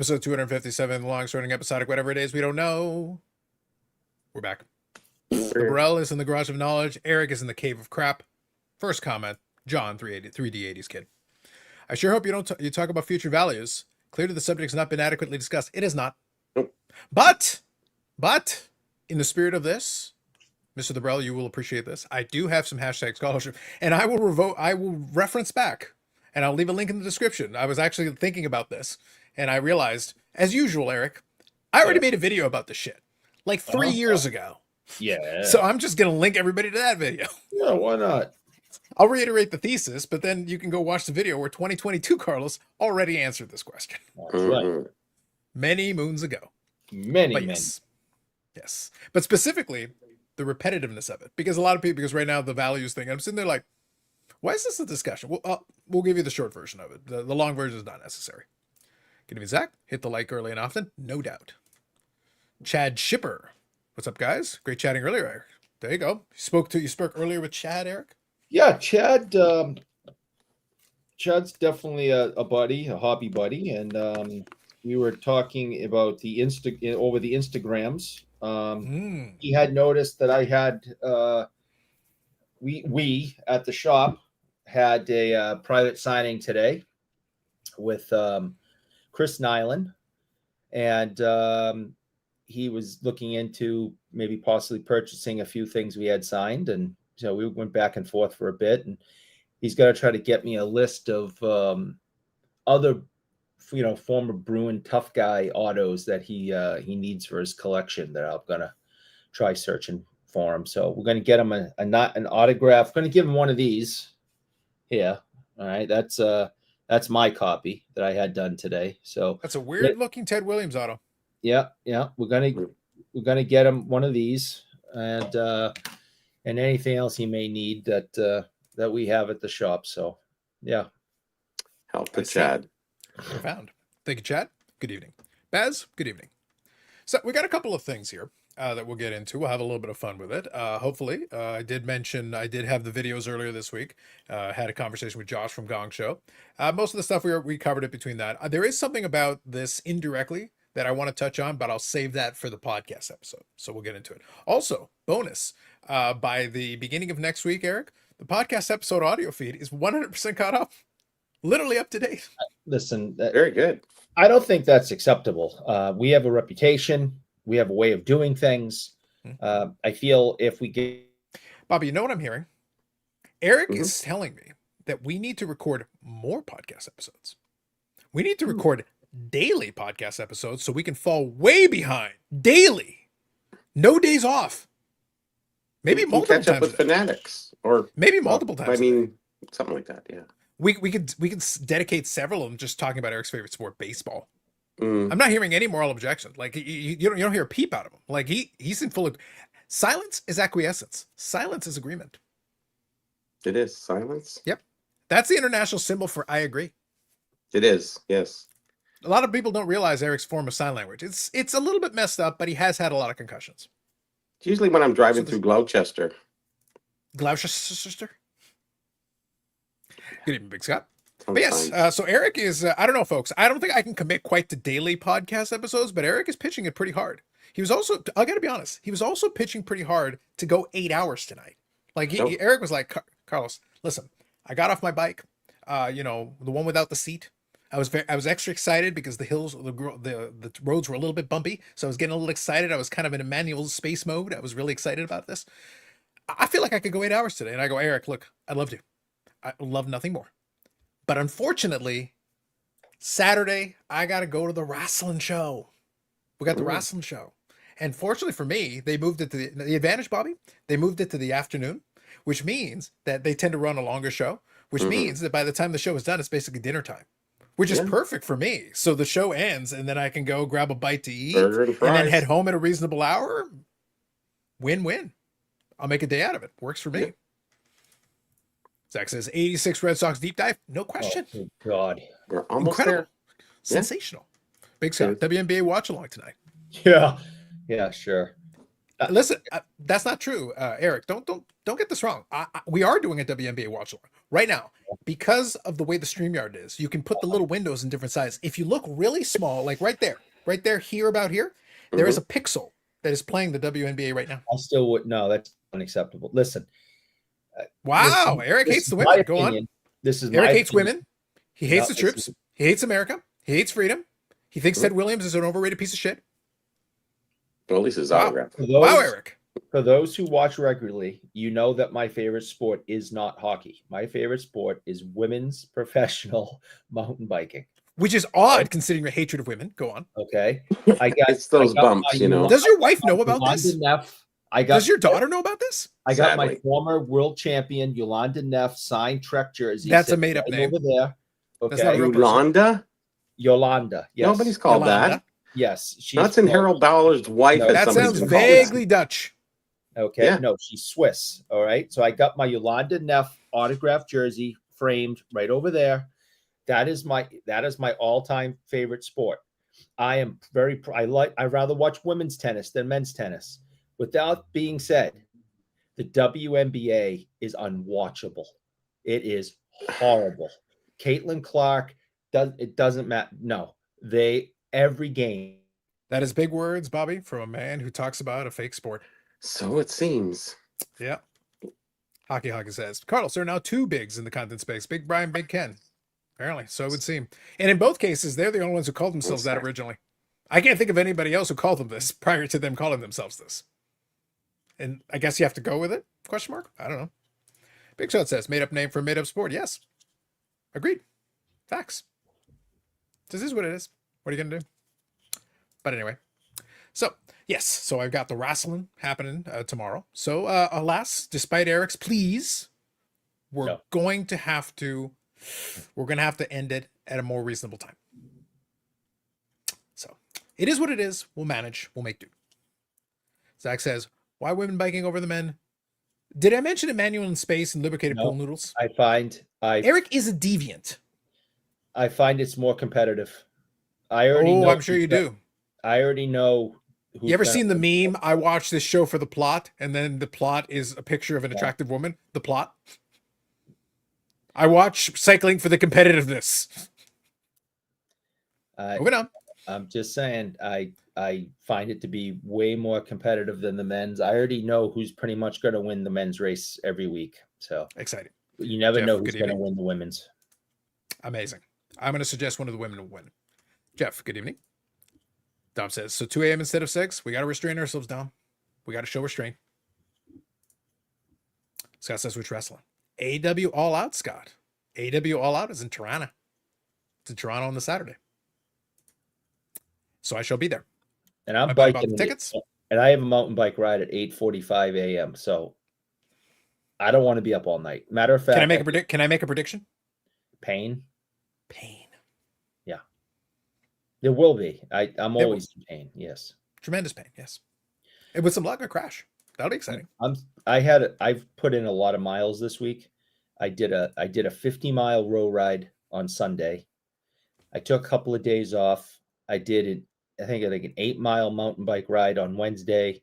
Episode 257, the long-running episodic, whatever it is, we don't know. We're back. Burrell is in the garage of knowledge. Eric is in the cave of crap. First comment, John, 3D80s kid. I sure hope you talk about future values. Clearly the subject has not been adequately discussed. It is not. But, in the spirit of this, Mr. Burrell, you will appreciate this. I do have some hashtag scholarship, and I will reference back, and I'll leave a link in the description. I was actually thinking about this, and I realized, as usual, Eric, I already made a video about this shit like 3 years ago. Yeah. So I'm just going to link everybody to that video. Yeah, why not? I'll reiterate the thesis, but then you can go watch the video where 2022 Carlos already answered this question. That's right. Many moons ago. Many. Yes. But specifically, the repetitiveness of it. Because a lot of people, because right now the values thing, I'm sitting there like, why is this a discussion? We'll give you the short version of it. The long version is not necessary. Good evening, Zach. Hit the like early and often. No doubt. Chad Shipper. What's up, guys? Great chatting earlier. There you go. You spoke earlier with Chad, Eric? Yeah, Chad. Chad's definitely a buddy, a hobby buddy, and we were talking about the over the Instagrams. He had noticed that I had we at the shop had a private signing today with Chris Nyland, and he was looking into maybe possibly purchasing a few things we had signed, and so we went back and forth for a bit, and he's got to try to get me a list of other, former Bruin tough guy autos that he needs for his collection that I'm gonna try searching for him. So we're gonna get him an autograph. We're gonna give him one of these. Yeah, all right. That's my copy that I had done today. So that's a weird looking Ted Williams auto. Yeah. We're gonna get him one of these, and anything else he may need that we have at the shop. So yeah. Help the Chad. Profound. Thank you, Chad. Good evening. Baz, good evening. So we got a couple of things here that we'll get into. We'll have a little bit of fun with it. Hopefully, I did mention I did have the videos earlier this week. Had a conversation with Josh from Gongshow. Most of the stuff we covered it between that. There is something about this indirectly that I want to touch on, but I'll save that for the podcast episode. So we'll get into it. Also, bonus, by the beginning of next week, Eric, the podcast episode audio feed is 100% caught up. Literally up to date. Listen, very good. I don't think that's acceptable. We have a reputation. We have a way of doing things. I feel if we get... Bobby, you know what I'm hearing? Eric is telling me that we need to record more podcast episodes. We need to record daily podcast episodes so we can fall way behind. Daily. No days off. Maybe multiple catch up times with Fanatics. Or maybe multiple times. I mean, something like that, yeah. We could dedicate several of them just talking about Eric's favorite sport, baseball. I'm not hearing any moral objections. Like you don't hear a peep out of him. Like he's in full of silence is acquiescence. Silence is agreement. It is silence. Yep, that's the international symbol for I agree. It is, yes. A lot of people don't realize Eric's form of sign language. It's a little bit messed up, but he has had a lot of concussions. It's usually when I'm driving through Gloucester. Gloucester. Good evening, Big Scott. But yes, so Eric is, I don't know, folks. I don't think I can commit quite to daily podcast episodes, but Eric is pitching it pretty hard. He was also, I got to be honest, he was also pitching pretty hard to go 8 hours tonight. Like, Eric was like, Carlos, listen, I got off my bike, the one without the seat. I was extra excited because the hills, the roads were a little bit bumpy. So I was getting a little excited. I was kind of in a manual space mode. I was really excited about this. I feel like I could go 8 hours today. And I go, Eric, look, I'd love to. I love nothing more. But unfortunately, Saturday, I got to go to the wrestling show. We got the wrestling show. And fortunately for me, they moved it to the advantage, Bobby. They moved it to the afternoon, which means that they tend to run a longer show, which means that by the time the show is done, it's basically dinner time, which is perfect for me. So the show ends and then I can go grab a bite to eat and then head home at a reasonable hour. Win-win. I'll make a day out of it. Works for me. Yeah. Zach says 86 Red Sox deep dive. No question. Oh, God. We're almost there. Sensational. Big Scott, WNBA watch along tonight. Yeah, sure. Listen, that's not true, Eric. Don't get this wrong. We are doing a WNBA watch along. right now, because of the way the StreamYard is, you can put the little windows in different sizes. If you look really small, like right there, here, about here, there is a pixel that is playing the WNBA right now. I still would no. That's unacceptable. Listen. Wow, Eric hates the women. Go on. This is Eric hates women. He hates the troops. He hates America. He hates freedom. He thinks Ted Williams is an overrated piece of shit. Well, at least his autograph. Wow, Eric. For those who watch regularly, you know that my favorite sport is not hockey. My favorite sport is women's professional mountain biking. Which is odd considering your hatred of women. Go on. Okay. It's those bumps, you know. Does your wife know about this? Does your daughter know about this? I got my former world champion Yolanda Neff signed Trek jersey. That's a made-up name. Over there. Okay. That's not Yolanda? Yolanda. Yes. Nobody's called that. Yes. That's in Harold Bowler's wife. No, that sounds vaguely Dutch. Okay. Yeah. No, she's Swiss. All right. So I got my Yolanda Neff autographed jersey framed right over there. That is my all-time favorite sport. I rather watch women's tennis than men's tennis. With that being said, the WNBA is unwatchable. It is horrible. Caitlin Clark doesn't matter. No, every game. That is big words, Bobby, from a man who talks about a fake sport. So it seems. Yeah. Hockey says, Carlos, there are now two bigs in the content space, Big Brian, Big Ken. Apparently, so it would seem. And in both cases, they're the only ones who called themselves that originally. I can't think of anybody else who called them this prior to them calling themselves this. And I guess you have to go with it? Question mark? I don't know. Big Shot says, made up name for made up sport. Yes. Agreed. Facts. This is what it is. What are you going to do? But anyway. So, yes. So I've got the wrestling happening tomorrow. So, alas, despite Eric's pleas, we're going to have to end it at a more reasonable time. So it is what it is. We'll manage. We'll make do. Zach says, why women biking over the men? Did I mention Emmanuel in space and lubricated pool noodles? Eric is a deviant. I find it's more competitive. I'm sure you do. I already know. You ever seen the meme? I watched this show for the plot, and then the plot is a picture of an attractive woman. The plot. I watch cycling for the competitiveness. Moving on. I'm just saying, I find it to be way more competitive than the men's. I already know who's pretty much going to win the men's race every week. So exciting. You never know who's going to win the women's. Amazing. I'm going to suggest one of the women will win. Jeff, good evening. Dom says, so 2 a.m. instead of 6. We got to restrain ourselves, Dom. We got to show restraint. Scott says, which wrestling? AW All Out, Scott. AW All Out is in Toronto. It's in Toronto on the Saturday. So I shall be there. And I'm biking tickets. And I have a mountain bike ride at 8:45 a.m. So I don't want to be up all night. Matter of fact, can I make a prediction? Pain. Yeah. There will be. I'm always in pain. Yes. Tremendous pain. Yes. And with some luck, a crash. That'll be exciting. I've put in a lot of miles this week. I did a 50-mile row ride on Sunday. I took a couple of days off. I did I think like an 8-mile mountain bike ride on Wednesday.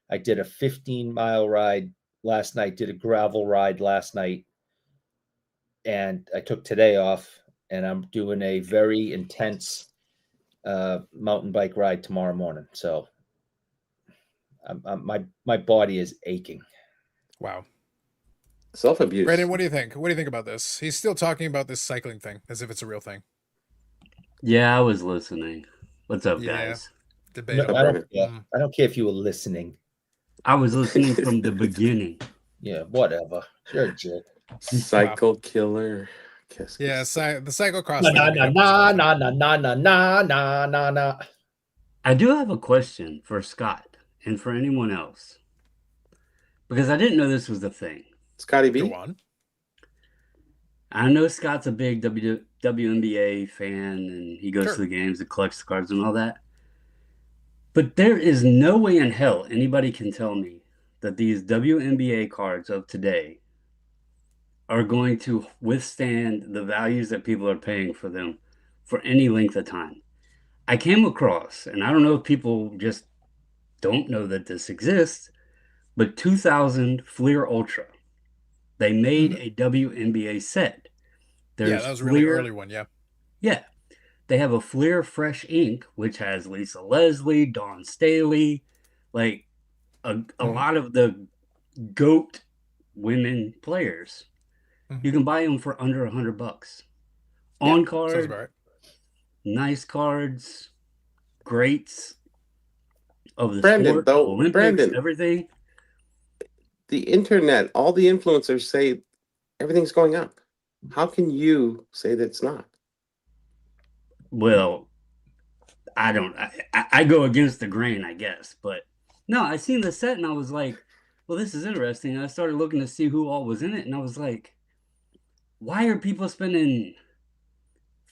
I did a 15-mile ride last night, did a gravel ride last night. And I took today off, and I'm doing a very intense mountain bike ride tomorrow morning. So my body is aching. Wow. Self-abuse. Brandon, what do you think? What do you think about this? He's still talking about this cycling thing as if it's a real thing. Yeah, I was listening. What's up, guys? Debatable. No, I don't care if you were listening. I was listening from the beginning. Yeah, whatever. You're a jerk. Cycle killer. Yeah, the cyclocross. Na. I do have a question for Scott and for anyone else, because I didn't know this was the thing. Scotty B. Go on. I know Scott's a big WNBA fan, and he goes to the games and collects the cards and all that. But there is no way in hell anybody can tell me that these WNBA cards of today are going to withstand the values that people are paying for them for any length of time. I came across, and I don't know if people just don't know that this exists, but 2000 Fleer Ultra They made a WNBA set. There's that was a really early one. Yeah. Yeah. They have a Fleer Fresh Ink, which has Lisa Leslie, Dawn Staley, like a lot of the GOAT women players. You can buy them for under $100. On card, right. nice cards, greats of the Brandon, sport, though, Olympics, Brandon. everything. The internet, all the influencers say everything's going up. How can you say that it's not? Well, I don't. I go against the grain, I guess. But no, I seen the set and I was like, well, this is interesting. And I started looking to see who all was in it, and I was like, why are people spending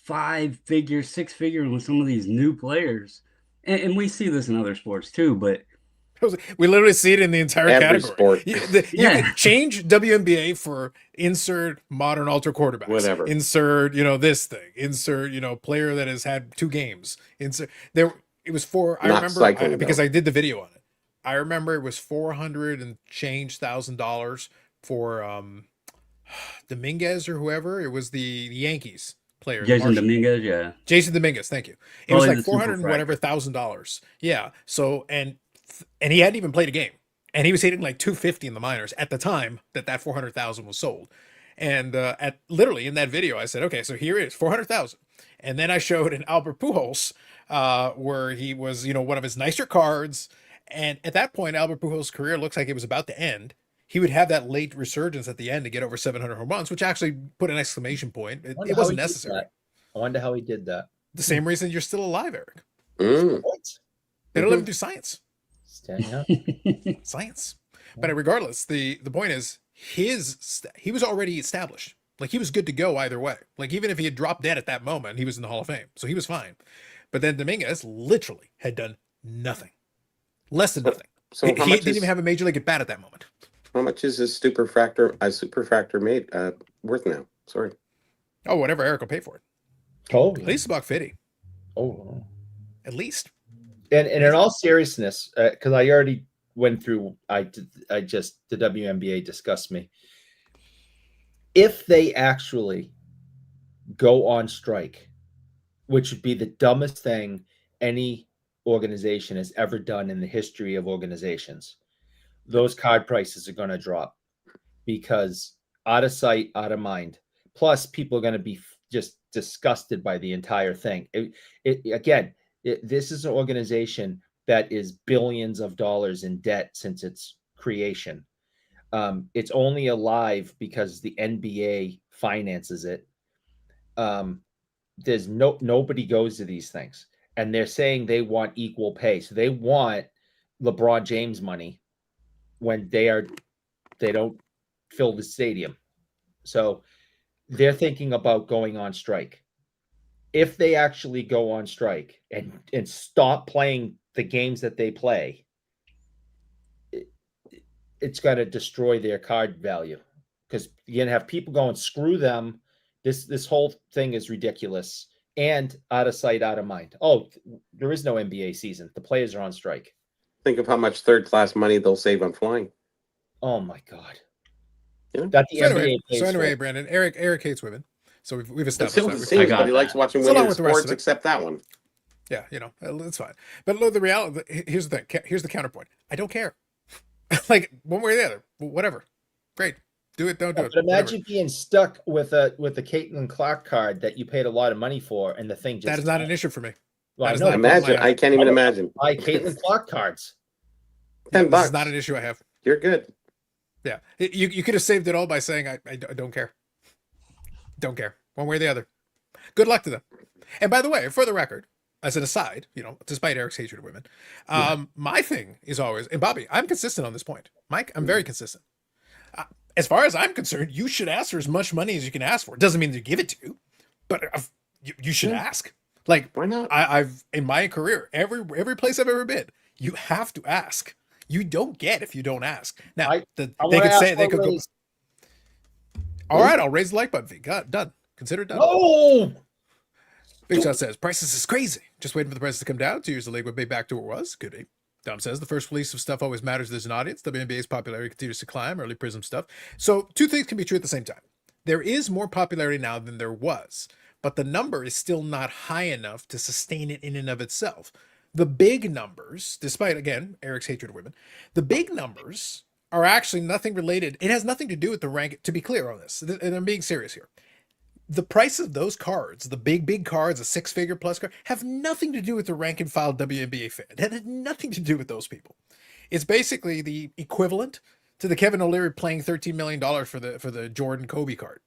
5-figure, 6-figure on some of these new players? And we see this in other sports too, but we literally see it in the entire Every category. sport. You can change WNBA for insert modern ultra quarterbacks. Whatever. Insert, this thing. Insert, player that has had 2 games. Insert there. It was for. I Not remember cycling, because though. I did the video on it. I remember it was $400 and change $1,000 for Dominguez or whoever. It was the Yankees player. Jason Dominguez, yeah. Jason Dominguez, thank you. It was like the 400 and whatever $1,000. Yeah. So and he hadn't even played a game, and he was hitting like 250 in the minors at the time that 400,000 was sold. And at literally in that video, I said, okay, so here it is, 400,000. And then I showed an Albert Pujols where he was, one of his nicer cards. And at that point, Albert Pujols' career looks like it was about to end. He would have that late resurgence at the end to get over 700 home runs, which actually put an exclamation point. It wasn't necessary. I wonder how he did that. The same reason you're still alive, Eric. What? They don't let him do science. Standing up. Science. But regardless, the point is he was already established. Like he was good to go either way. Like even if he had dropped dead at that moment, he was in the Hall of Fame. So he was fine. But then Dominguez literally had done nothing. Less than nothing. So he didn't even have a major league at bat at that moment. How much is a superfractor made worth now? Sorry. Oh, whatever Eric will pay for it. Oh, At least $150. Oh, At least. and in all seriousness, because I already went through, the WNBA discussed me. If they actually go on strike, which would be the dumbest thing any organization has ever done in the history of organizations, those card prices are going to drop because out of sight, out of mind. Plus, people are going to be just disgusted by the entire thing. This is an organization that is billions of dollars in debt since its creation. It's only alive because the NBA finances it. There's nobody goes to these things, and they're saying they want equal pay. So they want LeBron James money when they don't fill the stadium. So they're thinking about going on strike. If they actually go on strike and stop playing the games that they play, it's going to destroy their card value because you're going to have people going, screw them. This whole thing is ridiculous and out of sight, out of mind. Oh, there is no NBA season. The players are on strike. Think of how much third-class money they'll save on flying. Oh my God. Yeah. That the NBA pays anyway, for. Brandon, Eric hates women. So we've It established still that. seems, but he likes watching It's along women's with the rest of sports it. except that one. Yeah, it's fine. But look, the reality, here's the thing. Here's the counterpoint. I don't care. Like one way or the other, whatever. Great. Do it, don't do it. But imagine being stuck with a Caitlin Clark card that you paid a lot of money for, and the thing just That is not an issue for me. Well, that is I know, not Imagine, I can't even imagine. buy Caitlin Clark cards. $10. This is not an issue I have. You're good. Yeah. You could have saved it all by saying, I don't care. Don't care. One way or the other. Good luck to them. And by the way, for the record, as an aside, despite Eric's hatred of women, my thing is always, and Bobby, I'm consistent on this point. Mike, I'm very consistent. As far as I'm concerned, you should ask for as much money as you can ask for. Doesn't mean they give it to you, but you should ask. Like, Why not? I've in my career, every place I've ever been, you have to ask. You don't get if you don't ask. Now, they could say they could go. All right, I'll raise the like button fee. Done. Consider it done. Oh, Big Shot says prices is crazy. Just waiting for the prices to come down. 2 years the league would be back to where it was. Could be. Dom says the first release of stuff always matters. There's an audience. WNBA's popularity continues to climb. Early Prism stuff. So two things can be true at the same time. There is more popularity now than there was, but the number is still not high enough to sustain it in and of itself. The big numbers, despite, again, Eric's hatred of women, the big numbers are actually nothing related. It has nothing to do with the rank, to be clear on this, and I'm being serious here. The price of those cards, the big cards, a 6-figure plus card, have nothing to do with the rank and file WNBA fan. It had nothing to do with those people. It's basically the equivalent to the Kevin O'Leary playing $13 million for the Jordan Kobe card.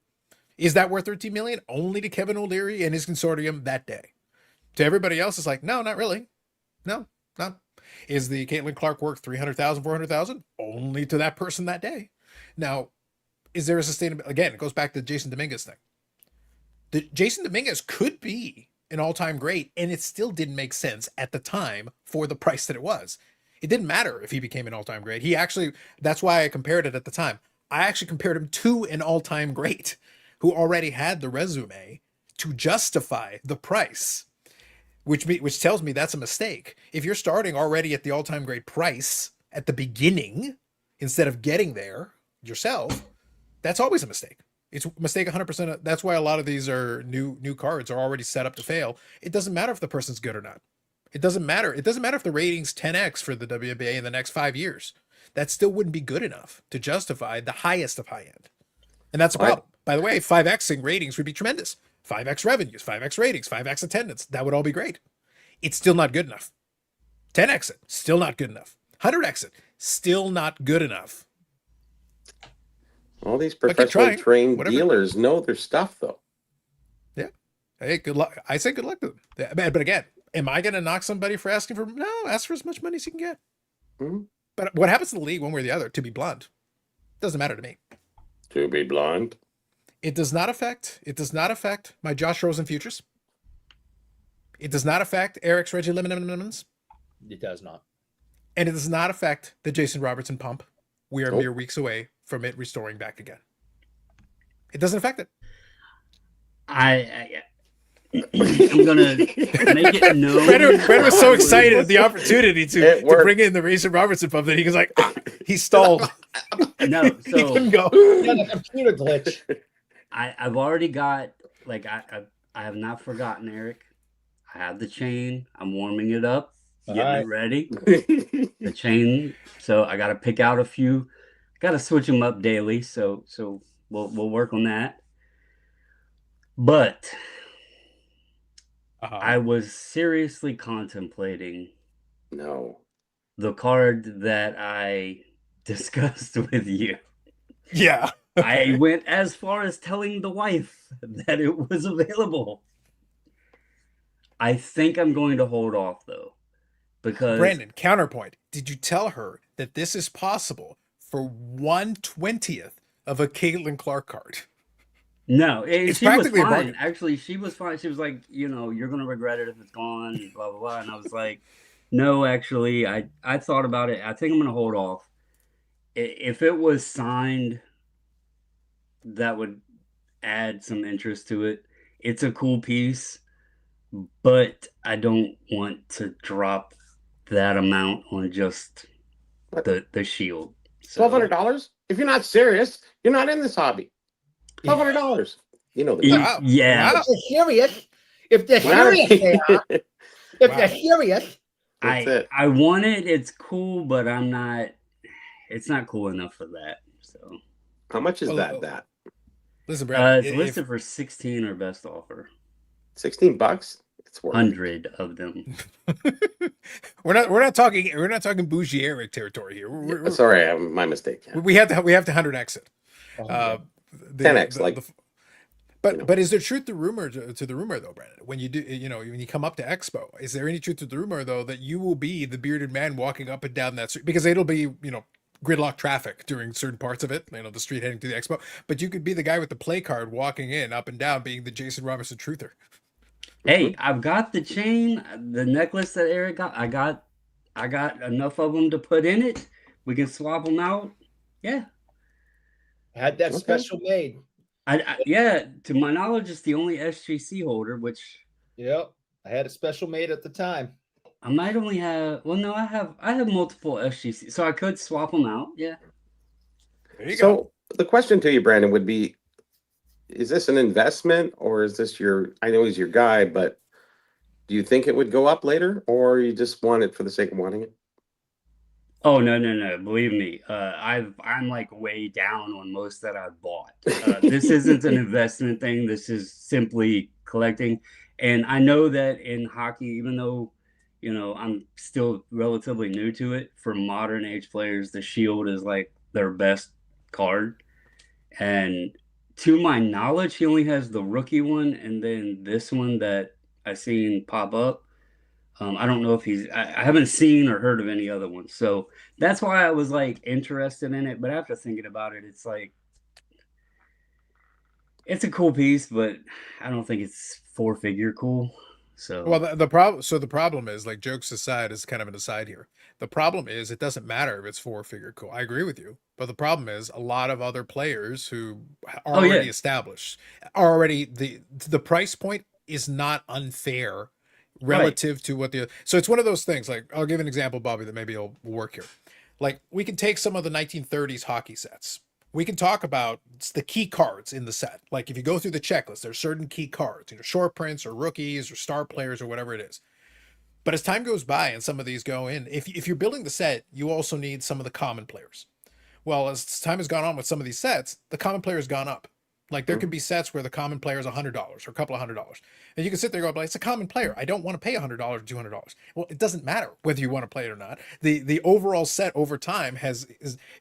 Is that worth $13 million? Only to Kevin O'Leary and his consortium that day. To everybody else, it's like, no, not really. No, not. Is the Caitlin Clark worth $300,000, $400,000? Only to that person that day. Now, is there a sustainable? Again, it goes back to the Jason Dominguez thing. Jason Dominguez could be an all-time great, and it still didn't make sense at the time for the price that it was. It didn't matter if he became an all-time great. He actually, that's why I compared it at the time. I actually compared him to an all-time great who already had the resume to justify the price, which tells me that's a mistake. If you're starting already at the all-time great price at the beginning, instead of getting there yourself, that's always a mistake. It's a mistake 100%. That's why a lot of these are new cards are already set up to fail. It doesn't matter if the person's good or not. It doesn't matter. It doesn't matter if the rating's 10x for the WNBA in the next 5 years. That still wouldn't be good enough to justify the highest of high end. And that's a problem. By the way, 5xing ratings would be tremendous. 5x revenues, 5x ratings, 5x attendance. That would all be great. It's still not good enough. 10x it, still not good enough. 100x it, still not good enough. All these professionally trained dealers know their stuff, though. Yeah. Hey, good luck. I say good luck to them. But again, am I going to knock somebody for asking for? No, ask for as much money as you can get. Mm-hmm. But what happens to the league one way or the other, to be blunt, doesn't matter to me. To be blunt. It does not affect my Josh Rosen futures. It does not affect Eric's Reggie Lemons. It does not. And it does not affect the Jason Robertson pump. We are mere weeks away from it restoring back again. It doesn't affect it. I'm gonna make it known. Brandon was so excited at the opportunity to bring in the Jason Robertson pump that he was like, he stalled. No, so he couldn't go. A computer glitch. I've already got I have not forgotten, Eric. I have the chain. I'm warming it up, getting it ready. The chain. So I got to pick out a few. Got to switch them up daily. So we'll work on that. But I was seriously contemplating the card that I discussed with you. Yeah. I went as far as telling the wife that it was available. I think I'm going to hold off, though, because Brandon, counterpoint. Did you tell her that this is possible for 1/20th of a Caitlin Clark card? No, it's she practically was fine. a bargain. Actually, she was fine. She was like, you're going to regret it if it's gone, and blah, blah, blah. And I was like, no, actually, I thought about it. I think I'm going to hold off. If it was signed, that would add some interest to it. It's a cool piece, but I don't want to drop that amount on just the shield. So, $1,200? If you're not serious, you're not in this hobby. $1,200. You know the yeah. If they're serious, they are. If they're serious, I want it. It's cool, but I'm not. It's not cool enough for that. So, how much is that? Listen, Brad, it's listed for 16 or best offer. $16? It's worth 100 of them. We're not talking bougie Eric territory here. Sorry, my mistake. Yeah. We have to 100x it. 10x, But is there truth to rumor to the rumor though, Brandon? When you do, when you come up to Expo, is there any truth to the rumor though that you will be the bearded man walking up and down that street? Because it'll be gridlock traffic during certain parts of it, the street heading to the Expo. But you could be the guy with the play card walking in up and down, being the Jason Robertson truther. Hey, I've got the chain, the necklace that Eric got. I got enough of them to put in it. We can swap them out. Yeah. Had that special made. Yeah, to my knowledge, it's the only SGC holder, which... Yep, I had a special made at the time. I might only have. Well, no, I have multiple SGC, so I could swap them out. Yeah. There you go. So the question to you, Brandon, would be: is this an investment, or is this your? I know he's your guy, but do you think it would go up later, or you just want it for the sake of wanting it? Oh no! Believe me, I'm like way down on most that I've bought. This isn't an investment thing. This is simply collecting. And I know that in hockey, even though I'm still relatively new to it, for modern age players, the Shield is like their best card. And to my knowledge, he only has the rookie one, and then this one that I seen pop up. I don't know if I haven't seen or heard of any other ones. So that's why I was like interested in it. But after thinking about it, it's like, it's a cool piece, but I don't think it's 4-figure cool. So, well, the problem is, like, jokes aside, is kind of an aside here. The problem is it doesn't matter if it's 4-figure cool. I agree with you. But the problem is a lot of other players who are already established are already the price point is not unfair relative to what so it's one of those things. Like, I'll give an example, Bobby, that maybe will work here. Like, we can take some of the 1930s hockey sets. We can talk about the key cards in the set. Like, if you go through the checklist, there's certain key cards, short prints or rookies or star players or whatever it is. But as time goes by and some of these go in, if you're building the set, you also need some of the common players. Well, as time has gone on with some of these sets, the common player has gone up. Like, there could be sets where the common player is $100 or a couple of $100. And you can sit there and go, it's a common player. I don't want to pay $100 or $200. Well, it doesn't matter whether you want to play it or not. The overall set over time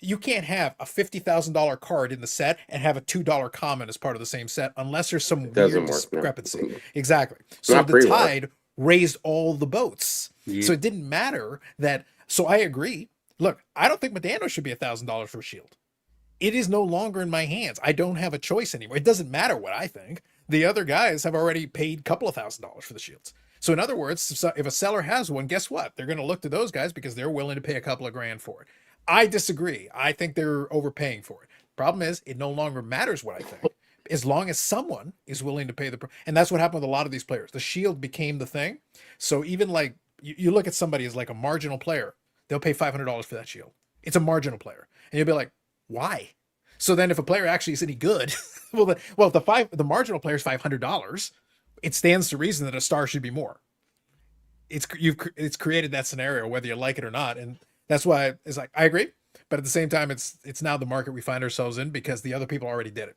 you can't have a $50,000 card in the set and have a $2 common as part of the same set unless there's some weird discrepancy. No. Exactly. So the tide raised all the boats. Yeah. So it didn't matter that. So I agree. Look, I don't think Medano should be $1,000 for a Shield. It is no longer in my hands. I don't have a choice anymore. It doesn't matter what I think. The other guys have already paid a couple of $1,000s for the Shields. So in other words, if a seller has one, guess what? They're going to look to those guys because they're willing to pay a couple of grand for it. I disagree. I think they're overpaying for it. Problem is, it no longer matters what I think, as long as someone is willing to pay and that's what happened with a lot of these players. The Shield became the thing. So even like, you look at somebody as like a marginal player, they'll pay $500 for that Shield. It's a marginal player. And you'll be like, why? So then if a player actually is any good, if the marginal player is $500, it stands to reason that a star should be more. It's created that scenario, whether you like it or not. And that's why it's like, I agree. But at the same time, it's now the market we find ourselves in because the other people already did it.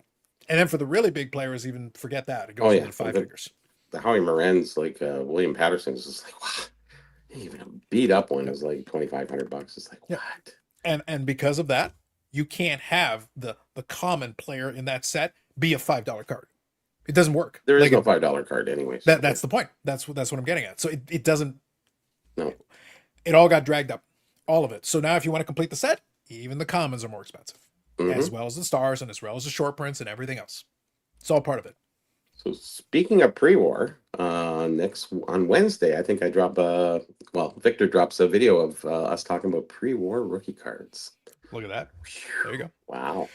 And then for the really big players, even forget that. It goes into 5 figures. The Howie Morenz, like William Patterson's, is like, wow. Even a beat up one is like $2,500. It's like, what? And because of that, you can't have the common player in that set be a $5 card. It doesn't work. There is no $5 card anyways. That's the point. That's what I'm getting at. So it doesn't. No. It all got dragged up, all of it. So now if you want to complete the set, even the commons are more expensive, as well as the stars and as well as the short prints and everything else. It's all part of it. So speaking of pre-war, on Wednesday, I think I drop Victor drops a video of us talking about pre-war rookie cards. Look at that. There you go. Wow.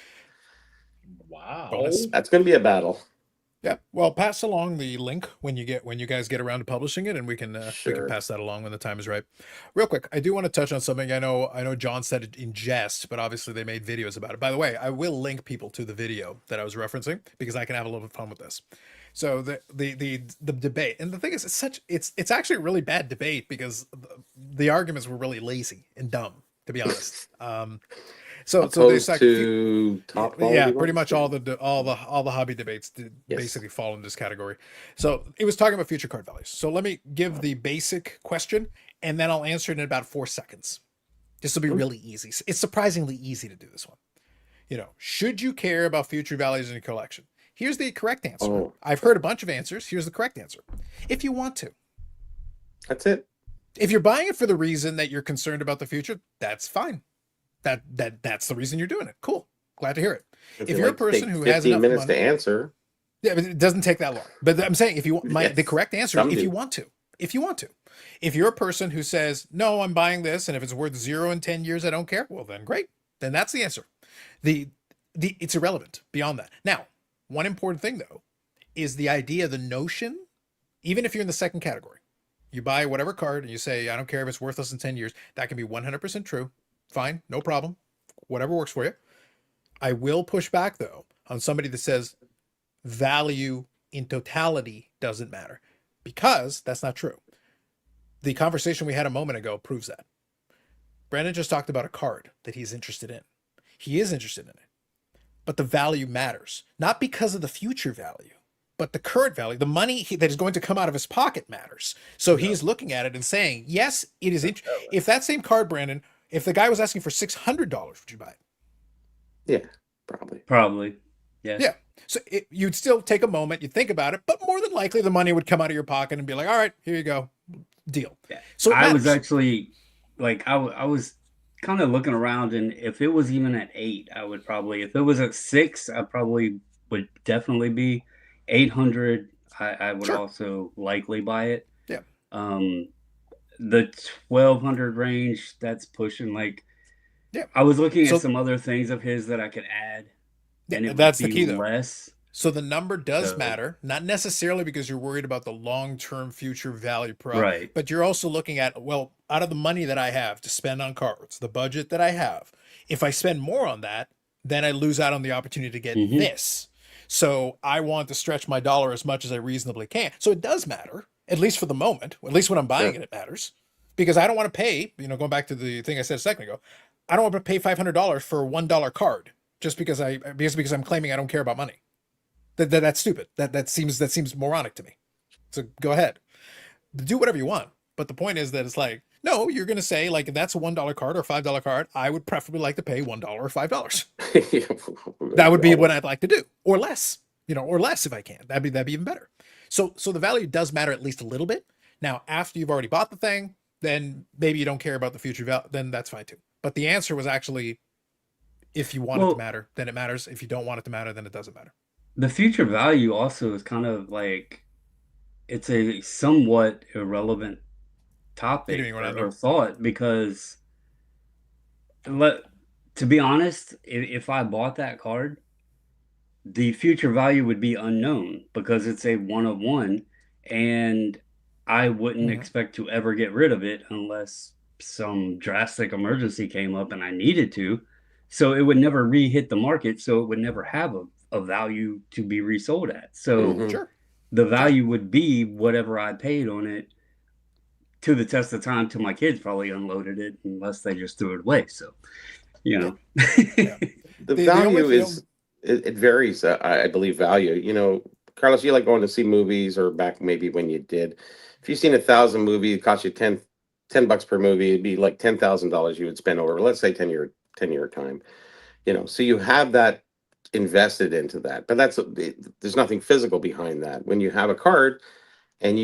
Bonus. That's going to be a battle. Yeah. Well, pass along the link when you guys get around to publishing it, and we can pass that along when the time is right. Real quick, I do want to touch on something. I know John said it in jest, but obviously they made videos about it. By the way, I will link people to the video that I was referencing because I can have a little bit of fun with this. So the debate, and the thing is, it's actually a really bad debate because the arguments were really lazy and dumb, to be honest. So they pretty much all the hobby debates basically fall in this category. So it was talking about future card values. So let me give the basic question, and then I'll answer it in about 4 seconds. This will be really easy. It's surprisingly easy to do this one. Should you care about future values in your collection? Here's the correct answer. I've heard a bunch of answers. Here's the correct answer. If you want to. That's it. If you're buying it for the reason that you're concerned about the future, that's fine. That's the reason you're doing it. Cool. Glad to hear it. If you're a person who has enough minutes money, to answer. Yeah, but it doesn't take that long. But I'm saying if you want the correct answer is if you want to. If you want to. If you're a person who says, "No, I'm buying this and if it's worth 0 in 10 years I don't care." Well, then great. Then that's the answer. It's irrelevant beyond that. Now, one important thing though is the idea, the notion, even if you're in the second category, You buy whatever card and you say, I don't care if it's worth less than 10 years. That can be 100% true. Fine, no problem. Whatever works for you. I will push back, though, on somebody that says value in totality doesn't matter, because that's not true. The conversation we had a moment ago proves that. Brandon just talked about a card that he's interested in. He is interested in it, but the value matters, not because of the future value, but the current value. The money that is going to come out of his pocket matters. So he's looking at it and saying, yes, it is. If that same card, Brandon, if the guy was asking for $600, would you buy it? Yeah, probably. Probably. Yeah. Yeah. So you'd still take a moment, you'd think about it, but more than likely the money would come out of your pocket and be like, all right, here you go. Deal. Yeah. So I was actually like, I was kind of looking around, and if it was even at 8, I would probably, if it was at 6, I probably would definitely be 800. I would also likely buy it. Yeah. The 1200 range, that's pushing like, yeah. I was looking at some other things of his that I could add. And that's the key, though. Less. So the number does matter, not necessarily because you're worried about the long-term future value prop, right? But you're also looking at, well, out of the money that I have to spend on cards, the budget that I have, if I spend more on that, then I lose out on the opportunity to get this. So I want to stretch my dollar as much as I reasonably can. So it does matter, at least for the moment. At least when I'm buying it, it matters, because I don't want to pay. Going back to the thing I said a second ago, I don't want to pay $500 for a $1 card just because I'm claiming I don't care about money. That's stupid. That seems moronic to me. So go ahead, do whatever you want. But the point is that it's like, no, you're going to say, like, if that's a $1 card or $5 card, I would preferably like to pay $1 or $5. That would be what I'd like to do, or less, or less if I can. That'd be even better. So the value does matter at least a little bit. Now, after you've already bought the thing, then maybe you don't care about the future value. Then that's fine too. But the answer was actually, if you want it to matter, then it matters. If you don't want it to matter, then it doesn't matter. The future value also is kind of like, it's a somewhat irrelevant topic or thought, because to be honest, if I bought that card, the future value would be unknown because it's a one of one, and I wouldn't expect to ever get rid of it unless some drastic emergency came up and I needed to. So it would never re-hit the market, so it would never have a value to be resold at. So the value would be whatever I paid on it to the test of time, till my kids probably unloaded it, unless they just threw it away. So, the value is, it varies. I believe value, Carlos, you like going to see movies, or back maybe when you did, if you've seen 1,000 movies, it cost you $10 per movie, it'd be like $10,000 you would spend over, let's say 10 year time, so you have that invested into that, but there's nothing physical behind that. When you have a card, and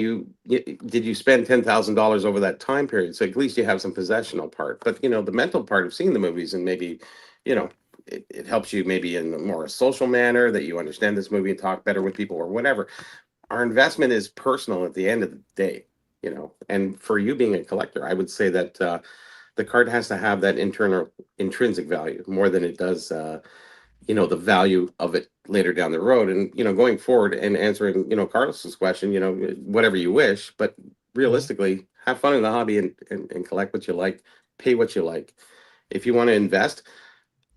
did you spend $10,000 over that time period? So at least you have some possessional part. But the mental part of seeing the movies, and maybe it helps you maybe in a more social manner, that you understand this movie and talk better with people or whatever. Our investment is personal at the end of the day, And for you being a collector, I would say that the card has to have that intrinsic value more than it does the value of it later down the road. And going forward and answering Carlos's question, whatever you wish, but realistically, have fun in the hobby and collect what you like, pay what you like. If you want to invest,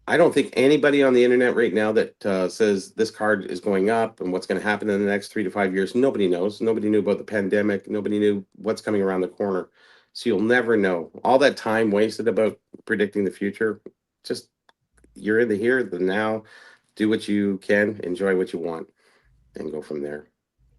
I don't think anybody on the internet right now that says this card is going up and what's going to happen in the next 3 to 5 years, nobody knows. Nobody knew about the pandemic. Nobody knew what's coming around the corner. So you'll never know. All that time wasted about predicting the future, just, you're in the here, the now. Do what you can, enjoy what you want, and go from there.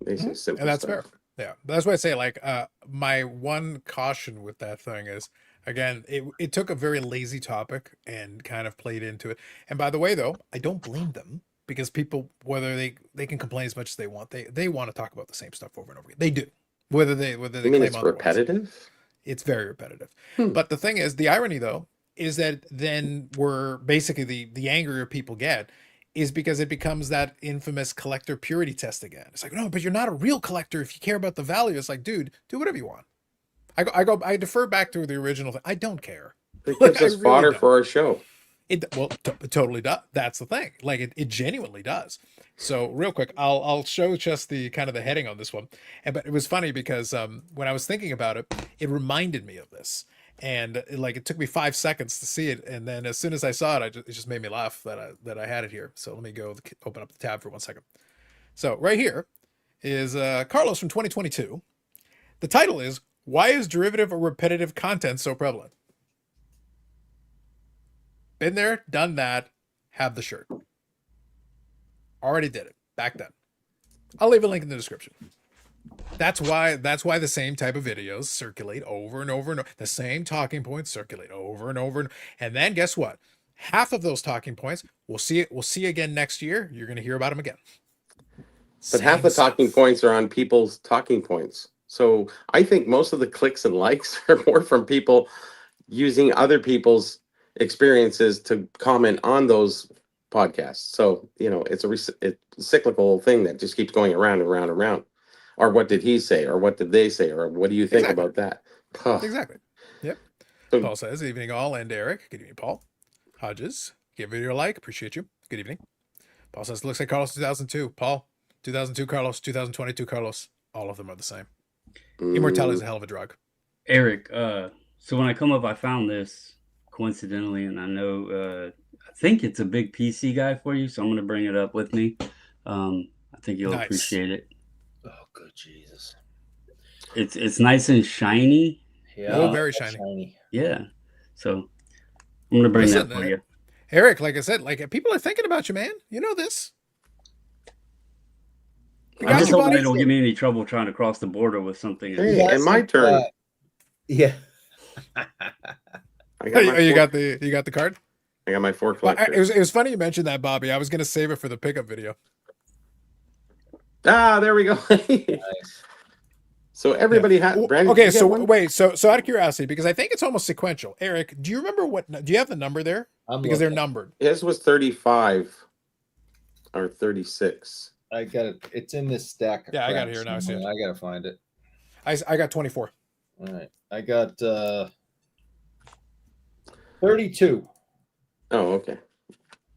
Basically, simple. And that's stuff. fair. Yeah, that's why I say, like, my one caution with that thing is, again, it took a very lazy topic and kind of played into it. And by the way, though, I don't blame them, because people, whether they can complain as much as they want, they want to talk about the same stuff over and over again. They do, whether they You mean claim it's otherwise. repetitive? It's very repetitive. But the thing is, the irony though is that then we're basically the angrier people get is because it becomes that infamous collector purity test again. It's like, no, but you're not a real collector if you care about the value. It's like, dude, do whatever you want. I defer back to the original thing. I don't care. It gives us fodder for our show. It totally does. That's the thing. Like it genuinely does. So real quick, I'll show just the kind of the heading on this one. But it was funny because when I was thinking about it, it reminded me of this, and it took me 5 seconds to see it, and then as soon as I saw it, it just made me laugh that I had it here. So let me go open up the tab for 1 second. So right here is Carlos from 2022. The title is "Why is derivative or repetitive content so prevalent?" Been there, done that, have the shirt. Already did it back then. I'll leave a link in the description. That's why the same type of videos circulate over and over and over. The same talking points circulate over and over. And then guess what? Half of those talking points, we'll see again next year. You're going to hear about them again. But half the talking points are on people's talking points. So I think most of the clicks and likes are more from people using other people's experiences to comment on those podcasts. So, it's a cyclical thing that just keeps going around and around and around. Or what did he say? Or what did they say? Or what do you think about that? Exactly. Yep. So, Paul says, evening all, and Eric. Good evening, Paul. Hodges, give video a like. Appreciate you. Good evening. Paul says, looks like Carlos 2002. Paul, 2002 Carlos, 2022 Carlos. All of them are the same. Immortality is a hell of a drug. Eric, so when I come up, I found this coincidentally, and I know I think it's a big PC guy for you, so I'm going to bring it up with me. I think you'll appreciate it. Oh, good Jesus! It's nice and shiny. Yeah, very shiny. Yeah, so I'm going to bring that for you. Eric, like I said, people are thinking about you, man. You know this. I just hope they don't give me any trouble trying to cross the border with something. Hey, and my turn. Yeah. You got the card? I got my 4 collectors. It was funny you mentioned that, Bobby. I was going to save it for the pickup video. There we go. Nice. So everybody had Brandon. Okay, so wait, so out of curiosity, because I think it's almost sequential. Eric, do you remember do you have the number there? Because they're numbered. His was 35 or 36. I got it. It's in this stack. Yeah, I got it here now. I see it. I gotta find it. I got 24. All right, I got 32. Oh, okay.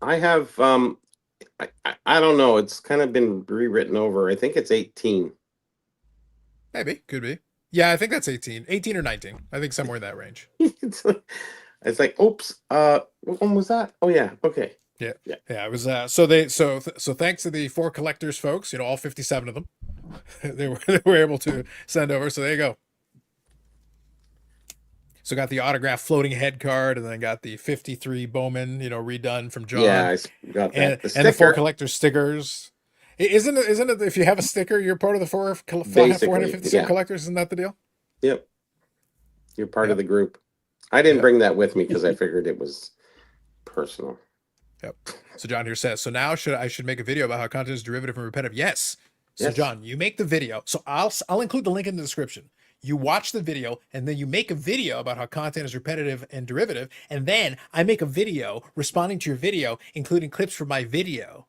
I have I don't know. It's kind of been rewritten over. I think it's 18. Maybe, could be. Yeah, I think that's 18 or 19. I think somewhere in that range. It's like, oops. What one was that? Oh yeah. Okay. Yeah. It was so thanks to the 4 collectors folks, all 57 of them, they were able to send over. So there you go. So got the autograph floating head card, and then got the 53 Bowman, redone from John. Yeah, I got that. And the 4 collector stickers. Isn't it if you have a sticker, you're part of the 457 collectors? Isn't that the deal? Yep. You're part of the group. I didn't bring that with me because I figured it was personal. Yep. So John here says, so now I should make a video about how content is derivative and repetitive. Yes. So yes. John, you make the video. So I'll include the link in the description. You watch the video, and then you make a video about how content is repetitive and derivative, and then I make a video responding to your video, including clips from my video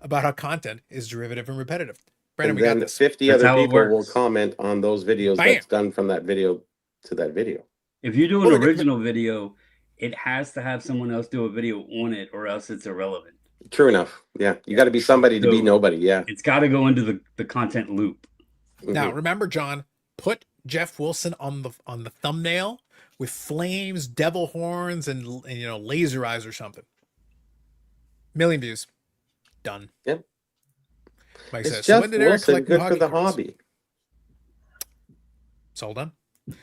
about how content is derivative and repetitive. Brandon, and then we got this. 50 other people will comment on those videos that's done from that video to that video. If you do an original video, it has to have someone else do a video on it, or else it's irrelevant. True enough. Yeah. You got to be somebody to be nobody. Yeah. It's got to go into the content loop. Now, remember, John, put Jeff Wilson on the thumbnail with flames, devil horns, and laser eyes or something. 1 million views. Done. Yep. Mike it's says, Jeff so when did Eric Wilson, collect good new for the cards? hobby. It's all done.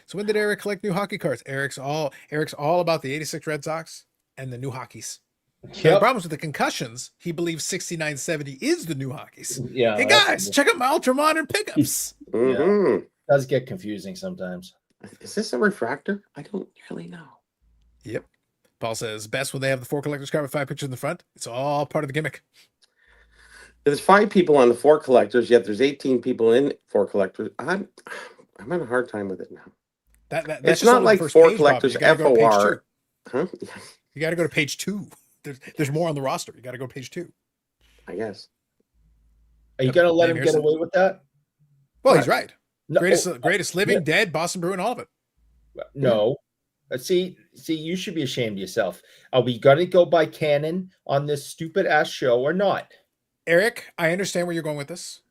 So when did Eric collect new hockey cards? Eric's all about the 86 Red Sox and the new hockeys. Yep. The problems with the concussions, he believes 69-70 is the new hockeys. Yeah. Hey guys, check out my ultra modern pickups. Yeah. It does get confusing sometimes. Is this a refractor? I don't really know. Yep. Paul says, best when they have the 4 collectors card with 5 pictures in the front. It's all part of the gimmick. There's 5 people on the 4 collectors, yet there's 18 people in 4 collectors. I'm having a hard time with it now. That's it's not like 4 collectors FOR. Huh? You got to go to page 2. There's more on the roster. You got to go to page 2. I guess. Are you going to let him get away with that? Well, he's right. No, greatest living, dead, Boston Bruin, all of it. No. See, you should be ashamed of yourself. Are we going to go by canon on this stupid ass show or not? Eric, I understand where you're going with this,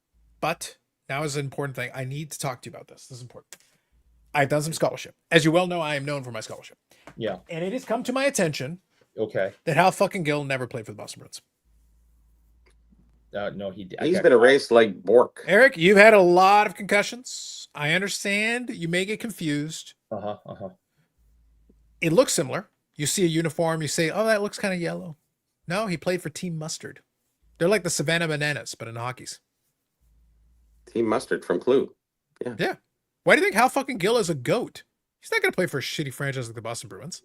but now is an important thing. I need to talk to you about this. This is important. I've done some scholarship. As you well know, I am known for my scholarship. Yeah. And it has come to my attention that Hal fucking Gill never played for the Boston Bruins. No, he did. He's been erased like Bork. Eric, you've had a lot of concussions. I understand. You may get confused. It looks similar. You see a uniform, you say, oh, that looks kind of yellow. No, he played for Team Mustard. They're like the Savannah Bananas, but in hockey's. Team Mustard from Clue. Yeah. Why do you think Hal fucking Gill is a goat? He's not going to play for a shitty franchise like the Boston Bruins.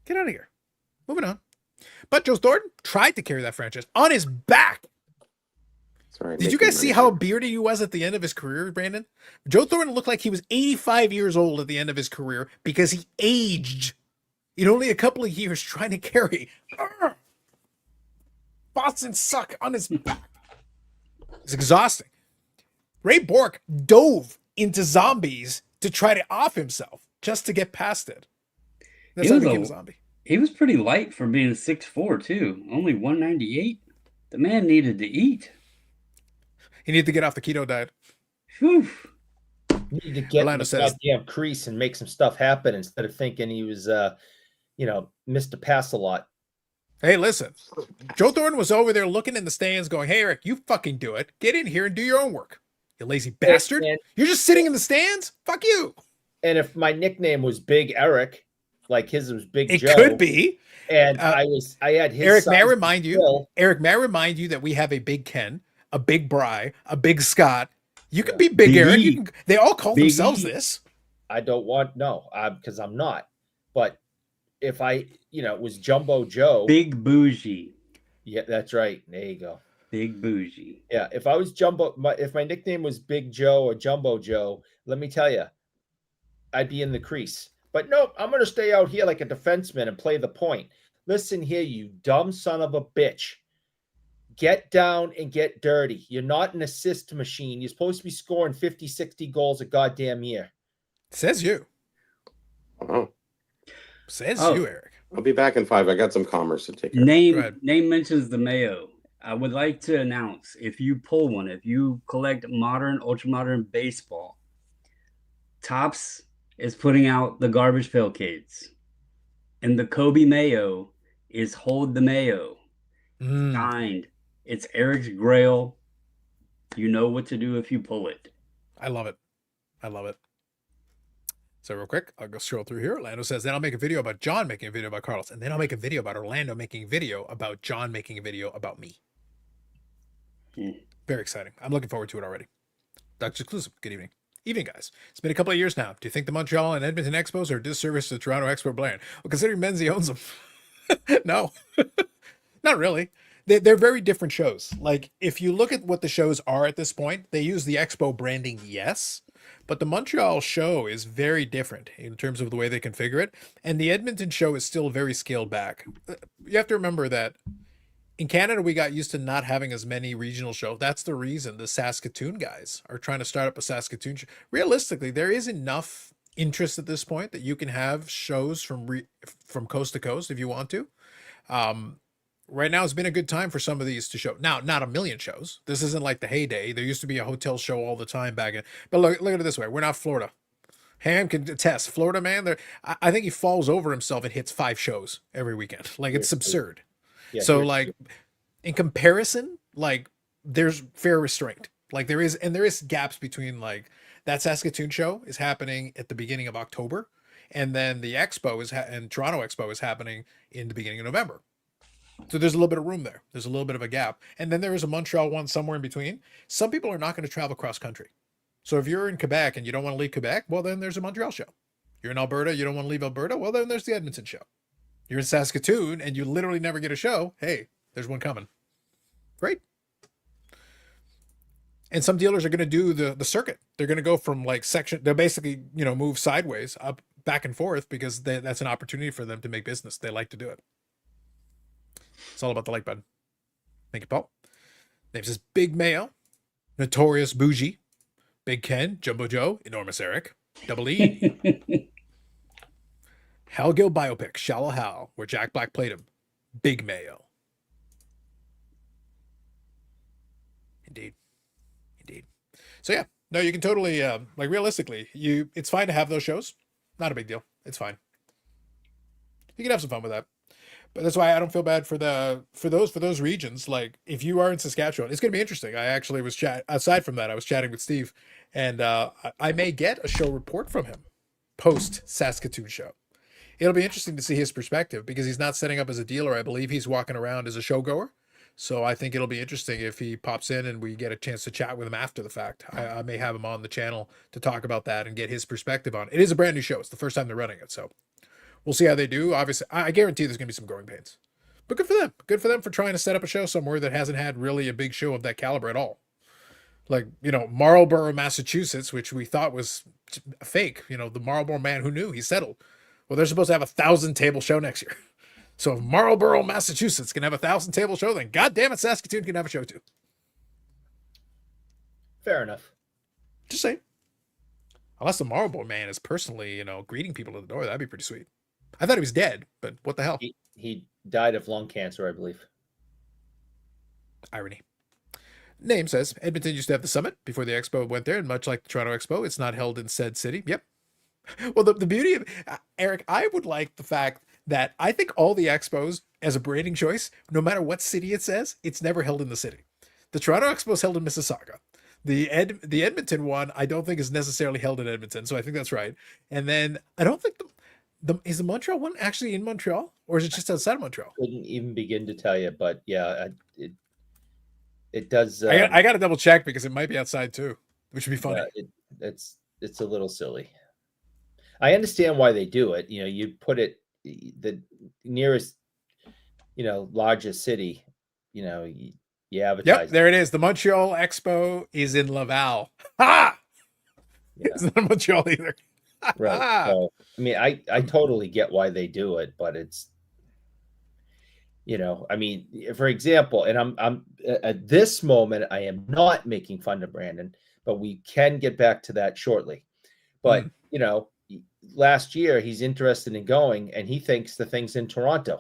Get out of here. Moving on. But Joe Thornton tried to carry that franchise on his back. Sorry, did you guys see how bearded he was at the end of his career, Brandon? Joe Thornton looked like he was 85 years old at the end of his career because he aged in only a couple of years trying to carry. Boston suck on his back. It's exhausting. Ray Bork dove into zombies to try to off himself just to get past it. That's how he became a zombie. He was pretty light for being 6'4", too. Only 198. The man needed to eat. He needed to get off the keto diet. Whew. Need to get in the goddamn crease and make some stuff happen instead of thinking he was, missed a pass a lot. Hey, listen. Joe Thornton was over there looking in the stands going, hey, Eric, you fucking do it. Get in here and do your own work. You lazy bastard. You're just sitting in the stands? Fuck you. And if my nickname was Big Eric, like his was Big Joe. It could be. And I had his Eric, may I remind you, that we have a Big Ken, a Big Bry, a Big Scott. You can be Big Eric. They all call themselves this. I don't want, because I'm not. But if I, was Jumbo Joe. Big Bougie. Yeah, that's right. There you go. Big Bougie. Yeah, if I was if my nickname was Big Joe or Jumbo Joe, let me tell you, I'd be in the crease. But nope, I'm going to stay out here like a defenseman and play the point. Listen here, you dumb son of a bitch. Get down and get dirty. You're not an assist machine. You're supposed to be scoring 50, 60 goals a goddamn year. Says you. Oh. Says you, Eric. I'll be back in 5. I got some commerce to take care of. Name mentions the Mayo. I would like to announce, if you pull one, if you collect modern, ultra-modern baseball, Topps is putting out the Garbage Pail Kids. And the Kobe Mayo is Hold the Mayo. Signed. It's Eric's Grail. You know what to do if you pull it. I love it. So real quick, I'll go scroll through here. Orlando says, then I'll make a video about John making a video about Carlos. And then I'll make a video about Orlando making a video about John making a video about me. Very exciting. I'm looking forward to it already. Dutch exclusive. Good evening. Evening, guys. It's been a couple of years now. Do you think the Montreal and Edmonton Expos are a disservice to the Toronto Expo brand? Well, considering Menzies owns them. No. Not really. They're very different shows. Like, if you look at what the shows are at this point, they use the Expo branding, yes. But the Montreal show is very different in terms of the way they configure it. And the Edmonton show is still very scaled back. You have to remember that in Canada, we got used to not having as many regional shows. That's the reason the Saskatoon guys are trying to start up a Saskatoon show. Realistically, there is enough interest at this point that you can have shows from coast to coast if you want to. Right now, it's been a good time for some of these to show. Now, not a million shows. This isn't like the heyday. There used to be a hotel show all the time back in. But look at it this way. We're not Florida. Ham can attest. Florida, man, I think he falls over himself and hits 5 shows every weekend. Like, it's absurd. Yeah, so, like, in comparison, like, there's fair restraint. Like, there is gaps between, like, that Saskatoon show is happening at the beginning of October. And then the Expo and Toronto Expo is happening in the beginning of November. So there's a little bit of room there. There's a little bit of a gap. And then there is a Montreal one somewhere in between. Some people are not going to travel cross country. So if you're in Quebec and you don't want to leave Quebec, well, then there's a Montreal show. You're in Alberta, you don't want to leave Alberta, well, then there's the Edmonton show. You're in Saskatoon and you literally never get a show. Hey, there's one coming. Great. And some dealers are going to do the circuit. They're going to go from like section. They'll basically, move sideways up back and forth because that's an opportunity for them to make business. They like to do it. It's all about the like button. Thank you, Paul. Name says Big Mayo, Notorious Bougie, Big Ken, Jumbo Joe, Enormous Eric, Double E. Hal Gill biopic, Shallow Hal, where Jack Black played him. Big Mayo. Indeed. So yeah, no, you can totally like realistically, it's fine to have those shows. Not a big deal. It's fine. You can have some fun with that. But that's why I don't feel bad for those regions. Like if you are in Saskatchewan, it's going to be interesting. I actually was aside from that, I was chatting with Steve, and I may get a show report from him post Saskatoon show. It'll be interesting to see his perspective because he's not setting up as a dealer. I believe he's walking around as a showgoer. So I think it'll be interesting if he pops in and we get a chance to chat with him after the fact. I may have him on the channel to talk about that and get his perspective on it. It is a brand new show. It's the first time they're running it. So we'll see how they do. Obviously, I guarantee there's going to be some growing pains. But good for them. Good for them for trying to set up a show somewhere that hasn't had really a big show of that caliber at all. Like, Marlborough, Massachusetts, which we thought was fake. The Marlborough man, who knew? He settled. Well, they're supposed to have a 1,000-table show next year. So if Marlborough, Massachusetts can have a 1,000-table show, then goddamn it, Saskatoon can have a show too. Fair enough. Just saying. Unless the Marlborough man is personally, greeting people at the door, that'd be pretty sweet. I thought he was dead, but what the hell? He died of lung cancer, I believe. Irony. Name says, Edmonton used to have the summit before the Expo went there, and much like the Toronto Expo, it's not held in said city. Yep. Well, the beauty of Eric, I would like the fact that I think all the expos as a branding choice, no matter what city it says, it's never held in the city. The Toronto Expo is held in Mississauga. The Edmonton one, I don't think is necessarily held in Edmonton, so I think that's right. And then I don't think is the Montreal one actually in Montreal, or is it just outside of Montreal? Couldn't even begin to tell you, but yeah, it does. I got to double check because it might be outside too, which would be funny. It's a little silly. I understand why they do it. You put it the nearest, largest city. You advertise. Yep, there it is. The Montreal Expo is in Laval. Ha! Yeah. It's not Montreal either. Right. So, I totally get why they do it, but it's, for example, and I'm at this moment, I am not making fun of Brandon, but we can get back to that shortly. But, last year he's interested in going and he thinks the thing's in Toronto.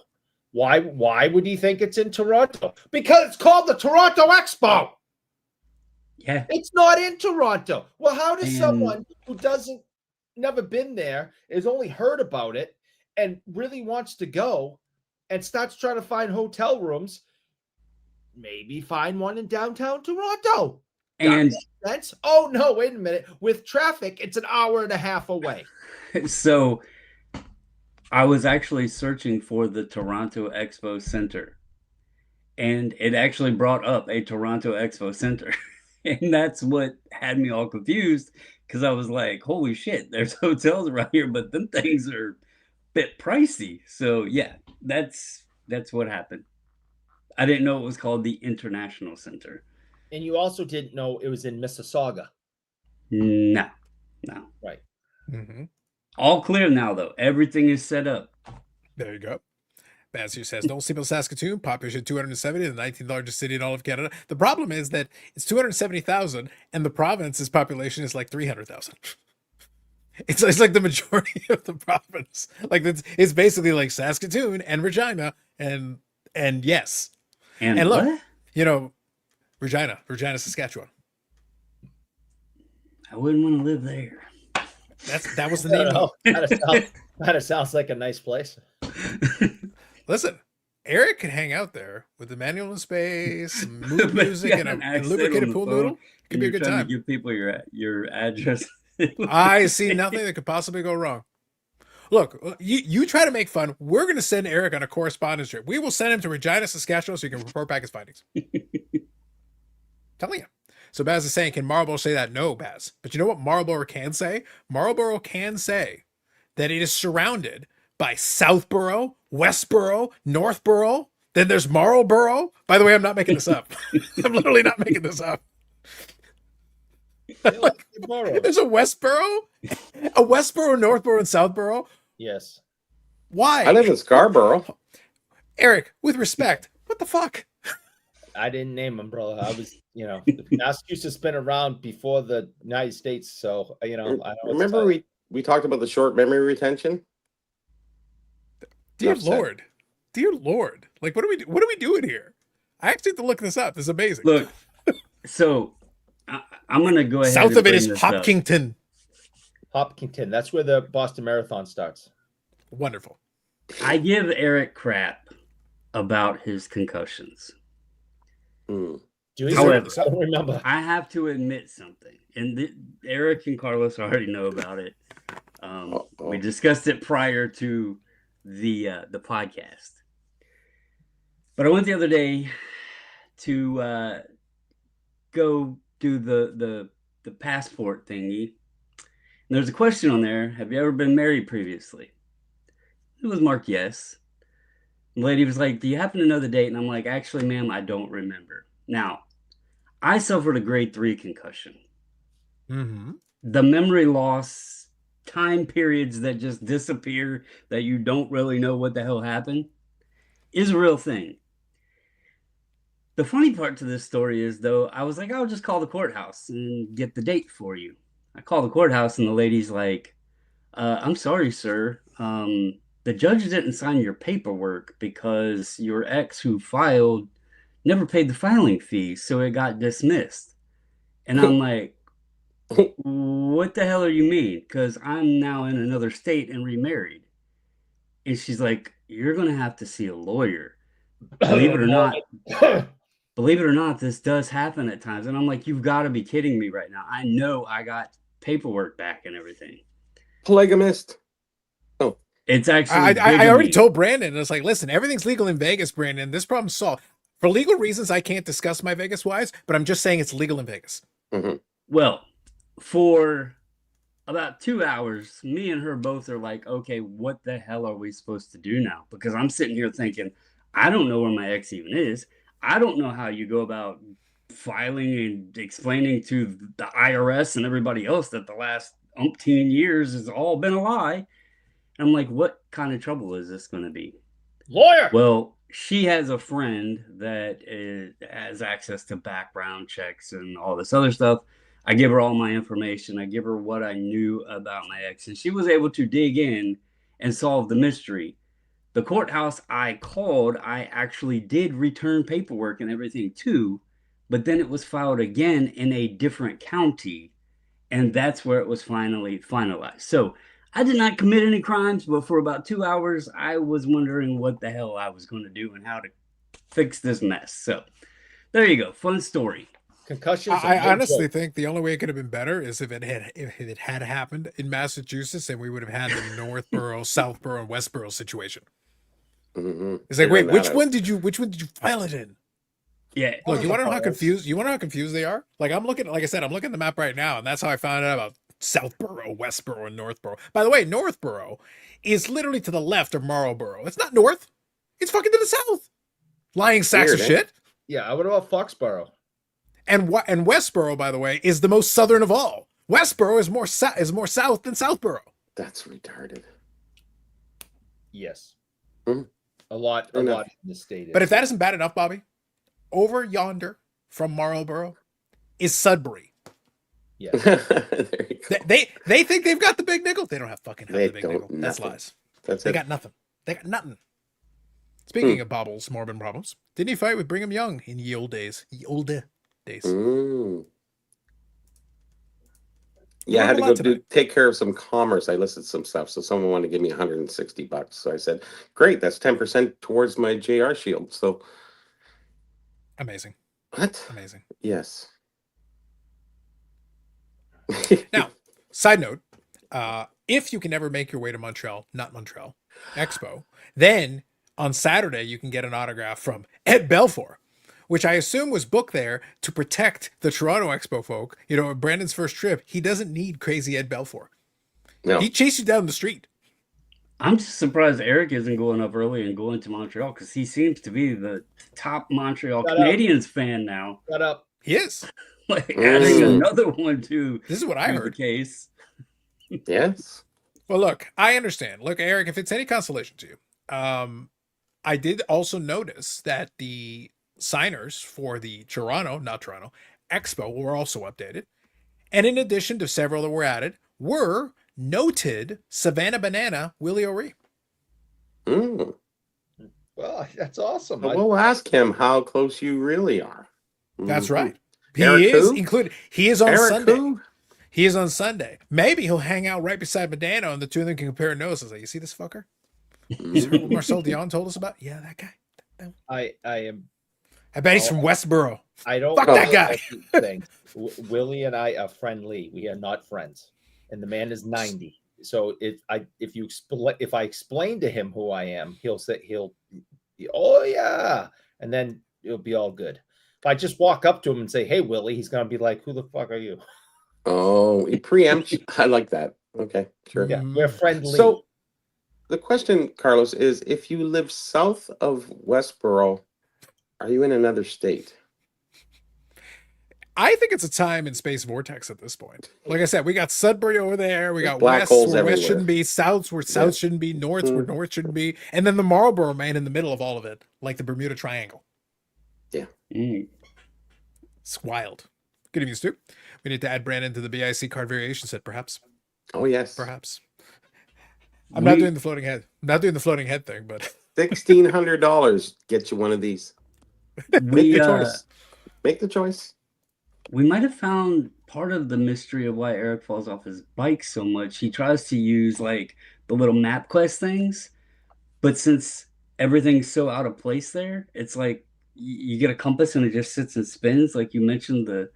Why would he think it's in Toronto? Because it's called the Toronto Expo. Yeah. It's not in Toronto. Well, how does someone who never been there, is only heard about it and really wants to go and starts trying to find hotel rooms, maybe find one in downtown Toronto? And sense? Oh no, wait a minute. With traffic, it's an hour and a half away. So I was actually searching for the Toronto Expo Center, and it actually brought up a Toronto Expo Center. And that's what had me all confused, because I was like, holy shit, there's hotels around here, but them things are a bit pricey. So yeah, that's what happened. I didn't know it was called the International Center. And you also didn't know it was in Mississauga. No. Right. Mm-hmm. All clear now, though. Everything is set up. There you go. Matthew says, don't sleep on Saskatoon, population 270, the 19th largest city in all of Canada. The problem is that it's 270,000 and the province's population is like 300,000. It's like the majority of the province. Like it's basically like Saskatoon and Regina and yes. And look, Regina, Saskatchewan. I wouldn't want to live there. That was the name. That sounds like a nice place. Listen, Eric can hang out there with the manual in space, some mood music, and a lubricated pool noodle. It could be a good time. Give people your address. I see nothing that could possibly go wrong. Look, you try to make fun. We're going to send Eric on a correspondence trip. We will send him to Regina, Saskatchewan, so he can report back his findings. Telling you. So Baz is saying, can Marlborough say that? No, Baz. But you know what Marlborough can say? Marlborough can say that it is surrounded by Southborough, Westborough, Northborough. Then there's Marlborough. By the way, I'm not making this up. I'm literally not making this up. There's a Westborough, Northborough, and Southborough. Yes. Why? I live in Scarborough. Eric, with respect, what the fuck? I didn't name them, brother. I was, Massachusetts been around before the United States, so I don't remember we talked about the short memory retention. Dear Lord. Dear Lord. Like, what are we doing here? I actually have to look this up. This is amazing. Look, so I'm going to go ahead. South of it is Hopkinton. Hopkinton. That's where the Boston Marathon starts. Wonderful. I give Eric crap about his concussions. However, I don't remember. I have to admit something, and Eric and Carlos already know about it. We discussed it prior to the podcast. But I went the other day to go do the passport thingy. And there's a question on there. Have you ever been married previously? It was marked yes. The lady was like, do you happen to know the date? And I'm like, actually, ma'am, I don't remember. Now, I suffered a grade 3 concussion. Mm-hmm. The memory loss, time periods that just disappear, that you don't really know what the hell happened, is a real thing. The funny part to this story is, though, I was like, I'll just call the courthouse and get the date for you. I call the courthouse and the lady's like, I'm sorry, sir. The judge didn't sign your paperwork because your ex who filed never paid the filing fee, so it got dismissed. And I'm like, what the hell are you mean? Because I'm now in another state and remarried. And she's like, you're going to have to see a lawyer. Believe it or not, this does happen at times. And I'm like, you've got to be kidding me right now. I know I got paperwork back and everything. Polygamist. Oh, it's actually. I already told Brandon. It's like, listen, everything's legal in Vegas, Brandon. This problem's solved. For legal reasons, I can't discuss my Vegas wives, but I'm just saying it's legal in Vegas. Mm-hmm. Well, for about 2 hours, me and her both are like, okay, what the hell are we supposed to do now? Because I'm sitting here thinking, I don't know where my ex even is. I don't know how you go about filing and explaining to the IRS and everybody else that the last umpteen years has all been a lie. And I'm like, what kind of trouble is this going to be? Lawyer! Well, she has a friend that has access to background checks and all this other stuff. I give her all my information. I give her what I knew about my ex. And she was able to dig in and solve the mystery. The courthouse I called, I actually did return paperwork and everything too, but then it was filed again in a different county, and that's where it was finally finalized. So I did not commit any crimes, but for about 2 hours, I was wondering what the hell I was going to do and how to fix this mess. So there you go. Fun story. Concussions. I honestly think the only way it could have been better is if it had happened in Massachusetts, and we would have had the Northborough, Southborough, and Westborough situation. Mm-hmm. It's like, wait, which one did you file it in? Yeah. Look, you want to know how confused? You want to know how confused they are? Like I'm looking at the map right now, and that's how I found out about Southborough, Westborough, and Northborough. By the way, Northborough is literally to the left of Marlborough. It's not north. It's fucking to the south. Lying sacks of shit. Yeah, what about Foxborough? And Westborough, by the way, is the most southern of all. Westborough is more south than Southborough. That's retarded. Yes. Hmm. A lot in the state. But if that isn't bad enough, Bobby, over yonder from Marlborough is Sudbury. Yeah. There you go. They think they've got the big nickel. They don't have the big nickel. Nothing. That's lies. That's They it. got nothing. They got nothing. Speaking of Bobble's morbid problems, didn't he fight with Brigham Young in ye old days? Mm. Yeah, I had to go take care of some commerce. I listed some stuff, so someone wanted to give me $160. So I said, "Great, that's 10% towards my JR shield." So amazing. What? Amazing. Yes. Now, side note: if you can ever make your way to Montreal, not Montreal, Expo, then on Saturday you can get an autograph from Ed Belfour, which I assume was booked there to protect the Toronto Expo folk. You know, Brandon's first trip, he doesn't need crazy Ed Belfour. No. He chased you down the street. I'm just surprised Eric isn't going up early and going to Montreal, because he seems to be the top Montreal Canadiens fan now. Shut up. He is. Like adding another one to this is what I heard. The case. Yes. Well, look, I understand. Look, Eric, if it's any consolation to you, I did also notice that the signers for the Expo were also updated. And in addition to several that were added, were noted Savannah Banana Willie O'Ree. Mm. Well, that's awesome. We'll ask him how close you really are. That's Mhm. right. Eric He is who? included. He is on Eric Sunday. who? He is on Sunday. Maybe he'll hang out right beside Medano and the two of them can compare notes. Like, you see this fucker? You heard what Marcel Dion told us about? Yeah, that guy. I am. I bet he's from Westboro. I don't. Fuck that guy. Thing. Willie and I are friendly. We are not friends, and the man is 90. So if I explain to him who I am, he'll oh yeah, and then it'll be all good. If I just walk up to him and say, "Hey, Willie," he's gonna be like, "Who the fuck are you?" Oh, he preempts. I like that. Okay, sure. Yeah, we're friendly. So the question, Carlos, is if you live south of Westboro, are you in another state? I think it's a time and space vortex at this point. Like I said, we got Sudbury over there. We got black west holes where west everywhere. shouldn't be, south where south shouldn't be, north where north shouldn't be, and then the Marlboro man in the middle of all of it, like the Bermuda Triangle. Yeah. It's wild. Good of you, Stu. We need to add Brandon to the BIC card variation set, perhaps. Oh, yes. Perhaps. I'm not doing the floating head. I'm not doing the floating head thing, but $1,600 get you one of these. Make the choice. Make the choice. We might have found part of the mystery of why Eric falls off his bike so much. He tries to use like the little map quest things, but since everything's so out of place there, it's like you get a compass and it just sits and spins. Like you mentioned the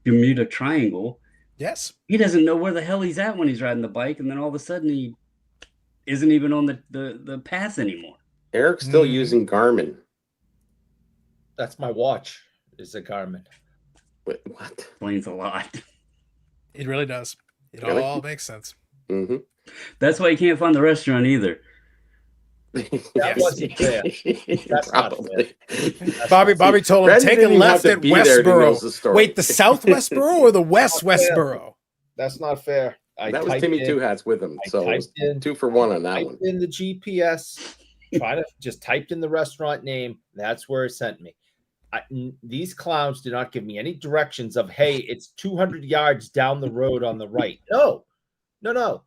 Bermuda Triangle. yes, He doesn't know where the hell he's at when he's riding the bike, and then all of a sudden he isn't even on the path anymore. Eric's still using Garmin. That's my watch. Is a Garmin. What? Explains a lot. it really does. It Really? all makes sense. Mm-hmm. That's why you can't find the restaurant either. That wasn't fair. That's Probably. Bobby told him, Brandon take a didn't even left have at to be there to know the Westboro. story. Wait, the South Westboro or the West Westboro? That's not fair. That was Timmy Two Hats with him, so it was 2 for 1 on that one. In the GPS, just typed in the restaurant name. That's where it sent me. These clowns did not give me any directions of, hey, it's 200 yards down the road on the right. No.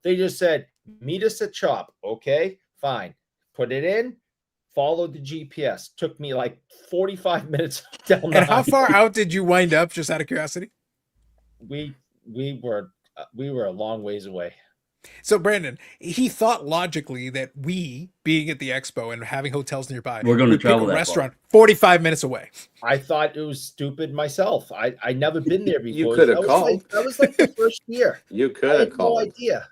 They just said, meet us at Chop. Okay, fine. Put it in, followed the GPS. Took me like 45 minutes down the And how far out did you wind up, just out of curiosity? We were a long ways away. So Brandon, he thought logically that we, being at the Expo and having hotels nearby, We're going to would pick travel a that restaurant 45 minutes away. I thought it was stupid myself. I never been there before. You could have called. That was like the first year. You I could have had no called. idea.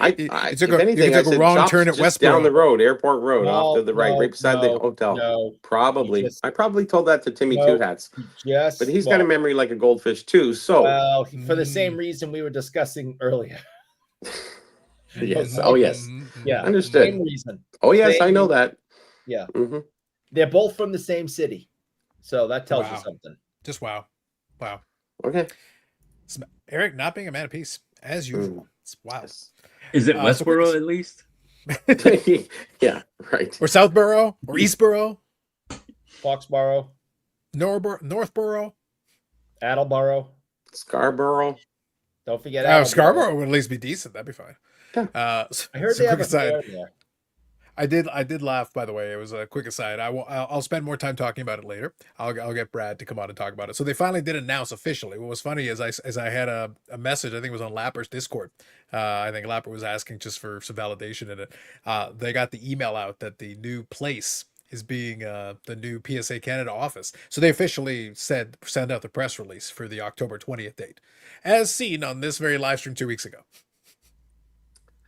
You took if anything, a I said, wrong Chop's turn at just Westboro. down the road, Airport Road, off to the right, No, right beside the no, hotel. no. Probably. Just- I probably told that to Timmy No. Two Hats, Yes, but he's got a memory like a goldfish too. So well, for the same reason we were discussing earlier. yes, oh yes, Yeah, understood. same reason. Oh yes, Same- I know that. Yeah, hmm they're both from the same city, so that tells you Wow. something. Just wow. Okay. Eric not being a man of peace, as usual. It's wild. Yes. Is it So Westboro quick- at least? Yeah, right. Or Southboro, or Eastboro, Foxborough, Northboro. Attleboro. Scarborough. Don't forget. Oh, Attleboro. Scarborough would at least be decent. That'd be fine. Yeah. I heard so they have quick a fair aside. there. I did laugh, by the way. It was a quick aside. I'll spend more time talking about it later. I'll get Brad to come on and talk about it. So they finally did announce officially. What was funny is I had a message, I think it was on Lapper's Discord. I think Lapper was asking just for some validation in it. They got the email out that the new place is being the new PSA Canada office. So they officially sent out the press release for the October 20th date, as seen on this very live stream 2 weeks ago.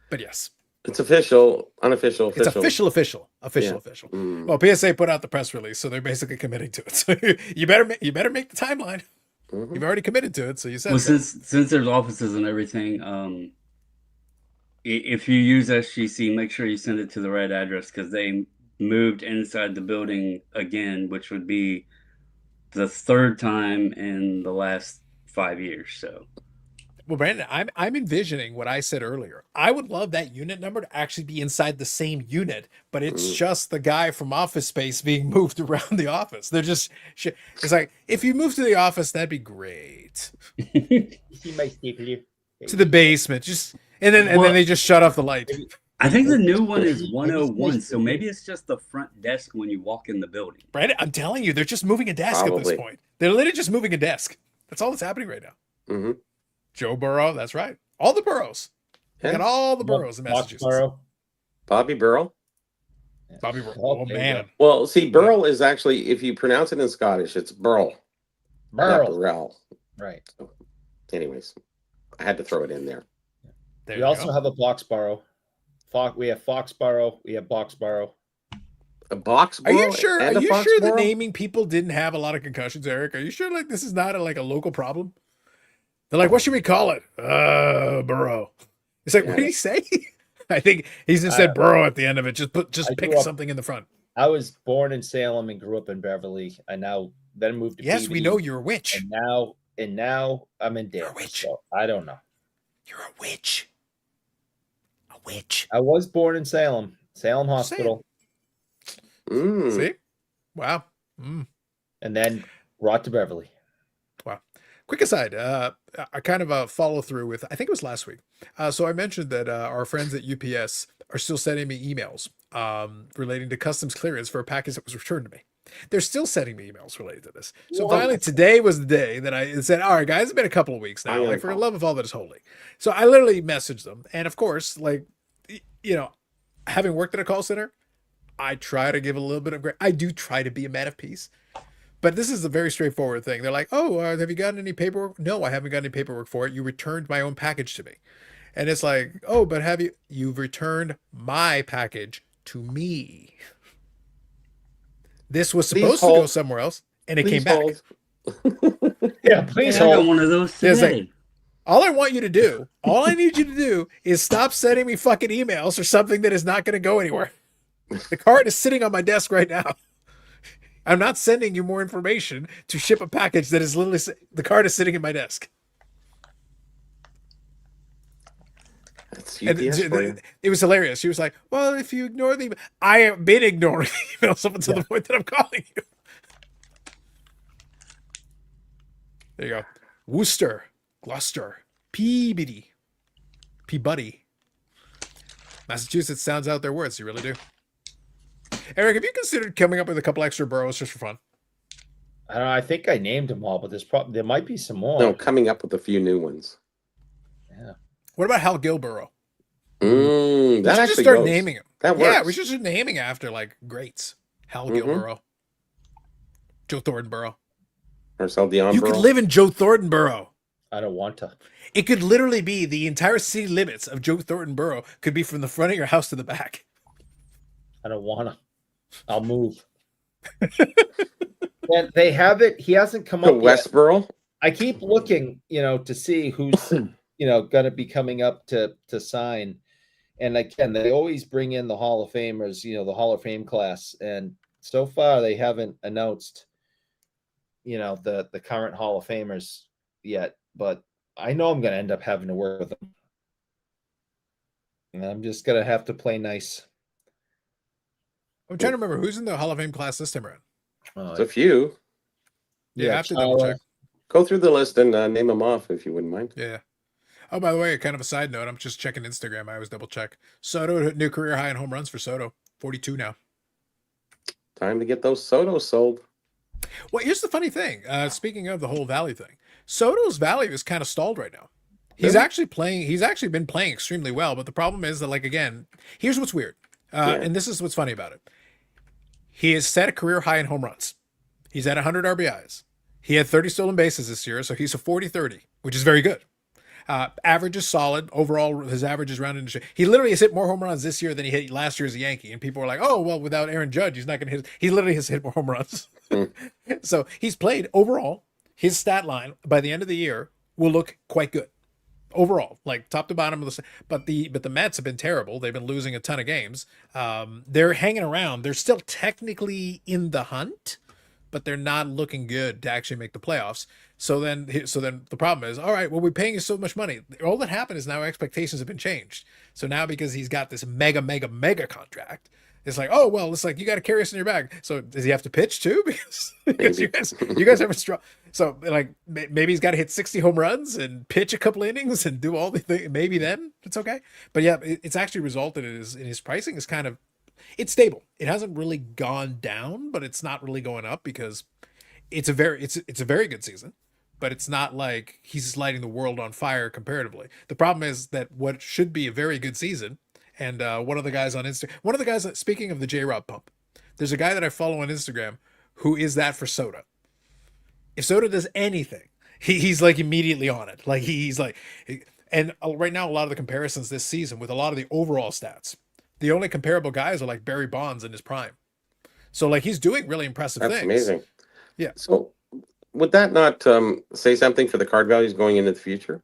But yes. It's official, unofficial, official. It's official. Mm. Well, PSA put out the press release, so they're basically committing to it. So you better make the timeline. Mhm. You've already committed to it, so you said. Well, so. since there's offices and everything, if you use SGC, make sure you send it to the right address because they moved inside the building again, which would be the third time in the last 5 years. So. Well, Brandon, I'm envisioning what I said earlier. I would love that unit number to actually be inside the same unit, but it's just the guy from Office Space being moved around the office. They're just it's like, if you move to the office, that'd be great. He might stay here. To the basement, and then they just shut off the light. I think the new one is 101, so maybe it's just the front desk when you walk in the building. Brandon, I'm telling you, they're just moving a desk at this point. They're literally just moving a desk. That's all that's happening right now. Mm-hmm. Joe Burrow, that's right. All the boroughs. Yeah. Got all the boroughs in Massachusetts. Bobby Burrow. Bobby Burrow. Oh, man. Well, see, Burrow is actually, if you pronounce it in Scottish, it's Burl. Burl. Right. So, anyways, I had to throw it in there. We also have a Boxborough. We have Foxborough. We have Boxborough. A Boxborough? Are you sure? Are you sure the naming people didn't have a lot of concussions, Eric? Are you sure like this is not a local problem? They're like, what should we call it? Burrow. It's like, what did he say? I think he just said Burrow at the end of it. Just pick something in the front. I was born in Salem and grew up in Beverly. I then moved to Yes, PV, we know you're a witch. And now I'm in Danvers. You're a witch. So I don't know. You're a witch. A witch. I was born in Salem Hospital. See? Wow. And then brought to Beverly. Wow. Quick aside, I kind of a follow through with, I think it was last week. So I mentioned that our friends at UPS are still sending me emails relating to customs clearance for a package that was returned to me. They're still sending me emails related to this. So finally, today was the day that I said, all right, guys, it's been a couple of weeks now, like for the love of all that is holy. So I literally messaged them. And of course, like, you know, having worked at a call center, I try to give a little bit of I do try to be a man of peace. But this is a very straightforward thing. They're like, oh, have you gotten any paperwork? No, I haven't got any paperwork for it. You returned my own package to me. And it's like, oh, but you've returned my package to me. This was supposed to go somewhere else, and it came back. Yeah, please hold. I got one of those today. Like, all I want you to do, all I need you to do is stop sending me fucking emails or something that is not going to go anywhere. The card is sitting on my desk right now. I'm not sending you more information to ship a package that is literally, the card is sitting in my desk. It was hilarious. She was like, well, if you ignore the email, I have been ignoring the emails up until the point that I'm calling you. There you go. Worcester, Gloucester, Peabody. Massachusetts sounds out their words. You really do. Eric, have you considered coming up with a couple extra boroughs just for fun? I don't know. I think I named them all, but there might be some more. No, coming up with a few new ones. Yeah. What about Hal Gilborough? That actually just start naming him. That works. Yeah, we should start naming after like greats. Hal Gilborough, Joe Thornborough, Marcel Dion. You could live in Joe Thornborough. I don't want to. It could literally be the entire city limits of Joe Thornborough could be from the front of your house to the back. I don't want to. I'll move. And they have it. He hasn't come up Westboro. Yet. I keep looking, to see who's, going to be coming up to sign. And again, they always bring in the Hall of Famers, the Hall of Fame class. And so far, they haven't announced, the current Hall of Famers yet. But I know I'm going to end up having to work with them. And I'm just going to have to play nice. I'm trying to remember who's in the Hall of Fame class this time around. There's a few. Yeah, I have to double check. Go through the list and name them off if you wouldn't mind. Yeah. Oh, by the way, kind of a side note, I'm just checking Instagram. I always double check. Soto, new career high in home runs for Soto. 42 now. Time to get those Sotos sold. Well, here's the funny thing. Speaking of the whole Valley thing, Soto's value is kind of stalled right now. He's actually been playing extremely well, but the problem is that, like, again, here's what's weird. And this is what's funny about it. He has set a career high in home runs. He's at 100 RBIs. He had 30 stolen bases this year, so he's a 40-30, which is very good. Average is solid. Overall, his average is rounded into. He literally has hit more home runs this year than he hit last year as a Yankee. And people were like, oh, well, without Aaron Judge, he's not going to hit. He literally has hit more home runs. So he's played overall. His stat line by the end of the year will look quite good. Overall, like top to bottom of the, but the Mets have been terrible. They've been losing a ton of games. They're hanging around. They're still technically in the hunt, but they're not looking good to actually make the playoffs. So then the problem is, all right, well, we're paying you so much money. All that happened is now expectations have been changed. So now because he's got this mega contract, It's like, oh well, it's like you got to carry us in your bag. So does he have to pitch too? Because you guys have a strong. So like maybe he's got to hit 60 home runs and pitch a couple innings and do all the things. Maybe then it's okay. But yeah, it's actually resulted in his pricing is kind of, it's stable. It hasn't really gone down, but it's not really going up because it's a very good season. But it's not like he's lighting the world on fire comparatively. The problem is that what should be a very good season. And one of the guys on Instagram, speaking of the J-Rob pump, there's a guy that I follow on Instagram who is that for Soto. If Soto does anything, he's like immediately on it. Like he's like, and right now, a lot of the comparisons this season with a lot of the overall stats, the only comparable guys are like Barry Bonds in his prime. So like he's doing really impressive things. That's amazing. Yeah. So would that not say something for the card values going into the future?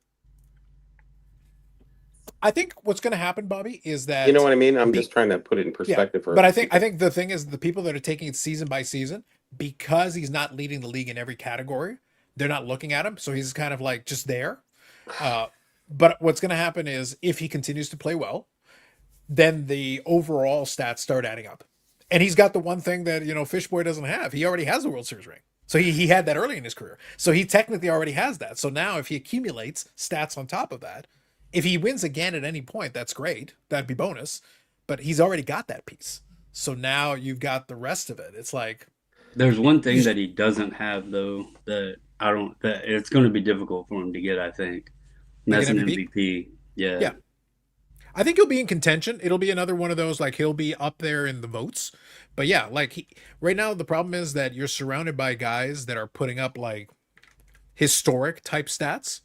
I think what's going to happen, Bobby, is that, you know what I mean. I'm just trying to put it in perspective. Yeah, but I think the thing is the people that are taking it season by season, because he's not leading the league in every category, they're not looking at him, so he's kind of like just there. But what's going to happen is if he continues to play well, then the overall stats start adding up, and he's got the one thing that Fishboy doesn't have. He already has the World Series ring. So he had that early in his career. So he technically already has that. So now if he accumulates stats on top of that, if he wins again at any point, that's great. That'd be bonus. But he's already got that piece. So now you've got the rest of it. It's like there's one thing that he doesn't have though that it's going to be difficult for him to get. I think and that's an MVP. Yeah. Yeah. I think he'll be in contention. It'll be another one of those like he'll be up there in the votes. But yeah, like right now the problem is that you're surrounded by guys that are putting up like historic type stats.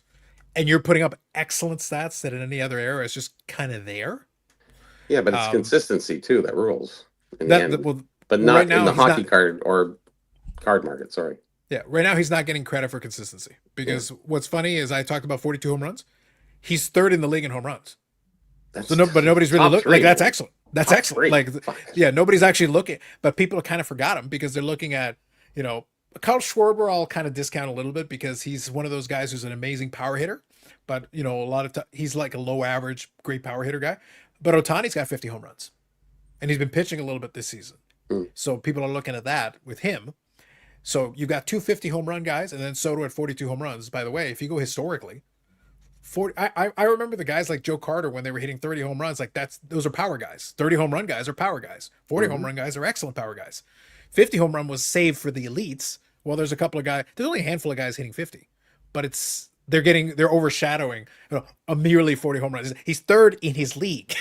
And you're putting up excellent stats that in any other era is just kind of there. Yeah, but it's consistency too that rules. But not right now, in the hockey card or card market. Sorry. Yeah, right now he's not getting credit for consistency because what's funny is I talked about 42 home runs. He's third in the league in home runs. But nobody's really looking. Like that's excellent. That's top excellent. Three. Like yeah, nobody's actually looking. But people kind of forgot him because they're looking at Kyle Schwarber, I'll kind of discount a little bit because he's one of those guys who's an amazing power hitter, but a lot of he's like a low average, great power hitter guy. But Ohtani's got 50 home runs, and he's been pitching a little bit this season. So people are looking at that with him. So you've got 250 home run guys, and then Soto at 42 home runs. By the way, if you go historically, 40. I remember the guys like Joe Carter when they were hitting 30 home runs. Like those are power guys. 30 home run guys are power guys. 40 home run guys are excellent power guys. 50 home run was saved for the elites. Well, there's a couple of guys. There's only a handful of guys hitting 50, but they're overshadowing a merely 40 home runs. He's third in his league.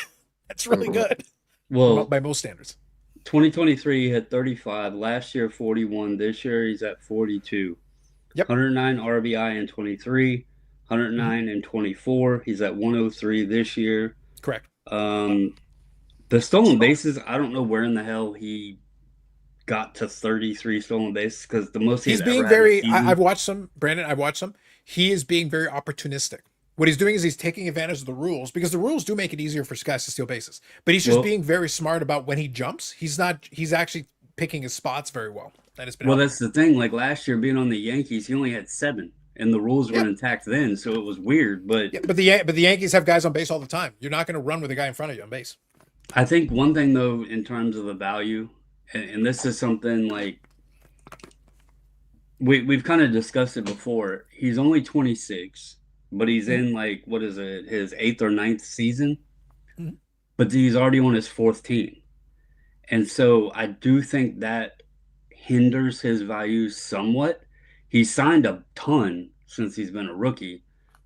That's really good. Well, by most standards. 2023 he had 35. Last year 41. This year he's at 42. Yep. 109 RBI in 23. 109 in 24. He's at 103 this year. Correct. The stolen bases. I don't know where in the hell he got to 33 stolen bases because the most he's being very. I've watched some, Brandon. I've watched some. He is being very opportunistic. What he's doing is he's taking advantage of the rules because the rules do make it easier for guys to steal bases. But he's just being very smart about when he jumps. He's actually picking his spots very well. And it's been that's the thing. Like last year, being on the Yankees, he only had 7, and the rules were intact then, so it was weird. But but the Yankees have guys on base all the time. You're not going to run with a guy in front of you on base. I think one thing though, in terms of the value. And this is something like we've kind of discussed it before. He's only 26, but he's in like, what is it, his 8th or 9th season? Mm-hmm. But he's already on his 4th team. And so I do think that hinders his value somewhat. He's signed a ton since he's been a rookie.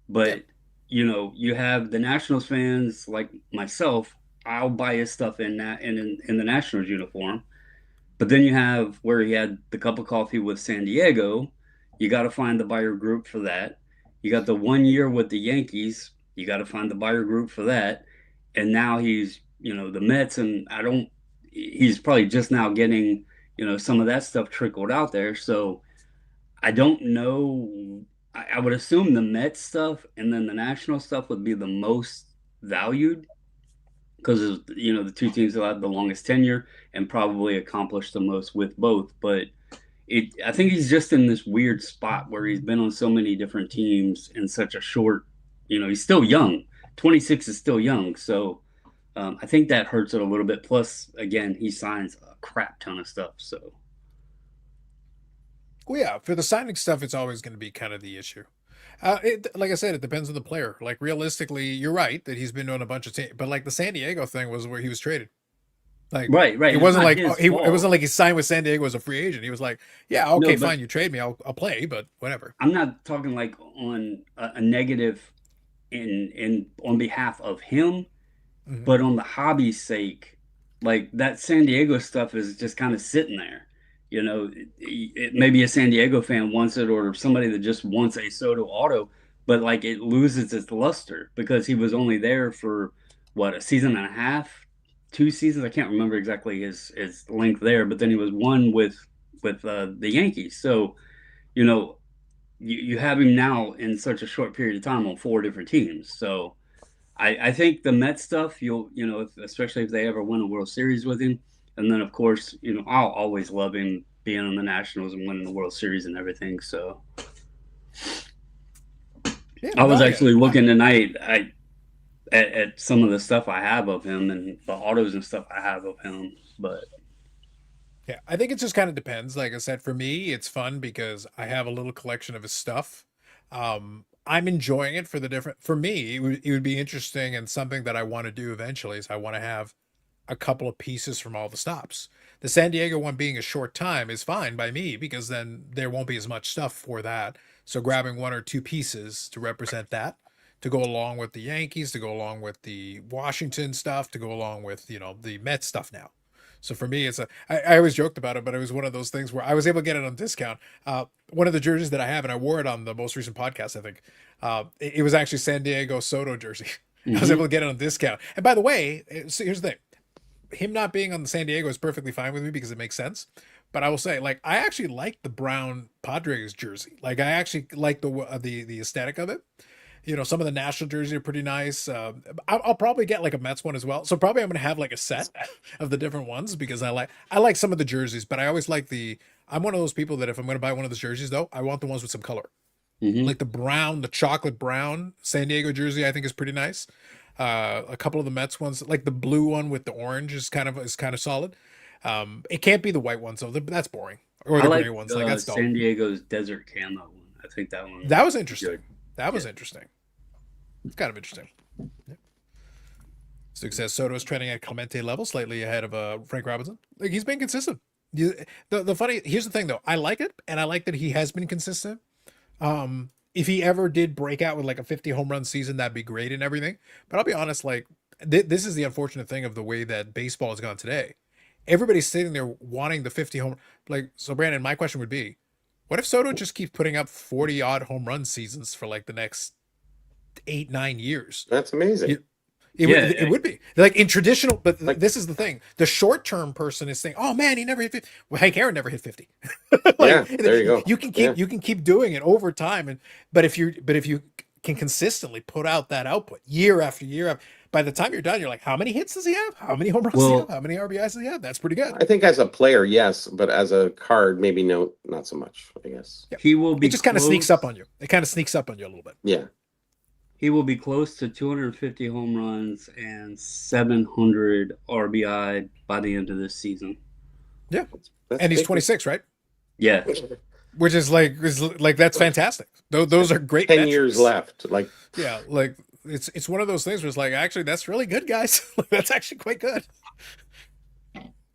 But, you have the Nationals fans like myself. I'll buy his stuff in the Nationals uniform. But then you have where he had the cup of coffee with San Diego. You got to find the buyer group for that. You got the 1 year with the Yankees. You got to find the buyer group for that. And now he's, the Mets, and he's probably just now getting, some of that stuff trickled out there. So I don't know. I would assume the Mets stuff and then the National stuff would be the most valued. Because the two teams that have the longest tenure and probably accomplished the most with both. But I think he's just in this weird spot where he's been on so many different teams in such a short, he's still young. 26 is still young. So I think that hurts it a little bit. Plus, again, he signs a crap ton of stuff. So, well, yeah, for the signing stuff, it's always going to be kind of the issue. Like I said, it depends on the player. Like realistically, you're right that he's been doing a bunch of teams, but like the San Diego thing was where he was traded. Like right. it wasn't like it wasn't like he signed with San Diego as a free agent. He was like, yeah, okay, no, fine, you trade me, I'll play, but whatever. I'm not talking like on a negative in on behalf of him, but on the hobby's sake. Like that San Diego stuff is just kind of sitting there. You know, maybe a San Diego fan wants it, or somebody that just wants a Soto auto, but like it loses its luster because he was only there for what, a season and a half, 2 seasons. I can't remember exactly his length there, but then he was one with the Yankees. So, you know, you have him now in such a short period of time on 4 different teams. So I think the Mets stuff, especially if they ever win a World Series with him. And then, of course, I'll always love him being on the Nationals and winning the World Series and everything. So yeah, I was actually looking tonight at some of the stuff I have of him and the autos and stuff I have of him. But yeah, I think it just kind of depends. Like I said, for me, it's fun because I have a little collection of his stuff. I'm enjoying it for the different. For me, it would be interesting, and something that I want to do eventually is I want to have a couple of pieces from all the stops. The San Diego one being a short time is fine by me because then there won't be as much stuff for that. So grabbing 1 or 2 pieces to represent that, to go along with the Yankees, to go along with the Washington stuff, to go along with, the Mets stuff now. So for me, I always joked about it, but it was one of those things where I was able to get it on discount. One of the jerseys that I have, and I wore it on the most recent podcast, I think, it was actually San Diego Soto jersey. I was able to get it on discount. And by the way, so here's the thing. Him not being on the San Diego is perfectly fine with me because it makes sense. But I will say, like, I actually like the brown Padres jersey. Like, I actually like the aesthetic of it. Some of the national jerseys are pretty nice. I'll probably get like a Mets one as well. So probably I'm gonna have like a set of the different ones because I like some of the jerseys, but I always like I'm one of those people that if I'm gonna buy one of those jerseys though, I want the ones with some color. Like the chocolate brown San Diego jersey, I think is pretty nice. A couple of the Mets ones, like the blue one with the orange, is kind of solid. It can't be the white ones though; that's boring. Or the gray ones, like that's San Diego's desert camo one. I think that one. That was interesting. Good. That was interesting. It's kind of interesting. Yeah. Stu says Soto is trending at Clemente level, slightly ahead of Frank Robinson. Like he's been consistent. The funny here's the thing though, I like it, and I like that he has been consistent. If he ever did break out with like a 50 home run season, that'd be great and everything. But I'll be honest, like this is the unfortunate thing of the way that baseball has gone today. Everybody's sitting there wanting the 50 home. Like, so Brandon, my question would be, what if Soto just keeps putting up 40 odd home run seasons for like the next 8-9 years? That's amazing. It would be like in traditional, but like, this is the thing. The short-term person is saying, "Oh man, he never hit 50." Well, Hank Aaron never hit 50. Yeah, there you go. You can keep doing it over time, but if you can consistently put out that output year after year, by the time you're done, you're like, how many hits does he have? How many home runs does he have? How many RBIs does he have? That's pretty good. I think as a player, yes, but as a card, maybe no, not so much. I guess he will be. It just kind of sneaks up on you. It kind of sneaks up on you a little bit. Yeah. He will be close to 250 home runs and 700 RBI by the end of this season. Yeah, and he's 26, right? Yeah, which is like that's fantastic. Those are great. 10 years left. Like yeah, like it's one of those things where it's like actually that's really good, guys. That's actually quite good.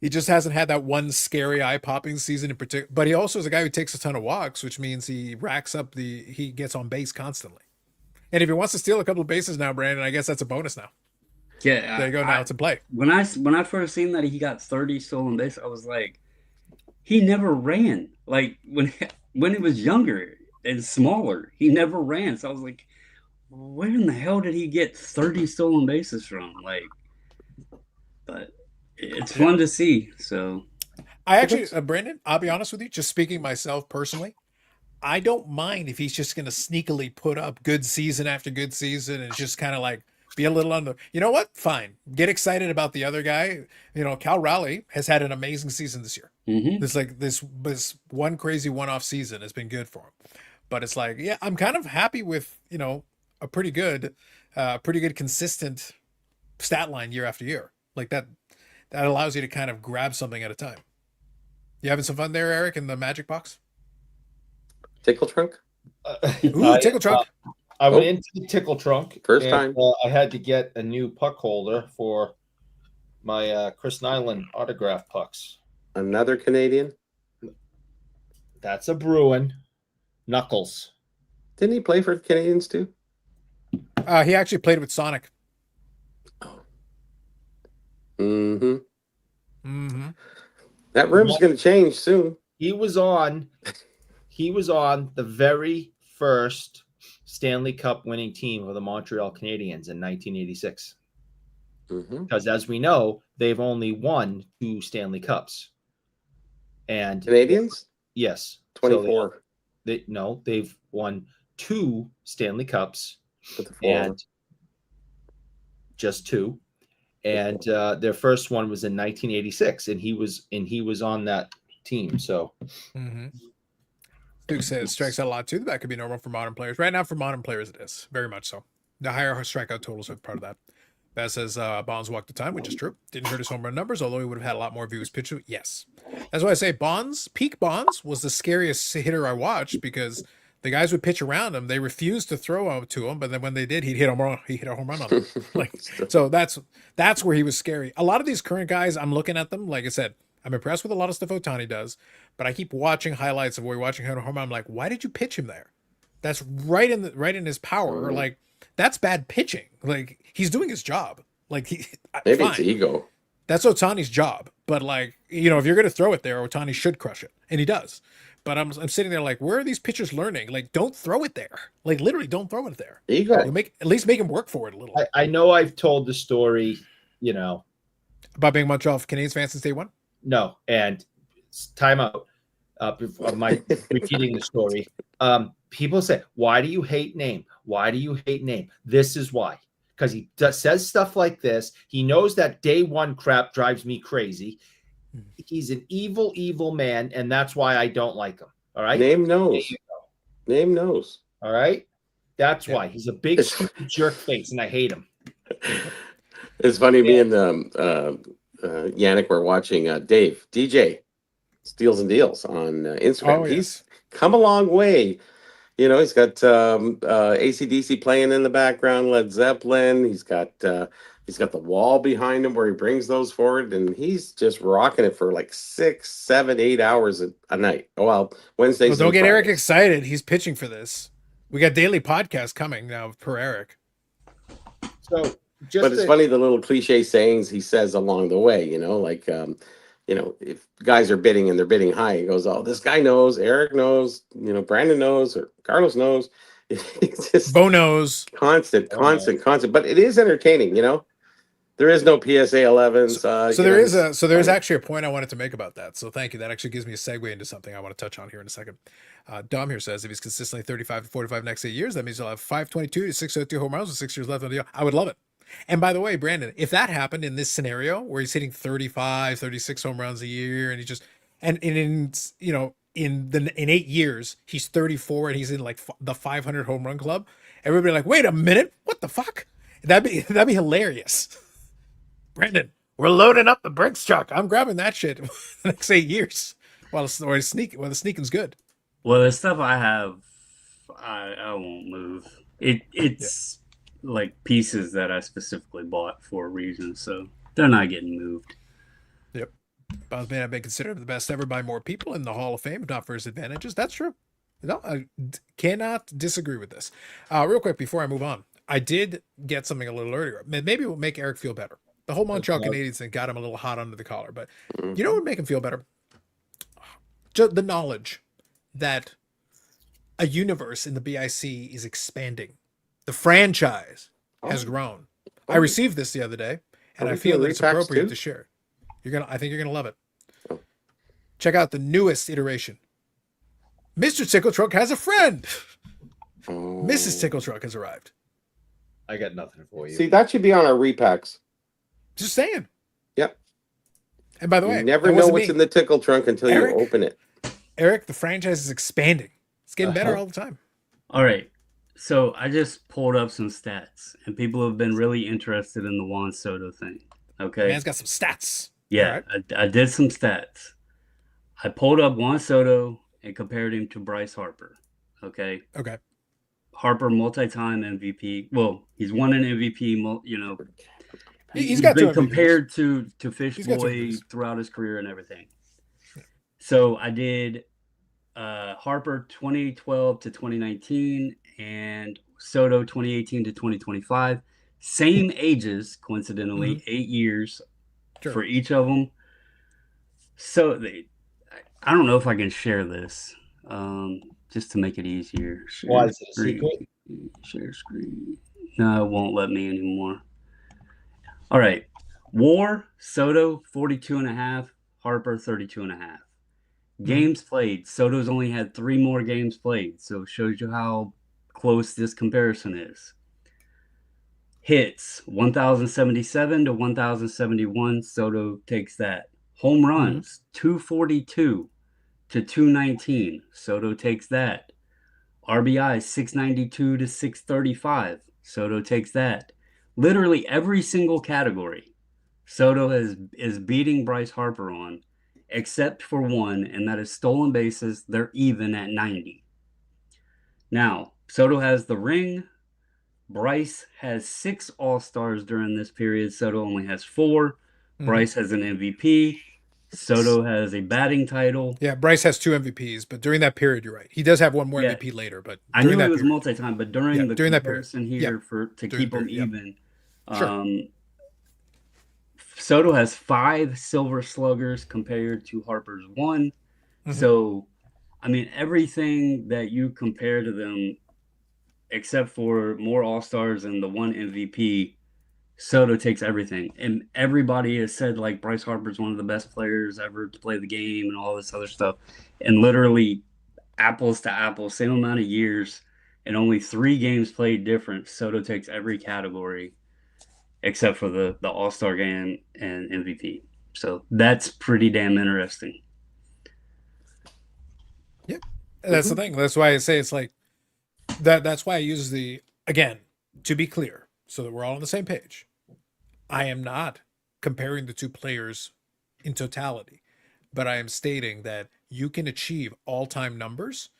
He just hasn't had that one scary eye-popping season in particular. But he also is a guy who takes a ton of walks, which means he racks up he gets on base constantly. And if he wants to steal a couple of bases now, Brandon, I guess that's a bonus now. Yeah, there you go. Now it's a play. When I first seen that he got 30 stolen bases, I was like, he never ran. Like when he was younger and smaller, he never ran. So I was like, where in the hell did he get 30 stolen bases from? Like, but it's fun to see. So I actually, Brandon, I'll be honest with you, just speaking myself personally, I don't mind if he's just going to sneakily put up good season after good season and just kind of like be a little under. You know what? Fine. Get excited about the other guy. Cal Raleigh has had an amazing season this year. Mm-hmm. This one crazy one-off season has been good for him. But it's like, yeah, I'm kind of happy with, a pretty good consistent stat line year after year. Like that allows you to kind of grab something at a time. You having some fun there, Eric, in the Magic box? Tickle trunk? Ooh, tickle trunk. I went into the tickle trunk. First time. I had to get a new puck holder for my Chris Nyland autograph pucks. Another Canadian? That's a Bruin. Knuckles. Didn't he play for the Canadians too? He actually played with Sonic. Mm-hmm. Mm-hmm. That room's going to change soon. He was on the very first Stanley Cup winning team of the Montreal Canadiens in 1986. Because as we know, they've only won 2 Stanley Cups. And Canadians? Yes. 24. So they've won 2 Stanley Cups and just 2. And their first one was in 1986, and he was on that team. So Duke says strikes out a lot too. That could be normal for modern players. Right now, for modern players, it is very much so. The higher strikeout totals are part of that. Beth says Bonds walked the time, which is true. Didn't hurt his home run numbers, although he would have had a lot more views pitched. Yes, that's why I say peak Bonds was the scariest hitter I watched, because the guys would pitch around him. They refused to throw out to him, but then when they did, he'd hit a home run on them. So that's where he was scary. A lot of these current guys, I'm looking at them. Like I said, I'm impressed with a lot of stuff Ohtani does, but I keep watching highlights of where we're watching him home run. I'm like, why did you pitch him there? That's right in his power. Like, that's bad pitching. Like, he's doing his job. Like, maybe it's ego. That's Ohtani's job. But like, if you're gonna throw it there, Ohtani should crush it, and he does. But I'm sitting there like, where are these pitchers learning? Like, don't throw it there. Like, literally, don't throw it there. Ego. At least make him work for it a little. I know I've told the story, about being Montreal Canadiens fan since day one. No, and time out. My repeating the story. People say, "Why do you hate name? Why do you hate name?" This is why. Because he says stuff like this. He knows that day one crap drives me crazy. He's an evil, evil man, and that's why I don't like him. All right? Name knows. Name knows. All right? That's why. He's a big, stupid jerk face, and I hate him. It's funny, me and Yannick were watching Dave, DJ, Steals and Deals on Instagram. Oh, he's come a long way. He's got AC/DC playing in the background, Led Zeppelin. He's got the wall behind him where he brings those forward, and he's just rocking it for like 6, 7, 8 hours a night. Oh, well, Wednesdays. Well, don't get Eric excited. He's pitching for this. We got daily podcasts coming now per Eric. So, but it's funny the little cliche sayings he says along the way. Like if guys are bidding and they're bidding high, he goes, "Oh, this guy knows, Eric knows, Brandon knows, or Carlos knows." It's just Bo knows. Constant. But it is entertaining, There is no PSA 11s. So there is actually a point I wanted to make about that. So thank you. That actually gives me a segue into something I want to touch on here in a second. Dom here says if he's consistently 35 to 45 next 8 years, that means he'll have 522 to 602 home runs with 6 years left on the deal. I would love it. And by the way, Brandon, if that happened in this scenario where he's hitting 35, 36 home runs a year, and he just in 8 years he's 34 and he's in like the 500 home run club, everybody like, wait a minute, what the fuck? That'd be hilarious. Brandon, we're loading up the Brinks truck. I'm grabbing that shit the next 8 years while the sneaking's good. Well, the stuff I have, I won't move. It's like pieces that I specifically bought for a reason, so they're not getting moved. Yep. Bonds may have been considered the best ever by more people in the Hall of Fame, if not for his advantages. That's true. I cannot disagree with this. Real quick before I move on, I did get something a little earlier. Maybe it will make Eric feel better. The whole Montreal Canadiens thing got him a little hot under the collar, but you know what would make him feel better? Just the knowledge that a universe in the BIC is expanding. The franchise has grown. I received this the other day, and I feel that it's appropriate to share. I think you're gonna love it. Check out the newest iteration. Mr. Tickle Truck has a friend. Mrs. Tickle Truck has arrived. I got nothing for you. See, that should be on our repacks. Just saying. Yep. And by the way, you never know what's in the tickle trunk until you open it. Eric, the franchise is expanding. It's getting better all the time. All right. So I just pulled up some stats, and people have been really interested in the Juan Soto thing. Okay. Man's got some stats. Yeah, I did some stats. I pulled up Juan Soto and compared him to Bryce Harper. Okay. Okay. Harper, multi-time MVP. Well, he's won an MVP. He's got been two compared to Fish Boy throughout his career and everything. So I did Harper 2012 to 2019 and Soto 2018 to 2025. Same ages, coincidentally, 8 years for each of them. So I don't know if I can share this, just to make it easier. Why is it a secret? Share screen. No, it won't let me anymore. All right. WAR, Soto 42.5, Harper 32.5. Games played. Soto's only had 3 more games played, so it shows you how close this comparison is. Hits 1,077 to 1,071. Soto takes that. Home runs 242 to 219. Soto takes that. RBI 692 to 635. Soto takes that. Literally every single category Soto is beating Bryce Harper on, except for one, and that is stolen bases. They're even at 90. Now, Soto has the ring. Bryce has 6 All-Stars during this period. Soto only has 4. Bryce has an MVP. Soto has a batting title. Yeah, Bryce has 2 MVPs, but during that period, you're right. He does have one more MVP later, but I knew it was multi-time, but during the comparison here to keep them even, Soto has 5 Silver Sluggers compared to Harper's 1. So, I mean, everything that you compare to them, except for more All-Stars and the 1 MVP, Soto takes everything. And everybody has said, like, Bryce Harper's one of the best players ever to play the game and all this other stuff. And literally, apples to apples, same amount of years and only 3 games played different. Soto takes every category except for the All-Star game and MVP. So that's pretty damn interesting. Yeah, that's the thing. That's why I say it's like that. That's why I use again, to be clear, so that we're all on the same page. I am not comparing the 2 players in totality, but I am stating that you can achieve all-time numbers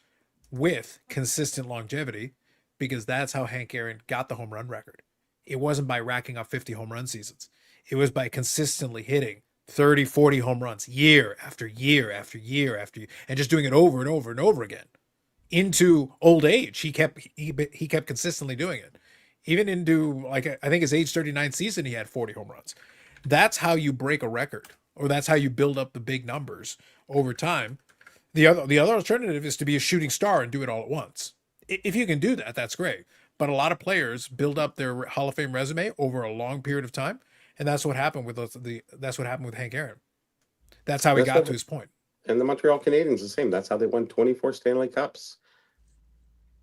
with consistent longevity, because that's how Hank Aaron got the home run record. It wasn't by racking up 50 home run seasons. It was by consistently hitting 30, 40 home runs year after year after year after year, and just doing it over and over and over again. Into old age, he kept consistently doing it. Even into, like, I think his age 39 season, he had 40 home runs. That's how you break a record, or that's how you build up the big numbers over time. The other alternative is to be a shooting star and do it all at once. If you can do that, that's great. But a lot of players build up their Hall of Fame resume over a long period of time, and that's what happened with that's what happened with Hank Aaron. That's how he got to his point. And the Montreal Canadiens the same. That's how they won 24 Stanley Cups.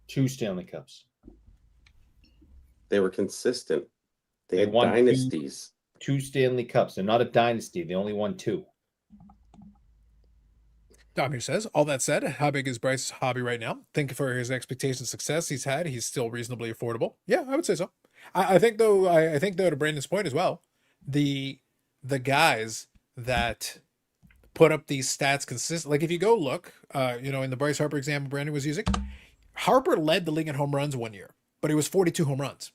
2 Stanley Cups. They were consistent. They had won dynasties. 2 Stanley Cups. They're not a dynasty. They only won 2. Domir says, all that said, how big is Bryce's hobby right now? Think for his expectation of success he's had, he's still reasonably affordable. Yeah, I would say so. I think though to Brandon's point as well, the guys that put up these stats consistent, like if you go look, in the Bryce Harper example Brandon was using, Harper led the league in home runs one year, but it was 42 home runs.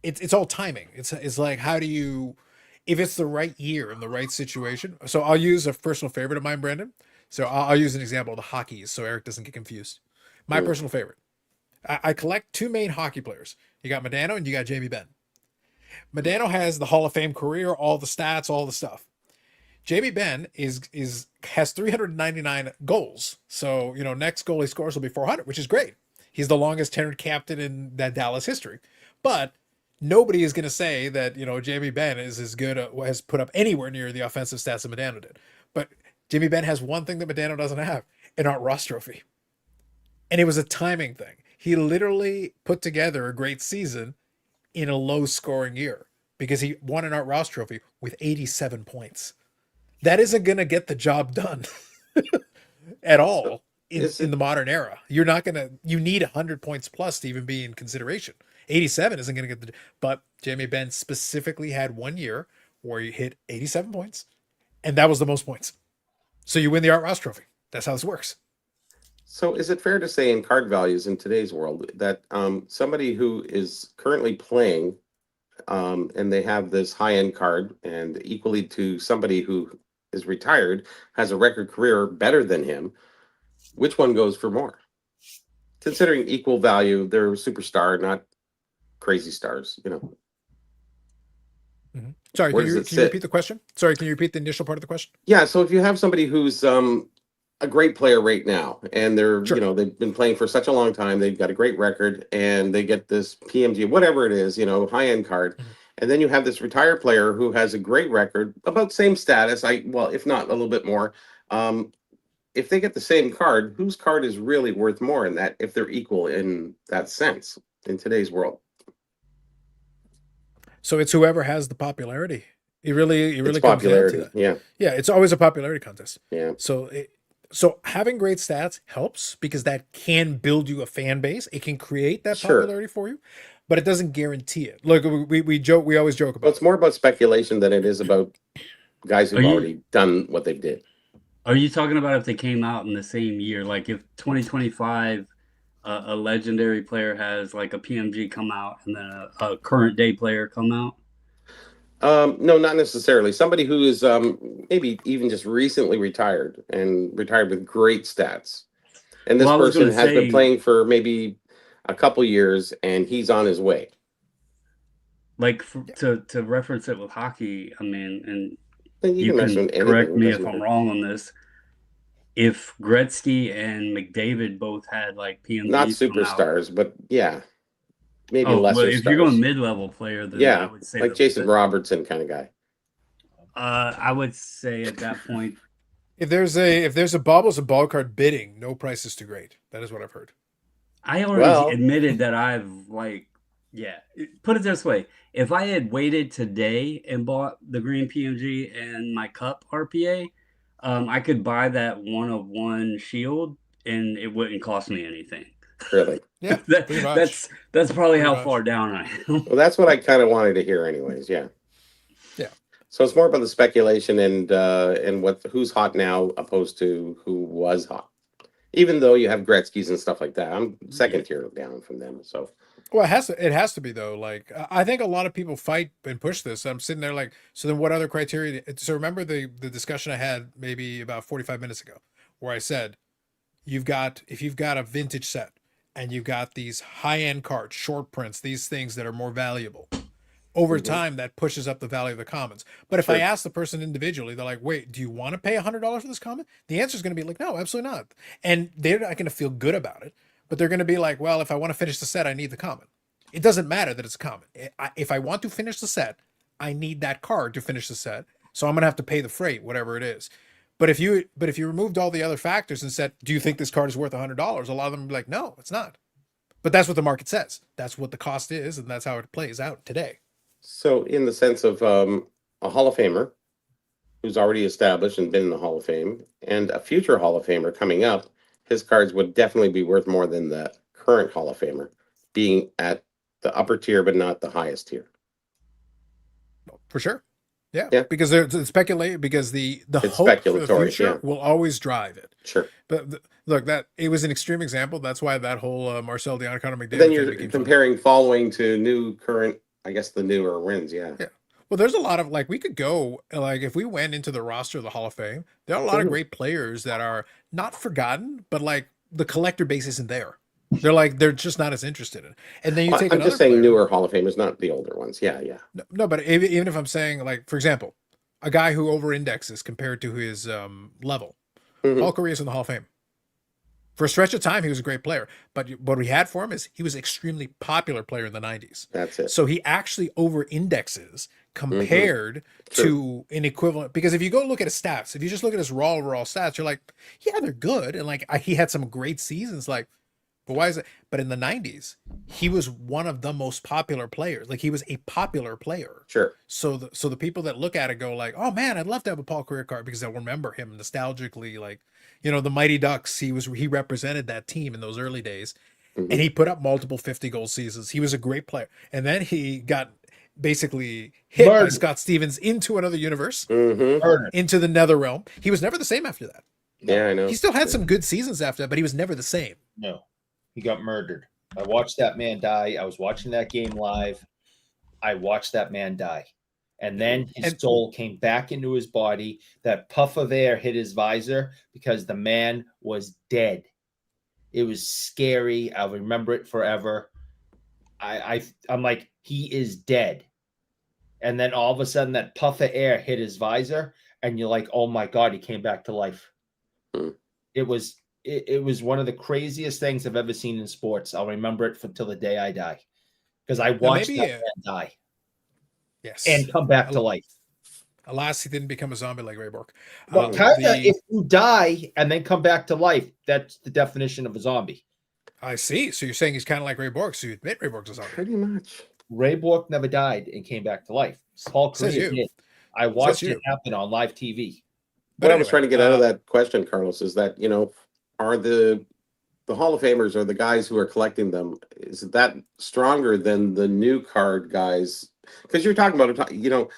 It's all timing. It's like, how do you, if it's the right year in the right situation. So I'll use a personal favorite of mine, Brandon. So I'll use an example of the hockeys so Eric doesn't get confused. My personal favorite. I collect 2 main hockey players. You got Modano and you got Jamie Benn. Modano has the Hall of Fame career, all the stats, all the stuff. Jamie Benn has 399 goals. So, next goal he scores will be 400, which is great. He's the longest tenured captain in that Dallas history. But nobody is going to say that, Jamie Benn is as good, has put up anywhere near the offensive stats that Modano did. But Jamie Benn has one thing that Modano doesn't have, an Art Ross trophy. And it was a timing thing. He literally put together a great season in a low scoring year because he won an Art Ross trophy with 87 points. That isn't going to get the job done at all. in the modern era. You're not gonna. You need 100 points plus to even be in consideration. 87 isn't gonna get the. But Jamie Benn specifically had 1 year where you hit 87 points, and that was the most points. So you win the Art Ross Trophy. That's how this works. So is it fair to say in card values in today's world that somebody who is currently playing and they have this high-end card, and equally to somebody who is retired, has a record career better than him, which one goes for more? Considering equal value, they're a superstar, not crazy stars, Mm-hmm. Sorry, can you repeat the question? Sorry, can you repeat the initial part of the question? Yeah, so if you have somebody who's a great player right now, and they're Sure. They've been playing for such a long time, they've got a great record, and they get this PMG, whatever it is, high-end card. Mhm. And then you have this retired player who has a great record, about same status, if not a little bit more. If they get the same card, whose card is really worth more in that, if they're equal in that sense in today's world? So it's whoever has the popularity. It really It's comes down popularity. to that. Yeah. Yeah, it's always a popularity contest. Yeah. So having great stats helps because that can build you a fan base. It can create that Sure. popularity for you, but it doesn't guarantee it. Look, we always joke Well, about it's more about speculation than it is about guys who've already done what they did. Are you talking about if they came out in the same year? Like if 2025, a legendary player has like a PMG come out and then a current day player come out? No, not necessarily. Somebody who is maybe even just recently retired and retired with great stats. And this person has been playing for maybe a couple years and he's on his way. Like to reference it with hockey, I mean, and you can correct me if I'm wrong on this. If Gretzky and McDavid both had like PMGs, not superstars, but yeah, maybe lesser well, if stars. you're going mid-level player, then I would say like Jason Robertson kind of guy. I would say at that point, if there's a baubles and ball card bidding, no price is too great. That is what I've heard. I already admitted that I've put it this way. If I had waited today and bought the green PMG and my cup RPA, I could buy that 1/1 shield and it wouldn't cost me anything. Really? Yeah. That's probably how far down I am. Well, that's what I kind of wanted to hear anyways. Yeah. Yeah. So it's more about the speculation and who's hot now opposed to who was hot. Even though you have Gretzky's and stuff like that, I'm second tier down from them. So, well, it has to be though. Like I think a lot of people fight and push this. I'm sitting there like, so then what other criteria? So remember the discussion I had maybe about 45 minutes ago, where I said, if you've got a vintage set and you've got these high end cards, short prints, these things that are more valuable. Over time, that pushes up the value of the commons. But if I ask the person individually, they're like, wait, do you want to pay $100 for this common? The answer is going to be like, no, absolutely not. And they're not going to feel good about it. But they're going to be like, well, if I want to finish the set, I need the common. It doesn't matter that it's a common. If I want to finish the set, I need that card to finish the set. So I'm going to have to pay the freight, whatever it is. But if you removed all the other factors and said, do you think this card is worth $100? A lot of them would be like, no, it's not. But that's what the market says. That's what the cost is. And that's how it plays out today. So in the sense of a Hall of Famer who's already established and been in the Hall of Fame and a future Hall of Famer coming up, his cards would definitely be worth more than the current Hall of Famer being at the upper tier, but not the highest tier. For sure. Yeah. Because it's speculated because the hope for the future will always drive it. Sure. But look, that it was an extreme example. That's why that whole Marcel Dionne, Connor McDavid. Then you're comparing following to new current, I guess the newer wins. Yeah. Well, there's a lot of we could go if we went into the roster of the Hall of Fame, there are a lot of great players that are not forgotten, but the collector base isn't there. They're just not as interested in it. And then you take I'm just saying newer Hall of Famers, not the older ones. Yeah. No, but even if I'm saying for example, a guy who over indexes compared to his level, Paul Correa's in the Hall of Fame. For a stretch of time, he was a great player. But what we had for him is he was an extremely popular player in the 90s. That's it. So he actually over indexes compared to an equivalent. Because if you go look at his stats, if you just look at his raw overall stats, you're like, yeah, they're good. And he had some great seasons. But why is it? But in the 90s, he was one of the most popular players. Like he was a popular player. Sure. So the people that look at it go like, oh man, I'd love to have a Paul career card because they'll remember him nostalgically. Like, you know, the Mighty Ducks, he represented that team in those early days. Mhm. And he put up multiple 50-goal seasons. He was a great player. And then he got basically hit by Scott Stevens into another universe, into the nether realm. He was never the same after that. Yeah, I know. He still had some good seasons after that, but he was never the same. No, he got murdered. I watched that man die. I was watching that game live. I watched that man die. And then his soul came back into his body. That puff of air hit his visor because the man was dead. It was scary. I'll remember it forever. I'm like, he is dead. And then all of a sudden that puff of air hit his visor and you're like, oh my God, he came back to life. It was one of the craziest things I've ever seen in sports. I'll remember it till the day I die because I watched that man die. Yes. And come back to life. Alas, he didn't become a zombie like Ray Bork. Well, if you die and then come back to life, that's the definition of a zombie. I see. So you're saying he's kind of like Ray Bork. So you admit Ray Bork's a zombie. Pretty much. Ray Bork never died and came back to life. Paul Correa did. I watched it happen on live TV. But I was trying to get out of that question, Carlos, is that, you know, are the Hall of Famers or the guys who are collecting them, is that stronger than the new card guys? Because you're talking about, you know,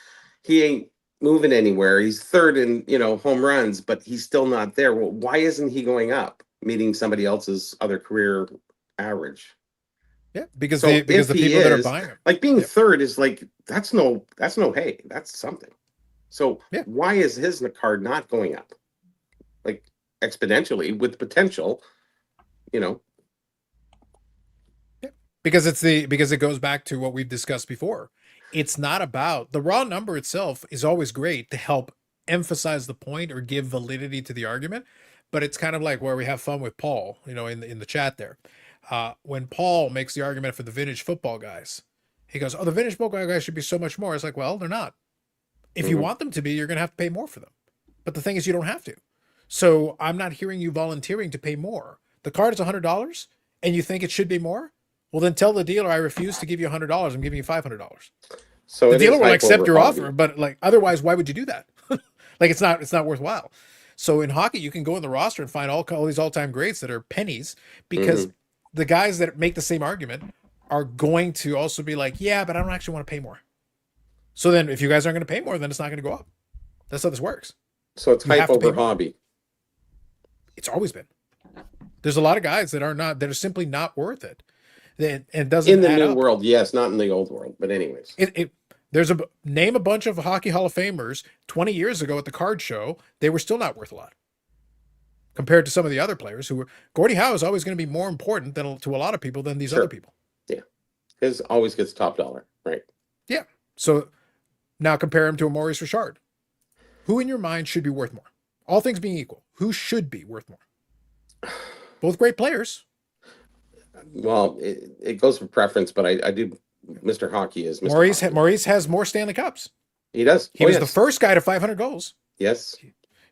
he ain't moving anywhere. He's third in, you know, home runs, but he's still not there. Well, why isn't he going up, meeting somebody else's other career average? Yeah, because the people that are buying him, like being third is like, that's no hey, that's something. So why is his card not going up, like exponentially with potential? You know, because it goes back to what we've discussed before. It's not about the raw number itself is always great to help emphasize the point or give validity to the argument, but it's kind of like where we have fun with Paul, you know, in the chat there. When Paul makes the argument for the vintage football guys, he goes, "Oh, the vintage football guys should be so much more." It's like, well, they're not. If you want them to be, you're going to have to pay more for them. But the thing is, you don't have to. So I'm not hearing you volunteering to pay more. The card is $100 and you think it should be more? Well, then tell the dealer, I refuse to give you $100. I'm giving you $500. So the dealer will accept your offer, but like, otherwise, why would you do that? Like, it's not worthwhile. So in hockey, you can go in the roster and find all these all-time greats that are pennies because the guys that make the same argument are going to also be like, yeah, but I don't actually want to pay more. So then if you guys aren't going to pay more, then it's not going to go up. That's how this works. So it's hype over hobby. It's always been. There's a lot of guys that are simply not worth it. It doesn't in the new world, yes, not in the old world, but anyways. There's name a bunch of Hockey Hall of Famers 20 years ago at the card show, they were still not worth a lot. Compared to some of the other players who were Gordie Howe is always going to be more important to a lot of people than these other people. Yeah. His always gets top dollar, right? Yeah. So now compare him to a Maurice Richard. Who in your mind should be worth more? All things being equal, who should be worth more? Both great players. Well, it goes for preference, but I do. Mr. Hockey is Mr. Maurice has more Stanley Cups. He does. He was the first guy to 500 goals. Yes.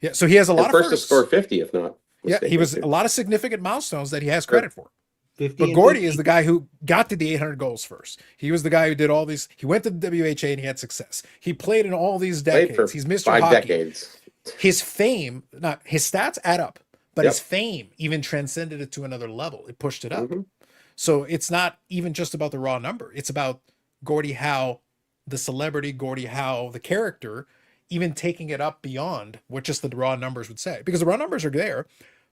Yeah. So he has a lot of first to score 50, if not. Yeah, he was a lot of significant milestones that he has credit for. But Gordie is the guy who got to the 800 goals first. He was the guy who did all these. He went to the WHA and he had success. He played in all these decades. He's Mr. 5 Hockey. decades. His fame, not his stats add up, but his fame even transcended it to another level. It pushed it up. So it's not even just about the raw number. It's about Gordie Howe, the celebrity, Gordie Howe, the character, even taking it up beyond what just the raw numbers would say. Because the raw numbers are there,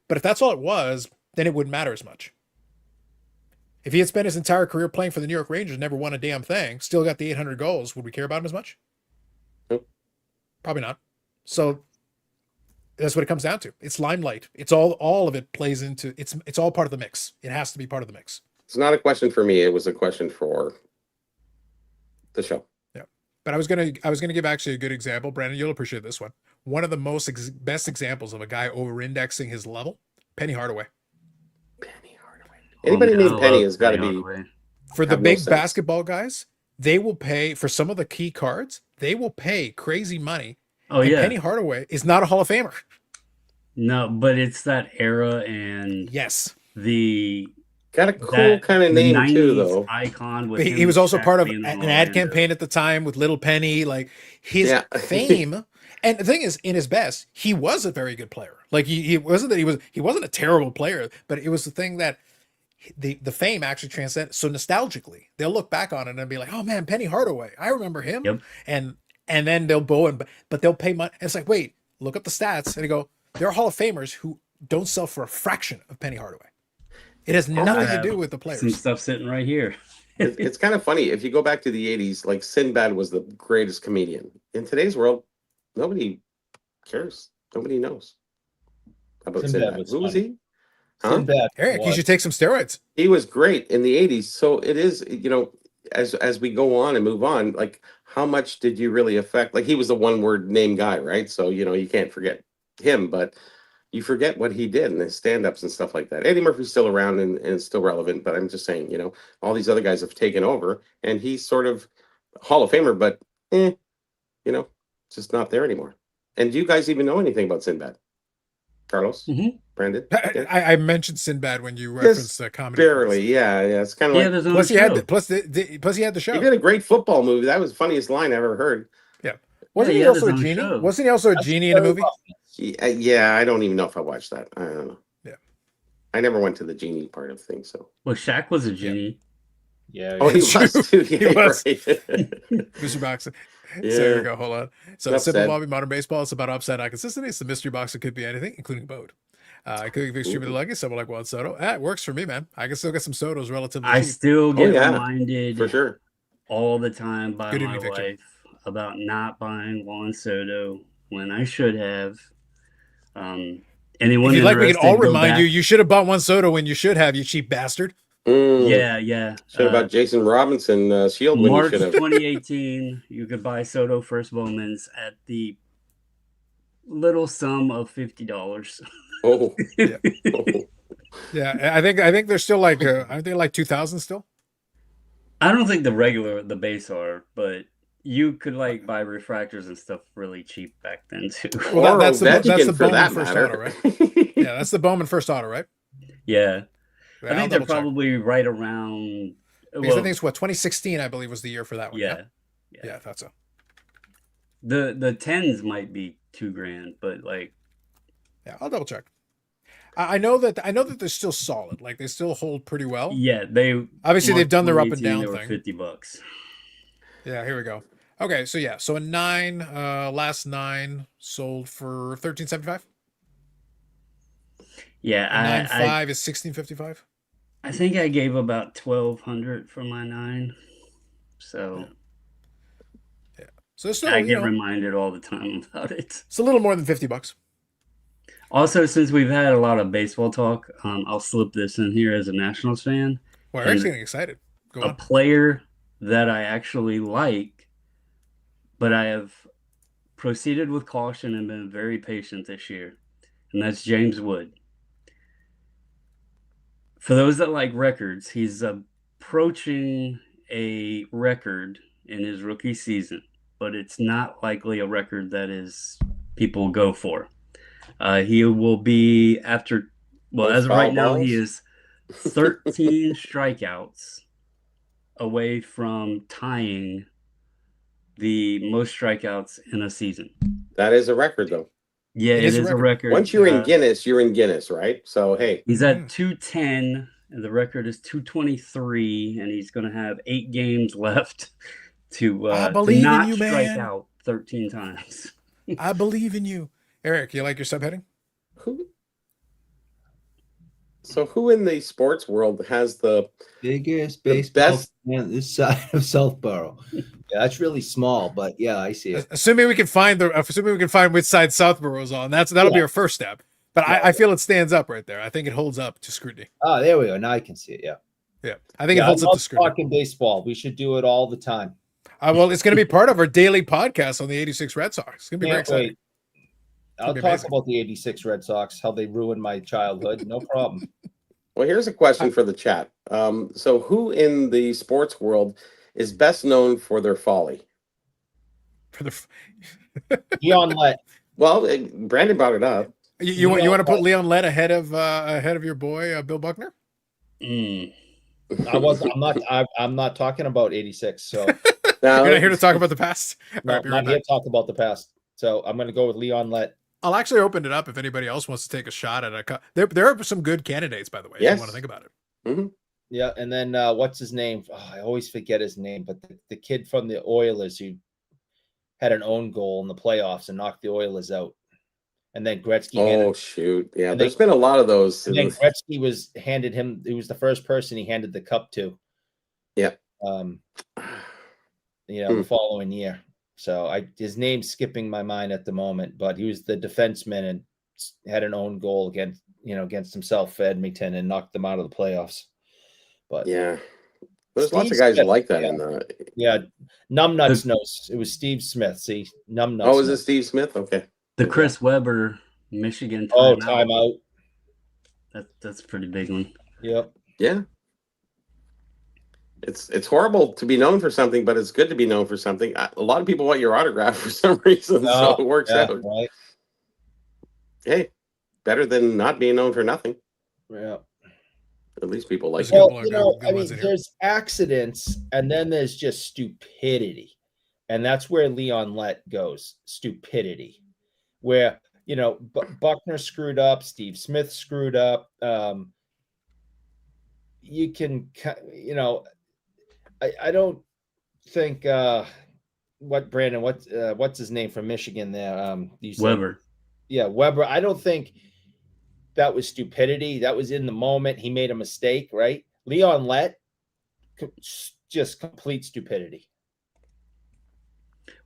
but if that's all it was, then it wouldn't matter as much. If he had spent his entire career playing for the New York Rangers, never won a damn thing, still got the 800 goals, would we care about him as much? Nope. Probably not. So that's what it comes down to. It's limelight. It's all of it plays into it's all part of the mix. It has to be part of the mix. It's not a question for me. It was a question for the show. Yeah. But I was gonna give actually a good example. Brandon, you'll appreciate this one. One of the best examples of a guy over-indexing his level, Penny Hardaway. Anybody named Penny has got to be for the big basketball guys. They will pay for some of the key cards. They will pay crazy money. Oh, yeah. Penny Hardaway is not a Hall of Famer. No, but it's that era and yes, the Got a cool kind of name too, though. Icon with he was also part of an an ad campaign at the time with Little Penny. Like his fame, and the thing is, in his best, he was a very good player. Like he wasn't that he wasn't a terrible player, but it was the thing that the fame actually transcended. So nostalgically, they'll look back on it and be like, "Oh man, Penny Hardaway, I remember him." Yep. And then they'll go but they'll pay money. And it's like, wait, look up the stats, and they go, there are Hall of Famers who don't sell for a fraction of Penny Hardaway. It has nothing to do with the players. Some stuff sitting right here. It's kind of funny. If you go back to the 80s, like Sinbad was the greatest comedian. In today's world, nobody cares. Nobody knows about Sinbad. Who was he? Huh? Sinbad. Eric, you should take some steroids. He was great in the 80s. So it is, as we go on and move on, like how much did you really affect? Like he was the one word name guy, right? So, you can't forget him, but you forget what he did and his stand-ups and stuff like that. Eddie Murphy's still around and still relevant, but I'm just saying, all these other guys have taken over and he's sort of Hall of Famer, but just not there anymore. And do you guys even know anything about Sinbad? Carlos? Mm-hmm. Brandon? Yeah. I mentioned Sinbad when you referenced the comedy. Barely, yeah. It's kind of like plus he had the show. He did a great football movie. That was the funniest line I've ever heard. Yeah. Wasn't he also a genie? Show. Wasn't he also a genie in a movie? Yeah, I don't even know if I watched that. I don't know. Yeah. I never went to the genie part of things, so. Well, Shaq was a genie. Yeah. Oh, he was too. Yeah, he was. Right. Mystery Boxer. Yeah. So here we go. Hold on. So Simple Bobby, Modern Baseball. It's about upside down consistency. It's the mystery box. It could be anything, including boat. It could be extremely lucky. Someone like Juan Soto. It works for me, man. I can still get some Sotos relatively cheap. I still get reminded for sure all the time by my wife about not buying Juan Soto when I should have. Anyone if you'd like, we can all remind you should have bought Juan Soto when you should have, you cheap bastard. Yeah. Should have bought Jason Robinson Shield when March you should have. 2018, you could buy Soto first moments at the little sum of $50. Oh, yeah. Yeah. I think they're still like, aren't they like 2,000 still? I don't think the base are, but you could like buy refractors and stuff really cheap back then too. Well, that's the Bowman first auto, right? Yeah, that's the Bowman first auto, right? Yeah. I think they're probably right around. Because I think it's 2016, I believe, was the year for that one. Yeah. Yeah, I thought so. The 10s might be $2,000, but like. Yeah, I'll double check. I know that they're still solid. Like they still hold pretty well. Yeah, they've done their up and down thing. $50. Yeah, here we go. Okay, so a 9, last 9 sold for $13.75. Yeah, 9.5 is $16.55. I think I gave about $1,200 for my 9. So yeah. So it's still, I get reminded all the time about it. It's a little more than $50. Also, since we've had a lot of baseball talk, I'll slip this in here as a Nationals fan. Well, Eric's getting excited. Go on. A player that I actually like, but I have proceeded with caution and been very patient this year, and that's James Wood. For those that like records, he's approaching a record in his rookie season, but it's not likely a record that people go for. He will be as of right now, he is 13 strikeouts away from tying the most strikeouts in a season. That is a record, though. Yeah, it is a record. Once you're in Guinness, you're in Guinness, right? So, hey. He's at 210, and the record is 223, and he's going to have 8 games left to not strike out 13 times. I believe in you. Eric, you like your subheading? Who in the sports world has the biggest baseball fan this side of Southborough? Yeah, that's really small, but yeah, I see it. Assuming we can find which side Southborough's on, that'll be our first step. But yeah. I feel it stands up right there. I think it holds up to scrutiny. Oh, there we go. Now I can see it. Yeah. Yeah. I think it holds up to scrutiny. Talking baseball. We should do it all the time. Well, it's going to be part of our daily podcast on the 86 Red Sox. It's going to be very exciting. I'll talk about the 86 Red Sox, how they ruined my childhood. No problem. Well, here's a question for the chat. So who in the sports is best known for their folly? Leon Lett. Well, Brandon brought it up. You want to put Leon Lett ahead of your boy Bill Buckner? I'm not talking about 86. So you're not here to talk about the past. No, not here to talk about the past. So I'm going to go with Leon Lett. I'll actually open it up if anybody else wants to take a shot at it. There are some good candidates, by the way, if you want to think about it. Mm-hmm. Yeah, and then what's his name? Oh, I always forget his name, but the kid from the Oilers who had an own goal in the playoffs and knocked the Oilers out. And then Gretzky. Shoot. Yeah, there's been a lot of those. And then Gretzky was handed him, he was the first person he handed the cup to. Yeah. The following year. So his name's skipping my mind at the moment, but he was the defenseman and had an own goal against himself for Edmonton and knocked them out of the playoffs. But yeah, there's lots of guys like that in the. Yeah, Numbnuts knows it was Steve Smith. See, Numbnuts. Oh, is it Steve Smith? Okay. The Chris Webber Michigan timeout. That's a pretty big one. Yep. Yeah. It's horrible to be known for something, but it's good to be known for something. A lot of people want your autograph for some reason, so it works out. Right. Hey, better than not being known for nothing. Yeah. At least people like it. Well, there's accidents, and then there's just stupidity, and that's where Leon Lett goes. Stupidity, where Buckner screwed up, Steve Smith screwed up. You can, I don't think what's his name from Michigan there? Weber. Yeah, Weber. I don't think that was stupidity. That was in the moment. He made a mistake, right? Leon Lett, just complete stupidity.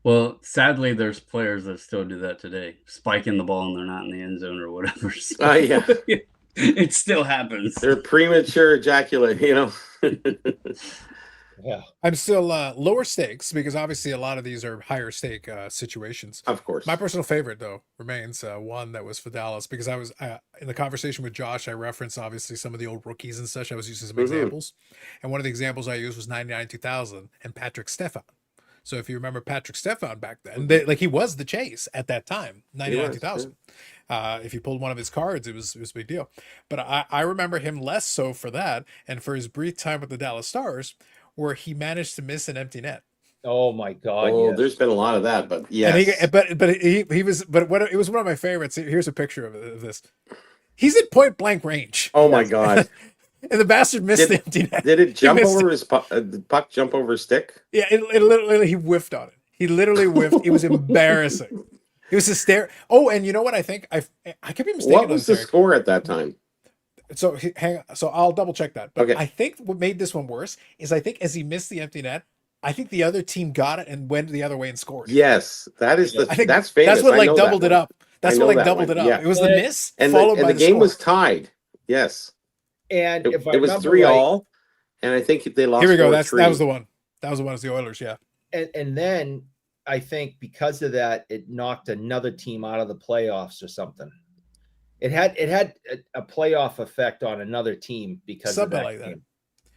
Well, sadly, there's players that still do that today, spiking the ball and they're not in the end zone or whatever. So, yeah. It still happens. They're premature ejaculate, Yeah, I'm still lower stakes because obviously a lot of these are higher stake situations. Of course. My personal favorite, though, remains one that was for Dallas because I was in the conversation with Josh. I referenced obviously some of the old rookies and such. I was using some examples, and one of the examples I used was 99-2000 and Patrick Stefan. So if you remember Patrick Stefan back then, he was the chase at that time, 99-2000. If you pulled one of his cards, it was a big deal. But I remember him less so for that and for his brief time with the Dallas Stars, where he managed to miss an empty net. Oh my God! Oh, yes. There's been a lot of that, but yeah. It was one of my favorites. Here's a picture of this. He's at point blank range. Oh my God! And the bastard missed the empty net. Did it jump over his puck? The puck jump over his stick? Yeah, it literally he whiffed on it. He literally whiffed. It was embarrassing. It was hysterical. Oh, and you know what I think? I could be mistaken. What was the score at that time? So so I'll double check that. But okay. I think what made this one worse is I think as he missed the empty net, I think the other team got it and went the other way and scored. Yes, that's famous. That's what doubled it up. That's what doubled it up. Yeah. It was the miss and followed by the game score. Was tied. Yes. And it was 3-3, and I think they lost. Here we go. That was the one. That was the one. It was the Oilers. Yeah. And then I think because of that, it knocked another team out of the playoffs or something. It had a playoff effect on another team because something of that like game. That.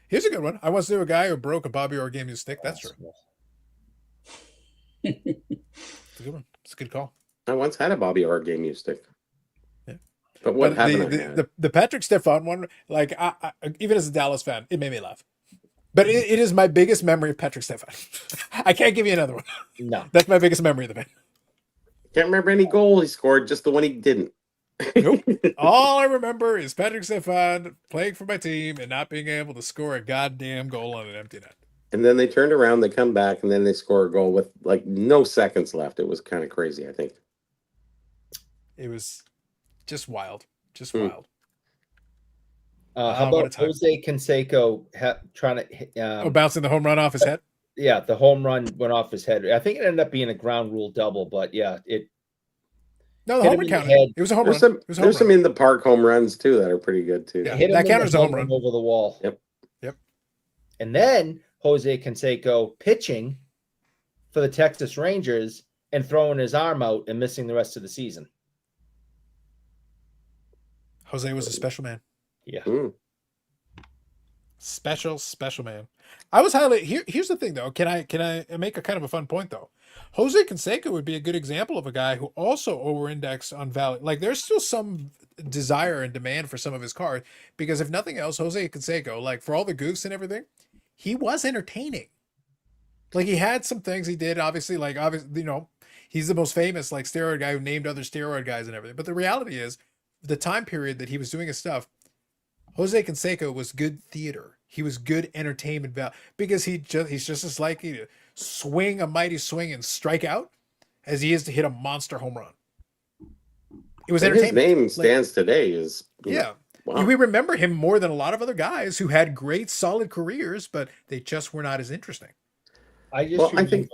Here's a good one. I once knew a guy who broke a Bobby Orr game stick. That's true. It's a good one. It's a good call. I once had a Bobby Orr game stick. Yeah. But what happened? The Patrick Stefan one, like I, even as a Dallas fan, it made me laugh. But it is my biggest memory of Patrick Stefan. I can't give you another one. No. That's my biggest memory of the man. Can't remember any goal he scored, just the one he didn't. Nope. All I remember is Patrick Stefan playing for my team and not being able to score a goddamn goal on an empty net. And then they turned around, they come back, and then they score a goal with like no seconds left. It was kind of crazy, I think. It was just wild. Just wild. How about Jose Canseco trying to bouncing the home run off his head? Yeah, the home run went off his head. I think it ended up being a ground rule double, but yeah, No, the home run counted. It was a home run. There's some in the park home runs too that are pretty good too. Yeah, that counts as a home run over the wall. Yep. And then Jose Canseco pitching for the Texas Rangers and throwing his arm out and missing the rest of the season. Jose was a special man. Yeah. Special man. I was highly here's the thing though. Can I make a kind of a fun point though? Jose Canseco would be a good example of a guy who also over-indexed on value. Like there's still some desire and demand for some of his cards because if nothing else, Jose Canseco, like for all the goofs and everything, he was entertaining. Like he had some things he did, obviously, he's the most famous like steroid guy who named other steroid guys and everything. But the reality is, the time period that he was doing his stuff, Jose Canseco was good theater. He was good entertainment value because he's just as likely to swing a mighty swing and strike out as he is to hit a monster home run. It was entertainment. His name stands today is wow. We remember him more than a lot of other guys who had great solid careers, but they just were not as interesting. I think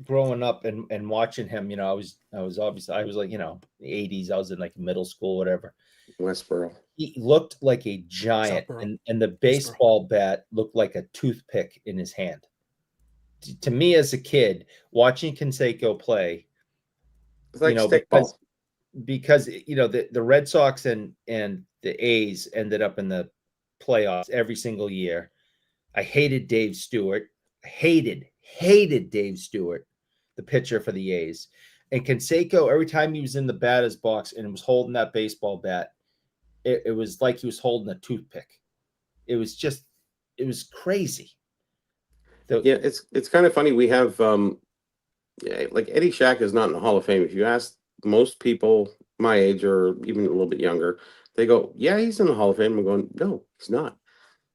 growing up and watching him, I was like, the 80s, I was in like middle school, whatever. Westboro. He looked like a giant, and the baseball bat looked like a toothpick in his hand. To me, as a kid, watching Canseco play, it's like stickball. Because the Red Sox and the A's ended up in the playoffs every single year. I hated Dave Stewart. Hated Dave Stewart, the pitcher for the A's. And Canseco, every time he was in the batter's box and was holding that baseball bat, it was like he was holding a toothpick. It was crazy. It's kind of funny. We have like Eddie Shack is not in the Hall of Fame. If you ask most people my age or even a little bit younger, they go, yeah, he's in the Hall of Fame. I'm going, no, he's not.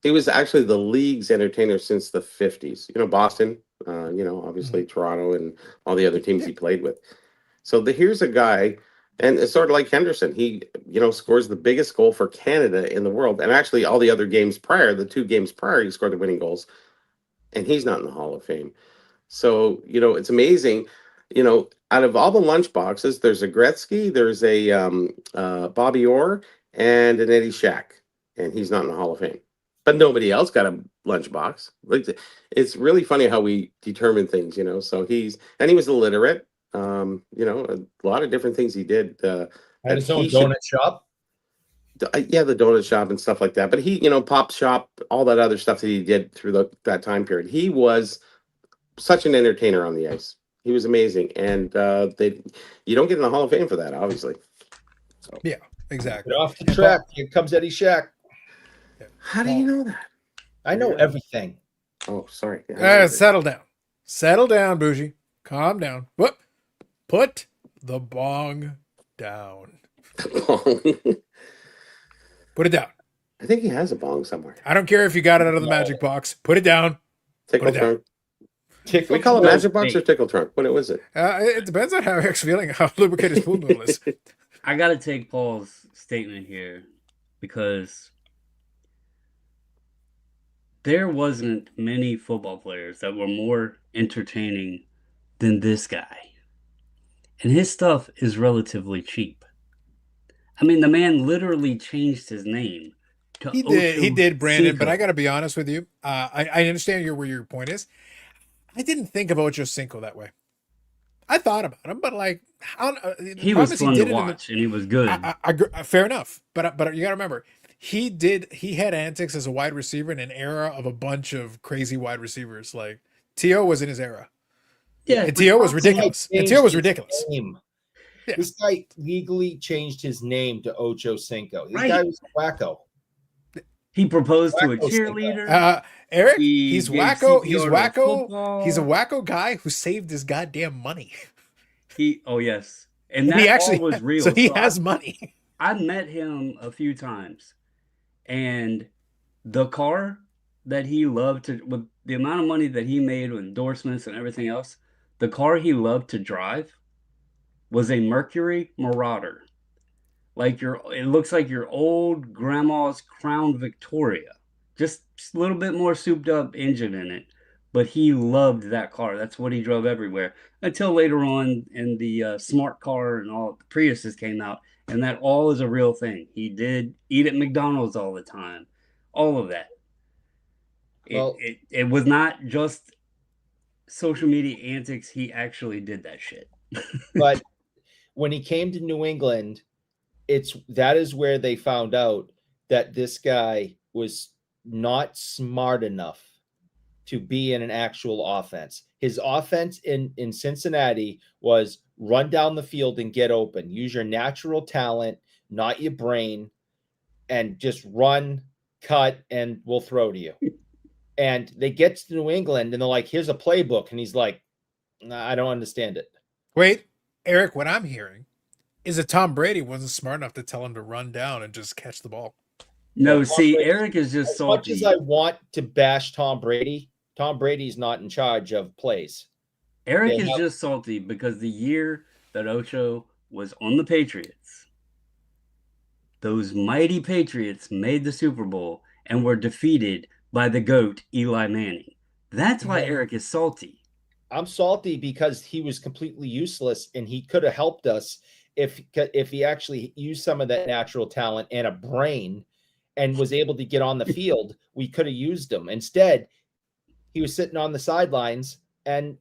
He was actually the league's entertainer since the 50s. Boston, obviously Toronto and all the other teams he played with. So here's a guy, and it's sort of like Henderson. He, scores the biggest goal for Canada in the world. And actually all the other games prior, the 2 games prior, he scored the winning goals. And he's not in the Hall of Fame. So, it's amazing. Out of all the lunch boxes, there's a Gretzky, there's a Bobby Orr, and an Eddie Shack. And he's not in the Hall of Fame. But nobody else got a lunchbox. Like, it's really funny how we determine things, So he was illiterate. A lot of different things he did. Had his own donut shop. Yeah, the donut shop and stuff like that. But he, pop shop, all that other stuff that he did through that time period. He was such an entertainer on the ice. He was amazing, and you don't get in the Hall of Fame for that, obviously. So. Yeah, exactly. Get off the track. Here comes Eddie Shack. How do you know that? I know everything. Oh, sorry. Settle down, Bougie. Calm down. Whoop. Put the bong down. Put it down. I think he has a bong somewhere. I don't care if you got it out of the magic box. Put it down. Tickle trunk. We call it magic box or tickle trunk? What was it? It depends on how Eric's feeling, how lubricated his spoon noodle is. I got to take Paul's statement here because there wasn't many football players that were more entertaining than this guy. And his stuff is relatively cheap. I mean, the man literally changed his name to He did, Brandon, but I got to be honest with you. I understand where your point is. I didn't think of Ochocinco that way. I thought about him, but like, he was fun to watch, and he was good. Fair enough, but you got to remember, he had antics as a wide receiver in an era of a bunch of crazy wide receivers. Like T.O. was in his era. Yeah, and T.O. was ridiculous. Yeah. This guy legally changed his name to Ochocinco. This guy was a wacko. He proposed to a cheerleader. Eric, he's wacko. He's wacko. Football. He's a wacko guy who saved his goddamn money. Yes. And that he actually was real. So he has money. I met him a few times. And the car that he loved with the amount of money that he made with endorsements and everything else, the car he loved to drive was a Mercury Marauder. It looks like your old grandma's Crown Victoria. Just a little bit more souped up engine in it. But he loved that car. That's what he drove everywhere. Until later on in the smart car and all the Priuses came out. And that all is a real thing. He did eat at McDonald's all the time. All of that. It was not just social media antics. He actually did that shit. But when he came to New England, that is where they found out that this guy was not smart enough to be in an actual offense. His offense in Cincinnati was run down the field and get open. Use your natural talent, not your brain, and just run, cut, and we'll throw to you. And they get to New England and they're like, here's a playbook. And he's like, nah, I don't understand it. Wait, Eric, what I'm hearing is that Tom Brady wasn't smart enough to tell him to run down and just catch the ball. No, Well, see, Brady, Eric is just salty. As much as I want to bash Tom Brady's not in charge of plays. Eric is just salty because the year that Ocho was on the Patriots, those mighty Patriots made the Super Bowl and were defeated by the GOAT, Eli Manning. That's why Eric is salty. I'm salty because he was completely useless, and he could have helped us if he actually used some of that natural talent and a brain and was able to get on the field. We could have used him. Instead, he was sitting on the sidelines, and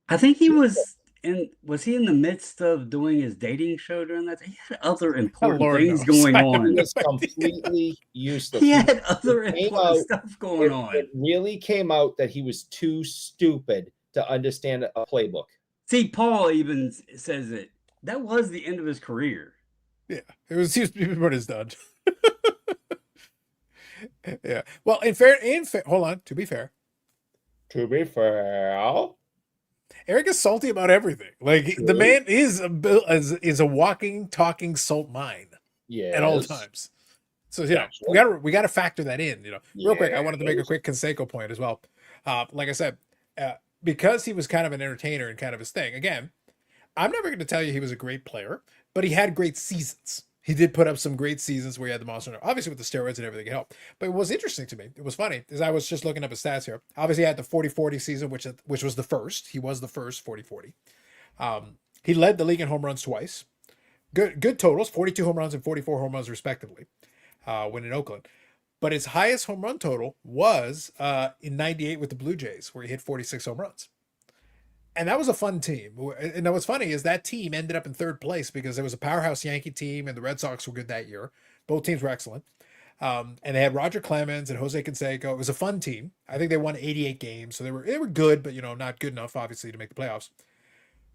I think he was he in the midst of doing his dating show during that? He had other important things going on. He was completely useless. He had other important stuff going on. It really came out that he was too stupid to understand a playbook. See, Paul even says it. That was the end of his career. Yeah, he was what is done. Yeah. Well, hold on. To be fair, Eric is salty about everything. Like the man is a walking, talking salt mine. Yeah, at all times. So we got to factor that in. Real quick, I wanted to make a quick Canseco point as well. Like I said, because he was kind of an entertainer and kind of his thing. Again, I'm never going to tell you he was a great player, but he had great seasons. He did put up some great seasons where he had the monster. Obviously, with the steroids and everything, it helped. But what was interesting to me, it was funny, is I was just looking up his stats here. Obviously, he had the 40-40 season, which was the first. He was the first 40-40. He led the league in home runs twice. Good totals, 42 home runs and 44 home runs, respectively, when in Oakland. But his highest home run total was in 98 with the Blue Jays, where he hit 46 home runs. And that was a fun team. And what's funny is that team ended up in third place because there was a powerhouse Yankee team and the Red Sox were good that year. Both teams were excellent. And they had Roger Clemens and Jose Canseco. It was a fun team. I think they won 88 games. So they were good, but not good enough, obviously, to make the playoffs.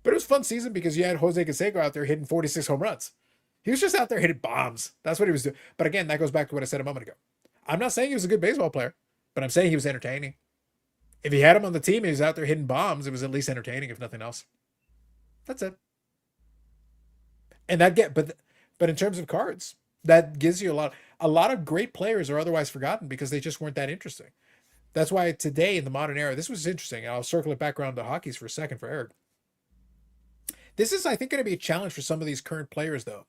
But it was a fun season because you had Jose Canseco out there hitting 46 home runs. He was just out there hitting bombs. That's what he was doing. But again, that goes back to what I said a moment ago. I'm not saying he was a good baseball player, but I'm saying he was entertaining. If he had him on the team and he was out there hitting bombs, it was at least entertaining, if nothing else. That's it. And but in terms of cards, that gives you a lot of great players are otherwise forgotten because they just weren't that interesting. That's why today in the modern era, this was interesting. I'll circle it back around to hockeys for a second for Eric. This is, I think, going to be a challenge for some of these current players, though.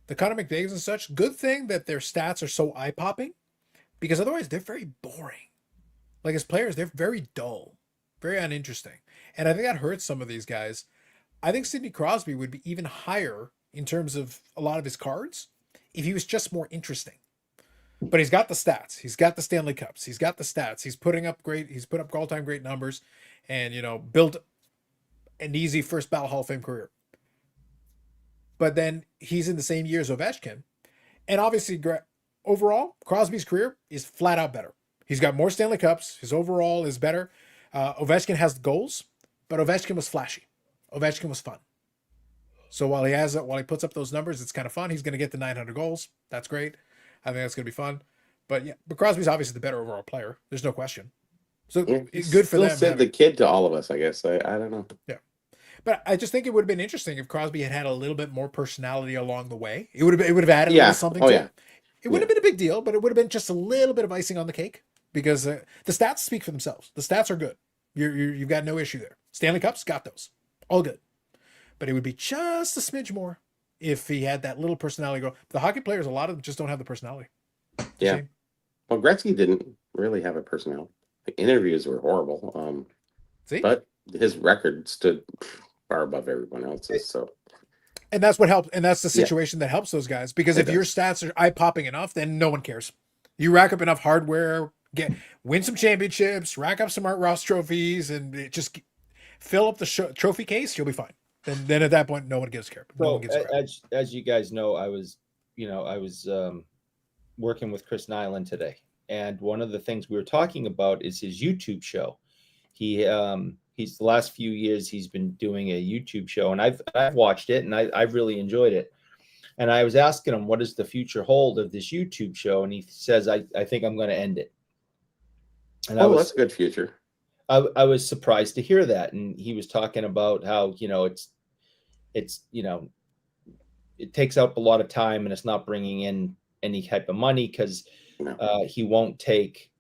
The Connor McDavid's and such, good thing that their stats are so eye-popping because otherwise they're very boring. Like as players, they're very dull, very uninteresting. And I think that hurts some of these guys. I think Sidney Crosby would be even higher in terms of a lot of his cards if he was just more interesting. But he's got the stats. He's got the Stanley Cups. He's got the stats. He's put up all-time great numbers and, built an easy first ballot Hall of Fame career. But then he's in the same year as Ovechkin. And obviously, overall, Crosby's career is flat out better. He's got more Stanley Cups. His overall is better. Ovechkin has goals, but Ovechkin was flashy. Ovechkin was fun. So while he puts up those numbers, it's kind of fun. He's going to get the 900 goals. That's great. I think that's going to be fun. But Crosby's obviously the better overall player. There's no question. So it's good for them. Said the kid to all of us, I guess. I don't know. Yeah. But I just think it would have been interesting if Crosby had a little bit more personality along the way. It would have added a little something to it. It wouldn't have been a big deal, but it would have been just a little bit of icing on the cake. Because the stats speak for themselves. The stats are good. You've got no issue there. Stanley Cups, got those. All good. But it would be just a smidge more if he had that little personality. The hockey players, a lot of them just don't have the personality. Yeah. See? Well, Gretzky didn't really have a personality. The interviews were horrible. But his record stood far above everyone else's. So. And that's what helped. And that's the situation that helps those guys. Because if your stats are eye-popping enough, then no one cares. You rack up enough hardware, win some championships, rack up some Art Ross trophies, and just fill up the trophy case. You'll be fine. Then at that point, no one gives care. No one gives crap. As you guys know, I was working with Chris Nyland today, and one of the things we were talking about is his YouTube show. He's the last few years he's been doing a YouTube show, and I've watched it, and I've really enjoyed it. And I was asking him, what does the future hold of this YouTube show? And he says, I think I'm going to end it. And that's a good future. I was surprised to hear that. And he was talking about how, it's it takes up a lot of time and it's not bringing in any type of money because he won't take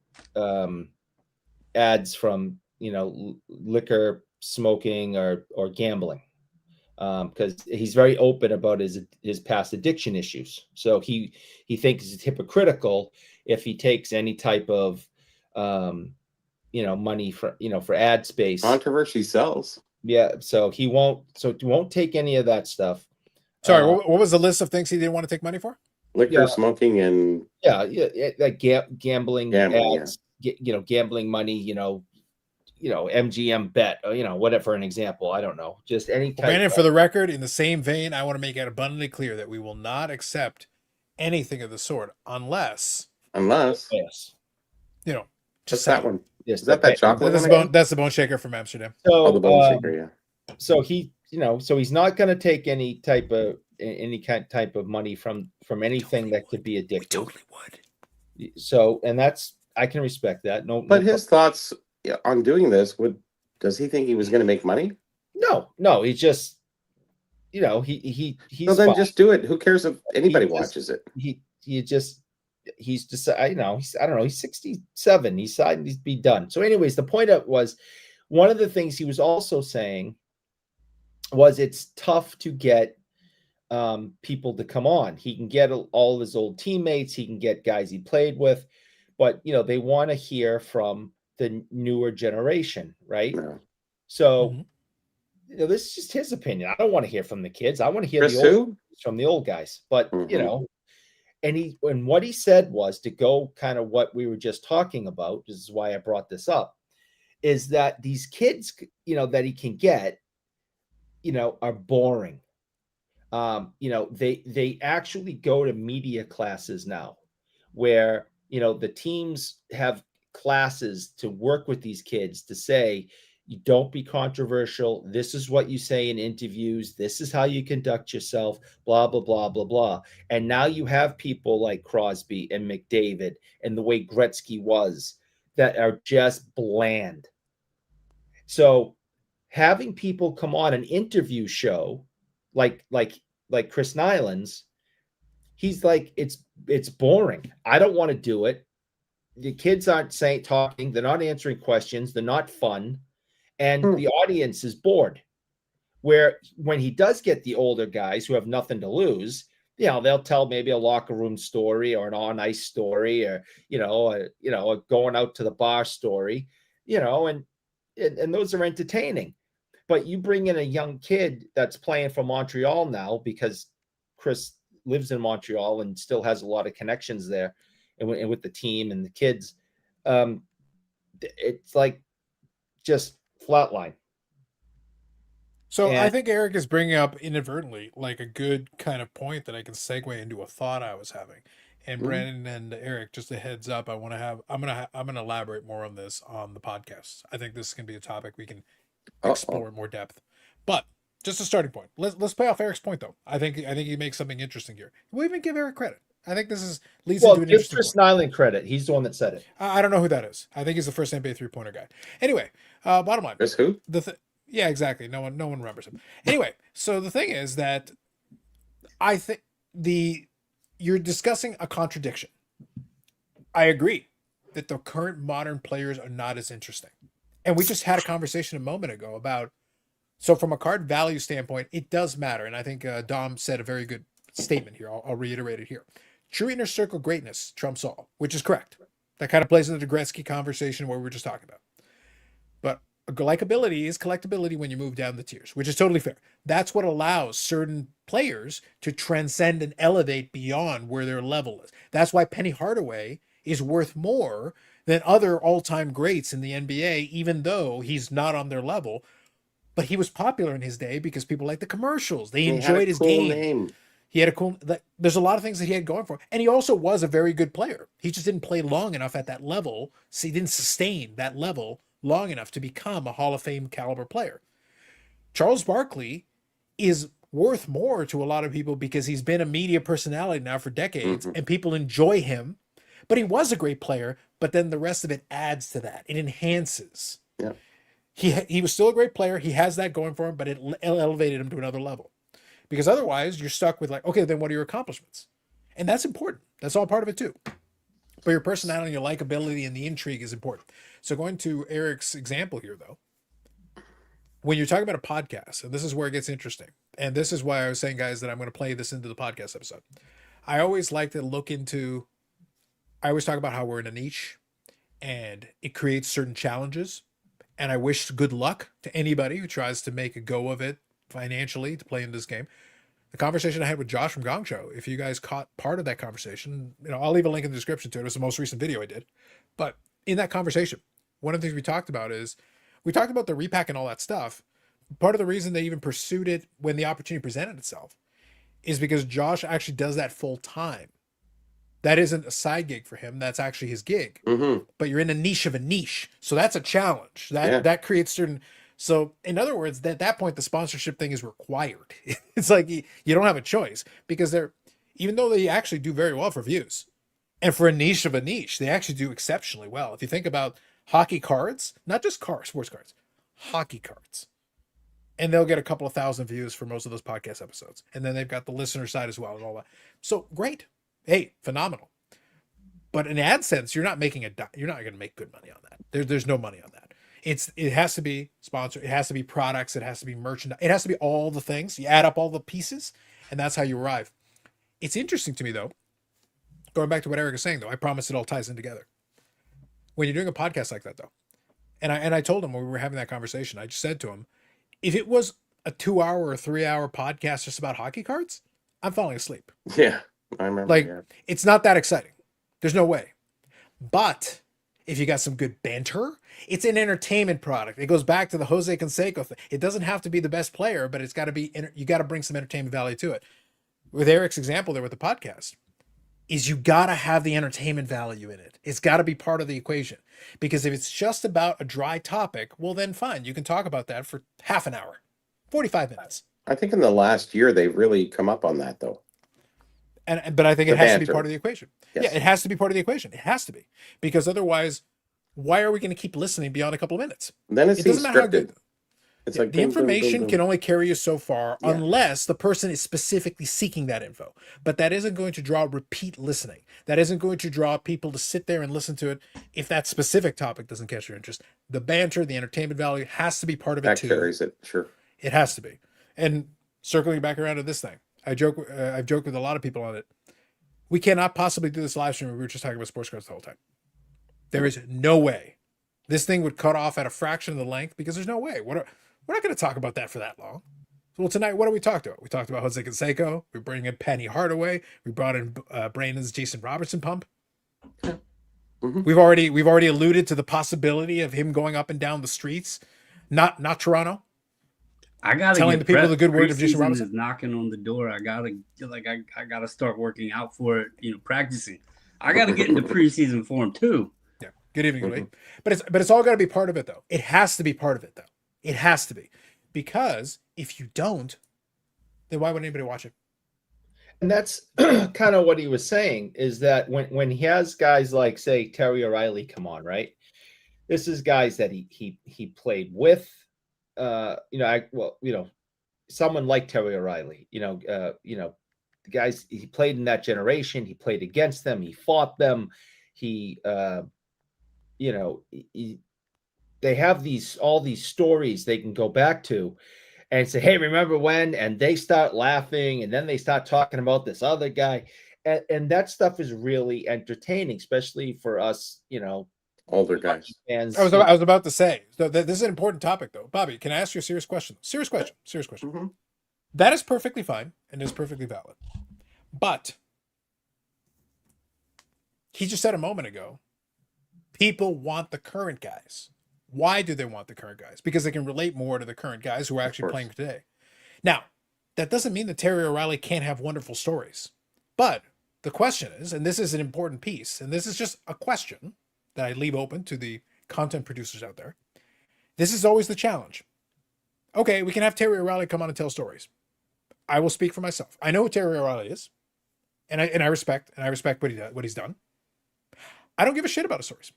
ads from, liquor, smoking or gambling. Because he's very open about his past addiction issues. So he thinks it's hypocritical if he takes any type of money for ad space. Controversy sells. Yeah, so he won't take any of that stuff. Sorry, what was the list of things he didn't want to take money for? Liquor, smoking, and like gambling ads, gambling money, MGM bet, whatever, for an example. I don't know. Just any type. Brandon, for the record, in the same vein, I want to make it abundantly clear that we will not accept anything of the sort unless yes. Just that one. Yes, is that chocolate? That's the bone shaker from Amsterdam. So the bone shaker, yeah. So so he's not going to take any type of money from anything that could be addictive. Totally would. So, and I can respect that. But his thoughts on doing this, does he think he was going to make money? No, he's just, he's so then just do it. Who cares if anybody watches it? He's decided, I don't know, he's 67. He's decided he's be done. So anyways, the point was, one of the things he was also saying was it's tough to get people to come on. He can get all of his old teammates. He can get guys he played with, but they want to hear from the newer generation, right? No. So, this is just his opinion. I don't want to hear from the kids. I want to hear from the old guys. But and what he said was, to go kind of what we were just talking about, this is why I brought this up, is that these kids, that he can get, are boring. They actually go to media classes now where, the teams have classes to work with these kids to say, you don't be controversial. This is what you say in interviews. This is how you conduct yourself, blah, blah, blah, blah, blah. And now you have people like Crosby and McDavid and the way Gretzky was that are just bland. So having people come on an interview show like Chris Nyland's, he's like, it's boring. I don't want to do it. The kids aren't talking. They're not answering questions. They're not fun. And the audience is bored. Where when he does get the older guys who have nothing to lose, they'll tell maybe a locker room story or an on ice story or, a going out to the bar story, and those are entertaining. But you bring in a young kid that's playing for Montreal now because Chris lives in Montreal and still has a lot of connections there and with the team and the kids. It's like just flatline. So I think Eric is bringing up inadvertently like a good kind of point that I can segue into a thought I was having. And Brandon and Eric, just a heads up, I'm gonna elaborate more on this on the podcast. I think this can be a topic we can explore in more depth. But just a starting point. Let's play off Eric's point though. I think he makes something interesting here. We'll even give Eric credit. I think this leads into an interesting Chris Nyland credit. He's the one that said it. I don't know who that is. I think he's the first NBA three-pointer guy. Anyway, bottom line. Chris who? Yeah, exactly. No one remembers him. Anyway, so the thing is that I think you're discussing a contradiction. I agree that the current modern players are not as interesting. And we just had a conversation a moment ago about, so from a card value standpoint, it does matter. And I think Dom said a very good statement here. I'll reiterate it here. True inner circle greatness trumps all, which is correct. That kind of plays into the Gretzky conversation where we were just talking about. But likability is collectibility when you move down the tiers, which is totally fair. That's what allows certain players to transcend and elevate beyond where their level is. That's why Penny Hardaway is worth more than other all-time greats in the NBA, even though he's not on their level. But he was popular in his day because people liked the commercials. They enjoyed his game. He had a cool, there's a lot of things that he had going for him. And he also was a very good player. He just didn't play long enough at that level. So he didn't sustain that level long enough to become a Hall of Fame caliber player. Charles Barkley is worth more to a lot of people because he's been a media personality now for decades and people enjoy him. But he was a great player, but then the rest of it adds to that. It enhances. Yeah. He was still a great player. He has that going for him, but it elevated him to another level. Because otherwise, you're stuck with like, okay, then what are your accomplishments? And that's important. That's all part of it too. But your personality, your likability, and the intrigue is important. So going to Eric's example here, though, when you're talking about a podcast, and this is where it gets interesting, and this is why I was saying, guys, that I'm going to play this into the podcast episode. I always like to look into, I always talk about how we're in a niche, and it creates certain challenges. And I wish good luck to anybody who tries to make a go of it financially to play in this game. The conversation I had with Josh from Gongshow, if you guys caught part of that conversation, I'll leave a link in the description to it. It was the most recent video I did. But in that conversation, one of the things we talked about is we talked about the repack and all that stuff. Part of the reason they even pursued it when the opportunity presented itself is because Josh actually does that full time. That isn't a side gig for him. That's actually his gig. But you're in a niche of a niche. So that's a challenge. That creates certain... So in other words, at that point, the sponsorship thing is required. It's like you don't have a choice because even though they actually do very well for views and for a niche of a niche, they actually do exceptionally well. If you think about hockey cards, not just sports cards, hockey cards, and they'll get a couple of thousand views for most of those podcast episodes. And then they've got the listener side as well and all that. So great. Hey, phenomenal. But in AdSense, you're not going to make good money on that. There's no money on that. It has to be sponsored. It has to be products. It has to be merchandise. It has to be all the things. You add up all the pieces, and that's how you arrive. It's interesting to me, though, going back to what Eric is saying, though, I promise it all ties in together. When you're doing a podcast like that, though, and I told him when we were having that conversation, I just said to him, if it was a 2-hour or 3-hour podcast just about hockey cards, I'm falling asleep. Yeah, I remember. Like, it's not that exciting. There's no way. But if you got some good banter, it's an entertainment product. It goes back to the Jose Canseco thing. It doesn't have to be the best player, but it's got to be, you got to bring some entertainment value to it. With Eric's example there with the podcast, is you got to have the entertainment value in it. It's got to be part of the equation. Because if it's just about a dry topic, well, then fine. You can talk about that for half an hour, 45 minutes. I think in the last year, they've really come up on that, though. But I think it has to be part of the equation. Yes. Yeah, it has to be part of the equation. It has to be. Because otherwise, why are we going to keep listening beyond a couple of minutes? Then it doesn't matter how good. It's like the information can only carry you so far unless the person is specifically seeking that info. But that isn't going to draw repeat listening. That isn't going to draw people to sit there and listen to it if that specific topic doesn't catch your interest. The banter, the entertainment value has to be part of it too. That carries it, sure. It has to be. And circling back around to this thing, I've joked with a lot of people on it. We cannot possibly do this live stream if we were just talking about sports cards the whole time. There is no way. This thing would cut off at a fraction of the length because there's no way. We're not going to talk about that for that long. Well, tonight, what do we talk about? We talked about Jose Canseco. We bring in Penny Hardaway. We brought in Brandon's Jason Robertson pump. Mm-hmm. We've already alluded to the possibility of him going up and down the streets, not Toronto. I gotta telling the people the good word of Jason Preseason Robertson is knocking on the door. I gotta start working out for it. Practicing. I gotta get into preseason form too. Yeah. Good evening, Lee. But it's all got to be part of it, though. It has to be part of it, though. It has to be, because if you don't, then why would anybody watch it? And that's kind of what he was saying, is that when he has guys like, say, Terry O'Reilly come on, right? This is guys that he played with. Someone like Terry O'Reilly, the guys he played in that generation, he played against them, he fought them, they have all these stories they can go back to and say, hey, remember when? And they start laughing, and then they start talking about this other guy. And that stuff is really entertaining, especially for us, older guys. Fans. I was about to say, so this is an important topic, though. Bobby, can I ask you a serious question? Serious question. Mm-hmm. That is perfectly fine and is perfectly valid. But he just said a moment ago, people want the current guys. Why do they want the current guys? Because they can relate more to the current guys who are actually playing today. Now, that doesn't mean that Terry O'Reilly can't have wonderful stories. But the question is, and this is an important piece, and this is just a question that I leave open to the content producers out there. This is always the challenge. Okay, we can have Terry O'Reilly come on and tell stories. I will speak for myself. I know who Terry O'Reilly is, and I respect what he's done. I don't give a shit about his stories.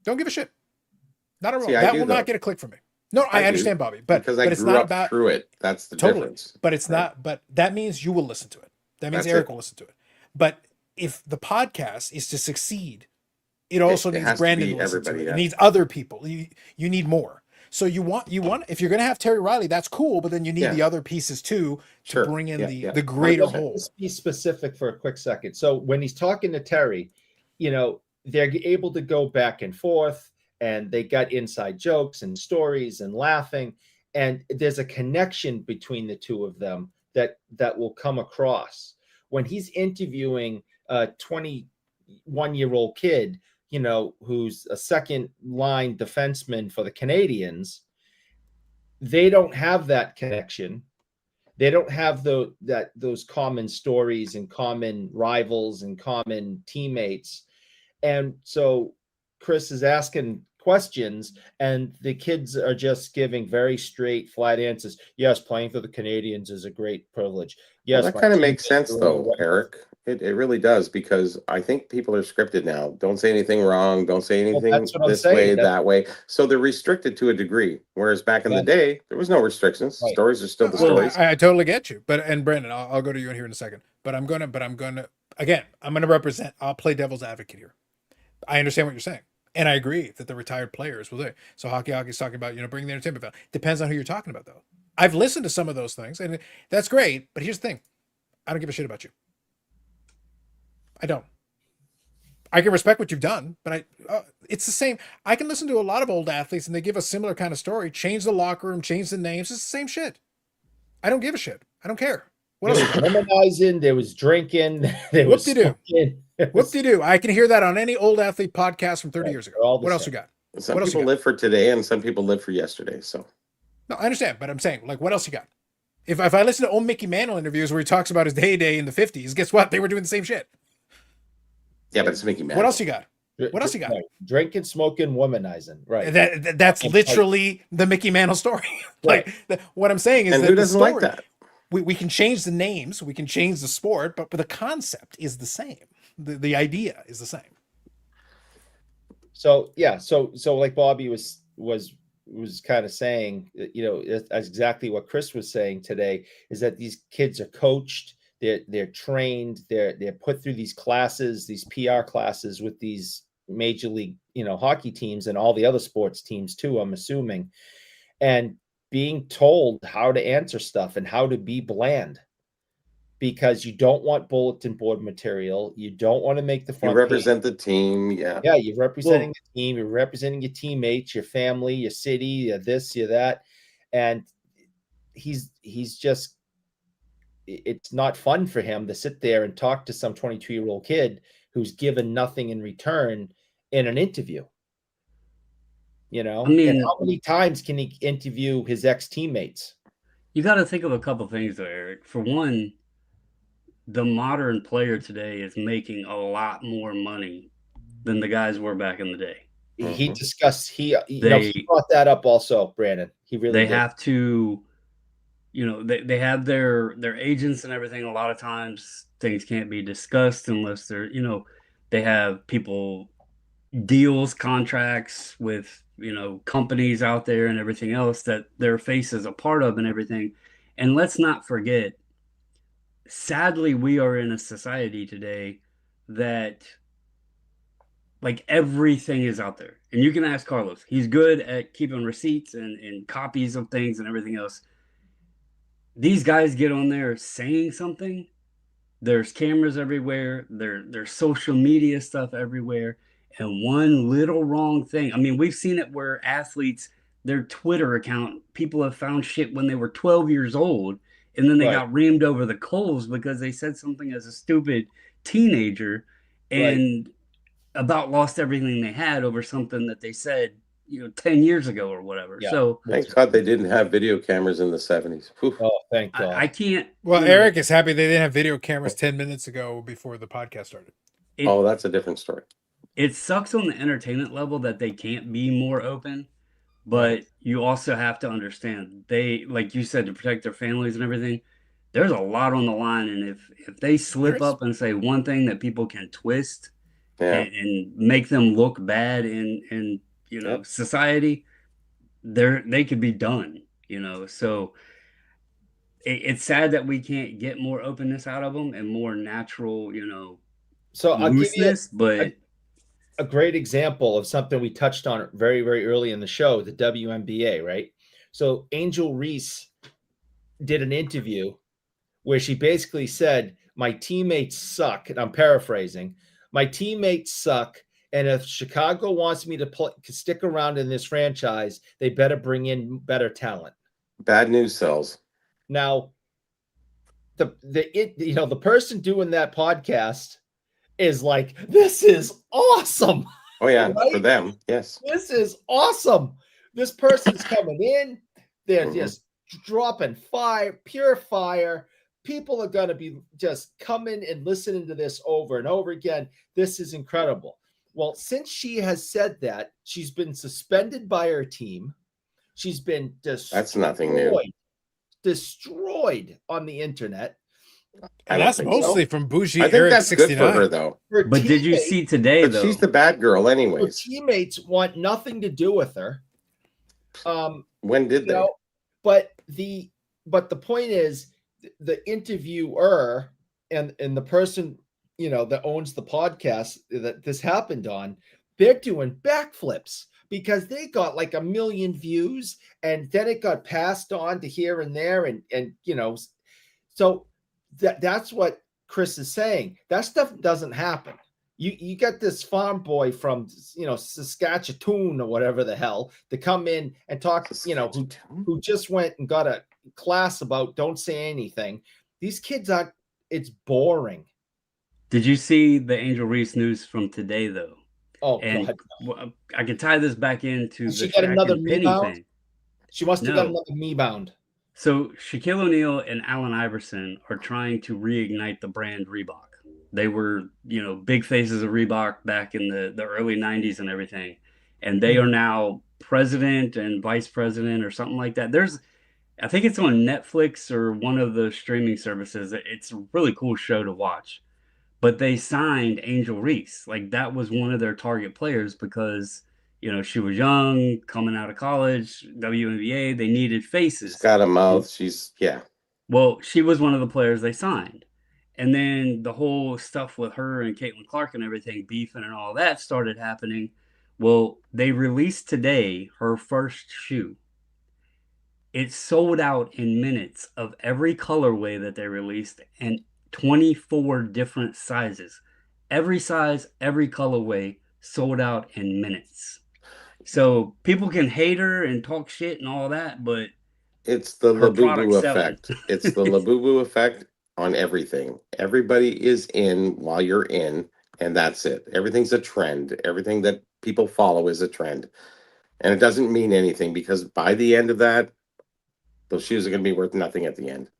Don't give a shit. Not at all. That will not get a click from me. No, I understand, Bobby, but because I grew up through it. That's the difference. But it's not. But that means you will listen to it. That means Eric will listen to it. But if the podcast is to succeed, it also needs Brandon to listen to it. It needs other people. You need more. So you want if you're going to have Terry Riley, that's cool. But then you need the other pieces too to bring in the greater whole. Let's be specific for a quick second. So when he's talking to Terry, they're able to go back and forth, and they got inside jokes and stories and laughing, and there's a connection between the two of them that will come across. When he's interviewing a 21-year-old kid, who's a second line defenseman for the Canadians, they don't have that connection. They don't have those common stories and common rivals and common teammates. And so Chris is asking questions, and the kids are just giving very straight, flat answers. Yes, playing for the Canadians is a great privilege. Yes, that kind of makes sense, though, Eric. It really does, because I think people are scripted now. Don't say anything wrong. Don't say anything this way, that way. So they're restricted to a degree. Whereas back in the day, there was no restrictions. Right. Stories are still the stories. I totally get you. And Brandon, I'll go to you in here in a second. But I'm gonna represent. I'll play devil's advocate here. I understand what you're saying, and I agree that the retired players will do it. So Hockey's talking about bringing the entertainment value. Depends on who you're talking about, though. I've listened to some of those things, and that's great. But here's the thing: I don't give a shit about you. I don't. I can respect what you've done, but it's the same. I can listen to a lot of old athletes, and they give a similar kind of story. Change the locker room, change the names. It's the same shit. I don't give a shit. I don't care. What else? Womanizing, there was drinking. There was Whoop-de-doo. I can hear that on any old athlete podcast from 30 years ago. What else you got? Some people live for today, and some people live for yesterday. So, no, I understand, but I'm saying, what else you got? If I listen to old Mickey Mantle interviews where he talks about his heyday in the 50s, guess what? They were doing the same shit. Yeah, but it's Mickey Mantle. What else you got? What else you got? Drinking, smoking, womanizing. Right. That's literally the Mickey Mantle story. Right. What I'm saying is and that who doesn't like that? We can change the names, we can change the sport, but the concept is the same. The idea is the same. So like Bobby was kind of saying, that's exactly what Chris was saying today, is that these kids are coached, they're trained, they're put through these classes, these PR classes with these major league, hockey teams and all the other sports teams too, I'm assuming, and being told how to answer stuff and how to be bland, because you don't want bulletin board material. You don't want to make the front. You represent the team. Yeah. Yeah. You're representing the team. You're representing your teammates, your family, your city, your this, your that. And he's just, it's not fun for him to sit there and talk to some 22-year-old kid who's given nothing in return in an interview. And how many times can he interview his ex-teammates? You got to think of a couple things though, Eric. For one, the modern player today is making a lot more money than the guys were back in the day. He discussed, he brought that up also, Brandon. He really did. Have to, they have their agents and everything. A lot of times things can't be discussed unless they're, they have people, deals, contracts with, companies out there and everything else that their face is a part of and everything. And let's not forget, sadly, we are in a society today that everything is out there. And you can ask Carlos. He's good at keeping receipts and copies of things and everything else. These guys get on there saying something. There's cameras everywhere. There's social media stuff everywhere. And one little wrong thing. I mean, we've seen it where athletes, their Twitter account, people have found shit when they were 12 years old. And then they got reamed over the coals because they said something as a stupid teenager and about lost everything they had over something that they said 10 years ago or whatever. Yeah. So Thank God they didn't have video cameras in the 70s. Whew. Oh, thank God. I can't. Well, Eric is happy they didn't have video cameras 10 minutes ago before the podcast started. That's a different story. It sucks on the entertainment level that they can't be more open, but you also have to understand they, like you said, to protect their families and everything. There's a lot on the line, and if they slip up and say one thing that people can twist and make them look bad in society, they could be done. So it's sad that we can't get more openness out of them and more natural, So I'll give you but a great example of something we touched on very, very early in the show, the WNBA, right? So Angel Reese did an interview where she basically said, my teammates suck, and I'm paraphrasing, my teammates suck, and if Chicago wants me to stick around in this franchise, they better bring in better talent. Bad news sells. Now, the person doing that podcast is like, this is awesome. Oh yeah, right? For them, yes. This is awesome. This person's coming in. They're just dropping pure fire. People are going to be just coming and listening to this over and over again. This is incredible. Well, since she has said that, she's been suspended by her team. She's been destroyed. That's nothing new. Destroyed on the internet. And that's mostly from Bougie. I think Eric that's 69. good for her, though. But did you see today, though? She's the bad girl, anyways. Her teammates want nothing to do with her. When did they? But the point is, the interviewer and the person that owns the podcast that this happened on, they're doing backflips because they got like 1 million views, and then it got passed on to here and there, and so that's what Chris is saying. That stuff doesn't happen. You got this farm boy from Saskatchewan or whatever the hell to come in and talk, who just went and got a class about don't say anything. These kids aren't. It's boring. Did you see the Angel Reese news from today, though? Oh, and God. I can tie this back into she the got Shaq another and me Penny bound. thing. She must have got another me bound. So Shaquille O'Neal and Allen Iverson are trying to reignite the brand Reebok. They were, big faces of Reebok back in the early 90s and everything. And they are now president and vice president or something like that. I think it's on Netflix or one of the streaming services. It's a really cool show to watch. But they signed Angel Reese. Like, that was one of their target players because, she was young, coming out of college, WNBA, they needed faces. She's got a mouth. Well, she was one of the players they signed. And then the whole stuff with her and Caitlin Clark and everything, beefing and all that started happening. Well, they released today her first shoe. It sold out in minutes of every colorway that they released and 24 different sizes. Every size, every colorway sold out in minutes. So people can hate her and talk shit and all that, but it's the Labubu effect. It's the Labubu effect on everything. Everybody is in while you're in, and that's it. Everything's a trend. Everything that people follow is a trend. And it doesn't mean anything because by the end of that, those shoes are going to be worth nothing at the end.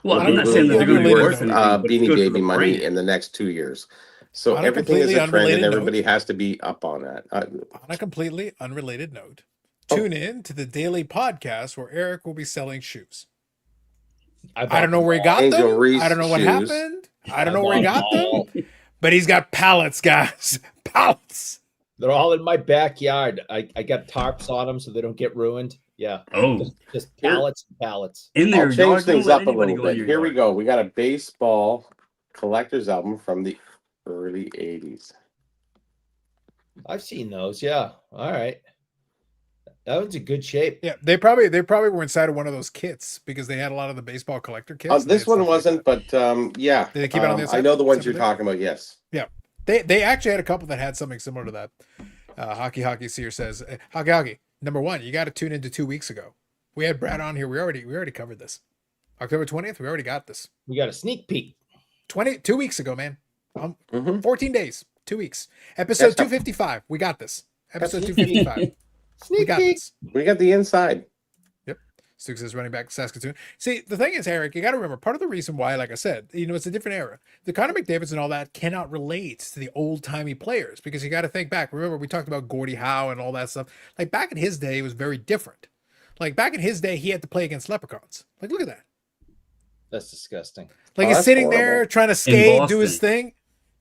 Well, I'm not saying that they're going to be worth anything, Beanie Baby money in the next 2 years. So everything is a trend, and everybody has to be up on that. On a completely unrelated note, tune in to the daily podcast where Eric will be selling shoes. I don't know where he got Angel them. Reese I don't know what happened. I don't know where he got them. But he's got pallets, guys. Pallets. They're all in my backyard. I got tarps on them so they don't get ruined. Yeah. Oh. Just pallets and pallets. In there, I'll change things up a little bit. Here we go. We got a baseball collector's album from the early 80s. I've seen those. Yeah. All right. That one's in good shape. Yeah, they probably were inside of one of those kits because they had a lot of the baseball collector kits. This one wasn't, but yeah. Did they keep it on the inside? I know the ones you're talking about. Yes. Yeah, they actually had a couple that had something similar to that. Hockey Seer says, Hockey, number one, you got to tune into 2 weeks ago. We had Brad on here. We already covered this. October 20th. We already got this. We got a sneak peek. 2 weeks ago, man. 14 days. 2 weeks. Episode 255. We got this. Episode 255. Sneak peek. this. We got the inside. Yep. Stukes is running back Saskatoon. See, the thing is, Eric, you got to remember part of the reason why, like I said, it's a different era. The Connor McDavids and all that cannot relate to the old timey players because you got to think back. Remember, we talked about Gordie Howe and all that stuff. Like back in his day, it was very different. Like back in his day, he had to play against leprechauns. Like, look at that. That's disgusting. Like he's sitting horrible. there trying to skate, do his thing.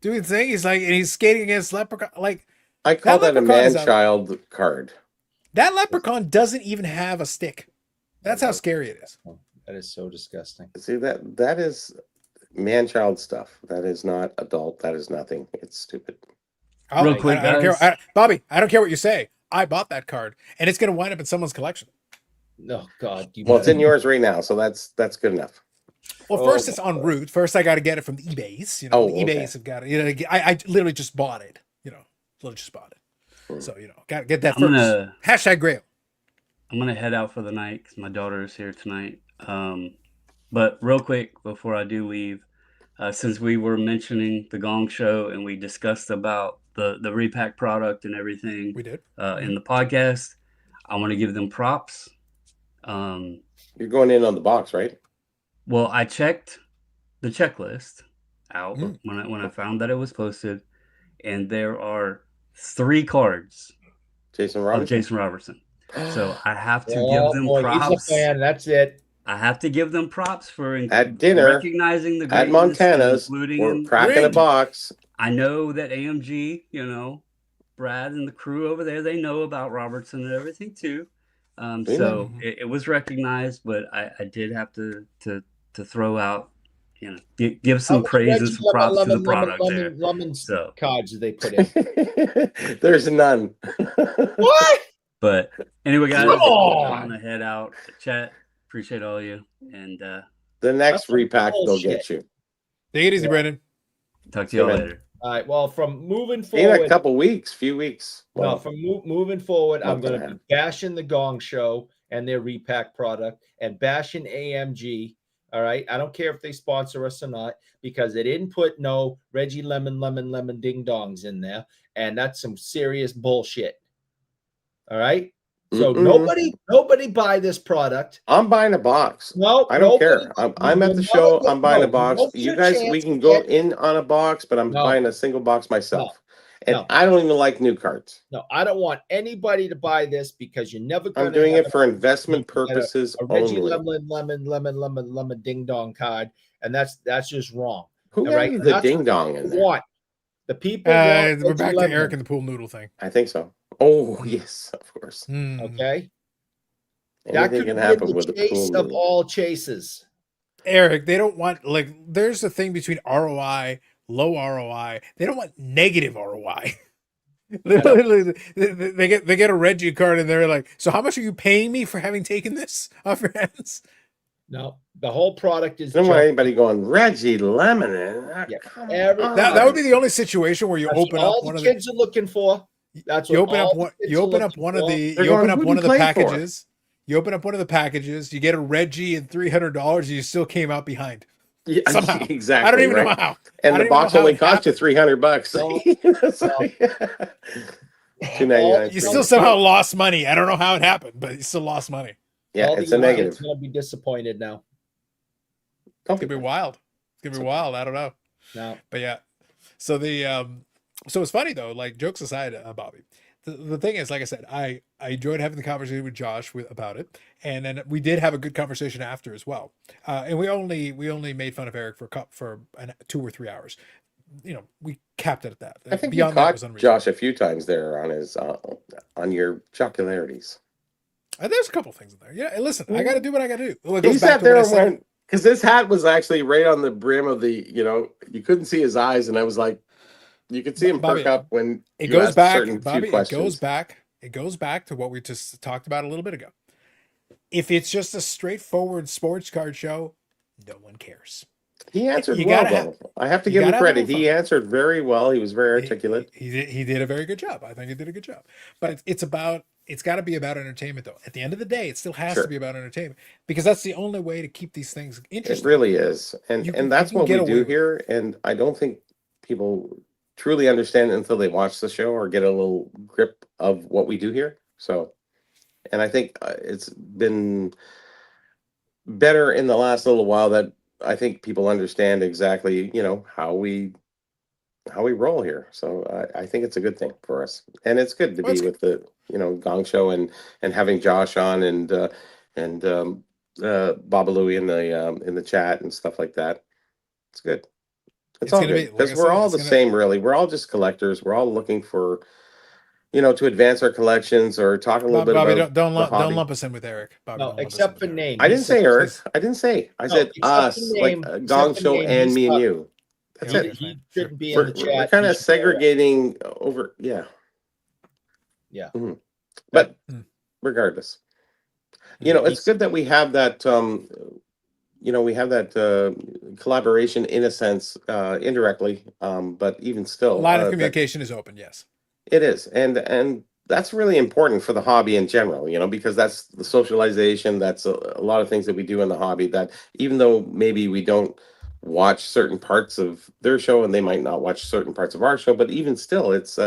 He's like, and he's skating against leprechaun. Like, I call that a man-child card. That leprechaun doesn't even have a stick. That's how scary it is. That is so disgusting. See, that is man-child stuff. That is not adult. That is nothing. It's stupid. Real quick, I don't care. Bobby, I don't care what you say. I bought that card, and it's going to wind up in someone's collection. No, God. Well, it's in yours right now, so that's good enough. Well, first it's en route. First, I got to get it from the eBays. The eBays have got it. I literally just bought it. Literally just bought it. So got to get that first. Hashtag Grail. I'm gonna head out for the night because my daughter is here tonight. But real quick before I do leave, since we were mentioning the Gong Show and we discussed about the repack product and everything, we did in the podcast, I want to give them props. You're going in on the box, right? Well, I checked the checklist out when I found that it was posted, and there are 3 cards Jason Robertson. So I have to give them props. He's a fan. That's it. I have to give them props for at dinner recognizing the at Montana's. We're cracking a box. I know that AMG, Brad and the crew over there, they know about Robertson and everything too. So it was recognized, but I did have to throw out, give some praise and some props to the product there. Cards did they put in? There's none. What? But anyway, guys, I'm gonna head out. Chat. Appreciate all of you. And the next repack they'll get you. Take it easy, Brandon. Talk to you all later. All right. Well, from moving forward, in a few weeks. Well, from moving forward, I'm going to be bashing the Gong Show and their repack product and bashing AMG. All right. I don't care if they sponsor us or not because they didn't put no Reggie Lemon ding dongs in there. And that's some serious bullshit. All right. So nobody buy this product. I'm buying a box. No, I don't care. I'm at the show. I'm buying a box. You guys, we can go in on a box, but I'm buying a single box myself. And I don't even like new cards. No, I don't want anybody to buy this because you're never going to. I'm doing it for investment purposes a Reggie only. Lemon ding dong card, and that's just wrong. Who got the ding dong in there? What the people? We're back to Eric and the pool noodle thing. I think so. Oh yes, of course. Okay. That could be happen with the chase of all chases. Eric, they don't want there's a thing between ROI, low ROI. They don't want negative ROI. they get a Reggie card and they're like, so how much are you paying me for having taken this off your hands? No, the whole product is. I don't want anybody going Reggie Lemon. That would be the only situation where you open up one of the kids are looking for. That's what you open up one of the packages. You open up one of the packages. You get a Reggie and $300, and you still came out behind. Yeah, somehow. Exactly. I don't even know how. And the box only cost you $300. $2.99. You still somehow lost money. I don't know how it happened, but you still lost money. Yeah, it's a negative. It's gonna be disappointed now. It's gonna be wild. It's gonna be wild. I don't know. No, but yeah. So so it's funny though. Like jokes aside, Bobby. The thing is, like I said, I enjoyed having the conversation with Josh about it, and then we did have a good conversation after as well. And we only made fun of Eric for 2 or 3 hours. We capped it at that. I think you caught Josh a few times there on his on your jocularities. There's a couple things in there. Yeah, listen, I got to do what I got to do. He sat there and went because this hat was actually right on the brim of the. You couldn't see his eyes, and I was like. You could see him perk up when it goes back. Bobby, it goes back to what we just talked about a little bit ago. If it's just a straightforward sports card show, no one cares. He answered well, though. I have to give him credit. He answered very well. He was very articulate. He did a very good job. I think he did a good job. But it's got to be about entertainment, though. At the end of the day, it still has to be about entertainment because that's the only way to keep these things interesting. It really is, and that's what we do here. And I don't think people truly understand it until they watch the show or get a little grip of what we do here. So And I think it's been better in the last little while that I think people understand exactly, how we roll here. So I think it's a good thing for us, and it's good to be with the Gong Show and having Josh on and Babalouie in the chat and stuff like that. It's good. It's all good because we're all the same, really. We're all just collectors. We're all looking for to advance our collections or talk a little bit about don't lump us in with Eric. Bobby, no, except for name. I didn't say Eric. I didn't say. I said us, like Gong Show and me and you. That's it. He shouldn't be in the chat. We're kind of segregating over. Yeah. Yeah. Mm-hmm. But regardless, it's good that we have that. We have that collaboration in a sense, indirectly. But even still, a line of communication is open. Yes. It is, and that's really important for the hobby in general, because that's the socialization. That's a lot of things that we do in the hobby that even though maybe we don't watch certain parts of their show and they might not watch certain parts of our show, but even still, it's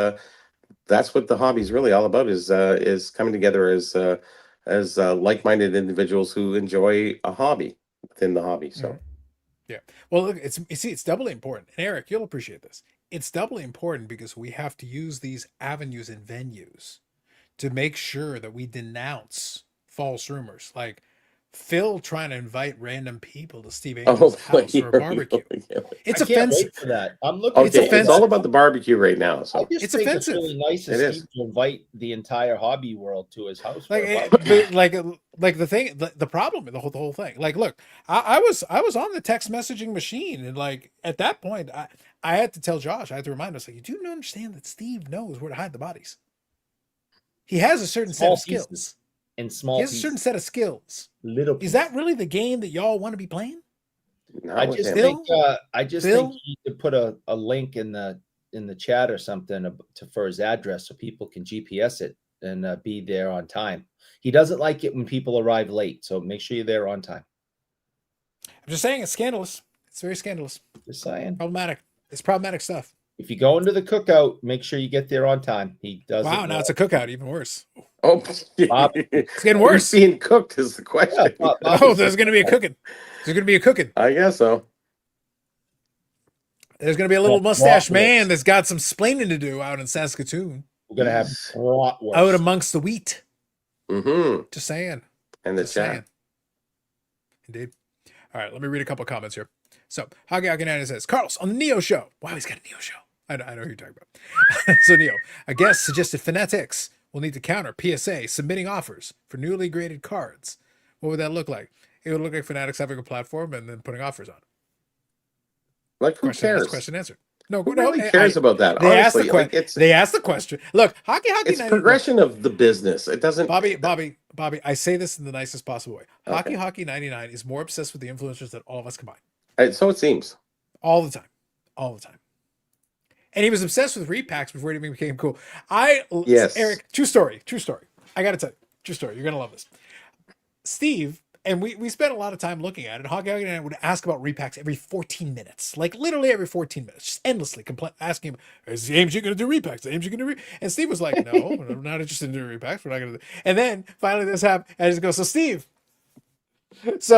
that's what the hobby is really all about is coming together as like-minded individuals who enjoy a hobby within the hobby. So. Yeah. Well, look, it's doubly important. And Eric, you'll appreciate this. It's doubly important because we have to use these avenues and venues to make sure that we denounce false rumors. Like Phil trying to invite random people to Steve Angel's house for a barbecue. It's offensive. For that. I'm looking. Okay, it's all about the barbecue right now. So it's offensive. It's really nice of Steve to invite the entire hobby world to his house. Like the thing, the problem with the whole thing. Like, look, I was on the text messaging machine, and like at that point, I had to tell Josh, I had to remind us, like, you do understand that Steve knows where to hide the bodies. He has a certain set of skills. He has a certain set of skills. Is that really the game that y'all want to be playing? I just think you need to put a link in the chat or something for his address so people can GPS it and be there on time. He doesn't like it when people arrive late, so make sure you're there on time. I'm just saying it's scandalous. It's very scandalous. Just saying. Problematic. It's problematic stuff. If you go into the cookout, make sure you get there on time. He doesn't. Wow, now it's a cookout, even worse. Oh, Bob, it's getting worse. Being cooked is the question. Yeah, there's going to be a cooking. There's going to be a cooking. I guess so. There's going to be a little mustache man that's got some splaining to do out in Saskatoon. We're going to have out amongst the wheat. Mm-hmm. Just saying. And the chat. Saying. Indeed. All right, let me read a couple of comments here. So, Hockey says, Carlos, on the Neo show. Wow, he's got a Neo show. I know who you're talking about. So, Neo, a guest suggested Fanatics will need to counter PSA submitting offers for newly graded cards. What would that look like? It would look like Fanatics having a platform and then putting offers on. Like, who cares? Question answered. No, who really cares about that? They honestly, they asked the question. Look, Hockey. It's progression of the business. It doesn't. Bobby. I say this in the nicest possible way. Okay. Hockey 99 is more obsessed with the influencers than all of us combined. So it seems. All the time. And he was obsessed with repacks before it even became cool. Yes. Eric, true story. I got to tell you, true story. You're going to love this. Steve, and we spent a lot of time looking at it. Hockey and I would ask about repacks every 14 minutes, like literally every 14 minutes, just endlessly asking him, is the AMG going to do repacks? The AMG going to And Steve was like, no, we're not interested in doing repacks. We're not going to do. And then finally this happened. And I just go, so Steve, what's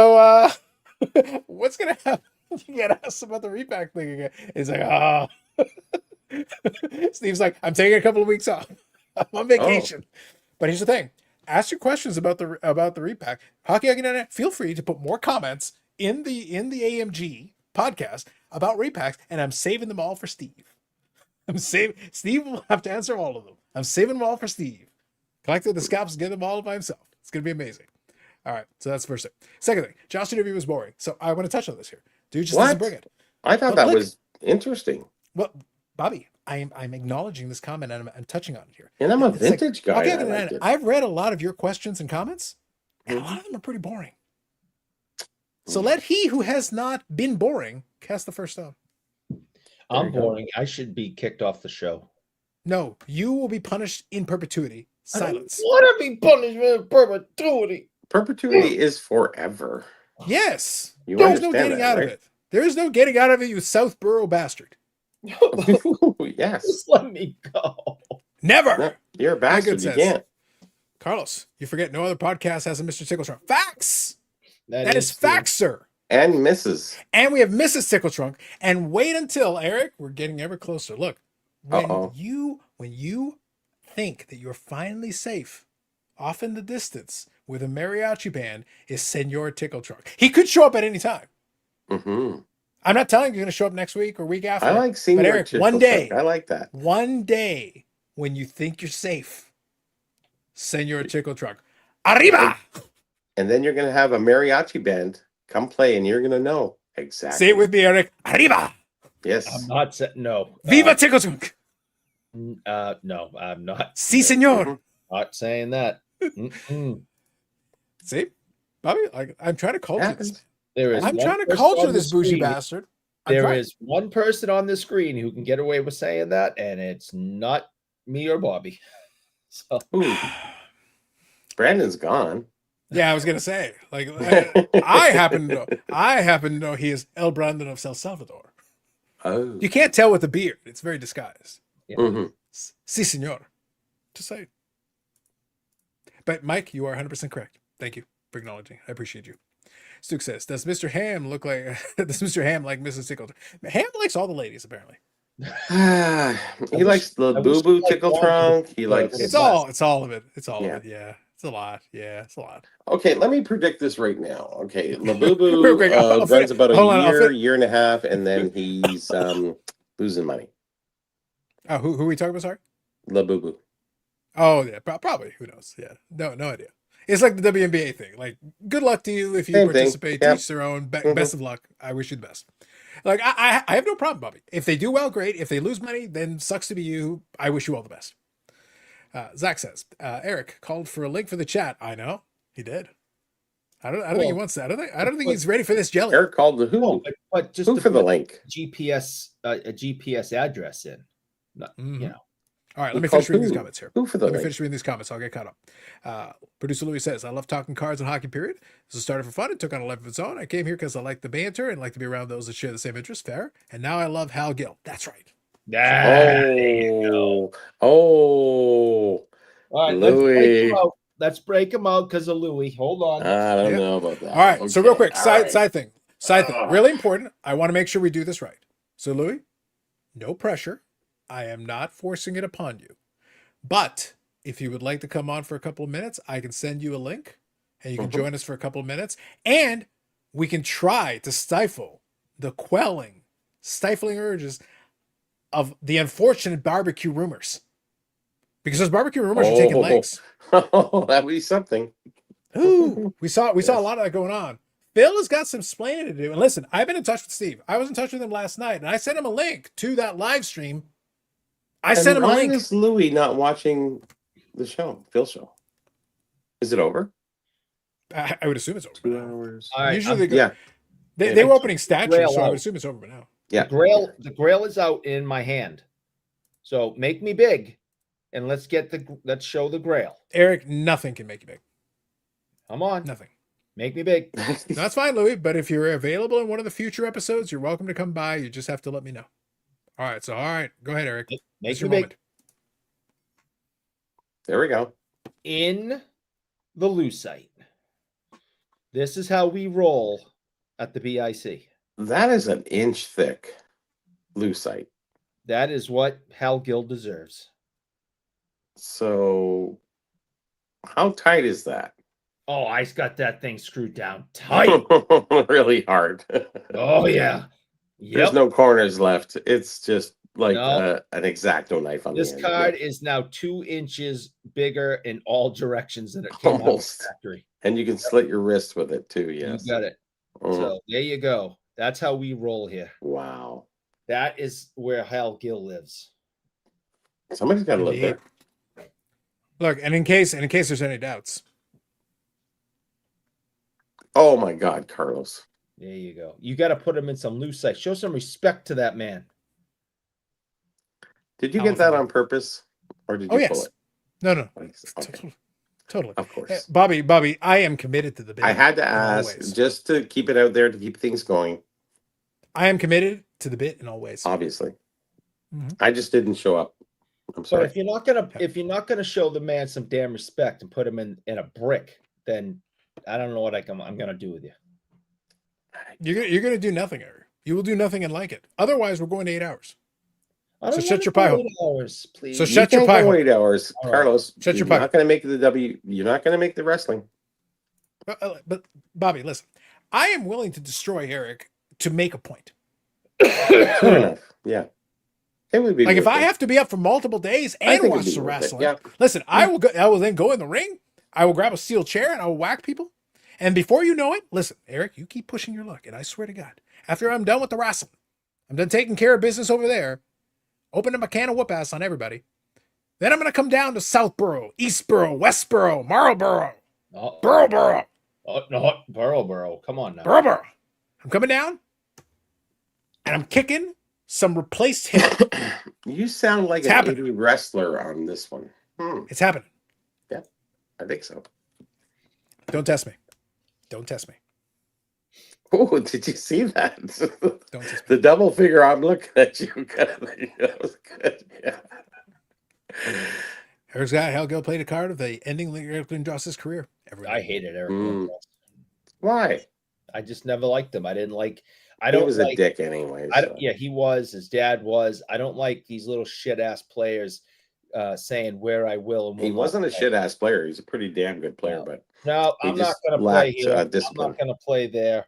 going to happen? You get asked about the repack thing again. He's like, oh. Steve's like, I'm taking a couple of weeks off. I'm on vacation. But here's the thing. Ask your questions about the repack. Hockey Internet, feel free to put more comments in the AMG podcast about repacks, and I'm saving them all for Steve. Steve will have to answer all of them. I'm saving them all for Steve. Collected the scalps and get them all by himself. It's gonna be amazing. All right, so that's the first thing. Second thing, Josh's interview was boring, so I want to touch on this here. Dude just doesn't bring it. I thought that was interesting. Well, Bobby, I'm acknowledging this comment and I'm touching on it here. And I'm a vintage guy. I've read a lot of your questions and comments, and a lot of them are pretty boring. So let he who has not been boring cast the first stone. I'm boring. I should be kicked off the show. No, you will be punished in perpetuity. Silence. I want to be punished in perpetuity. Perpetuity is forever. Yes. There's no getting out of it. There is no getting out of it, you Southborough bastard. Yes. Just let me go. Never. You're a bastard. You can't. Carlos, you forget no other podcast has a Mr. Tickle Trunk. Facts. That is true. facts, sir. And Mrs. And we have Mrs. Tickle Trunk. And wait until, Eric, we're getting ever closer. Look, when you think that you're finally safe off in the distance with a mariachi band is Senor Tickle Trunk. He could show up at any time. Mm-hmm. I'm not telling you he's going to show up next week or week after. I like Senor But Eric, Tickle one day. Trunk. I like that. One day when you think you're safe, Senor Tickle Trunk. Arriba! And then you're going to have a mariachi band come play, and you're going to know exactly. Say it with me, Eric. Arriba! Yes. I'm not saying no. Viva Tickle Trunk! No, I'm not. Si, senor. Mm-hmm. Not saying that. Mm-mm. See, Bobby, I'm trying to culture this. I'm trying to culture this bougie bastard. There is one person on the screen who can get away with saying that, and it's not me or Bobby. So Brandon's gone. Yeah, I was gonna say, like, I happen to know he is El Brandon of El Salvador. Oh, you can't tell with the beard; it's very disguised. Yeah. Mm-hmm. Si, senor. Just say. But Mike, you are 100% correct. Thank you for acknowledging. I appreciate you. Stuke says, "Does Mr. Ham look like? Does Mr. Ham like Mrs. Tickle? Ham likes all the ladies, apparently. He likes the Boo Boo Tickle Trunk. He likes it's all of it. It's all of it. Yeah, it's a lot. Yeah, it's a lot. Okay, let me predict this right now. Okay, Labubu runs about a year and a half, and then he's losing money. Oh, who are we talking about? Sorry, Labubu. Oh yeah, probably. Who knows? Yeah, no idea. It's like the WNBA thing. Like, good luck to you if you participate. Yep. Teach their own. Best of luck. I wish you the best. Like, I have no problem, Bobby. If they do well, great. If they lose money, then sucks to be you. I wish you all the best. Zach says, Eric called for a link for the chat. I know he did. I don't think he wants that. I don't think he's ready for this jelly. Eric called the who? No, but just who for the link? GPS, a GPS address in. Not, you know. All right, let me finish reading these comments here. Let me finish reading these comments. I'll get caught up. Producer Louis says, I love talking cards and hockey, period. This started for fun. It took on a life of its own. I came here because I like the banter and like to be around those that share the same interests. Fair. And now I love Hal Gill. That's right. All right, Louis. Let's break him out because of Louis. Hold on. I don't know about that. All right, okay. So real quick, side thing. Really important. I want to make sure we do this right. So Louis, no pressure. I am not forcing it upon you. But if you would like to come on for a couple of minutes, I can send you a link and you can join us for a couple of minutes. And we can try to stifle the stifling urges of the unfortunate barbecue rumors. Because those barbecue rumors are taking legs. Oh, that would be something. Ooh, we saw a lot of that going on. Phil has got some explaining to do. And listen, I've been in touch with Steve. I was in touch with him last night, and I sent him a link to that live stream. I sent him a link. Why is Louis not watching the show, Phil's show? Is it over? I would assume it's over. 2 hours. All right, usually they were opening statues, so I would assume it's over by now. Yeah. The grail is out in my hand. So make me big, and let's show the grail. Eric, nothing can make you big. Come on. Nothing. Make me big. That's fine, Louis, but if you're available in one of the future episodes, you're welcome to come by. You just have to let me know. All right, go ahead, Eric. Make me big. There we go. In the lucite. This is how we roll at the BIC. That is an inch thick lucite. That is what Hal Gill deserves. So how tight is that? Oh, I got that thing screwed down tight. Really hard. Oh, yeah. There's no corners left. It's just like an X-Acto knife on this card is now 2 inches bigger in all directions than it came out of the factory. And you can slit your wrist with it too. Yes, you got it. So there you go. That's how we roll here. Wow, that is where Hal Gill lives. Somebody's got to live there. Look, and in case there's any doubts. Oh my God, Carlos. There you go. You got to put him in some lucite. Show some respect to that man. Did you get that on purpose, or did you pull it? No. Okay. Totally. Of course. Bobby, I am committed to the bit. I had to ask just to keep it out there to keep things going. I am committed to the bit in all ways. Obviously. Mm-hmm. I just didn't show up. I'm But sorry. if you're not gonna show the man some damn respect and put him in a brick, then I don't know what I'm gonna do with you. You're gonna do nothing, Eric. You will do nothing and like it. Otherwise, we're going to 8 hours. I don't So shut wanna your pie go hole. 8 hours, please. So You shut your can't pie go hole. 8 hours, All right. Carlos. Shut your you're pie not going to make the You're not going to make the wrestling. But Bobby, listen. I am willing to destroy Eric to make a point. Fair enough. Yeah. It would be Like if worth I it. have to be up for multiple days I and think watch it'd be the worth it, wrestling, yeah. listen, I will then go in the ring. I will grab a steel chair and I will whack people. And before you know it, listen, Eric, you keep pushing your luck. And I swear to God, after I'm done with the wrestling, I'm done taking care of business over there, opening a can of whoop ass on everybody. Then I'm going to come down to Southborough, Eastborough, Westborough, Marlborough, Boroughborough, No, Borough. Come on now. Boroughborough. I'm coming down and I'm kicking some replaced hip. You sound like It's an happening. 80 wrestler on this one. It's happening. Yeah, I think so. Don't test me. Don't test me. Oh, did you see that? Don't test me. The double figure. I'm looking at you. That was good. Yeah. Eric's got Helgill played a card of the ending Eric Lindros' career. I hated Eric. Why? I just never liked him. I didn't like. He was a dick anyway. So. Yeah, he was. His dad was. I don't like these little shit ass players saying where I will. And He wasn't a shit ass player. He's a pretty damn good player, but no, I'm not going to play here. I'm not going to play there.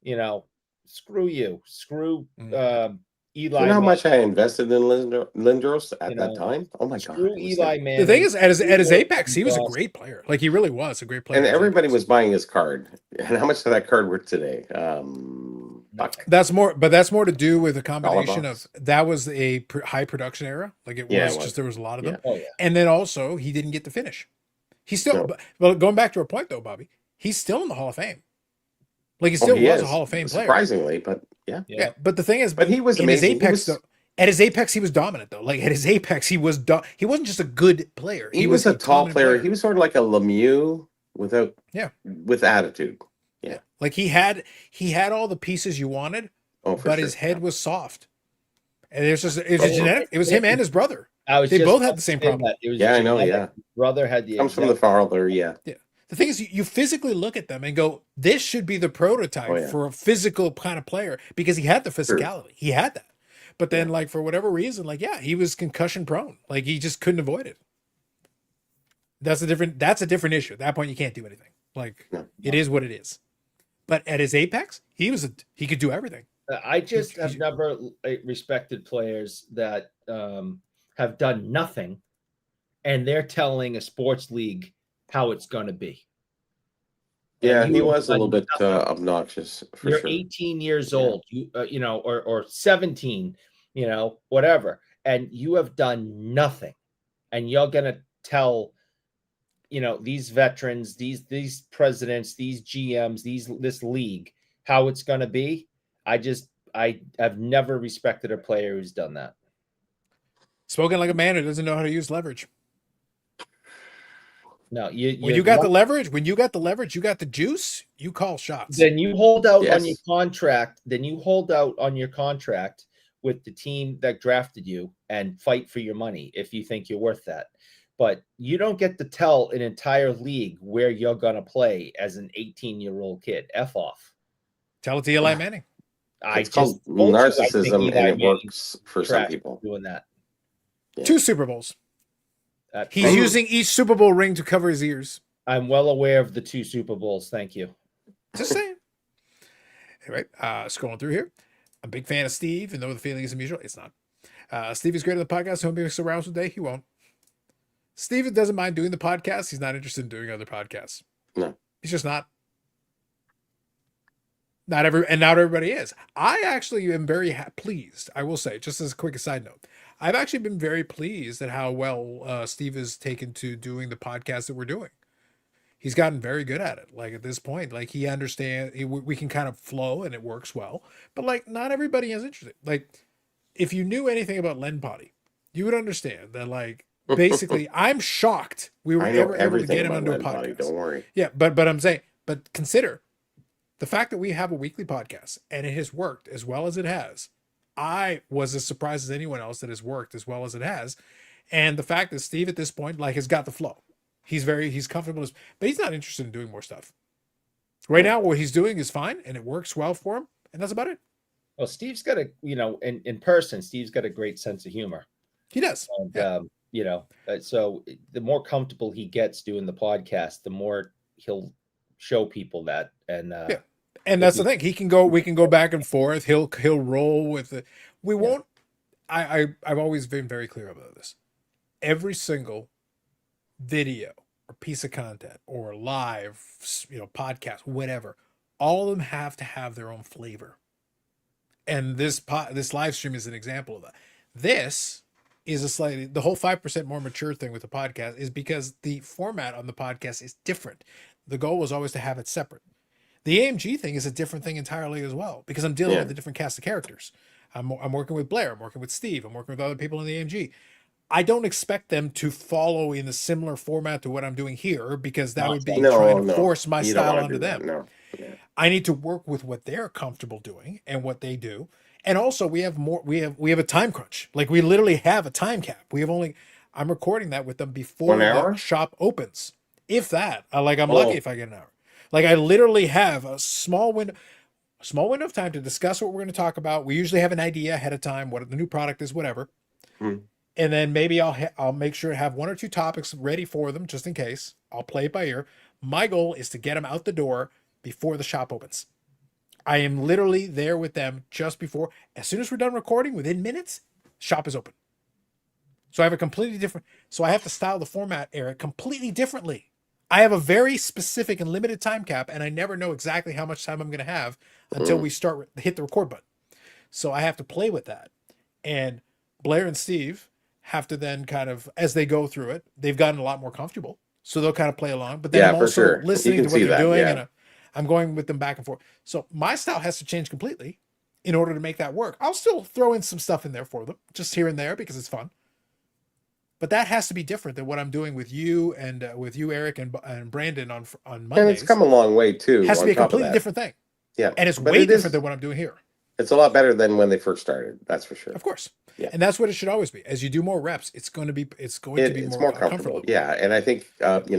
You know, screw you. Screw Eli. You know how much I invested in Lindros at that time? Oh my Screw God. Eli, man. The thing is, at his apex, he was a great player. Like he really was a great player. And everybody was buying his card. And how much is that card worth today? Buck. That's more to do with a combination of that was a high production era. Like it was just there was a lot of them. Oh, yeah. And then also he didn't get the finish. He's still, well, going back to a point though, Bobby, he's still in the Hall of Fame. Like he still was a Hall of Fame player. Surprisingly, but yeah. But the thing is, but he was in amazing. his apex, though, at his apex, he was dominant though. Like at his apex, he wasn't just a good player. He was a tall player. He was sort of like a Lemieux with attitude. Yeah. Like he had all the pieces you wanted, but his head was soft. And it's a genetic. It was him and his brother. They both had the same problem. I know. Yeah, brother had the comes from the father. Yeah. The thing is, you physically look at them and go, "This should be the prototype for a physical kind of player," because he had the physicality. He had that. But then, like for whatever reason, he was concussion prone. Like he just couldn't avoid it. That's a different issue. At that point, you can't do anything. Like it is what it is. But at his apex, he could do everything. I just have never respected players that have done nothing, and they're telling a sports league how it's going to be. Yeah, he was a little bit obnoxious. You're 18 years old, or 17, whatever, and you have done nothing, and you're going to tell, these veterans, these presidents, these GMs, this league how it's going to be. I have never respected a player who's done that. Spoken like a man who doesn't know how to use leverage. No, when you got the leverage, you got the juice, you call shots. Then you hold out on your contract. Then you hold out on your contract with the team that drafted you and fight for your money if you think you're worth that. But you don't get to tell an entire league where you're going to play as an 18-year-old kid. F off. Tell it to Eli Manning. It's called narcissism, and it works for some people. Doing that. Yeah. 2 Super Bowls. He's using each Super Bowl ring to cover his ears. I'm well aware of the 2 Super Bowls. Thank you. Just saying. Anyway, scrolling through here. I'm a big fan of Steve, even though the feeling is mutual. It's not. Steve is great at the podcast. He'll be around today. He won't. Steve doesn't mind doing the podcast. He's not interested in doing other podcasts. No. He's just not. Not everybody is. I actually am very pleased. I will say, just as a quick side note, I've actually been very pleased at how well Steve has taken to doing the podcast that we're doing. He's gotten very good at it. Like at this point, like he understands, we can kind of flow and it works well. But like not everybody is interested. Like if you knew anything about Len Potty, you would understand that like basically I'm shocked we were ever able to get him onto a podcast. Potty, don't worry. Yeah, but I'm saying, but consider the fact that we have a weekly podcast and it has worked as well as it has. I was as surprised as anyone else that has worked as well as it has. And the fact that Steve at this point, like, has got the flow. He's comfortable, but he's not interested in doing more stuff. Right now, what he's doing is fine, and it works well for him, and that's about it. Well, Steve's got in person, Steve's got a great sense of humor. He does. And, so the more comfortable he gets doing the podcast, the more he'll show people that. And and that's the thing. We can go back and forth. He'll roll with it. We won't. I've always been very clear about this. Every single video or piece of content or live, podcast, whatever, all of them have to have their own flavor. And this live stream is an example of that. This is the whole 5% more mature thing with the podcast is because the format on the podcast is different. The goal was always to have it separate. The AMG thing is a different thing entirely as well, because I'm dealing with a different cast of characters. I'm working with Blair. I'm working with Steve. I'm working with other people in the AMG. I don't expect them to follow in a similar format to what I'm doing here, because that would be trying to force my style onto them. No. Yeah. I need to work with what they're comfortable doing and what they do. And also we have a time crunch. Like, we literally have a time cap. I'm recording that with them before the shop opens. If that, I'm lucky if I get an hour. Like, I literally have a small window of time to discuss what we're going to talk about. We usually have an idea ahead of time, what the new product is, whatever. And then maybe I'll make sure to have one or two topics ready for them just in case. I'll play it by ear. My goal is to get them out the door before the shop opens. I am literally there with them just before. As soon as we're done recording, within minutes, shop is open. So I have a completely different. So I have to style the format, Eric, completely differently. I have a very specific and limited time cap, and I never know exactly how much time I'm going to have until we hit the record button. So I have to play with that. And Blair and Steve have to then kind of, as they go through it, they've gotten a lot more comfortable. So they'll kind of play along. But then I'm also listening to what they're doing, and I'm going with them back and forth. So my style has to change completely in order to make that work. I'll still throw in some stuff in there for them, just here and there, because it's fun. But that has to be different than what I'm doing with you and Eric and Brandon on Mondays. And it's come a long way too. It has to be a completely different thing. Yeah, and it's way different than what I'm doing here. It's a lot better than when they first started. That's for sure. Of course. Yeah. And that's what it should always be. As you do more reps, it's going to be more comfortable. Yeah, and I think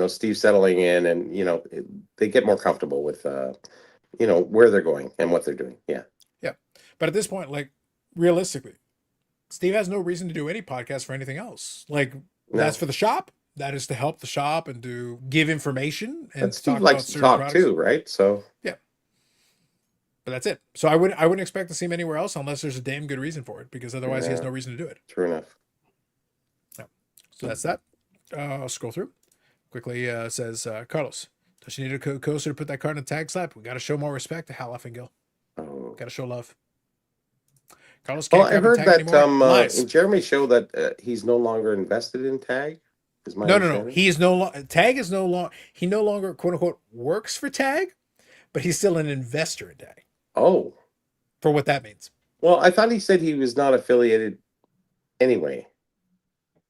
Steve settling in, and they get more comfortable with where they're going and what they're doing. Yeah. Yeah. But at this point, like, realistically, Steve has no reason to do any podcast for anything else. Like, that's for the shop. That is to help the shop and to give information. And Steve likes to talk too, right? So yeah. But that's it. So I wouldn't expect to see him anywhere else unless there's a damn good reason for it, because otherwise he has no reason to do it. True enough. Yeah. So that's that. I'll scroll through quickly. Says Carlos, does she need a coaster to put that card in a tag slap? We got to show more respect to Hal Effinghill. Oh. Got to show love. Carlos can't I heard that in Jeremy's show that he's no longer invested in tag. No. He is no longer. Tag is no longer. He no longer, quote unquote, works for Tag, but he's still an investor in Tag. Oh. For what that means. Well, I thought he said he was not affiliated anyway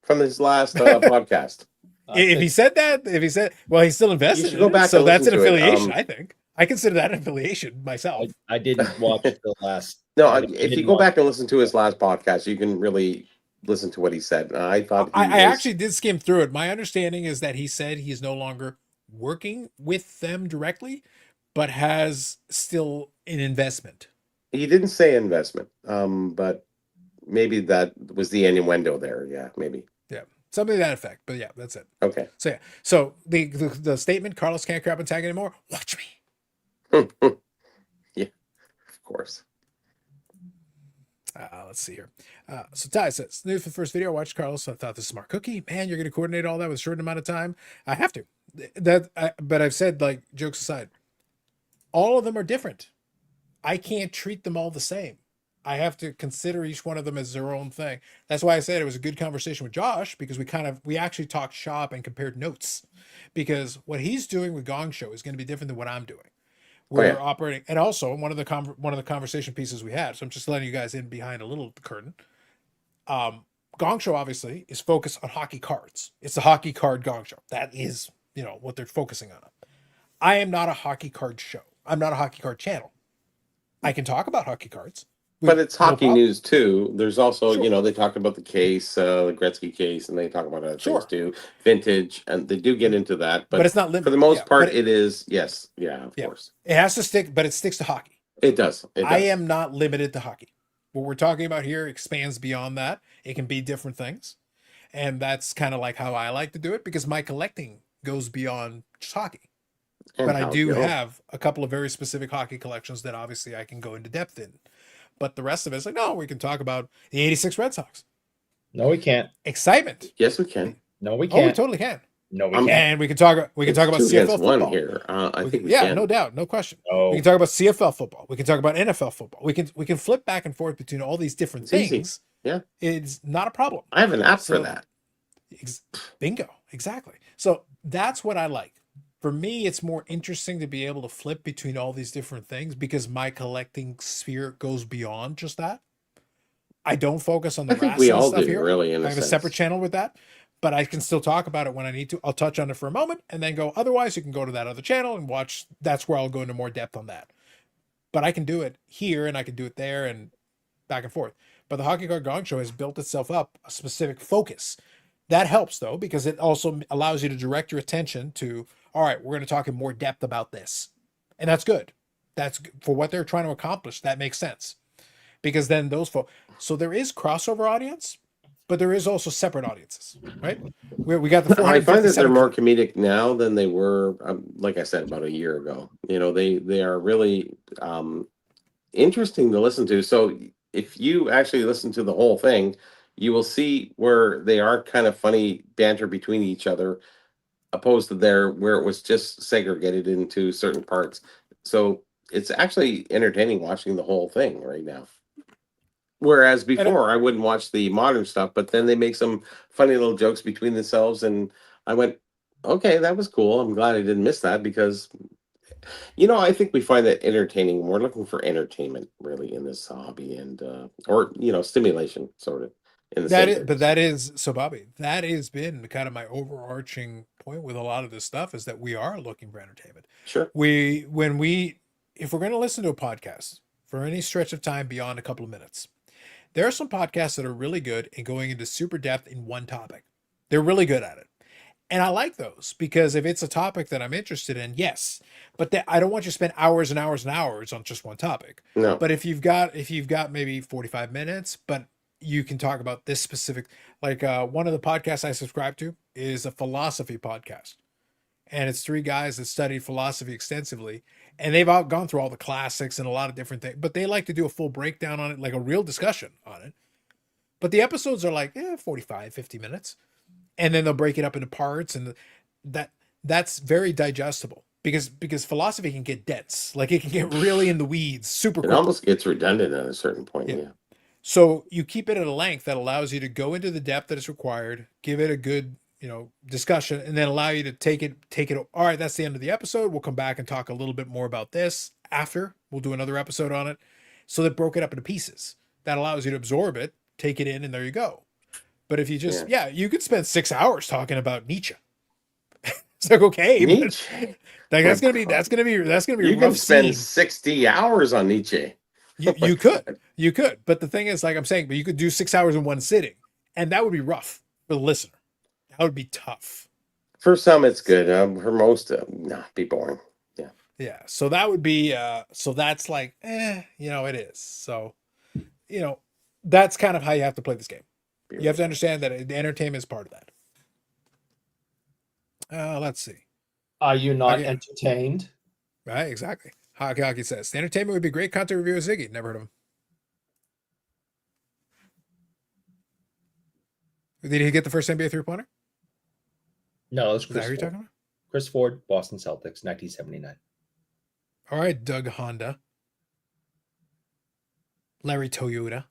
from his last podcast. If he said, well, he's still invested in it, so that's an affiliation, I think. I consider that an affiliation myself. I didn't watch the last. No, if you go back and listen to his last podcast, you can really listen to what he said. I thought I actually did skim through it. My understanding is that he said he's no longer working with them directly, but has still an investment. He didn't say investment, but maybe that was the innuendo there. Yeah, maybe. Yeah, something to that effect. But yeah, that's it. Okay. So yeah, so the statement, Carlos can't crap and tag anymore. Watch me. Yeah, of course. Let's see here. So Ty says, new for the first video, I watched Carlos. I thought this is smart cookie. Man, you're going to coordinate all that with a short amount of time. I have to. But I've said, like, jokes aside, all of them are different. I can't treat them all the same. I have to consider each one of them as their own thing. That's why I said it was a good conversation with Josh, because we actually talked shop and compared notes, because what he's doing with Gongshow is going to be different than what I'm doing. We're operating, and also one of the conversation pieces we had. So I'm just letting you guys in behind a little curtain. Gongshow obviously is focused on hockey cards. It's the Hockey Card Gongshow. That is, what they're focusing on. I am not a hockey card show. I'm not a hockey card channel. I can talk about hockey cards. But it's hockey news too. There's also, they talk about the case, the Gretzky case, and they talk about other things too, vintage, and they do get into that. But it's not limited. For the most part, it is, yes, of course. It has to stick, but it sticks to hockey. It does. I am not limited to hockey. What we're talking about here expands beyond that. It can be different things. And that's kind of like how I like to do it, because my collecting goes beyond just hockey. But I do have a couple of very specific hockey collections that obviously I can go into depth in. But the rest of it is like, no, we can talk about the 86 Red Sox. No, we can't. Excitement. Yes, we can. No, we can't. Oh, we totally can. No, we can't. And we can talk about CFL football. One here. I think we can. No doubt, no question. Oh. We can talk about CFL football. We can talk about NFL football. We can flip back and forth between all these different things. Easy. Yeah, it's not a problem. I have an app for that. Bingo, exactly. So that's what I like. For me, it's more interesting to be able to flip between all these different things, because my collecting sphere goes beyond just that. I don't focus on the I think we all do, here. really. I have a separate channel with that, but I can still talk about it when I need to. I'll touch on it for a moment and then go. Otherwise, you can go to that other channel and watch. That's where I'll go into more depth on that. But I can do it here and I can do it there and back and forth. But the Hockey Card Gongshow has built itself up a specific focus. That helps, though, because it also allows you to direct your attention to, all right, we're going to talk in more depth about this. And that's good. That's for what they're trying to accomplish. That makes sense. Because then those folks, so there is crossover audience, but there is also separate audiences, right? We got the. I find that they're more comedic now than they were, like I said, about a year ago. They are really interesting to listen to. So if you actually listen to the whole thing, you will see where they are kind of funny banter between each other, opposed to where it was just segregated into certain parts. So it's actually entertaining watching the whole thing right now. Whereas before, I wouldn't watch the modern stuff, but then they make some funny little jokes between themselves, and I went, okay, that was cool. I'm glad I didn't miss that, because I think we find that entertaining. We're looking for entertainment really in this hobby, and or stimulation sort of. That is so, Bobby. That has been kind of my overarching point with a lot of this stuff, is that we are looking for entertainment. Sure. If we're going to listen to a podcast for any stretch of time beyond a couple of minutes, there are some podcasts that are really good in going into super depth in one topic. They're really good at it. And I like those, because if it's a topic that I'm interested in, yes, but I don't want you to spend hours and hours and hours on just one topic. No. But if you've got maybe 45 minutes, but you can talk about this specific, like one of the podcasts I subscribe to is a philosophy podcast. And it's three guys that studied philosophy extensively, and they've gone through all the classics and a lot of different things, but they like to do a full breakdown on it, like a real discussion on it. But the episodes are like 45, 50 minutes. And then they'll break it up into parts, and that's very digestible, because philosophy can get dense. Like, it can get really in the weeds super quick. It almost gets redundant at a certain point. Yeah. So you keep it at a length that allows you to go into the depth that is required, give it a good, discussion, and then allow you to take it. All right, that's the end of the episode. We'll come back and talk a little bit more about this after. We'll do another episode on it. So they broke it up into pieces. That allows you to absorb it, take it in, and there you go. But if you just, you could spend 6 hours talking about Nietzsche. It's like, okay, Nietzsche. That's gonna be. You can spend 60 hours on Nietzsche. You could, but the thing is, like I'm saying, but you could do 6 hours in one sitting, and that would be rough for the listener. That would be tough. For some, it's good. For most, be boring. Yeah. Yeah. So that would be. So that's like, it is. So, that's kind of how you have to play this game. You have to understand that the entertainment is part of that. Let's see. Are you not entertained? Right, exactly. Hockey says the entertainment would be great content review of Ziggy. Never heard of him. Did he get the first NBA three-pointer? No, that's Chris. Is that who you're talking about? Chris Ford, Boston Celtics, 1979. All right, Doug Honda. Larry Toyota.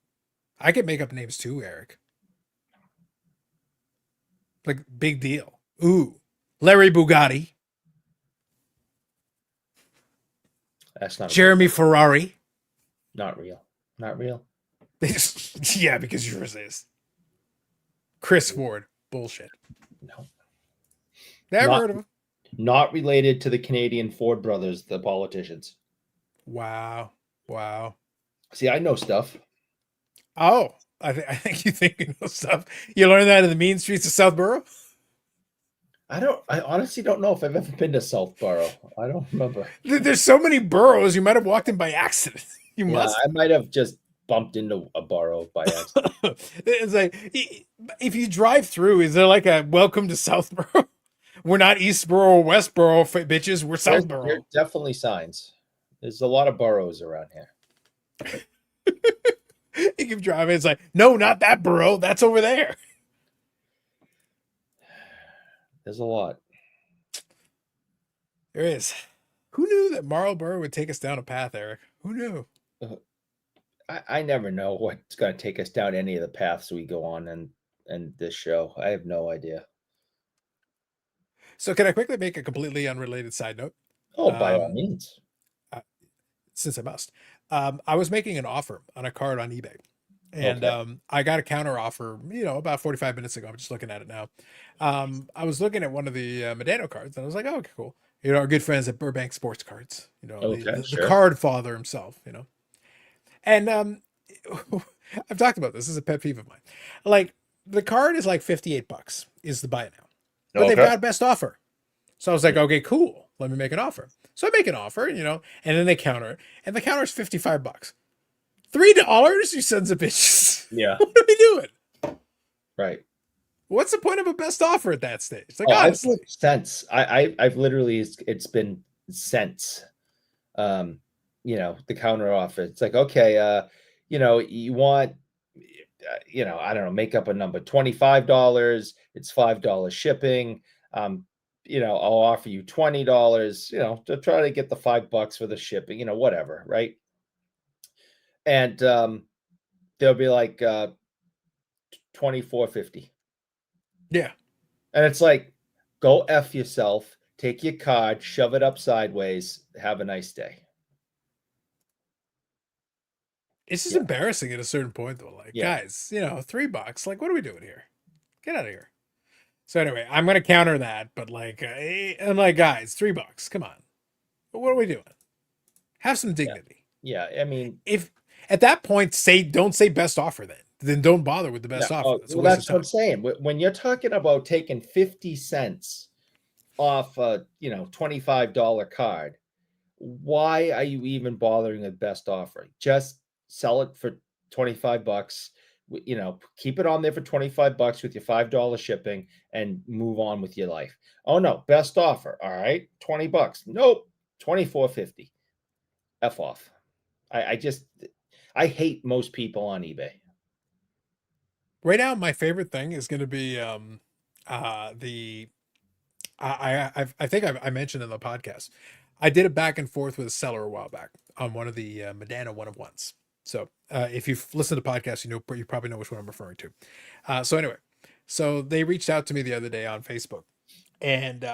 I could make up names too, Eric. Like, big deal. Ooh. Larry Bugatti. That's not Jeremy Ferrari. Not real. Not real. Yeah, because yours is. Chris Ford. Bullshit. No. Never heard of him. Not related to the Canadian Ford brothers, the politicians. Wow. See, I know stuff. Oh, I think you think you know stuff. You learned that in the mean streets of Southborough? I honestly don't know if I've ever been to Southborough. I don't remember. There's so many boroughs, you might have walked in by accident. You must. I might have just bumped into a borough by accident. It's like, if you drive through, is there like a welcome to Southborough? We're not Eastborough or Westborough, bitches. We're Southborough. There's definitely signs. There's a lot of boroughs around here. You keep driving, it's like, no, not that borough. That's over there. There's a lot. There is. Who knew that Marlborough would take us down a path, Eric? Who knew? I never know what's going to take us down any of the paths we go on and this show. I have no idea. So can I quickly make a completely unrelated side note? Oh, by all means. Since I must. I was making an offer on a card on eBay. And I got a counter offer, about 45 minutes ago. I'm just looking at it now. I was looking at one of the Medano cards, and I was like, oh, okay, cool. Our good friends at Burbank Sports Cards, the card father himself, And I've talked about this. This is a pet peeve of mine. Like, the card is like $58 is the buy now. But they've got best offer. So I was like, okay, cool. Let me make an offer. So I make an offer, and then they counter it. And the counter is $55. $3, you sons of bitches. Yeah. What are we doing? Right. What's the point of a best offer at that stage? Like, honestly, cents. I've literally, it's been cents. The counter offer. It's like, okay, you want, I don't know, make up a number, $25. It's $5 shipping. I'll offer you $20, to try to get the $5 for the shipping, whatever, right? And they'll be like $24.50. Yeah. And it's like, go F yourself, take your card, shove it up sideways, have a nice day. It's just embarrassing at a certain point, though. Like, guys, $3. Like, what are we doing here? Get out of here. So anyway, I'm going to counter that, but like, I'm like, guys, $3. Come on. What are we doing? Have some dignity. Yeah. I mean, if at that point, don't say best offer then don't bother with the best offer. That's what I'm saying. When you're talking about taking 50 cents off a, $25 card, why are you even bothering with best offer? Just sell it for $25. Keep it on there for $25 with your $5 shipping and move on with your life. Oh no, best offer. All right, $20. Nope, $24.50. F off. I hate most people on eBay. Right now, my favorite thing is going to be I think I mentioned in the podcast, I did a back and forth with a seller a while back on one of the Medano 1-of-1s. So if you've listened to podcasts, you probably know which one I'm referring to. So anyway, so they reached out to me the other day on Facebook, and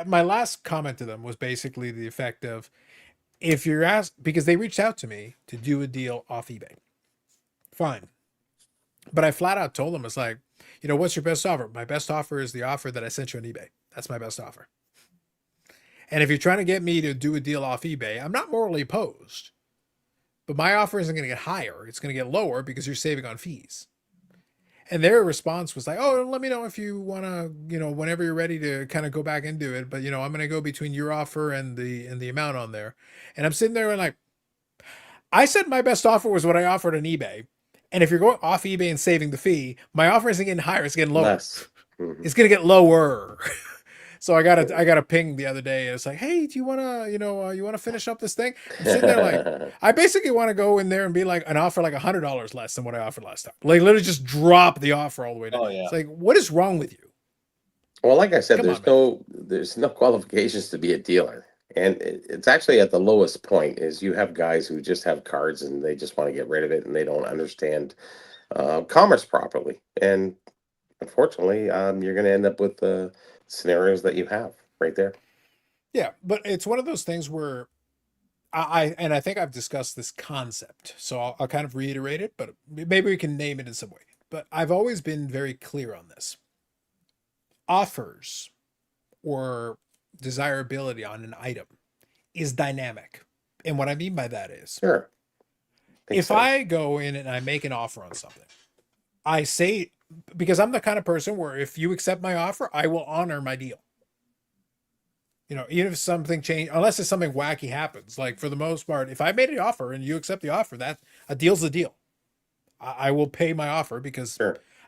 my last comment to them was basically the effect of, if you're asked, because they reached out to me to do a deal off eBay, fine. But I flat out told them, it's like, what's your best offer? My best offer is the offer that I sent you on eBay. That's my best offer. And if you're trying to get me to do a deal off eBay, I'm not morally opposed. But my offer isn't going to get higher. It's going to get lower because you're saving on fees. And their response was like, oh, let me know if you want to, whenever you're ready to kind of go back into it. But, I'm going to go between your offer and the amount on there. And I'm sitting there and like, I said my best offer was what I offered on eBay. And if you're going off eBay and saving the fee, my offer isn't getting higher. It's getting lower. Less. Mm-hmm. It's going to get lower. So I got a ping the other day. And it's like, hey, do you want to, you want to finish up this thing? I'm sitting there like, I basically want to go in there and be like, an offer like $100 less than what I offered last time. Like, literally just drop the offer all the way down. Oh, yeah. It's like, what is wrong with you? Well, like I said, there's no qualifications to be a dealer. And it's actually at the lowest point is you have guys who just have cards and they just want to get rid of it and they don't understand commerce properly. And unfortunately, you're going to end up with the scenarios that you have right there. Yeah, but it's one of those things where I think I've discussed this concept, so I'll kind of reiterate it, but maybe we can name it in some way. But I've always been very clear on this. Offers or desirability on an item is dynamic. And what I mean by that is, sure, If I go in and I make an offer on something, I say, because I'm the kind of person where if you accept my offer, I will honor my deal. You know, even if something change, unless it's something wacky happens, like for the most part, if I made an offer and you accept the offer, that a deal's a deal. I will pay my offer because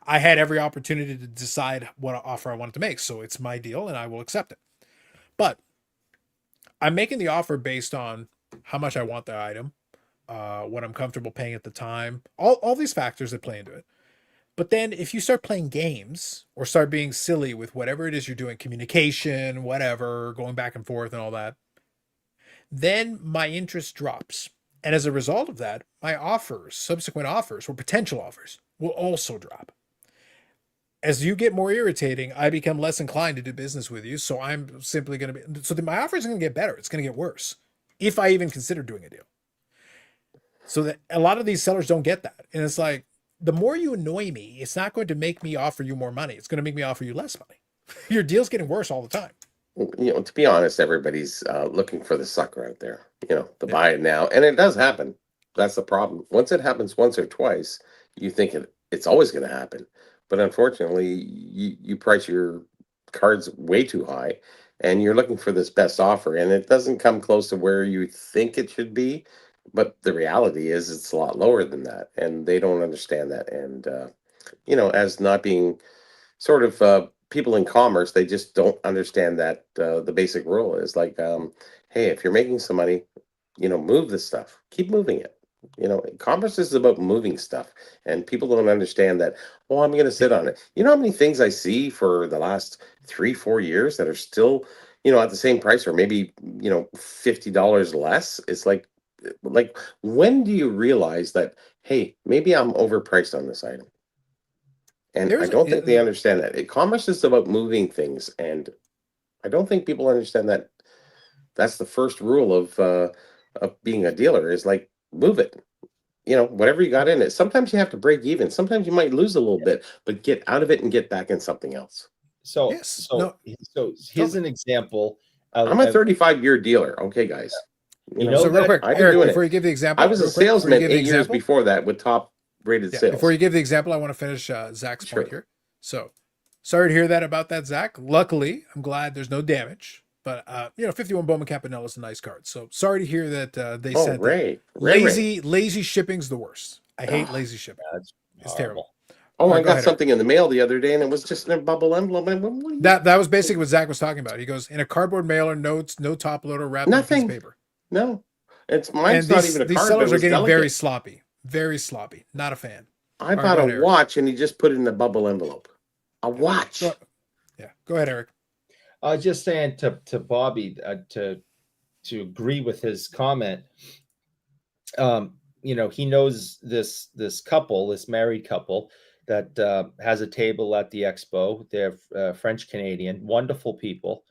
I had every opportunity to decide what offer I wanted to make. So it's my deal and I will accept it. But I'm making the offer based on how much I want the item, what I'm comfortable paying at the time, all these factors that play into it. But then if you start playing games or start being silly with whatever it is you're doing, communication, whatever, going back and forth and all that, then my interest drops. And as a result of that, my offers, subsequent offers or potential offers will also drop. As you get more irritating, I become less inclined to do business with you. So I'm simply going to be, so my offer isn't going to get better. It's going to get worse if I even consider doing a deal. So that a lot of these sellers don't get that. And it's like, the more you annoy me, it's not going to make me offer you more money. It's going to make me offer you less money. Your deal's getting worse all the time. You know, to be honest, everybody's looking for the sucker out there, you know, to buy it now. And it does happen. That's the problem. Once it happens once or twice, you think it's always going to happen. But unfortunately, you price your cards way too high and you're looking for this best offer. And it doesn't come close to where you think it should be. But the reality is it's a lot lower than that. And they don't understand that. And, you know, as not being sort of people in commerce, they just don't understand that the basic rule is like, hey, if you're making some money, you know, move this stuff, keep moving it. You know, commerce is about moving stuff, and people don't understand that. Oh, I'm going to sit on it. You know how many things I see for the last 3-4 years that are still, you know, at the same price or maybe, you know, $50 less? It's like when do you realize that, hey, maybe I'm overpriced on this item? And I don't think they understand that. Commerce is about moving things, and I don't think people understand that. That's the first rule of being a dealer is like, move it. You know, whatever you got in it. Sometimes you have to break even. Sometimes you might lose a little bit, but get out of it and get back in something else. So here's an example. I'm a 35-year dealer. Okay, guys. You know, so real quick, Eric, before you give the example, I was a salesman 8 years before that with top rated sales. Before you give the example, I want to finish Zach's point here. So sorry to hear that about that, Zach. Luckily, I'm glad there's no damage. But you know, 51 Bowman Campanella is a nice card. So sorry to hear that they said Ray. Lazy shipping's the worst. I hate lazy shipping. It's terrible. Oh, I got something in the mail the other day, and it was just in a bubble envelope. That was basically what Zach was talking about. He goes, in a cardboard mailer, notes, no top loader, wrapped in a piece of paper. No, mine's not even a card. These sellers are getting very sloppy. Very sloppy. Not a fan. I bought a watch, and he just put it in a bubble envelope. A watch. Yeah, go ahead, Eric. I was just saying to Bobby to agree with his comment. You know, he knows this couple, this married couple that has a table at the Expo. They're French Canadian, wonderful people.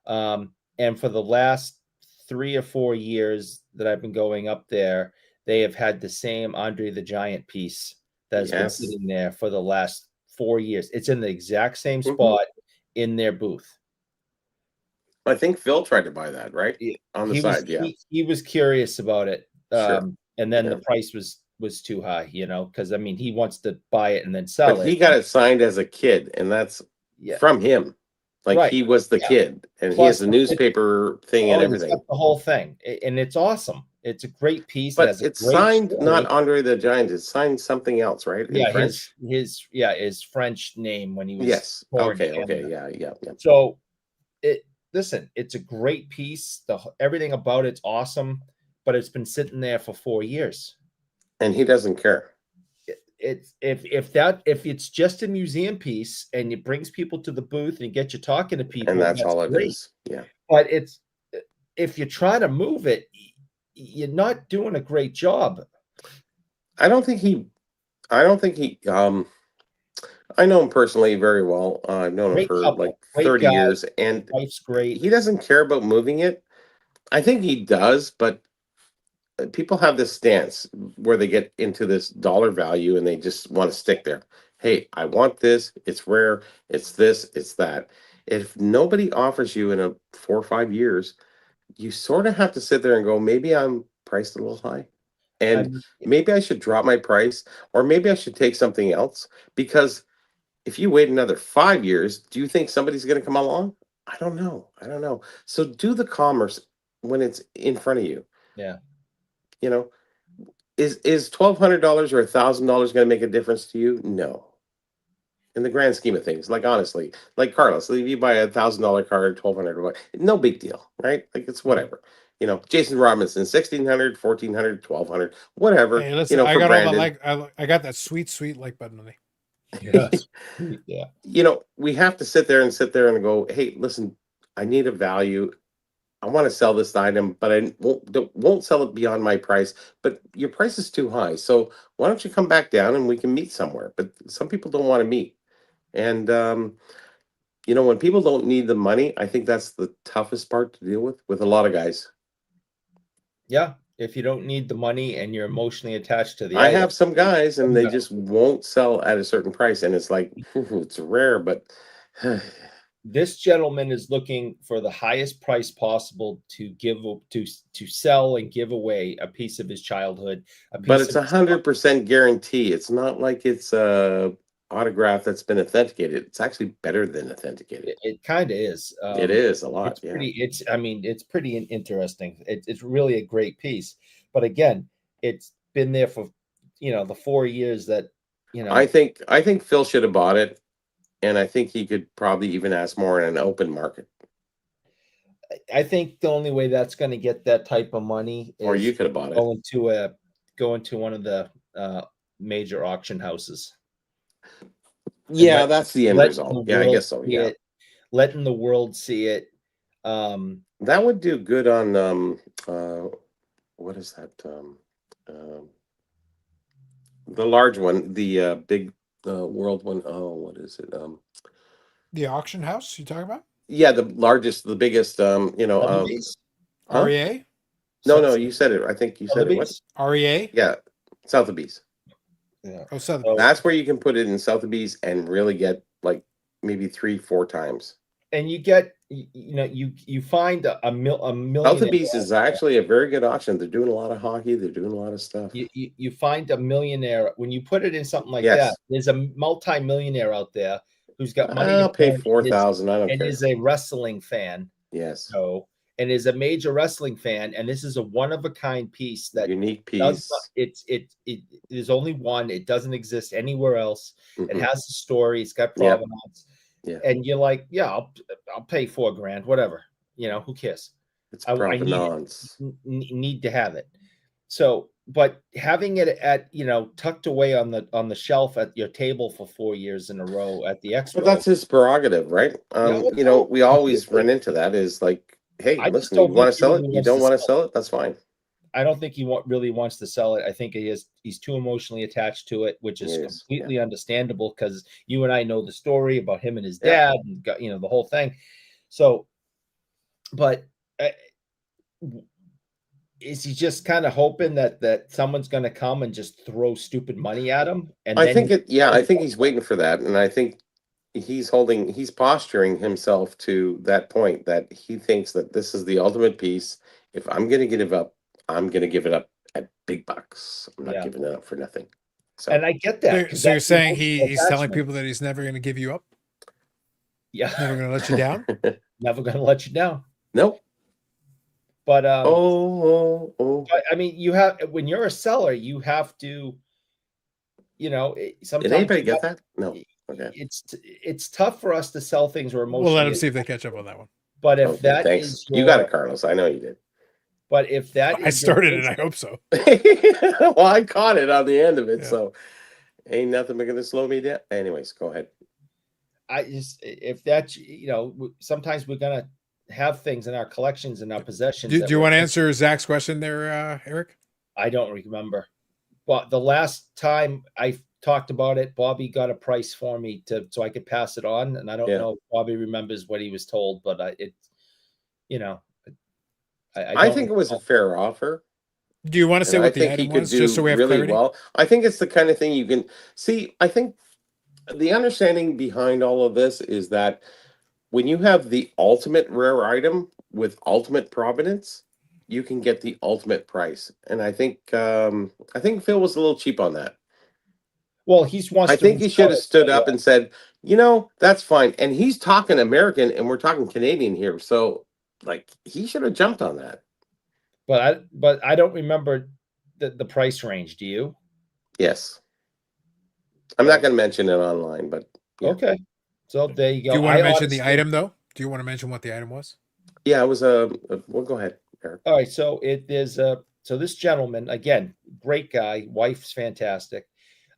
And for the last 3 or 4 years that I've been going up there, they have had the same Andre the Giant piece that's been sitting there for the last 4 years. It's in the exact same spot in their booth. I think Phil tried to buy that, right? On the side, he was curious about it. And then the price was too high, you know, because I mean he wants to buy it and then sell it. He got it signed as a kid, and that's from him. Like he was the kid, and he has the newspaper thing and everything. The whole thing, and it's awesome. It's a great piece. But it's signed not Andre the Giant. It's signed something else, right? In French? his French name when he was born. Okay, yeah. So listen, it's a great piece. Everything about it's awesome, but it's been sitting there for 4 years, and he doesn't care. If it's just a museum piece and it brings people to the booth and get you talking to people, and that's all it is. Yeah, but if you try to move it, you're not doing a great job. I don't think he. I know him personally very well. I've known him for like 30 years, and life's great. He doesn't care about moving it. I think he does, but people have this stance where they get into this dollar value and they just want to stick there. Hey, I want this. It's rare. It's this. It's that. If nobody offers you in 4 or 5 years, you sort of have to sit there and go, maybe I'm priced a little high. And maybe I should drop my price, or maybe I should take something else, because if you wait another 5 years, do you think somebody's going to come along? I don't know. So do the commerce when it's in front of you. Yeah. You know, is $1,200 or $1,000 going to make a difference to you? No. In the grand scheme of things, like honestly, like Carlos, if you buy $1,000 card, 1,200, no big deal, right? Like it's whatever. You know, Jason Robinson, 1,600, 1,400, 1,200, whatever. Hey, listen, you know, I for got Brandon. all the I got that sweet like button on me. Yes. Yeah. You know, we have to sit there and go, hey, listen, I need a value. I want to sell this item, but I won't sell it beyond my price. But your price is too high, so why don't you come back down and we can meet somewhere? But some people don't want to meet, and you know, when people don't need the money, I think that's the toughest part to deal with a lot of guys. Yeah, if you don't need the money and you're emotionally attached to the I item. have some guys, and they just won't sell at a certain price, and it's like it's rare, but. This gentleman is looking for the highest price possible to sell and give away a piece of his childhood. But it's 100% guarantee. It's not like it's a autograph that's been authenticated. It's actually better than authenticated. It kind of is. It is a lot. It's pretty interesting. It's really a great piece. But again, it's been there for the 4 years that I think Phil should have bought it. And I think he could probably even ask more in an open market. I think the only way that's going to get that type of money is or you could have bought it. Going to one of the major auction houses. Yeah, that's the end result. Yeah, I guess so. Yeah, letting the world see it. That would do good on what is that? The large one, the big. World one. Oh, what is it? The auction house you talking about? Yeah, the biggest. REA. No, you said it. I think you said it. What? REA. Yeah, Sotheby's. Yeah. Oh, Sotheby's. That's where you can put it in Sotheby's and really get like maybe 3-4 times. And you get, you find a million. Sotheby's is actually a very good auction. They're doing a lot of hockey. They're doing a lot of stuff. You find a millionaire when you put it in something like that. There's a multi-millionaire out there who's got money. I'll pay $4,000. I don't care. And is a wrestling fan. Yes. So and is a major wrestling fan, and this is a one-of-a-kind piece that unique piece. There's only one. It doesn't exist anywhere else. It has a story. It's got provenance. Yeah. And you're like, yeah, I'll pay $4,000, whatever. Who cares? It's provenance. I need to have it. So, but having it at tucked away on the shelf at your table for 4 years in a row at the Expo. But that's his prerogative, right? We always run into that. Is like, hey, listen, you want to sell it? You don't want to sell it? That's fine. I don't think he really wants to sell it. I think he's too emotionally attached to it, which is completely understandable because you and I know the story about him and his dad and got, the whole thing. So, but is he just kind of hoping that someone's going to come and just throw stupid money at him? And I think he's waiting for that. And I think he's posturing himself to that point that he thinks that this is the ultimate piece. If I'm going to give it up, I'm going to give it up at big bucks. I'm not giving it up for nothing. So, and I get that. So you're saying he's telling people that he's never going to give you up? Yeah. Never going to let you down? Never going to let you down. Nope. But but, I mean, you have, when you're a seller, you have to, sometimes. Did anybody get that? No. Okay. It's tough for us to sell things or emotionally. We'll let them see if they catch up on that one. But if is you got it, Carlos. I know you did. But if that I started it, I hope so. Well, I caught it on the end of it, so ain't nothing going to slow me down. Anyways, go ahead. If that's, sometimes we're going to have things in our collections and our possessions. Do you want to answer Zach's question there, Eric? I don't remember. But the last time I talked about it, Bobby got a price for me so I could pass it on. And I don't know if Bobby remembers what he was told, but I think it was a fair offer. Do you want to say what the item was, just so we have clarity? Well, I think it's the kind of thing you can see. I think the understanding behind all of this is that when you have the ultimate rare item with ultimate provenance, you can get the ultimate price. And I think Phil was a little cheap on that. Well, he wants I to think he should have stood up yeah. and said, you know, that's fine. And he's talking American and we're talking Canadian here. So like he should have jumped on that. But I don't remember the price range. Do you? Yes. I'm not going to mention it online, but yeah. Okay. So there you go. Do you want to mention the item though? Do you want to mention what the item was? Yeah, it was well, go ahead, Eric. All right. So it is so this gentleman, again, great guy, wife's fantastic.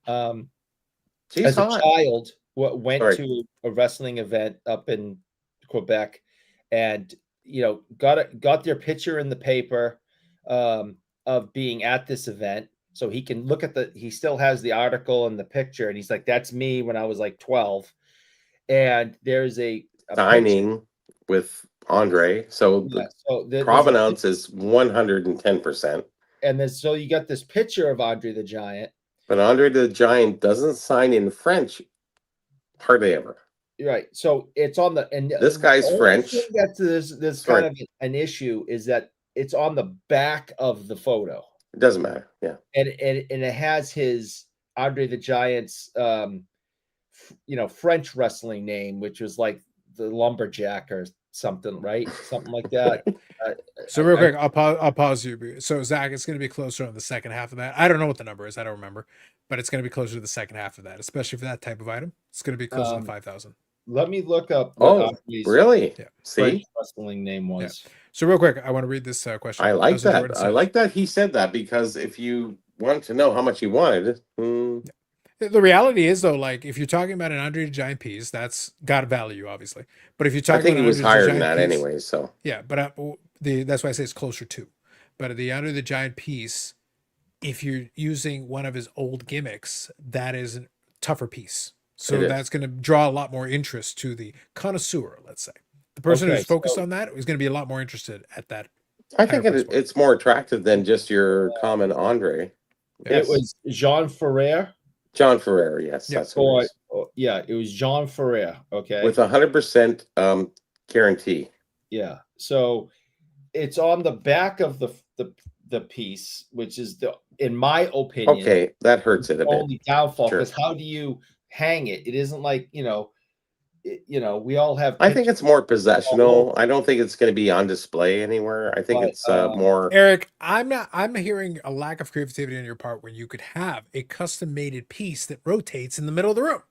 She's as hot. a child, went to a wrestling event up in Quebec, and got their picture in the paper of being at this event, so he can look at he still has the article and the picture, and he's like, "That's me when I was like 12." And there's a signing with Andre, so the provenance is 110%. And then so you got this picture of Andre the Giant. But Andre the Giant doesn't sign in French hardly ever. Right. So it's on the this guy's French. That's this kind of an issue is that it's on the back of the photo. It doesn't matter. Yeah. And it has his Andre the Giant's French wrestling name, which was like the Lumberjack or something, right? Something like that. So real quick, I'll pause you. So Zach, it's going to be closer on the second half of that. I don't know what the number is. I don't remember, but it's going to be closer to the second half of that, especially for that type of item. It's going to be closer to 5,000. Let me look up. Really? Yeah. See, wrestling name was. Yeah. So real quick, I want to read this question. I like that. I like that he said that, because if you want to know how much he wanted. The reality is, though, like if you're talking about an Andre the Giant piece, that's got a value, obviously. But if you're talking, I think about he was higher than that piece, anyway. So yeah, but that's why I say it's closer to. But the Andre the Giant piece, if you're using one of his old gimmicks, that is a tougher piece. So that's going to draw a lot more interest to the connoisseur. Let's say the person who's focused on that is going to be a lot more interested at that. I think it's more attractive than just your common Andre. It was Jean Ferrer. John Ferrer, yes, that's who it was. Yeah, it was Jean Ferrer. Okay, with 100% guarantee. Yeah, so it's on the back of the piece, which is in my opinion. Okay, that hurts it a bit. Only downfall, because how do you hang it? It isn't like we all have. I think it's more possessional. I don't think it's going to be on display anywhere. I think it's more. Eric, I'm hearing a lack of creativity on your part when you could have a custom made piece that rotates in the middle of the room.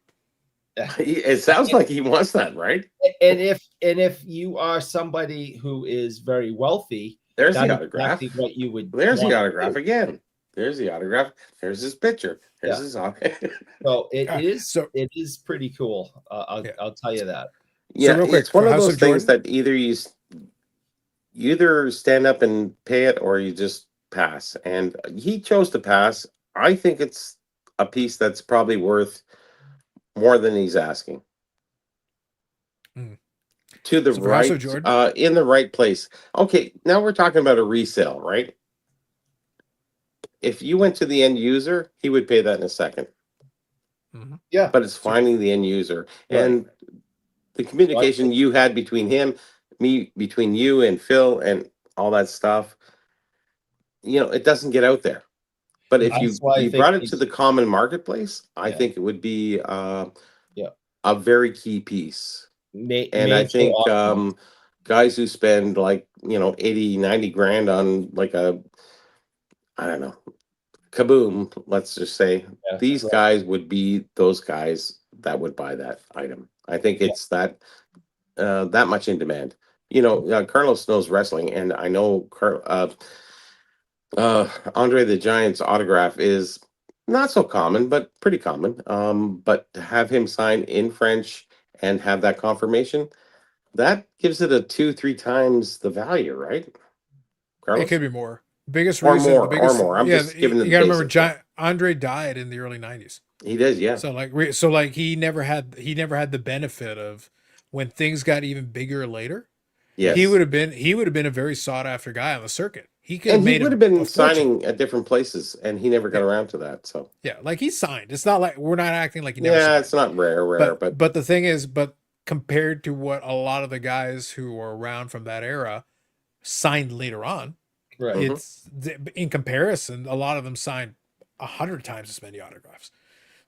It sounds like he wants that, right? And if you are somebody who is very wealthy, there's the autograph. Exactly what you would. There's the autograph again. There's the autograph. There's his picture. There's his autograph. So it is pretty cool. I'll tell you that. Yeah, so real quick, it's one of those things that either you either stand up and pay it or you just pass. And he chose to pass. I think it's a piece that's probably worth more than he's asking. To the right, in the right place. Okay, now we're talking about a resale, right? If you went to the end user, he would pay that in a second. Yeah, but it's finding the end user and the communication you had between between you and Phil and all that stuff. It doesn't get out there. But if you brought it to the common marketplace, I think it would be a very key piece. And I think guys who spend like 80, 90 grand on like I don't know, kaboom, let's just say, these guys would be those guys that would buy that item. I think it's that much in demand. Carlos knows wrestling, and I know Andre the Giant's autograph is not so common, but pretty common. But to have him sign in French and have that confirmation, that gives it a 2-3 times the value, right? Carlos? It could be more. Biggest reason, or more. I'm just giving the. You gotta remember, Andre died in the early '90s. He did, yeah. So like he never had the benefit of when things got even bigger later. Yes, he would have been a very sought after guy on the circuit. He could have been signing at different places, and he never got around to that. So yeah, like he signed. It's not like we're not acting like he never. Yeah, signed. It's not rare, but the thing is, compared to what a lot of the guys who were around from that era signed later on. Right. It's in comparison, a lot of them signed 100 times as many autographs.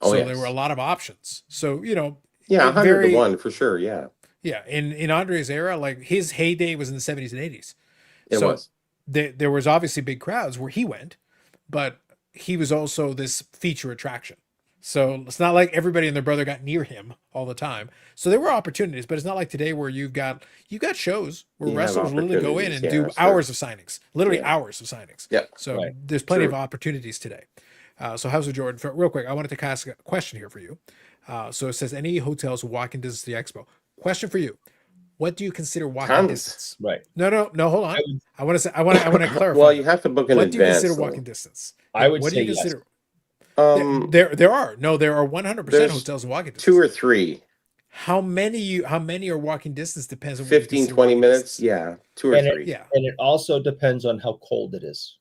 Oh, So yes. there were a lot of options. So, you know, Yeah, it 100 to 1 for sure. Yeah, yeah. In Andre's era, like his heyday was in the 70s and 80s. it So was. there was obviously big crowds where he went, but he was also this feature attraction. So it's not like everybody and their brother got near him all the time. So there were opportunities, but it's not like today where you've got shows where You have wrestlers literally go in and opportunities, do yeah, hours of signings, literally Yeah. hours of signings. Yeah. So Right. there's plenty True. of opportunities today. So House of Jordan, real quick, I wanted to ask a question here for you. So it says any hotels walking distance to the expo. Question for you: what do you consider walking Tons. distance? Right. No. Hold on. I want to clarify. Well, you have to book in what do you advance. consider though. walking distance? I would what say do you consider? Um, There are 100% there's hotels walking distance. 2 or 3, How many are walking distance depends on what 15, 20 minutes. Distance. Yeah, 2 or And 3. Yeah. And it also depends on how cold it is.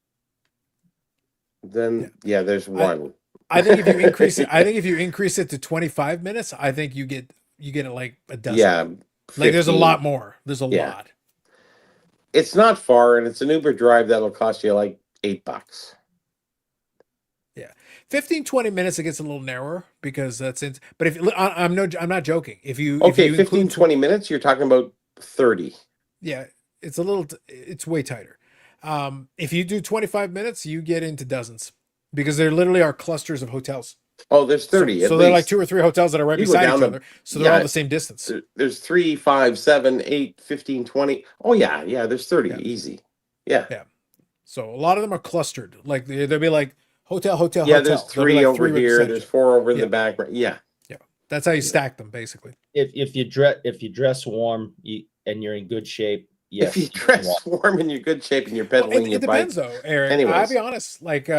Then there's one. I think if you increase it, to 25 minutes, I think you get it like a dozen. Yeah, like there's a 15. lot more. There's a Yeah. lot. It's not far, and it's an Uber drive that'll cost you like $8. 15-20 minutes, it gets a little narrower because that's it. But if I'm not joking. If you 15, 20 minutes, you're talking about 30. Yeah, it's way tighter. If you do 25 minutes, you get into dozens because there literally are clusters of hotels. Oh, there's 30. So they're like 2 or 3 hotels that are right You go beside down each other. So they're all the same distance. There's 3, 5, 7, 8, 15, 20. Oh, yeah. There's 30. Yeah. Easy. Yeah. So a lot of them are clustered. Like they'll be like hotel. Yeah, there's 3 like over 3 here. beside There's you. 4 over in the back. Yeah. That's how you stack them, basically. If you dress warm and you're in good shape, yes. If you dress warm and you're good shape and you're pedaling your It depends, bike. though, Eric. Anyways. I'll be honest. Like,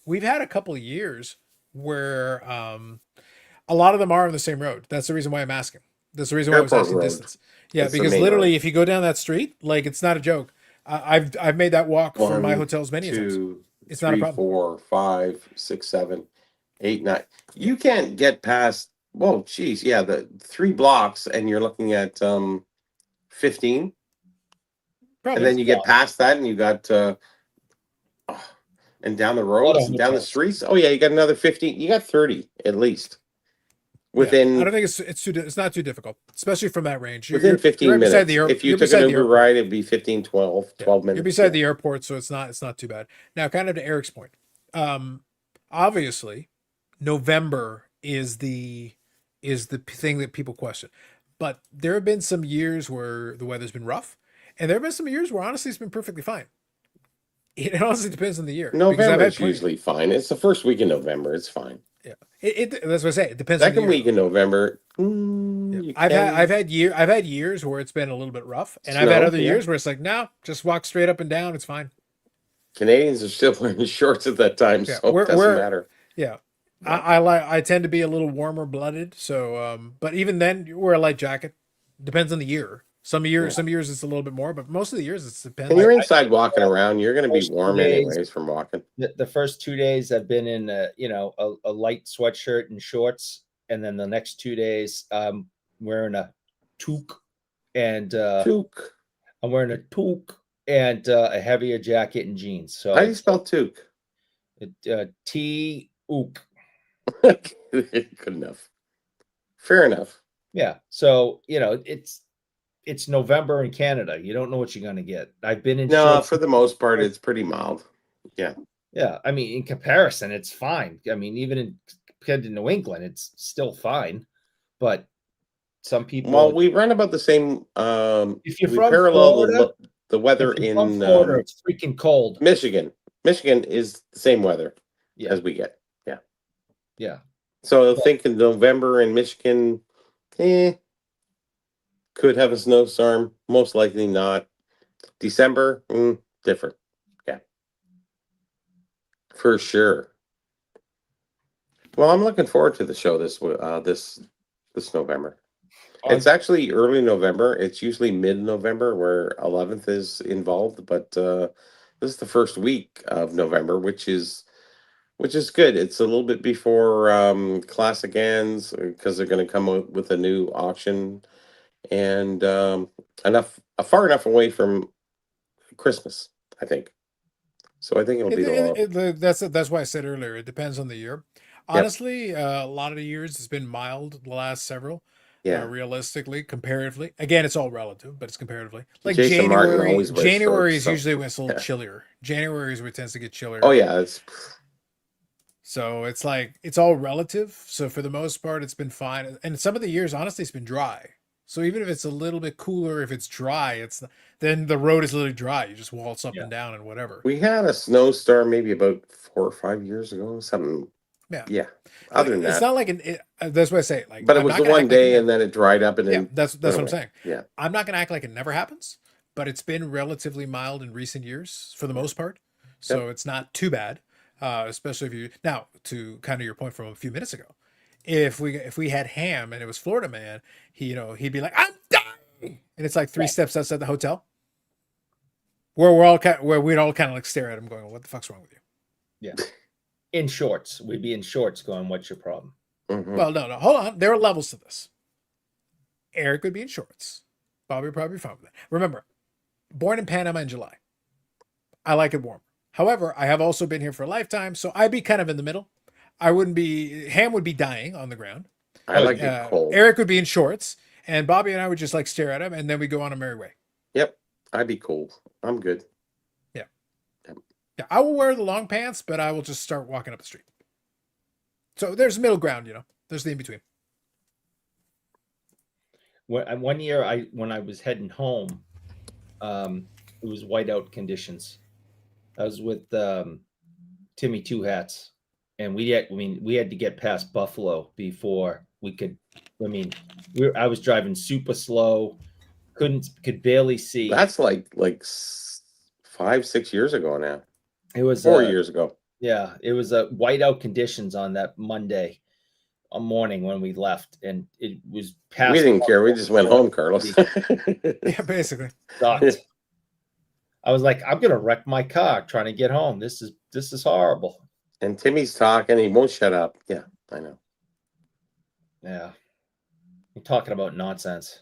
we've had a couple of years where a lot of them are on the same road. That's the reason why I'm asking. That's the reason why I was Airport asking road. distance. Yeah, It's the because main literally, road. if you go down that street, like it's not a joke. I've made that walk from my hotels many times. 2, It's 3, not a problem. 4, 5, 6, 7, 8, 9. You can't get past. Well, geez, yeah, the 3 blocks, and you're looking at 15, Probably. and then you get past that, and you got and down the roads and down the streets. Oh yeah, you got another 15. You got 30 at least. Within, I don't think it's not too difficult, especially from that range. Within 15 right minutes. beside the If you you're took an beside the Uber airport. ride, it'd be 15, 12 minutes. You're beside the airport, so it's not too bad. Now, kind of to Eric's point, obviously, November is the thing that people question, but there have been some years where the weather's been rough, and there have been some years where honestly it's been perfectly fine. It honestly depends on the year. November is usually fine. It's the first week in November. It's fine. Yeah, that's what I say. It depends. Second on the year. week in November. I've had years where it's been a little bit rough, and I've had other years where it's like, no, just walk straight up and down. It's fine. Canadians are still wearing shorts at that time, so it doesn't matter. Yeah, I tend to be a little warmer blooded, so but even then, you wear a light jacket. Depends on the year. Some years it's a little bit more, but most of the years it's depends. And you're inside walking around, you're going to be warm anyways from walking. The first 2 days I've been in a light sweatshirt and shorts, and then the next 2 days I'm wearing a Tuch and I'm wearing a Tuch and a heavier jacket and jeans. So how do you spell Tuch? T-Uk. Good enough. Fair enough. Yeah. So it's November in Canada. You don't know what you're gonna get. I've been in shorts. For the most part, it's pretty mild. Yeah. Yeah. I mean, in comparison, it's fine. I mean, even compared to New England, it's still fine. But some people. Well, we run about the same. If you're we from parallel Florida, the weather in Florida, it's freaking cold. Michigan. Michigan is the same weather as we get. Yeah. Yeah. So I think in November in Michigan, could have a snowstorm. Most likely not. December, different. Yeah. For sure. Well, I'm looking forward to the show this November. It's actually early November. It's usually mid-November where 11th is involved, but this is the first week of November, which is good. It's a little bit before Classic ends because they're going to come out with a new auction, and far enough away from Christmas, I think. So I think it'll be that's why I said earlier. It depends on the year. Honestly, a lot of the years it's been mild. The last several, realistically, comparatively. Again, it's all relative, but it's comparatively. Like Jason January, is usually when it's a little chillier. January is when it tends to get chillier. Oh yeah, so it's like it's all relative. So for the most part, it's been fine. And some of the years, honestly, it's been dry. So even if it's a little bit cooler, if it's dry, then the road is literally dry. You just waltz up and down and whatever. We had a snowstorm maybe about 4 or 5 years ago, something. Yeah. Other than that, it's not like that's what I say. Like, but it was the one day, and then it dried up, and then that's what I'm saying. Yeah, I'm not going to act like it never happens, but it's been relatively mild in recent years for the most part, so it's not too bad. Especially if you now to kind of your point from a few minutes ago, if we had Ham and it was Florida man, he'd be like, I'm dying, and it's like 3 steps outside the hotel, where we'd all kind of like stare at him, going, "What the fuck's wrong with you?" Yeah. In shorts. We'd be in shorts going, what's your problem? Mm-hmm. Well, no. Hold on. There are levels to this. Eric would be in shorts. Bobby would probably be fine with that. Remember, born in Panama in July. I like it warm. However, I have also been here for a lifetime, so I'd be kind of in the middle. Ham would be dying on the ground. I like it cold. Eric would be in shorts, and Bobby and I would just like stare at him, and then we go on a merry way. Yep. I'd be cold. I'm good. Yeah, I will wear the long pants, but I will just start walking up the street. So there's middle ground, There's the in between. One year, when I was heading home, it was whiteout conditions. I was with Timmy Two Hats, and we had to get past Buffalo before we could. I was driving super slow, could barely see. That's like 5-6 years ago now. It was 4 years ago. Yeah, it was whiteout conditions on that Monday morning when we left, and it was past. We didn't care. We just went home, Carlos. Yeah, basically. Sucked. I was like, I'm gonna wreck my car trying to get home. This is horrible. And Timmy's talking. He won't shut up. Yeah, I know. Yeah, you're talking about nonsense.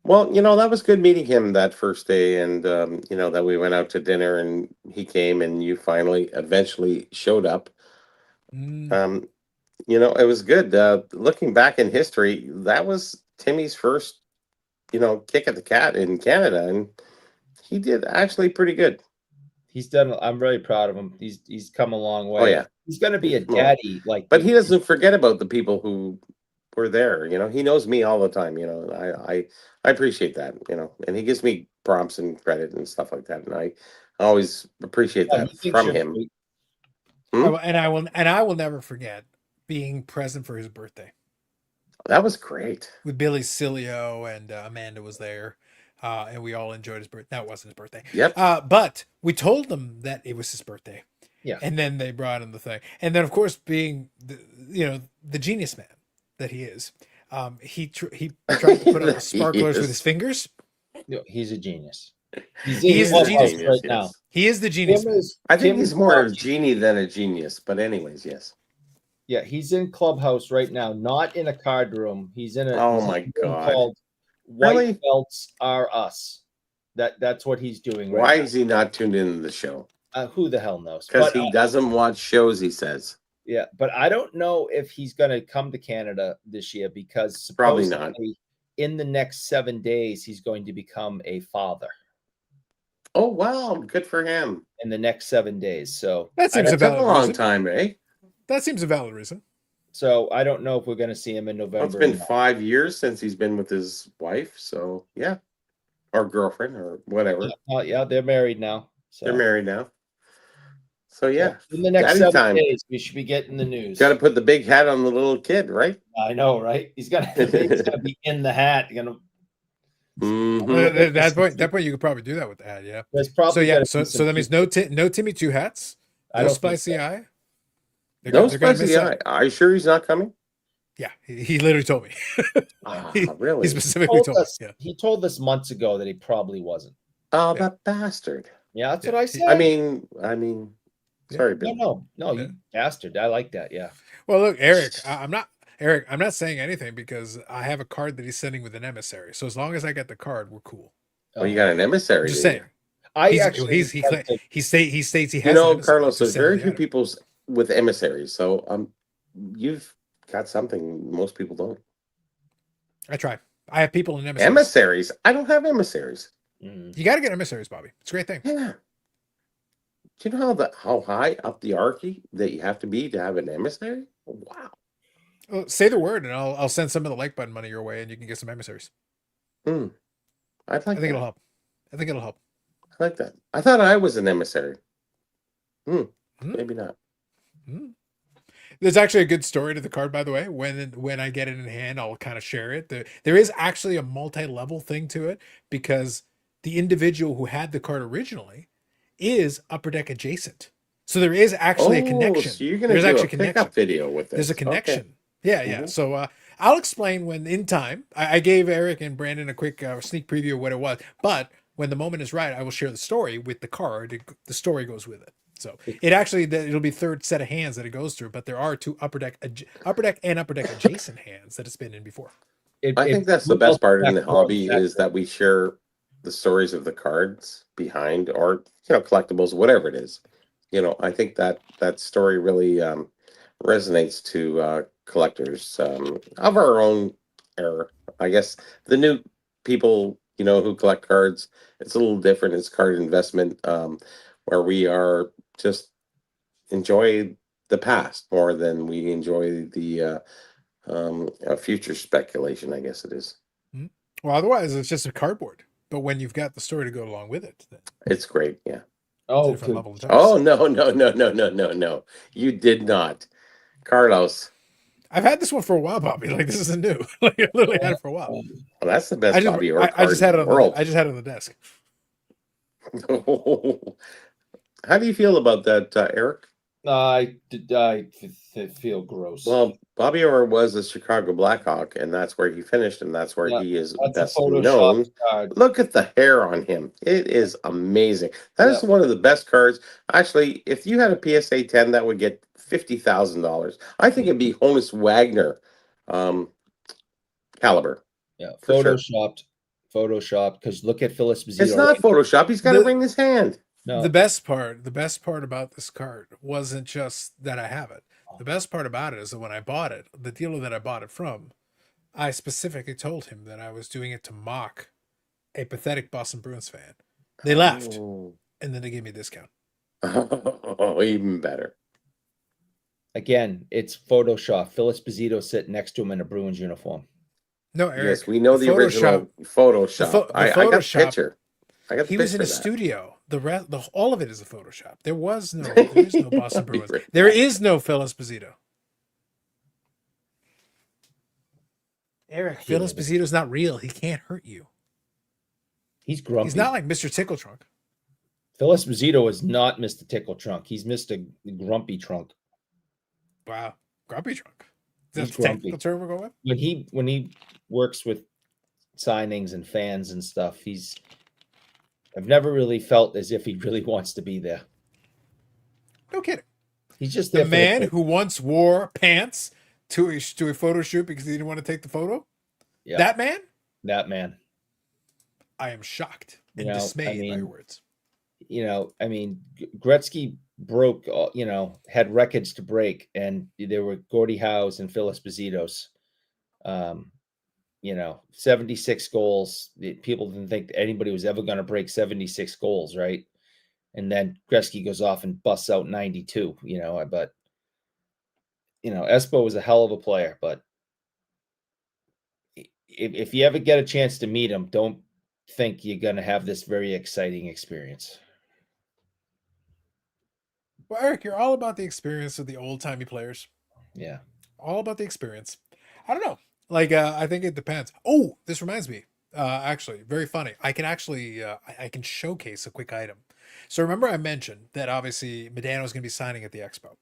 Well, that was good meeting him that first day, and that we went out to dinner, and he came, and you eventually showed up. It was good. Looking back in history, that was Timmy's first, kick at the cat in Canada, and he did actually pretty good. He's done. I'm really proud of him. He's come a long way. Oh yeah, he's gonna be a daddy. But he doesn't forget about the people who were there. He knows me all the time. I appreciate that. And he gives me prompts and credit and stuff like that, and I always appreciate that from him. And I will never forget being present for his birthday. That was great. With Billy Cilio and Amanda was there. And we all enjoyed his birthday. That wasn't his birthday. Yep. But we told them that it was his birthday. Yeah. And then they brought in the thing. And then, of course, being the genius man that he is, he tried to put up sparklers with his fingers. No, he's a genius. He is the genius right now. He is the genius. I think he's more a genie than a genius. But anyways, yes. Yeah, he's in Clubhouse right now, not in a card room. He's in a God called White Belts Are Us. That's what he's doing right Why now. is he not tuned into the show? Who the hell knows? Because he doesn't watch shows, he says. Yeah, but I don't know if he's going to come to Canada this year because probably not. In the next 7 days, he's going to become a father. Oh, wow. Good for him. In the next 7 days. So that seems a long time, eh? That seems a valid reason. So I don't know if we're going to see him in November. It's been 5 years since he's been with his wife. So, yeah. Or girlfriend or whatever. Yeah, they're married now. So. They're married now. So, yeah. In the next 7 days, we should be getting the news. Got to put the big hat on the little kid, right? I know, right? He's got to be in the hat. At that point, you could probably do that with the hat, yeah. So that means no Timmy Two Hats, no Spicy Eye. No Spicy Eye. Are you sure he's not coming? Yeah, he literally told me. Really? He specifically told us. Yeah. He told us months ago that he probably wasn't. Oh, that bastard. Yeah, that's what I said. I mean, sorry, Bill. No, you bastard. I like that. Yeah. Well, look, Eric, I'm not saying anything because I have a card that he's sending with an emissary. So as long as I get the card, we're cool. Oh, you got an emissary? Just saying. I he states he has. Carlos, there's very few people with emissaries, so you've got something most people don't. I try. I have people in emissaries. Emissaries? I don't have emissaries. You got to get emissaries, Bobby. It's a great thing. Yeah. Do you know how high up the hierarchy that you have to be to have an emissary? Wow. Well, say the word, and I'll send some of the like button money your way, and you can get some emissaries. I think it'll help. I think it'll help. I like that. I thought I was an emissary. Maybe not. There's actually a good story to the card, by the way. When I get it in hand, I'll kind of share it. There is actually a multi-level thing to it because the individual who had the card originally is Upper Deck adjacent. So there is actually a connection. So you're going to do a pickup video with this. There's a connection. Okay. Yeah. So I'll explain when in time. I gave Eric and Brandon a quick sneak preview of what it was. But when the moment is right, I will share the story with the card. The story goes with it. So it'll be third set of hands that it goes through. But there are two Upper Deck and Upper Deck adjacent hands that it's been in before. I think that's the best part in the hobby is that we share the stories of the cards behind, or collectibles, whatever it is. I think that story really resonates to collectors of our own era. I guess the new people, who collect cards, it's a little different. It's card investment, where we are just enjoy the past more than we enjoy the future speculation, I guess it is. Well, otherwise it's just a cardboard. But when you've got the story to go along with it, it's great. Yeah. Oh, no. You did not. Carlos. I've had this one for a while, Bobby. Like, this isn't new. Like, I literally had it for a while. Well, that's the best Bobby or I just had it on the world. I just had it on the desk. How do you feel about that, Eric? I feel gross. Well, Bobby Orr was a Chicago Blackhawk, and that's where he finished, and that's where he is best known. Look at the hair on him. It is amazing. That is one of the best cards. Actually, if you had a PSA 10, that would get $50,000. I think it'd be Honus Wagner caliber. Yeah, photoshopped, because look at Phyllis Bazito. It's not Photoshop. He's got to ring his hand. No. The best part about this card wasn't just that I have it. The best part about it is that when I bought it, the dealer that I bought it from, I specifically told him that I was doing it to mock a pathetic Boston Bruins fan. They laughed, and then they gave me a discount. Oh, even better. Again, it's Photoshop. Phyllis Bazito sitting next to him in a Bruins uniform. No, Eric. Yes, we know the original Photoshop. I got the picture. He was in a studio. All of it is a Photoshop. There is no Boston Bruins. There is no Phyllis Bazito. Eric, Phyllis Bazito's not real. He can't hurt you. He's grumpy. He's not like Mr. Tickle Trunk. Phyllis Bazito is not Mr. Tickle Trunk. He's Mr. Grumpy Trunk. Wow, Grumpy Trunk. Is that the technical term we're going with? When he works with signings and fans and stuff, I've never really felt as if he really wants to be there. No kidding. He's just the man who once wore pants to a photo shoot because he didn't want to take the photo. Yeah. That man. I am shocked and dismayed by your words. Gretzky broke, had records to break, and there were Gordie Howe's and Phyllis Bazitos. 76 goals. People didn't think anybody was ever going to break 76 goals, right? And then Gretzky goes off and busts out 92, but Espo was a hell of a player, but if you ever get a chance to meet him, don't think you're going to have this very exciting experience. Well, Eric, you're all about the experience of the old-timey players. Yeah. All about the experience. I don't know. I think it depends. Oh, this reminds me. Actually, very funny. I can actually, I can showcase a quick item. So remember I mentioned that obviously Medano's going to be signing at the Expo.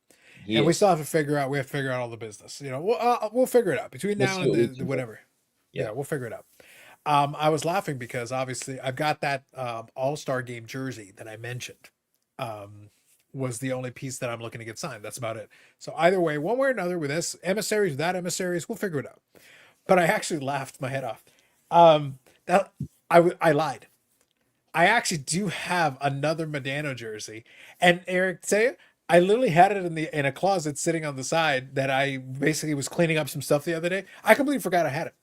And we still have to figure out, all the business. We'll figure it out between now and the whatever. Yeah, we'll figure it out. I was laughing because obviously I've got that All-Star Game jersey that I mentioned. Was the only piece that I'm looking to get signed. That's about it. So either way, one way or another, with this emissaries, without emissaries, we'll figure it out. But I actually laughed my head off. I lied. I actually do have another Modano jersey, and Eric, say I literally had it in a closet sitting on the side that I basically was cleaning up some stuff the other day. I completely forgot I had it.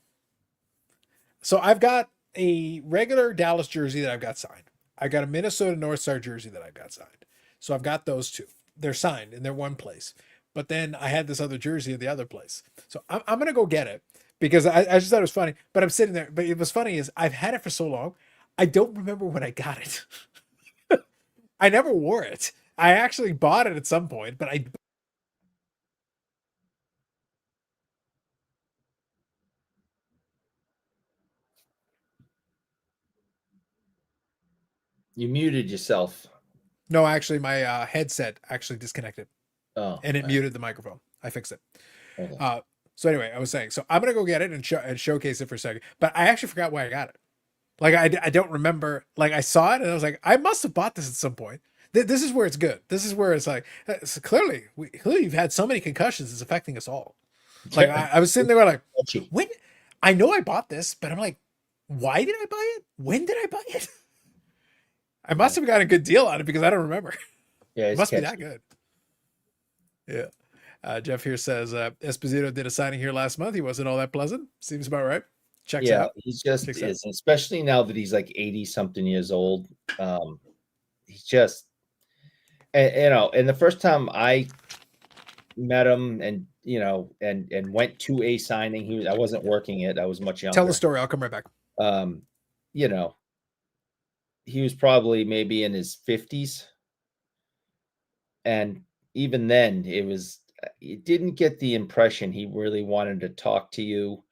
So I've got a regular Dallas jersey that I've got signed. I got a Minnesota North Star jersey that I've got signed. So I've got those two. They're signed and they're one place. But then I had this other jersey at the other place. So I'm gonna go get it because I just thought it was funny. But I'm sitting there. But it was funny is I've had it for so long. I don't remember when I got it. I never wore it. I actually bought it at some point, but I You muted yourself. no, actually my headset actually disconnected. Oh, and it muted the microphone. I fixed it. okay. So anyway, I was saying, so I'm gonna go get it and showcase it for a second. But I actually forgot why I got it. Like I don't remember. Like I saw it and I was like, I must have bought this at some point. This is where it's good. This is where it's like so clearly you've had so many concussions. It's affecting us all. Like I was sitting there going like, when I know I bought this, but I'm like, why did I buy it? When did I buy it? I must have got a good deal on it because I don't remember. Yeah, It must be that good. Yeah. Jeff here says Esposito did a signing here last month. He wasn't all that pleasant. Seems about right. Checks out. He's just Checks is, especially now that he's like 80 something years old. He's just, and the first time I met him and went to a signing, I wasn't working it. I was much younger. Tell the story. I'll come right back. He was probably maybe in his 50s. And even then it didn't get the impression he really wanted to talk to you.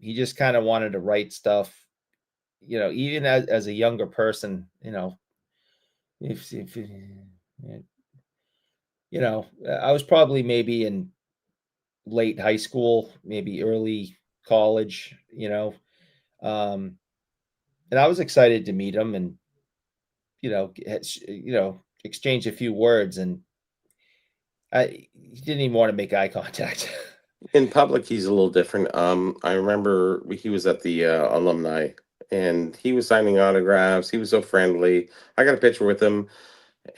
He just kind of wanted to write stuff, even as a younger person, if I was probably maybe in late high school, maybe early college, and I was excited to meet him and, exchange a few words, and he didn't even want to make eye contact. In public, he's a little different. I remember he was at the alumni, and he was signing autographs. He was so friendly. I got a picture with him,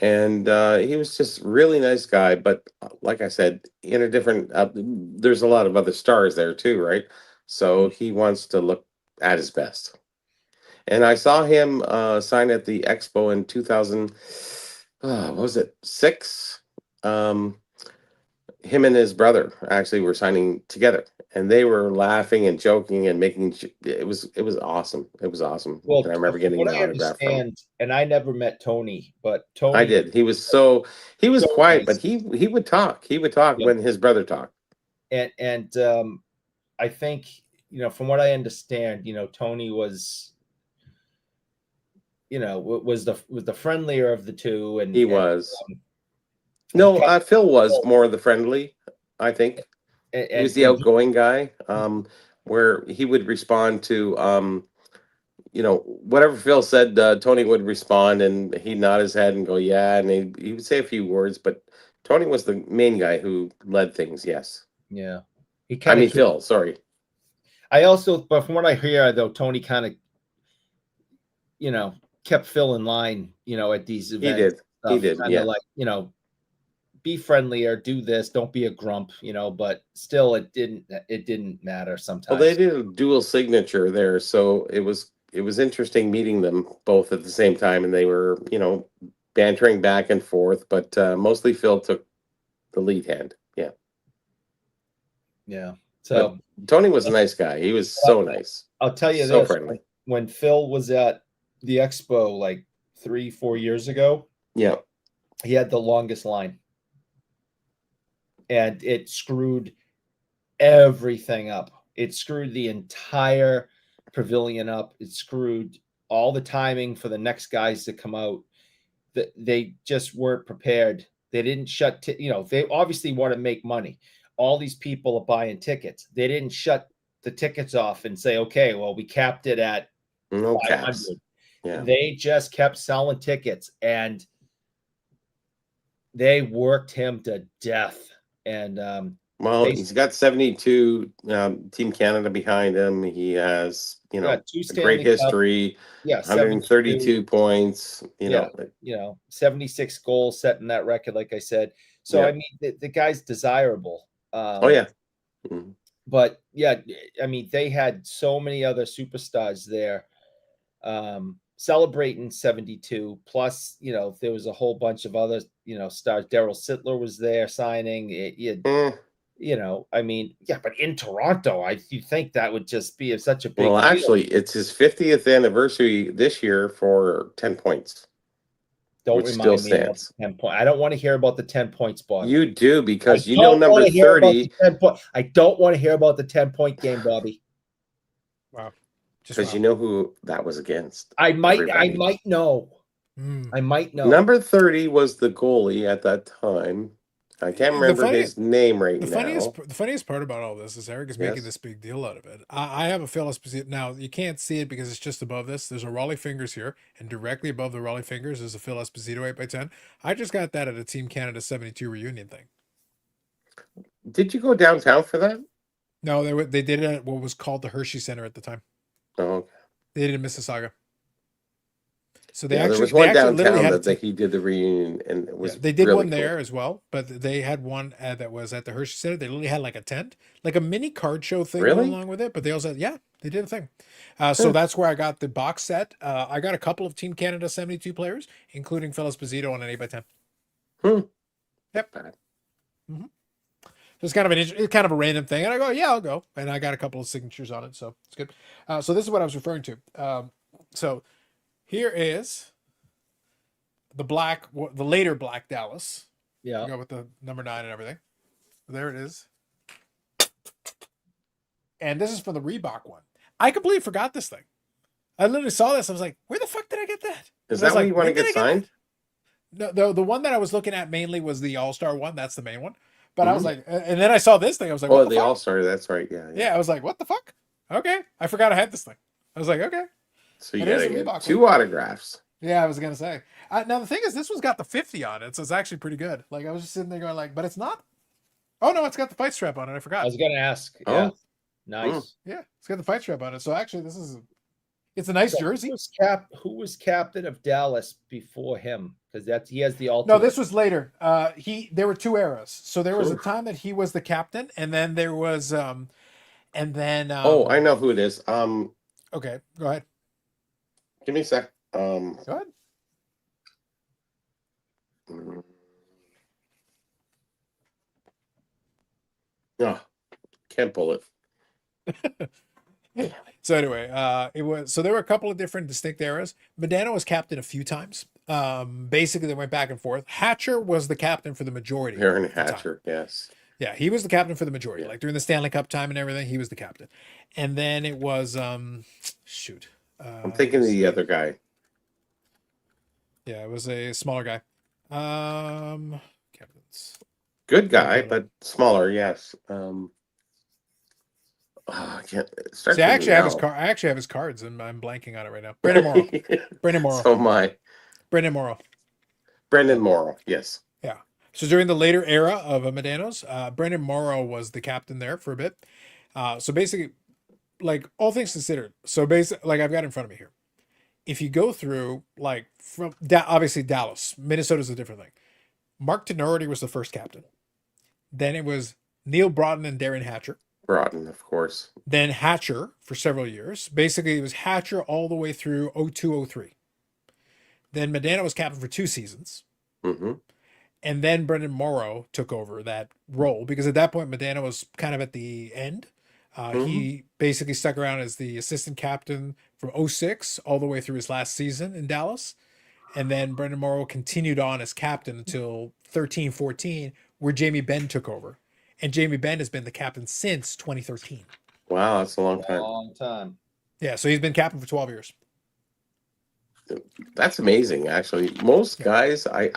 and he was just really nice guy. But like I said, in a different, there's a lot of other stars there too, right? So he wants to look at his best. And I saw him sign at the Expo in 2000. What was it? 6. Him and his brother actually were signing together, and they were laughing and joking and making it was awesome. It was awesome. Well, and I remember getting an autograph from him. And I never met Tony, but Tony, I did. He was quiet, nice. But he would talk. He would talk when his brother talked. And I think, from what I understand, Tony was, was the friendlier of the two, and he was. Phil was more the friendly, I think. He was the outgoing guy, where he would respond to, whatever Phil said, Tony would respond, and he'd nod his head and go, yeah, and he would say a few words, but Tony was the main guy who led things, yes. Yeah. Phil, sorry. I also, but from what I hear, though, Tony kind of, kept Phil in line, at these events. He did, yeah. Like, be friendlier, do this, don't be a grump, but still it didn't matter sometimes. Well, they did a dual signature there, so it was interesting meeting them both at the same time, and they were, bantering back and forth, but mostly Phil took the lead hand. Yeah. Yeah. So but Tony was a nice guy. He was so nice. I'll tell you so this, friendly. When Phil was at the Expo like 3-4 years ago, yeah, he had the longest line. And it screwed everything up. It screwed the entire pavilion up. It screwed all the timing for the next guys to come out. They just weren't prepared. They didn't shut, they obviously want to make money. All these people are buying tickets. They didn't shut the tickets off and say, okay, well, we capped it at 500. Yeah. They just kept selling tickets, and they worked him to death. And Well, he's got 72 Team Canada behind him. He has, you know, a great history. Yeah, 132 points. You know, 76 goals setting that record, like I said. So I mean, the guy's desirable. Oh yeah. Mm-hmm. But yeah, I mean, they had so many other superstars there celebrating 72. Plus, you know, there was a whole bunch of other, you know, stars. Daryl Sittler was there signing. You know, I mean, yeah, but in Toronto, you think that would just be such a big deal. Actually, it's his 50th anniversary this year for 10 points. Don't remind me about the 10 points. I don't want to hear about the 10 points, Bobby. You do, because you know number 30. I don't want to hear about the 10-point game, Bobby. Wow. Because you know who that was against. I might know. I might know. Number 30 was the goalie at that time. I can't remember his name right now. The funniest part about all this is Eric is making this big deal out of it. I have a Phil Esposito. Now, you can't see it because it's just above this. There's a Raleigh Fingers here, and directly above the Raleigh Fingers is a Phil Esposito 8x10. I just got that at a Team Canada 72 reunion thing. Did you go downtown for that? No, they did it at what was called the Hershey Center at the time. Oh, okay. They did it in Mississauga. So there was one downtown that he did the reunion, and it was they did really one there as well, but they had one that was at the Hershey Center. They literally had like a tent, like a mini card show thing along with it. But they also they did a thing. So that's where I got the box set. I got a couple of Team Canada 72 players, including Phil Esposito on an 8x10. Yep. Mm-hmm. So it's kind of a random thing, and I go, yeah, I'll go, and I got a couple of signatures on it, so it's good. So this is what I was referring to. So here is the later black Dallas. Yeah. Go with the number 9 and everything. There it is. And this is for the Reebok one. I completely forgot this thing. I literally saw this. I was like, where the fuck did I get that? Is that what you want to get signed? No, the one that I was looking at mainly was the All-Star one. That's the main one. But I was like, and then I saw this thing. I was like, what the All-Star. That's right. Yeah. I was like, what the fuck? Okay. I forgot I had this thing. I was like, okay. So you gotta get 2 autographs. Yeah, I was gonna say. Now the thing is, this one's got the 50 on it, so it's actually pretty good. Like I was just sitting there going, like, but it's not. Oh no, it's got the fight strap on it. I forgot. I was gonna ask. Yeah, nice. Yeah, it's got the fight strap on it. So actually, it's a nice jersey. Who was captain of Dallas before him? Because he has the ultimate. No, this was later. There were 2 eras. So there was a time that he was the captain, and then there was I know who it is. Okay, go ahead. Give me a sec. Go ahead. No, can't pull it. So anyway, there were a couple of different distinct eras. Modano was captain a few times. Basically they went back and forth. Hatcher was the captain for the majority. Aaron Hatcher, yes. Yeah, he was the captain for the majority. Like during the Stanley Cup time and everything, he was the captain. And then it was I'm thinking of the other guy. Yeah, it was a smaller guy. Captains. Good guy, but smaller, yes. I can't. See, I actually have his cards, and I'm blanking on it right now. Brendan Morrow. Brendan Morrow. So am I. Brendan Morrow. Brendan Morrow. Yes. Yeah. So during the later era of Medano's, Brendan Morrow was the captain there for a bit. So basically, like all things considered, like I've got in front of me here. If you go through, like from obviously Dallas, Minnesota's a different thing. Mark Tenority was the first captain. Then it was Neil Broughton and Darren Hatcher. Broughton, of course. Then Hatcher for several years. Basically, it was Hatcher all the way through 02-03. Then Medano was captain for 2 seasons. Mm-hmm. And then Brendan Morrow took over that role because at that point, Medano was kind of at the end. He basically stuck around as the assistant captain from 06 all the way through his last season in Dallas. And then Brendan Morrow continued on as captain until 13-14, where Jamie Benn took over. And Jamie Benn has been the captain since 2013. Wow, that's a long time. Long time. Yeah, so he's been captain for 12 years. That's amazing, actually. Most guys, I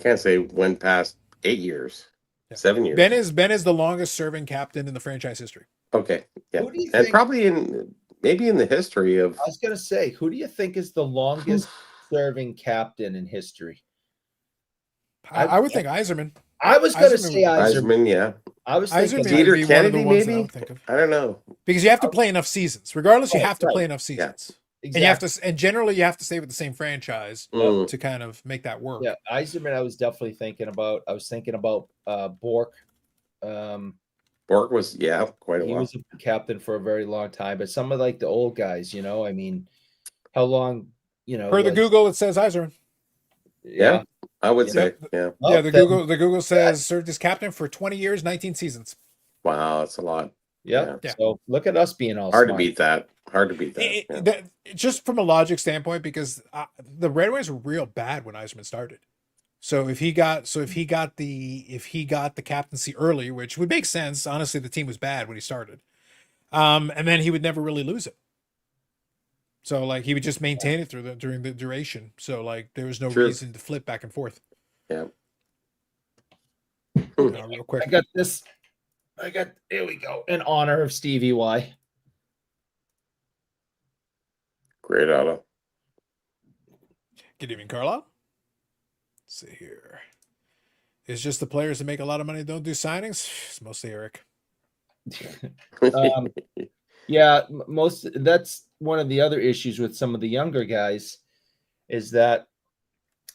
can't say went past 8 years, 7 years. Ben is the longest serving captain in the franchise history. Okay, yeah, and probably maybe in the history of. I was gonna say, who do you think is the longest serving captain in history? I would think Yzerman. I was gonna say Yzerman. Yeah. I was thinking Yzerman would be one of the Kennedy, ones that I maybe? would think of. I don't know. Because you have to play enough seasons. Regardless, you have to right. play enough seasons. Exactly. And you have to, and generally you have to stay with the same franchise Mm. to kind of make that work. Yeah, Yzerman, I was definitely thinking about. I was thinking about Bork. Bork was quite a He while. was a captain for a very long time, but some of like the old guys, I mean, how long, Per the Google, it says Yzerman. Yeah, I would say, yeah. Yeah, the Google says served as captain for 20 years, 19 seasons. Wow, that's a lot. Yeah. So look at us being all hard smart. to beat that. Hard to beat that. Just from a logic standpoint, because the Red Wings were real bad when Yzerman started. So if he got the captaincy early, which would make sense, honestly, the team was bad when he started, and then he would never really lose it. So like he would just maintain it during the duration. So like there was no reason to flip back and forth. Yeah. Real quick. I got here we go. In honor of Stevie Y. Great auto. Good evening, Carla. Let's see here. It's just the players that make a lot of money don't do signings. It's mostly Eric. Yeah, that's one of the other issues with some of the younger guys is that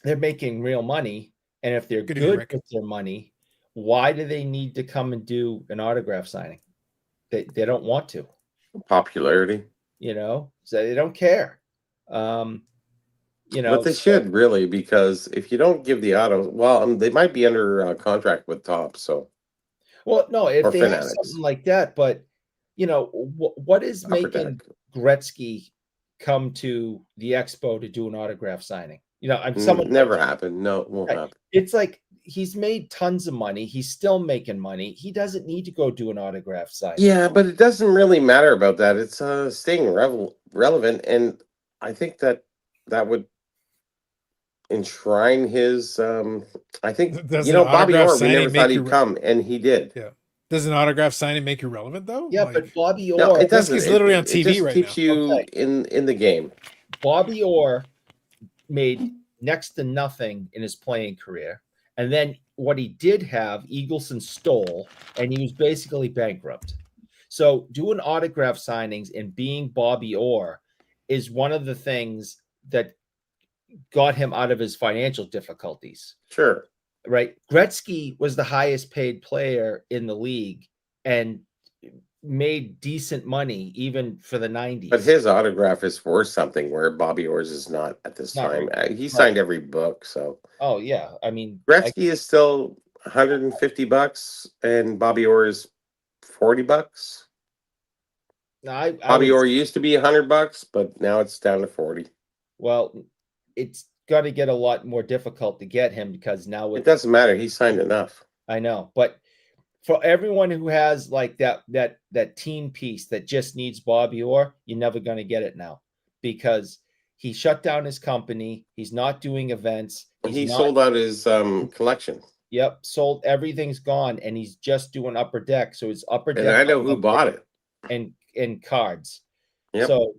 they're making real money, and if they're good with their money, why do they need to come and do an autograph signing? They don't want to. Popularity. So they don't care. But they should really, because if you don't give the auto, they might be under contract with Top. So, well, no, if they Fanatics. have something like that, but what is making Gretzky come to the Expo to do an autograph signing? Never happened. No, it won't happen. It's like he's made tons of money. He's still making money. He doesn't need to go do an autograph signing. Yeah, but it doesn't really matter about that. It's staying relevant, and I think that would enshrine his. I think Bobby Orr. We never thought he'd come, and he did. Yeah. Does an autograph signing make you relevant though? Yeah, but Bobby Orr. No, it doesn't. He's literally on TV just right keeps now. you in the game. Bobby Orr made next to nothing in his playing career, and then what he did have, Eagleson stole, and he was basically bankrupt. So doing autograph signings and being Bobby Orr is one of the things that got him out of his financial difficulties. Sure. Right. Gretzky was the highest paid player in the league and made decent money even for the 90s. But his autograph is worth something where Bobby Orr's is not at this time. He signed every book. So. Oh, yeah. I mean, Gretzky is still $150 and Bobby Orr is $40. Bobby Orr used to be $100, but now it's down to 40. Well, it's got to get a lot more difficult to get him because now it doesn't matter. He signed enough. I know, but for everyone who has like that team piece that just needs Bobby Orr, you're never going to get it now because he shut down his company. He's not doing events. He sold out his collection. Yep, sold. Everything's gone, and he's just doing Upper Deck. So it's Upper Deck. And I know who bought it. And cards. Yep. So,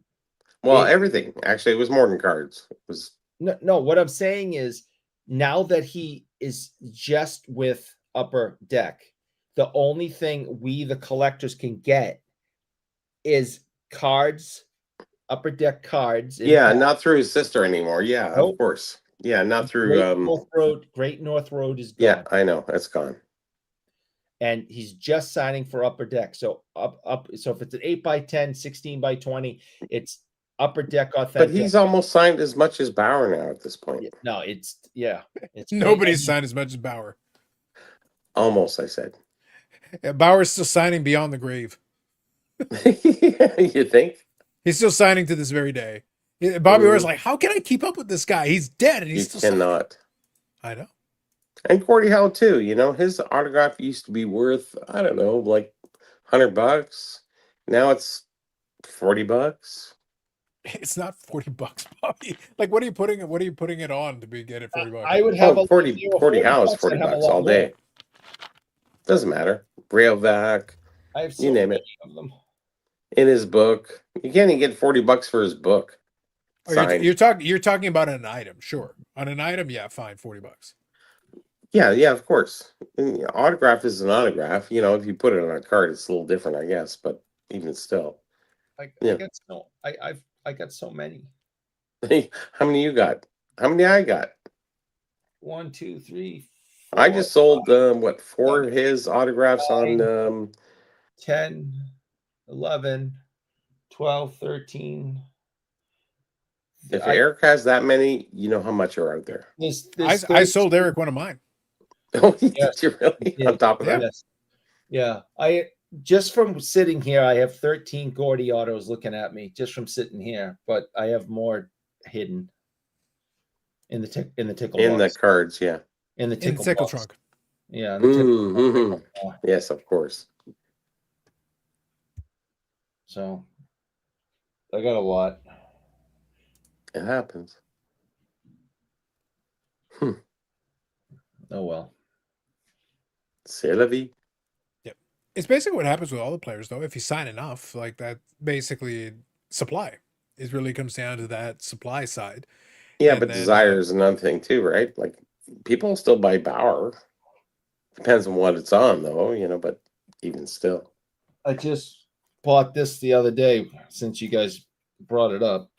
everything. Actually, it was more than cards. It was. No, what I'm saying is now that he is just with Upper Deck, the only thing we, the collectors, can get is cards, Upper Deck cards. Yeah, not through his sister anymore. Yeah, of course. Yeah, not through Great North Road is gone. Yeah, I know. That's gone. And he's just signing for Upper Deck. So so if it's an 8x10, 16x20, it's Upper Deck authentic. But he's almost signed as much as Bauer now at this point. No, it's nobody's signed as much as Bauer. Almost, I said. Yeah, Bauer's still signing beyond the grave. You think? He's still signing to this very day. Bobby Orr's like, how can I keep up with this guy? He's dead, and he's still cannot. Signing. I know. And Gordie Howe too. His autograph used to be worth, I don't know, like $100. Now it's $40. It's not $40, Bobby. Like, what are you putting it on to get it $40? I would have 40 Howe is $40 all day. Doesn't matter. Railvac, you name it. Of them. In his book, you can't even get $40 for his book. You're talking about an item, sure. On an item, yeah, fine, $40. Yeah, of course. Autograph is an autograph. You know, if you put it on a card, it's a little different, I guess. But even still, I yeah. got so I got so many. How many you got? How many I got? 1, 2, 3, I 4, just sold 4 7, his autographs 9, on 10, 11, 12, 13. if Eric has that many, you know how much are out there. I sold Eric one of mine. Oh, Yes, did you really? did. On top of that? Yes. Yeah. I just from sitting here, I have 13 Gordy autos looking at me just from sitting here, but I have more hidden in the tickle In the box. cards, yeah. In the In tickle the box. trunk. Yeah. In the tickle box. Yes, of course. So I got a lot. It happens. Oh well. C'est la vie. Yep. It's basically what happens with all the players, though. If you sign enough, like that, basically supply. It really comes down to that supply side. Yeah, And but then, desire is another thing too, right? Like people still buy Bauer. Depends on what it's on, though, you know. But even still, I just bought this the other day since you guys brought it up.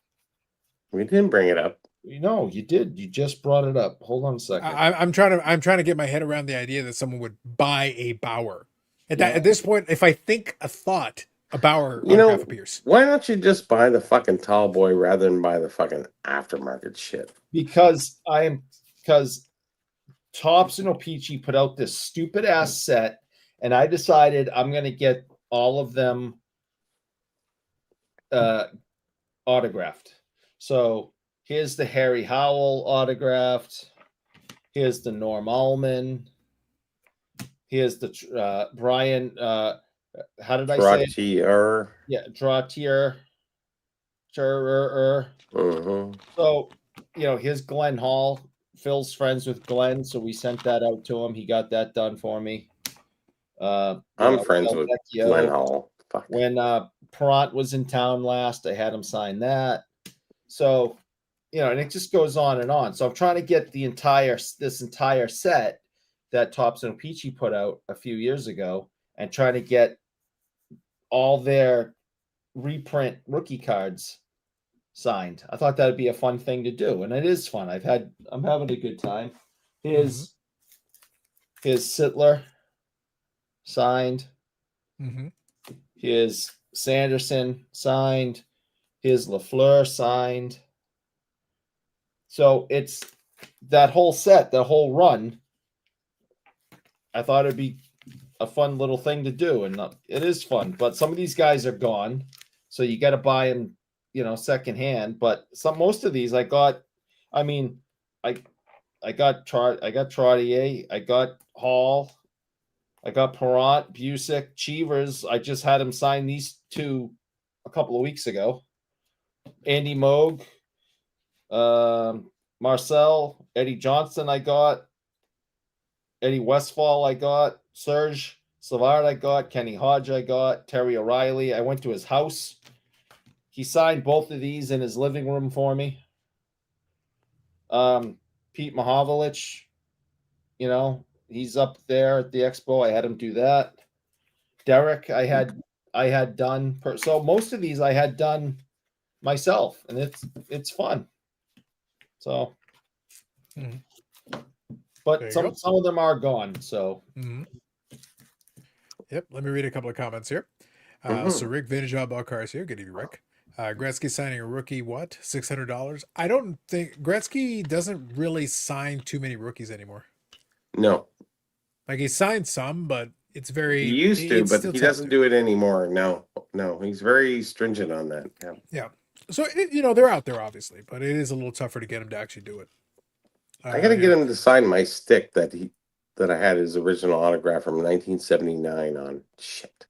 we didn't bring it up. You know, you did. You just brought it up. Hold on a second. I'm trying to get my head around the idea that someone would buy a Bauer. Yeah. At this point, if I think a thought, a Bauer You know, autograph appears. why don't you just buy the fucking tall boy rather than buy the fucking aftermarket shit? Because Topps and O-Pee-Chee put out this stupid ass set, and I decided I'm gonna get all of them autographed. So here's the Harry Howell autographed. Here's the Norm Allman. Here's the Brian. How did I say it? Yeah, Trottier. So, you know, here's Glenn Hall. Phil's friends with Glenn, so we sent that out to him. He got that done for me. I'm friends with Glenn Hall. Fuck. When Perrant was in town last, I had him sign that. So, you know, and it just goes on and on. So I'm trying to get this entire set that Topps and O-Pee-Chee put out a few years ago, and trying to get all their reprint rookie cards signed. I thought that'd be a fun thing to do, and it is fun. I'm having a good time. Here's Sittler signed. Here's Sanderson signed. Here's LaFleur signed. So it's that whole set, that whole run. I thought it'd be a fun little thing to do, and it is fun. But some of these guys are gone, so you got to buy them, you know, secondhand. But most of these I got. I mean, I got Trottier, I got Hall, I got Perrant, Busick, Cheevers. I just had him sign these two a couple of weeks ago. Andy Moog, Marcel, Eddie Johnson, I got. Eddie Westfall, I got. Serge Savard, I got. Kenny Hodge, I got. Terry O'Reilly. I went to his house. He signed both of these in his living room for me. Pete Mahovlich, you know, he's up there at the Expo. I had him do that. Derek, I had done. So most of these I had done myself, and it's fun. So. But some of them are gone. So, Yep. Let me read a couple of comments here. So Rick Vintage Outlaw Cars here. Good evening, Rick. Gretzky signing a rookie. What? $600? I don't think Gretzky doesn't really sign too many rookies anymore. No. Like he signed some, but it's very. He used to, but he doesn't do it anymore. No, he's very stringent on that. Yeah. So you know they're out there obviously, but it is a little tougher to get him to actually do it. I got to get him to sign my stick that I had his original autograph from 1979 on. Shit.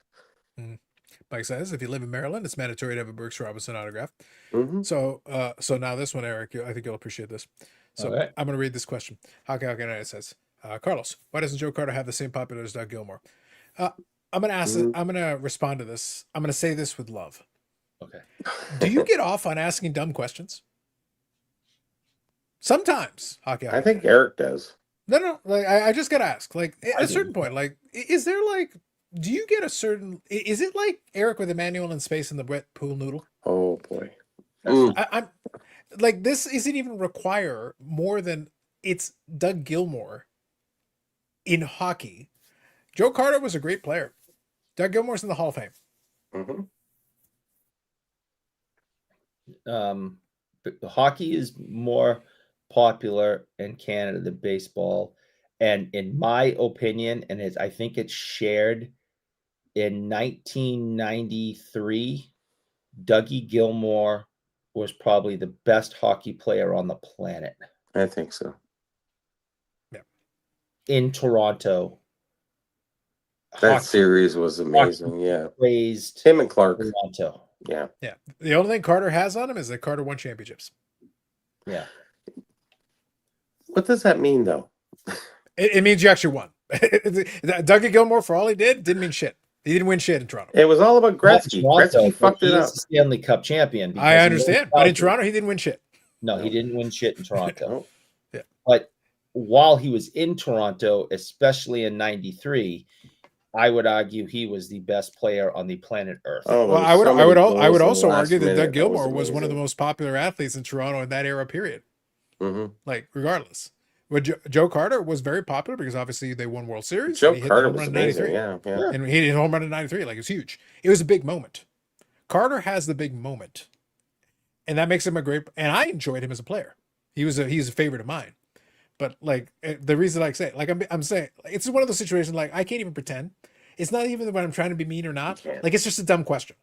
Mike says, if you live in Maryland, it's mandatory to have a Brooks Robinson autograph. So now this one, Eric, I think you'll appreciate this. So I'm going to read this question. Hockey Night says, Carlos, why doesn't Joe Carter have the same popularity as Doug Gilmour? I'm going to ask. I'm going to respond to this. I'm going to say this with love. Okay. Do you get off on asking dumb questions? Sometimes, Hockey. I think Eric does. No. Like I just gotta ask. Like at a certain point, like is there like, do you get a certain? Is it like Eric with Emmanuel in space in the wet pool noodle? Oh boy. I'm like, this isn't even require more than it's Doug Gilmour in hockey. Joe Carter was a great player. Doug Gilmour's in the Hall of Fame. Mm-hmm. But hockey is more popular in Canada than baseball, and in my opinion, and I think it's shared, in 1993, Dougie Gilmour was probably the best hockey player on the planet. I think so. Yeah. In Toronto. That series was amazing. Yeah. Praised him and Clark. Toronto. Yeah. Yeah. The only thing Carter has on him is that Carter won championships. Yeah. What does that mean, though? It means you actually won. Dougie Gilmour, for all he didn't mean shit. He didn't win shit in Toronto. It was all about Gretzky. Gretzky fucked it up. He's the Stanley Cup champion. I understand, but in Toronto, he didn't win shit. No, he didn't win shit in Toronto. Yeah. But while he was in Toronto, especially in 93, I would argue he was the best player on the planet Earth. Oh, well, I would also argue that Doug Gilmour was one of the most popular athletes in Toronto in that era period. Mm-hmm. Like, regardless. But Joe Carter was very popular because obviously they won World Series. Joe Carter was amazing. Yeah. And he hit home run in 93. Like, it was huge. It was a big moment. Carter has the big moment. And that makes him a great, and I enjoyed him as a player. He's a favorite of mine. But like, the reason I say, like, I'm saying, it's one of those situations, like, I can't even pretend. It's not even when I'm trying to be mean or not. Like, it's just a dumb question.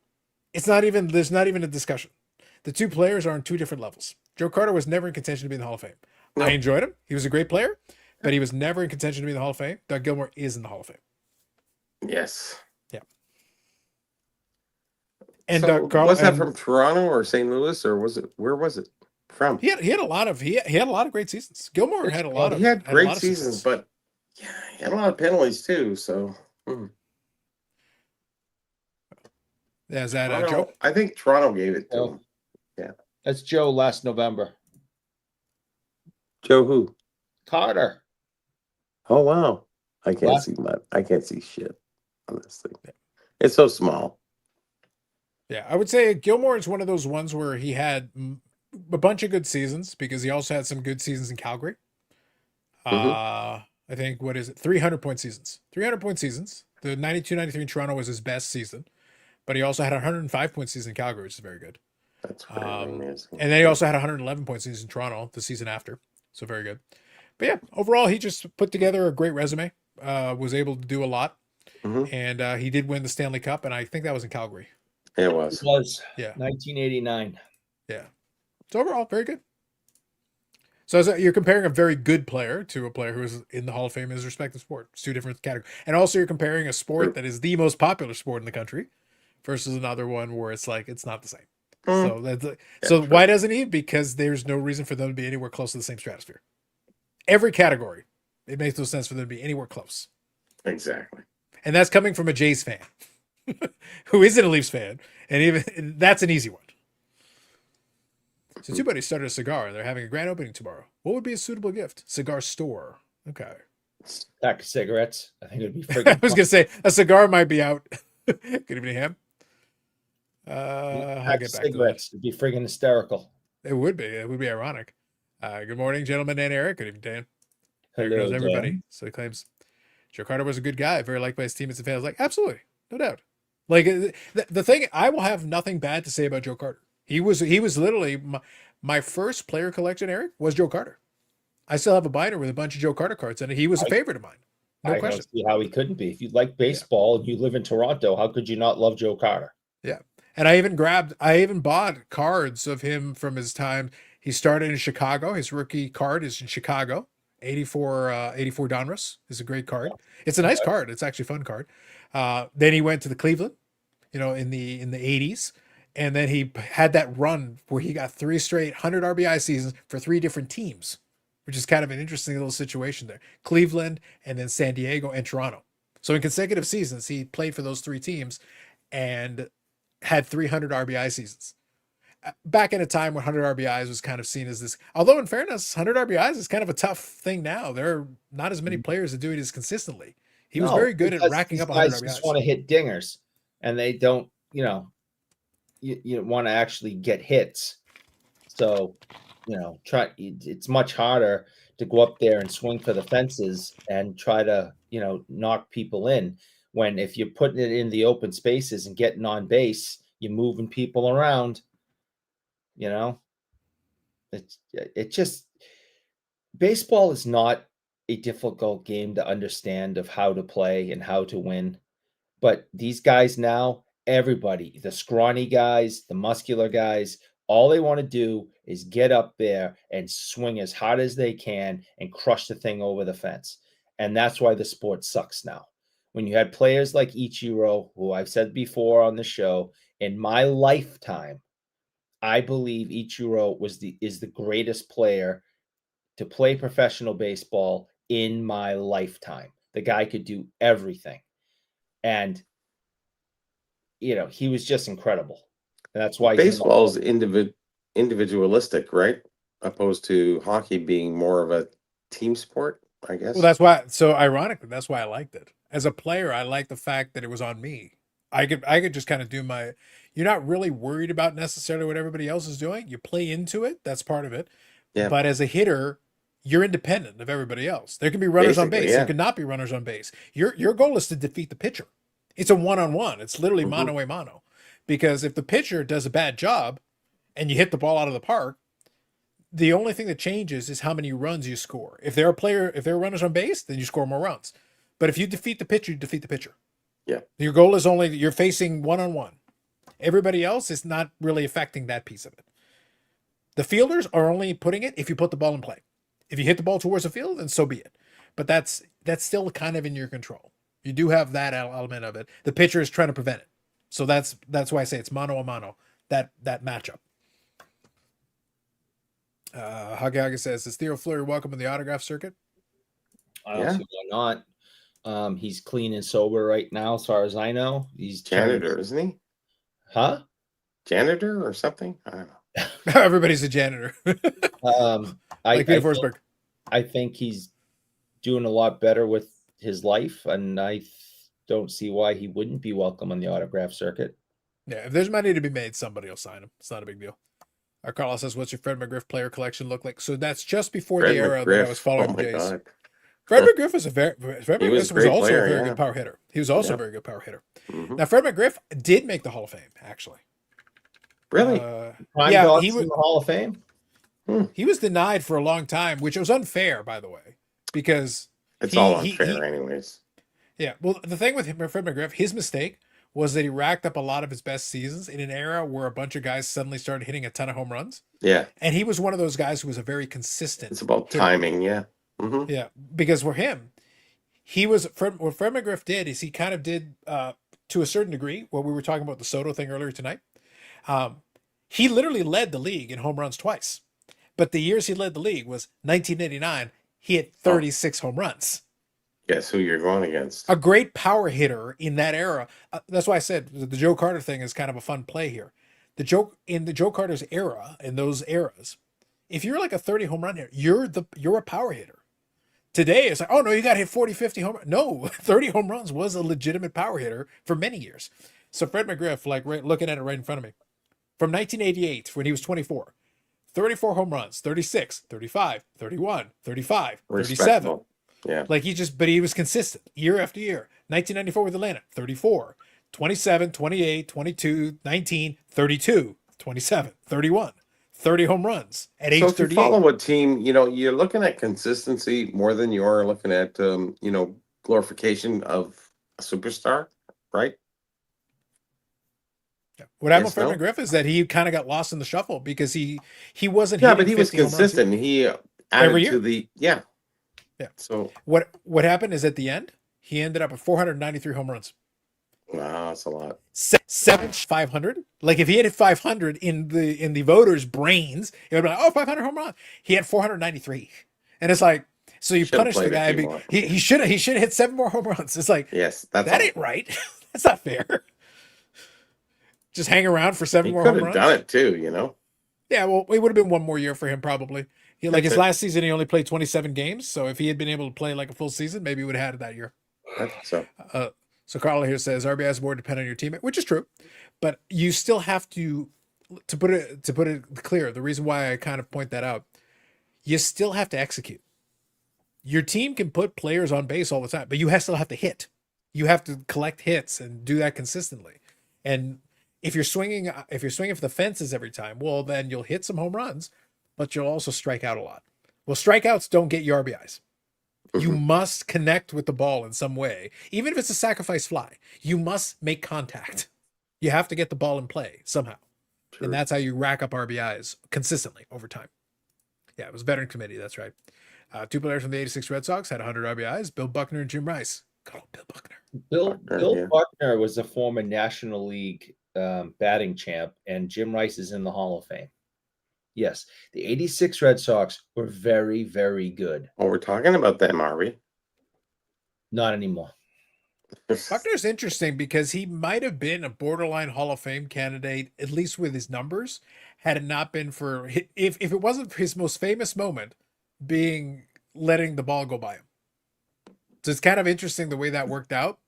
There's not even a discussion. The two players are on two different levels. Joe Carter was never in contention to be in the Hall of Fame. No. I enjoyed him. He was a great player, but he was never in contention to be in the Hall of Fame. Doug Gilmour is in the Hall of Fame. Yes. Yeah. And so was that from Toronto or St. Louis, or where was it from? He had a lot of great seasons. Gilmour had a lot of. He had great seasons, but yeah, he had a lot of penalties too. So. Yeah, is that Joe? I think Toronto gave it to him. Yeah. That's Joe last November. Joe who? Carter. Oh wow. I can't see shit on this thing. It's so small. Yeah, I would say Gilmour is one of those ones where he had a bunch of good seasons because he also had some good seasons in Calgary. I think, 300-point seasons. 300-point seasons. The 92-93 in Toronto was his best season. But he also had a 105-point season in Calgary, which is very good. That's amazing. And then he also had a 111-point season in Toronto the season after. So very good. But yeah, overall, he just put together a great resume. Was able to do a lot. And he did win the Stanley Cup, and I think that was in Calgary. It was. Yeah. 1989. Yeah. So overall, very good. So you're comparing a very good player to a player who is in the Hall of Fame in his respective sport. It's two different categories. And also you're comparing a sport that is the most popular sport in the country versus another one where it's like, it's not the same. So why doesn't he? Because there's no reason for them to be anywhere close to the same stratosphere. Every category, it makes no sense for them to be anywhere close. Exactly. And that's coming from a Jays fan who isn't a Leafs fan. And that's an easy one. So two buddies started a cigar and they're having a grand opening tomorrow. What would be a suitable gift? Cigar store. Okay. Pack of cigarettes. I think it would be freaking I was going to say a cigar might be out. Good evening, Ham. I'll get back cigarettes. It'd be friggin' hysterical. It would be. It would be ironic. Good morning, gentlemen, and Eric. Good evening, Dan. Hello, knows everybody. Dan. So he claims Joe Carter was a good guy, very liked by his teammates and fans. Like, absolutely, no doubt. Like the thing, I will have nothing bad to say about Joe Carter. He was literally my first player collection. Eric was Joe Carter. I still have a binder with a bunch of Joe Carter cards, and he was a favorite of mine. No question. Don't see how he couldn't be. If you like baseball and you live in Toronto, how could you not love Joe Carter? Yeah. And I even bought cards of him from his time. He started in Chicago. His rookie card is in Chicago. 84 Donruss is a great card. It's a nice card. It's actually a fun card. Then he went to the Cleveland, in the 80s. And then he had that run where he got 3 straight 100 RBI seasons for 3 different teams, which is kind of an interesting little situation there. Cleveland and then San Diego and Toronto. So in consecutive seasons, he played for those 3 teams and had 300 RBI seasons. back in a time when 100 RBIs was kind of seen as this. Although in fairness, 100 RBIs is kind of a tough thing now. There are not as many players that do it as consistently. He was very good at racking up 100 RBIs. Just want to hit dingers, and they don't. You know, you want to actually get hits. So, you know, it's much harder to go up there and swing for the fences and try to, you know, knock people in. When if you're putting it in the open spaces and getting on base, you're moving people around. You know, it just baseball is not a difficult game to understand of how to play and how to win. But these guys now, everybody, the scrawny guys, the muscular guys, all they want to do is get up there and swing as hard as they can and crush the thing over the fence. And that's why the sport sucks now. When you had players like Ichiro, who I've said before on the show, in my lifetime, I believe Ichiro is the greatest player to play professional baseball in my lifetime. The guy could do everything. And, you know, he was just incredible. And that's why baseball is individualistic, right? Opposed to hockey being more of a team sport, I guess. Well, that's why. So ironically, that's why I liked it. As a player, I liked the fact that it was on me. I could just kind of do my. You're not really worried about necessarily what everybody else is doing. You play into it. That's part of it. Yeah. But as a hitter, you're independent of everybody else. There can be runners on base. There can not be runners on base. Your goal is to defeat the pitcher. It's a one-on-one. It's literally mano a mano. Because if the pitcher does a bad job and you hit the ball out of the park, the only thing that changes is how many runs you score. If there are runners on base, then you score more runs. But if you defeat the pitcher, you defeat the pitcher. Yeah. Your goal is only you're facing one-on-one. Everybody else is not really affecting that piece of it. The fielders are only putting it if you put the ball in play. If you hit the ball towards the field, then so be it. But that's still kind of in your control. You do have that element of it. The pitcher is trying to prevent it. So that's why I say it's mano a mano, that matchup. Haga says, is Theo Fleury welcome in the autograph circuit? I don't see why not. He's clean and sober right now, as far as I know. He's janitor, isn't he? Huh? Janitor or something? I don't know. Everybody's a janitor. Like Peter Forsberg. I think he's doing a lot better with his life, and I don't see why he wouldn't be welcome on the autograph circuit. Yeah, if there's money to be made, somebody will sign him. It's not a big deal. Carlos says, what's your Fred McGriff player collection look like? So that's just before the era that I was following Jays. God. Fred McGriff was also a very good power hitter. He was also a very good power hitter. Mm-hmm. Now, Fred McGriff did make the Hall of Fame, actually. Really? Yeah, he was in the Hall of Fame. He was denied for a long time, which was unfair, by the way, because it's all unfair, anyways. Yeah. Well, the thing with Fred McGriff, his mistake was that he racked up a lot of his best seasons in an era where a bunch of guys suddenly started hitting a ton of home runs. Yeah. And he was one of those guys who was a very consistent. It's about timing, yeah. Mm-hmm. Yeah. Because for him, what Fred McGriff did is he kind of did, to a certain degree, what we were talking about the Soto thing earlier tonight. He literally led the league in home runs twice. But the years he led the league was 1989. He hit 36 home runs. Guess who you're going against? A great power hitter in that era. That's why I said the Joe Carter thing is kind of a fun play here. In the Joe Carter's era, in those eras, if you're like a 30 home run hitter, you're a power hitter. Today it's like, oh no, you got to hit 40, 50 home runs. No, 30 home runs was a legitimate power hitter for many years. So Fred McGriff, looking at it right in front of me, from 1988 when he was 24, 34 home runs, 36, 35, 31, 35, 37. Yeah. But he was consistent year after year. 1994 with Atlanta, 34, 27, 28, 22, 19, 32, 27, 31, 30 home runs at age 38. So if you follow a team, you're looking at consistency more than you are looking at, glorification of a superstar, right? Yeah. What happened with Fred McGriff is that he kind of got lost in the shuffle because he wasn't. Yeah, but he was consistent. He added every year to the Yeah. So what happened is at the end, he ended up at 493 home runs. Wow, that's a lot. 500. Like if he hit 500 in the voters' brains, it would be like, 500 home runs. He had 493, and it's like, so you punish the guy. He should have hit 7 more home runs. It's like, yes, that ain't right. That's not fair. just hang around for 7 He more could home have runs. done it too, you know. Yeah, well, it would have been one more year for him probably. Like his last season, he only played 27 games. So if he had been able to play like a full season, maybe he would have had it that year. I think so. So Carla here says RBIs more depend on your teammate, which is true, but you still have to put it clear. The reason why I kind of point that out, you still have to execute. Your team can put players on base all the time, but you still have to hit. You have to collect hits and do that consistently. And if you're swinging for the fences every time, well, then you'll hit some home runs, but you'll also strike out a lot. Well, strikeouts don't get you RBIs. You must connect with the ball in some way. Even if it's a sacrifice fly, you must make contact. You have to get the ball in play somehow. True. And that's how you rack up RBIs consistently over time. Yeah, it was veteran committee. That's right. 2 players from the 86 Red Sox had 100 RBIs, Bill Buckner and Jim Rice. Call Bill Buckner. Bill Buckner was a former National League batting champ, and Jim Rice is in the Hall of Fame. Yes, the 86 Red Sox were very, very good. Oh, we're talking about them, are we? Not anymore. Buckner's interesting because he might have been a borderline Hall of Fame candidate, at least with his numbers, had it not been for if it wasn't for his most famous moment being letting the ball go by him. So it's kind of interesting the way that worked out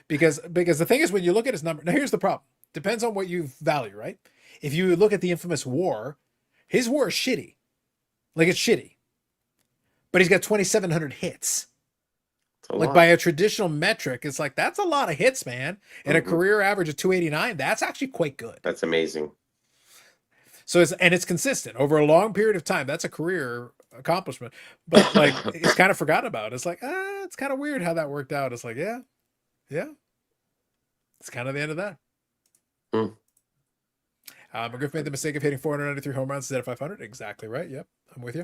because the thing is when you look at his number, now here's the problem. Depends on what you value, right? If you look at the infamous WAR, his WAR is shitty. Like it's shitty. But he's got 2,700 hits. Like by a traditional metric, it's like that's a lot of hits, man. And a career average of 289, that's actually quite good. That's amazing. So it's consistent over a long period of time. That's a career accomplishment. But like it's kind of forgotten about. It's like, it's kind of weird how that worked out. It's like, yeah. It's kind of the end of that. McGriff made the mistake of hitting 493 home runs instead of 500. Exactly right. Yep. I'm with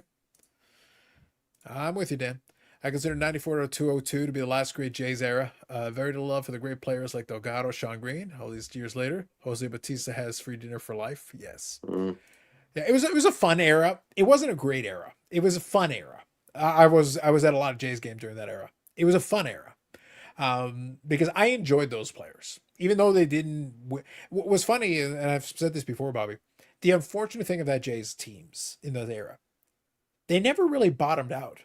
you, Dan. I consider 94 to 202 to be the last great Jays era. Very little love for the great players like Delgado, Sean Green. All these years later, Jose Bautista has free dinner for life. Yes. Yeah, it was a fun era. It wasn't a great era. It was a fun era. I was at a lot of Jays games during that era. It was a fun era because I enjoyed those players, even though they didn't. What was funny, and I've said this before, Bobby, the unfortunate thing of that Jays teams in that era, they never really bottomed out.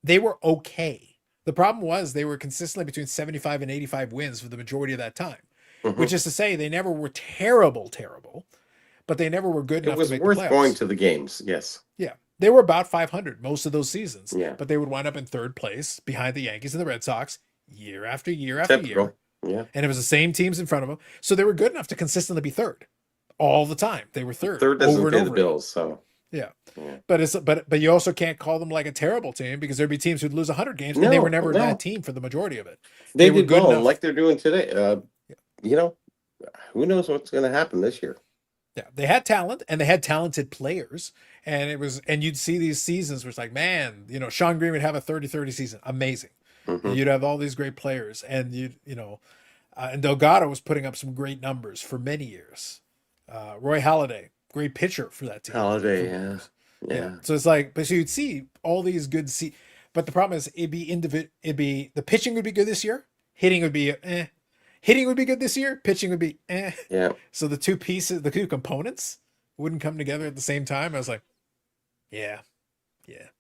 They were okay. The problem was they were consistently between 75 and 85 wins for the majority of that time, which is to say they never were terrible, but they never were good enough to make the playoffs. It was worth going to the games, yes. Yeah. They were about 500 most of those seasons, but they would wind up in third place behind the Yankees and the Red Sox year after year after year. Yeah. And it was the same teams in front of them. So they were good enough to consistently be third all the time. They were third. Third doesn't pay the bills, so. Yeah. But you also can't call them like a terrible team because there'd be teams who'd lose 100 games and they were never that team for the majority of it. They were good enough. Like they're doing today. You know, who knows what's going to happen this year? Yeah, they had talent and they had talented players, and you'd see these seasons where it's like, man, Sean Green would have a 30-30 season, amazing. And you'd have all these great players, and and Delgado was putting up some great numbers for many years. Roy Halladay, great pitcher for that team. Halladay, yeah. So it's like, but so you'd see all these good but the problem is the pitching would be good this year, hitting would be Hitting would be good this year. Pitching would be Yeah. So the two components wouldn't come together at the same time. I was like, yeah. That's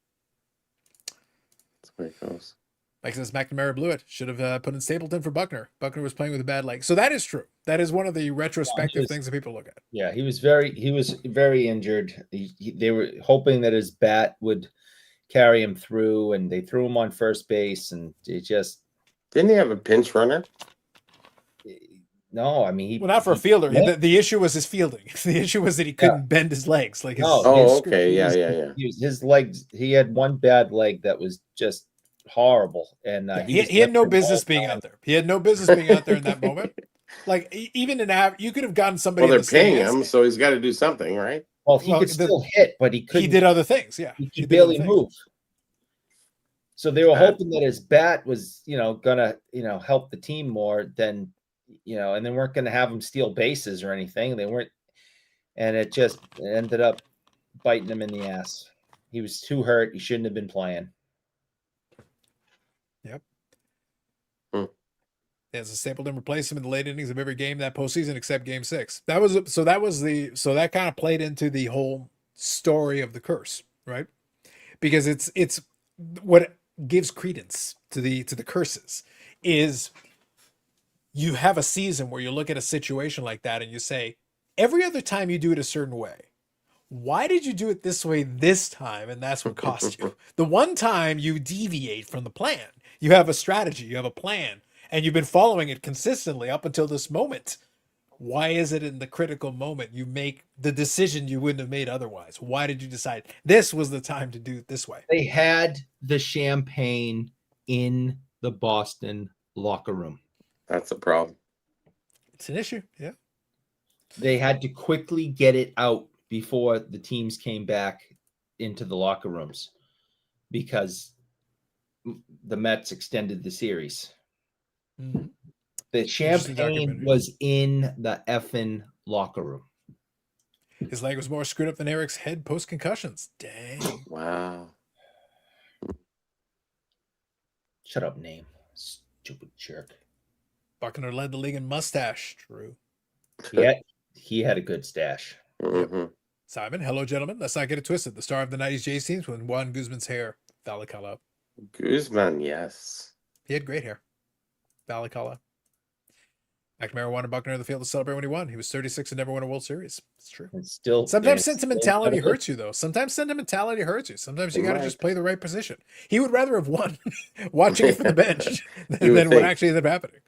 where it goes. Like says McNamara blew it. Should have put in Stapleton for Buckner. Buckner was playing with a bad leg. So that is true. That is one of the retrospective things that people look at. Yeah, he was very injured. They were hoping that his bat would carry him through, and they threw him on first base, and it just didn't he have a pinch runner? No, I mean not for a fielder. The issue was his fielding. The issue was that he couldn't bend his legs. Like his legs. He had one bad leg that was just horrible, and he had no business being out there. He had no business being out there in that moment. Like even you could have gotten somebody. Well, they're paying him, so he's got to do something, right? Well, he could still hit, but he couldn't. He did other things. Yeah, he could barely move. So they were hoping that his bat was, gonna, help the team more than, and they weren't going to have him steal bases or anything. They weren't, and it just ended up biting him in the ass. He was too hurt. He shouldn't have been playing. Yep. He has stapled and replaced him in the late innings of every game that postseason except Game 6. That kind of played into the whole story of the curse, right? Because it's what gives credence to the curses is you have a season where you look at a situation like that and you say, every other time you do it a certain way, why did you do it this way this time? And that's what cost you. The one time you deviate from the plan, you have a strategy, you have a plan, and you've been following it consistently up until this moment. Why is it in the critical moment you make the decision you wouldn't have made otherwise? Why did you decide this was the time to do it this way? They had the champagne in the Boston locker room. That's a problem. It's an issue, yeah. They had to quickly get it out before the teams came back into the locker rooms because the Mets extended the series. Mm-hmm. The champagne was in the effing locker room. His leg was more screwed up than Eric's head post concussions. Dang. Wow. Shut up, name. Stupid jerk. Buckner led the league in mustache. True. Yeah, he had a good stash. Mm-hmm. Yep. Simon, hello, gentlemen. Let's not get it twisted. The star of the 90s Jays teams was Juan Guzman's hair. Valicala. Guzman, yes. He had great hair. Valicala. McNamara wanted Buckner in the field to celebrate when he won. He was 36 and never won a World Series. It's true. It's still sometimes sentimentality hurts you, though. Sometimes sentimentality hurts you. Sometimes you got to just play the right position. He would rather have won watching it from the bench than what actually ended up happening.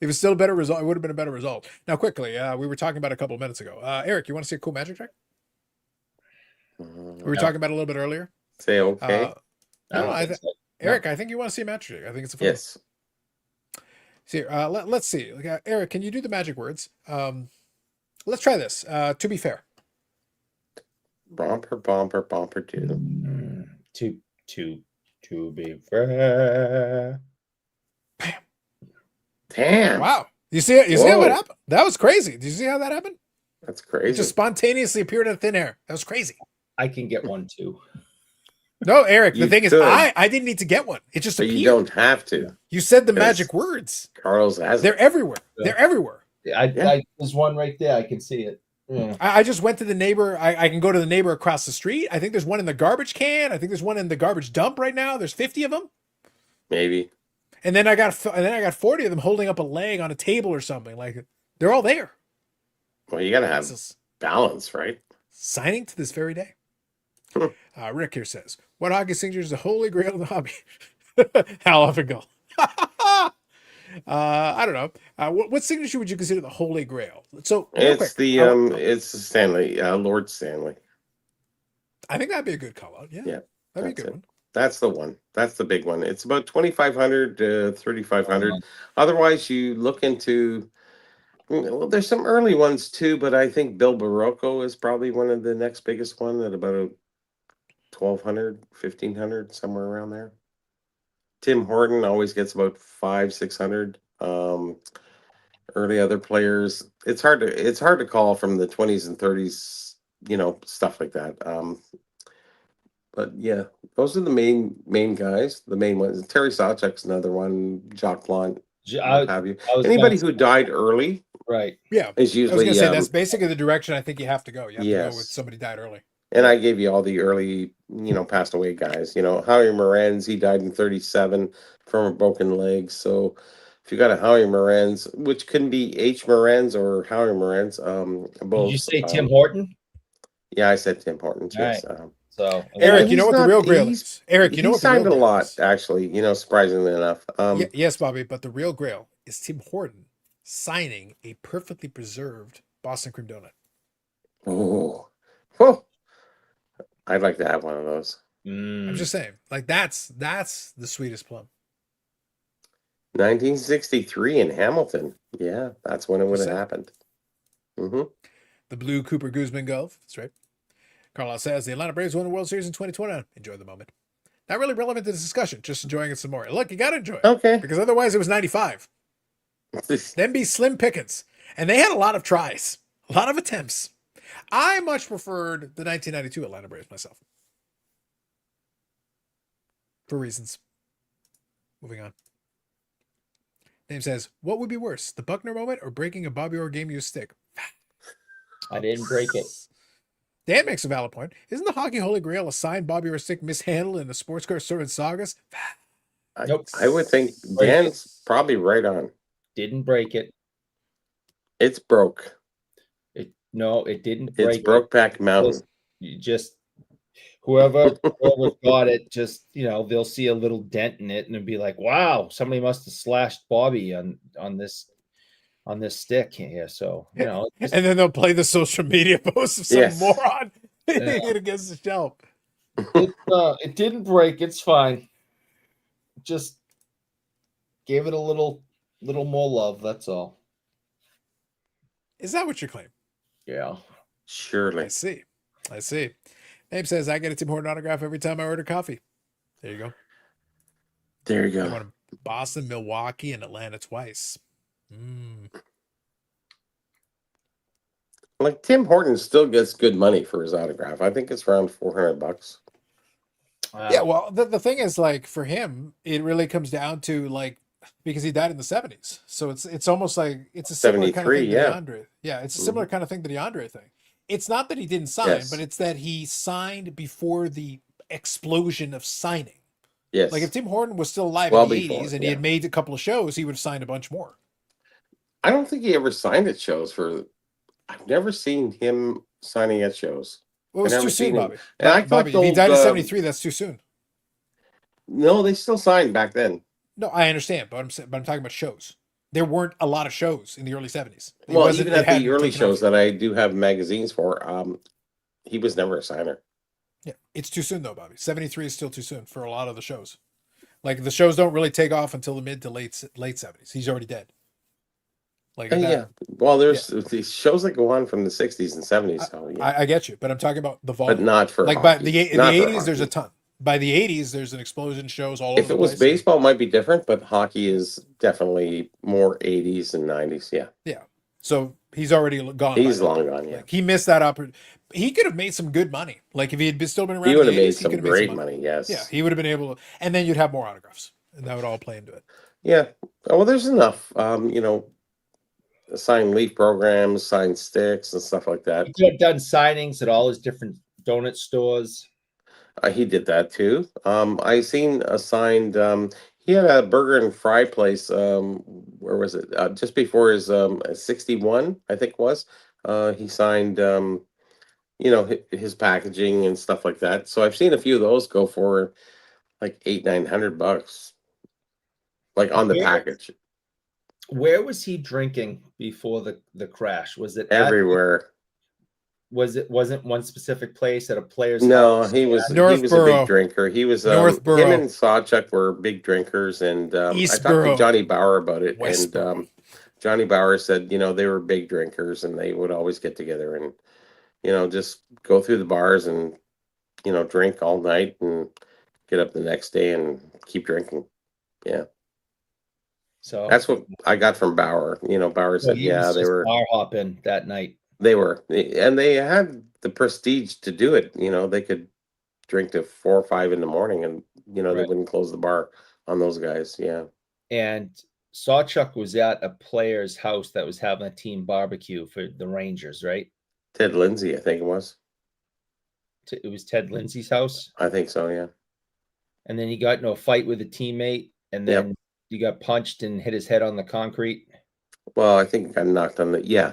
It was still a better result. It would have been a better result. Now, quickly, we were talking about a couple of minutes ago. Eric, you want to see a cool magic trick? We were talking about it a little bit earlier. Say okay. Eric, I think you want to see a magic trick. I think it's a fun one. See, let's see. Eric, can you do the magic words? Let's try this. To be fair. Bumper, bumper, bumper, two. To be fair. Bam. Damn. Wow. You see it? You see what happened? That was crazy. Did you see how that happened? That's crazy. It just spontaneously appeared out of thin air. That was crazy. I can get one too. No, Eric, the thing is, I didn't need to get one. It just appeared. You don't have to. You said the magic words. Carlos has They're everywhere. They're everywhere. There's one right there. I can see it. Yeah. I just went to the neighbor. I can go to the neighbor across the street. I think there's one in the garbage can. I think there's one in the garbage dump right now. There's 50 of them. Maybe. And then I got 40 of them holding up a leg on a table or something. Like they're all there. Well, you got to have balance, right? Signing to this very day. Rick here says, what hockey signature is the holy grail of the hobby? How often go? I don't know. What signature would you consider the holy grail? So it's it's Stanley, Lord Stanley. I think that'd be a good call out. Yeah, that'd be a good one. That's the one. That's the big one. It's about 2,500 to 3,500. Otherwise, you look into. Well, there's some early ones too, but I think Bill Barocco is probably one of the next biggest one at about 1,200, 1,500, somewhere around there. Tim Horton always gets about 500-600. Early other players, it's hard to call from the 20s and 30s, stuff like that. But yeah, those are the main guys, the main ones. Terry Sawchuk's another one. Jacques Plante, have you? Anybody who died early, right? Yeah, is usually. I was gonna say that's basically the direction I think you have to go. You have to go with somebody died early. And I gave you all the early, passed away guys. Howie Morenz, he died in 1937 from a broken leg. So if you got a Howie Morenz, which can be H. Morenz or Howie Morenz, both. Did you say Tim Horton? Yeah, I said Tim Horton. Yes. Right. So Eric, you know what the real grail is? Eric, you know what the real grail is? He signed a lot, actually. Surprisingly enough. Yes, Bobby, but the real grail is Tim Horton signing a perfectly preserved Boston cream donut. Oh. I'd like to have one of those. I'm just saying, like that's the sweetest plum. 1963 in Hamilton. Yeah, that's when it would have happened. Mm-hmm. The blue Cooper Guzman Gulf. That's right. Carlos says the Atlanta Braves won the World Series in 2021. Enjoy the moment. Not really relevant to the discussion. Just enjoying it some more. Look, you got to enjoy it. Okay. Because otherwise it was 95. Then be slim pickings. And they had a lot of tries. A lot of attempts. I much preferred the 1992 Atlanta Braves myself. For reasons. Moving on. Name says, what would be worse, the Buckner moment or breaking a Bobby Orr game used stick? I didn't break it. Dan makes a valid point. Isn't the Hockey Holy Grail a signed Bobby Orr stick mishandled in the sports car story sagas? Nope. I would think Dan's probably right on. Didn't break it. It's broke. No, it didn't break. It's Brokeback Mountain. Just whoever got it, just they'll see a little dent in it and it'll be like, wow, somebody must have slashed Bobby on this stick here. So and then they'll play the social media post of some moron hitting it against the shelf. It didn't break. It's fine. Just gave it a little more love. That's all. Is that what you claim? Yeah. Surely. I see. Abe says, I get a Tim Horton autograph every time I order coffee. There you go. There you go. I went to Boston, Milwaukee, and Atlanta twice. Like Tim Horton still gets good money for his autograph. I think it's around $400. Yeah, well, the thing is, like, for him, it really comes down to, like, because he died in the 70s. So it's almost like it's a similar kind of thing to DeAndre. Yeah, it's a similar kind of thing to the DeAndre thing. It's not that he didn't sign, but it's that he signed before the explosion of signing. Yes. Like if Tim Horton was still alive in the 80s and he had made a couple of shows, he would have signed a bunch more. I don't think he ever signed at shows I've never seen him signing at shows. Well, it was too soon, Bobby. And Bobby, if he died in 73, that's too soon. No, they still signed back then. No, I understand, but I'm talking about shows. There weren't a lot of shows in the early 70s. Well, even at the early shows that I do have magazines for, he was never a signer. Yeah, it's too soon though, Bobby. 73 is still too soon for a lot of the shows. Like the shows don't really take off until the mid to late 70s. He's already dead. Like well, there's these shows that go on from the 60s and 70s. So, I get you, but I'm talking about the volume. But not for like hockey. By the 80s, there's a ton. By the 80s, there's an explosion of shows all over the place. If it was baseball, it might be different, but hockey is definitely more 80s and 90s. Yeah. Yeah. So he's already gone. He's long gone. Yeah. Like, he missed that opportunity. He could have made some good money. Like if he had still been around, he would have made some great money. Yes. Yeah, he would have been able to, and then you'd have more autographs, and that would all play into it. Yeah. Well, there's enough. Signed leaf programs, signed sticks, and stuff like that. He had done signings at all his different donut stores. He did that too. I seen a signed. He had a burger and fry place. Where was it? Just before his 61, I think it was. He signed. His packaging and stuff like that. So I've seen a few of those go for like $800-900, like on the package. Where was he drinking before the crash? Was it everywhere? Wasn't one specific place at a player's house? house? He was a big drinker. He was Northborough. Him and Sawchuck were big drinkers, and I talked to Johnny Bauer about it, and Johnny Bauer said, they were big drinkers, and they would always get together and just go through the bars and drink all night and get up the next day and keep drinking. Yeah. So that's what I got from Bauer. Bauer said, they were bar hopping that night. They were, and they had the prestige to do it. They could drink to 4 or 5 in the morning, and they wouldn't close the bar on those guys. Yeah. And Sawchuck was at a player's house that was having a team barbecue for the Rangers, right? Ted Lindsay, I think it was. It was Ted Lindsay's house? I think so, yeah. And then he got into a fight with a teammate, and then he got punched and hit his head on the concrete. Well, I think he got knocked on the... Yeah.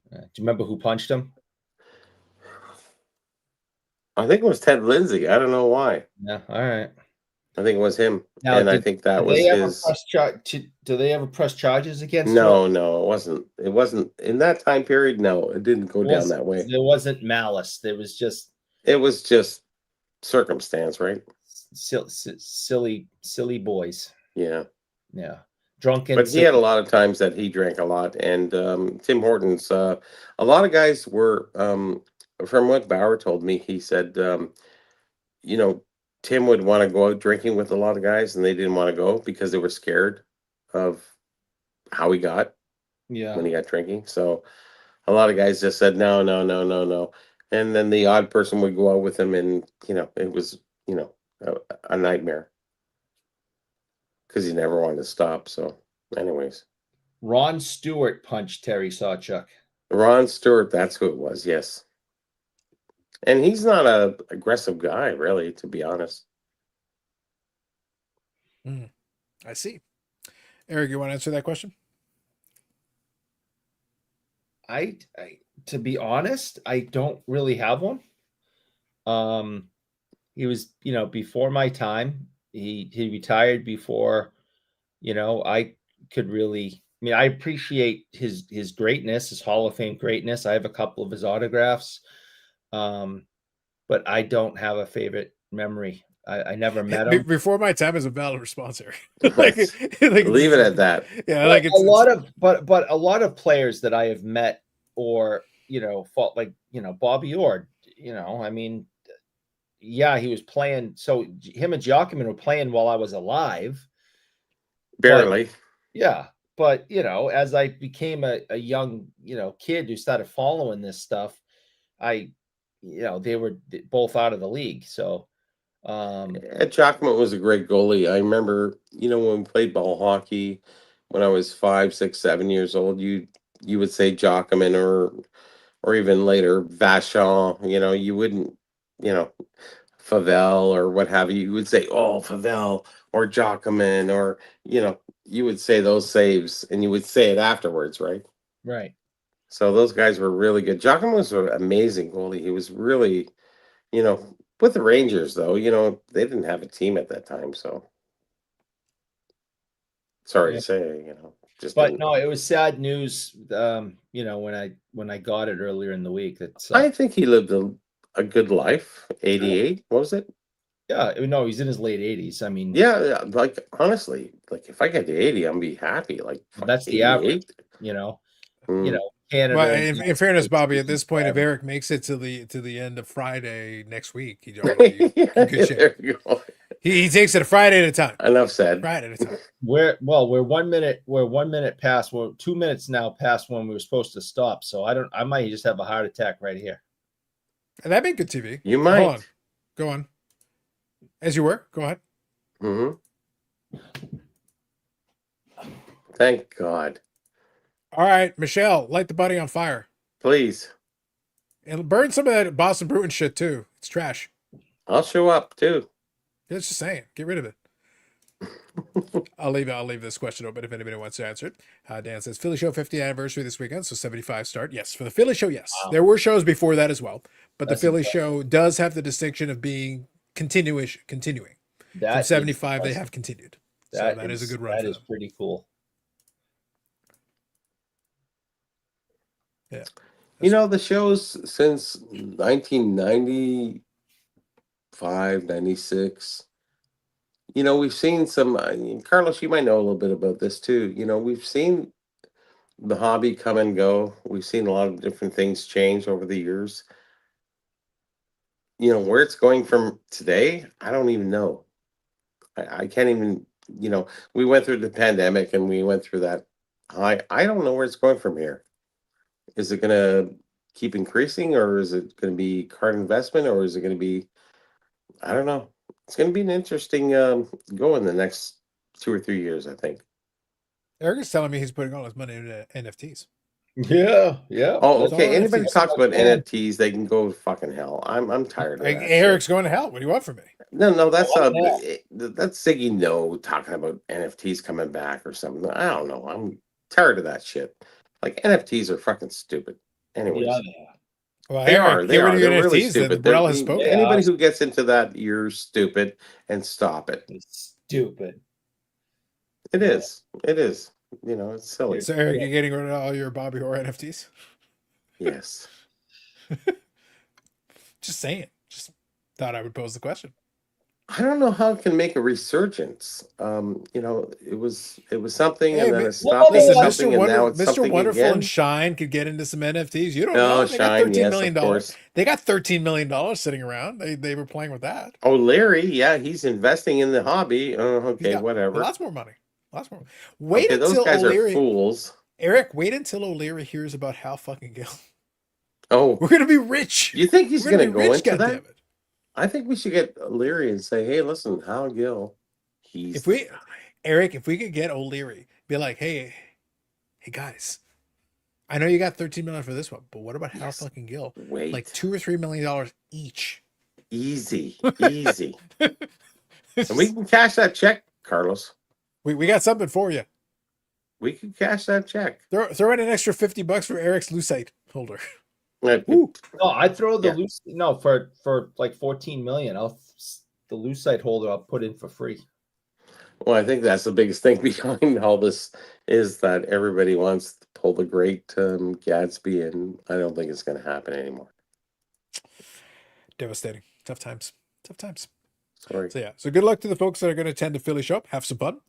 Do you remember who punched him? I think it was Ted Lindsay. I don't know why. Yeah, all right. I think it was him. Now, and I think that was his... Do they ever press charges against him? No, it wasn't. It wasn't. In that time period, no, it didn't go down that way. There wasn't malice. There was just... It was just circumstance, right? Silly boys. Yeah. Drunken. But he had a lot of times that he drank a lot. And Tim Hortons, a lot of guys were, from what Bauer told me, he said, Tim would want to go out drinking with a lot of guys, and they didn't want to go because they were scared of how he got when he got drinking. So a lot of guys just said, no. And then the odd person would go out with him, and, it was, a nightmare. because he never wanted to stop. So, anyways, Ron Stewart punched Terry Sawchuk. Ron Stewart, that's who it was. Yes, and he's not a aggressive guy, really, to be honest. I see. Eric, you want to answer that question? I to be honest, I don't really have one. He was, before my time. He retired before, I could really. I mean, I appreciate his greatness, his Hall of Fame greatness. I have a couple of his autographs, but I don't have a favorite memory. I never met him. Before my time is a valid response, Eric. Leave it at that. Yeah, like a lot of players that I have met, or fought, like Bobby Orr. I mean, yeah, he was playing. So him and Giacomin were playing while I was alive. Barely. But as I became a young kid who started following this stuff, they were both out of the league. So Giacomin was a great goalie. I remember, when we played ball hockey when I was 5, 6, 7 years old, you would say Giacomin or even later Vachon. You wouldn't, Favel or what have you. You would say, oh, Favel or Giacomin, or you would say those saves, and you would say it afterwards, right? Right. So those guys were really good. Giacomin was an amazing goalie. He was really, with the Rangers, though, they didn't have a team at that time. So sorry to say, just. But no, it was sad news. When I got it earlier in the week. I think he lived a good life. 88, what was it? Yeah, no, he's in his late 80s. I mean, yeah, like honestly, like if I get to 80, I'm be happy. Like that's the 88. Average, Canada. Well, in fairness, Bobby, at this point, if Eric makes it to the end of Friday next week, he's already in good shape. There you go. He takes it a Friday at a time. Enough said. Friday at a time. We're 1 minute. We're 1 minute past. We're 2 minutes now past when we were supposed to stop. So I might just have a heart attack right here. And that'd be good TV. You might. Hold on. Go on. As you were. Go ahead. Mm-hmm. Thank God. All right, Michelle, light the buddy on fire. Please. And burn some of that Boston Bruin shit too. It's trash. I'll show up too. Just saying. Get rid of it. I'll leave this question open if anybody wants to answer it. Dan says, Philly Show 50th anniversary this weekend, so 75 start. Yes, for the Philly Show, yes. Wow. There were shows before that as well, but the Philly Show does have the distinction of being continuing. From 75, they have continued. That is a good run. That is pretty cool. Yeah. The shows since 1995, 96, we've seen some, Carlos, you might know a little bit about this too. We've seen the hobby come and go. We've seen a lot of different things change over the years. Where it's going from today, I don't even know. I can't even, we went through the pandemic and we went through that. I don't know where it's going from here. Is it going to keep increasing, or is it going to be card investment, or is it going to be, I don't know. It's going to be an interesting go in the next 2 or 3 years, I think. Eric is telling me he's putting all his money into NFTs. Yeah. Oh, okay. Anybody talks about NFTs, they can go fucking hell. I'm tired of that. Eric's shit. Going to hell. What do you want from me? No, that's Ziggy No talking about NFTs coming back or something. I don't know. I'm tired of that shit. Like, NFTs are fucking stupid. Anyways. Yeah. Well, they Eric, are. They're really stupid. Has spoken. Anybody who gets into that, you're stupid, and stop it. It's stupid. It is. It is. It's silly. So, Eric, you're getting rid of all your Bobby Orr NFTs? Yes. Just saying. Just thought I would pose the question. I don't know how it can make a resurgence. It was something, and then it stopped being something, and now it's something Mr. Wonderful again. And Shine could get into some NFTs. You don't know. They Shine, got $13 yes, million. of course. They got $13 million sitting around. They were playing with that. Oh, Larry, yeah, he's investing in the hobby. Okay, whatever. Lots more money. Wait until those guys O'Leary, are fools. Eric, wait until O'Leary hears about Hal fucking Gill. Oh, we're gonna be rich. You think he's gonna go into that? Goddammit. I think we should get Leary and say, "Hey, listen, Hal Gill, Eric, if we could get O'Leary, be like, hey guys, I know you got 13 million for this one, but what about Hal fucking Gill? Wait. Like $2 or $3 million each. Easy. And we can cash that check, Carlos. We got something for you. We can cash that check. Throw in an extra $50 for Eric's Lucite holder. No, I throw the Lucite. For like 14 million. The Lucite holder I'll put in for free. Well, I think that's the biggest thing behind all this is that everybody wants to pull the great Gatsby, and I don't think it's going to happen anymore. Devastating. Tough times. Sorry. So good luck to the folks that are going to attend the Philly show. Have some fun.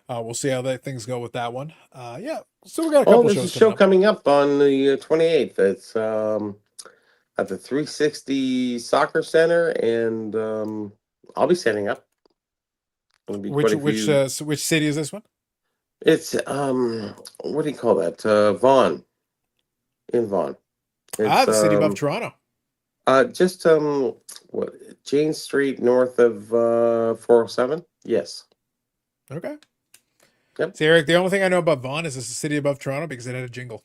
We'll see how things go with that one. So we got a couple shows. There's a show coming up on the 28th. It's at the 360 Soccer Center, and I'll be setting up. Which city is this one? It's what do you call that? Vaughan. In Vaughan. The city above Toronto. Just Jane Street north of 407. Yes. Okay. Yep. See, Eric, the only thing I know about Vaughan is it's the city above Toronto because it had a jingle.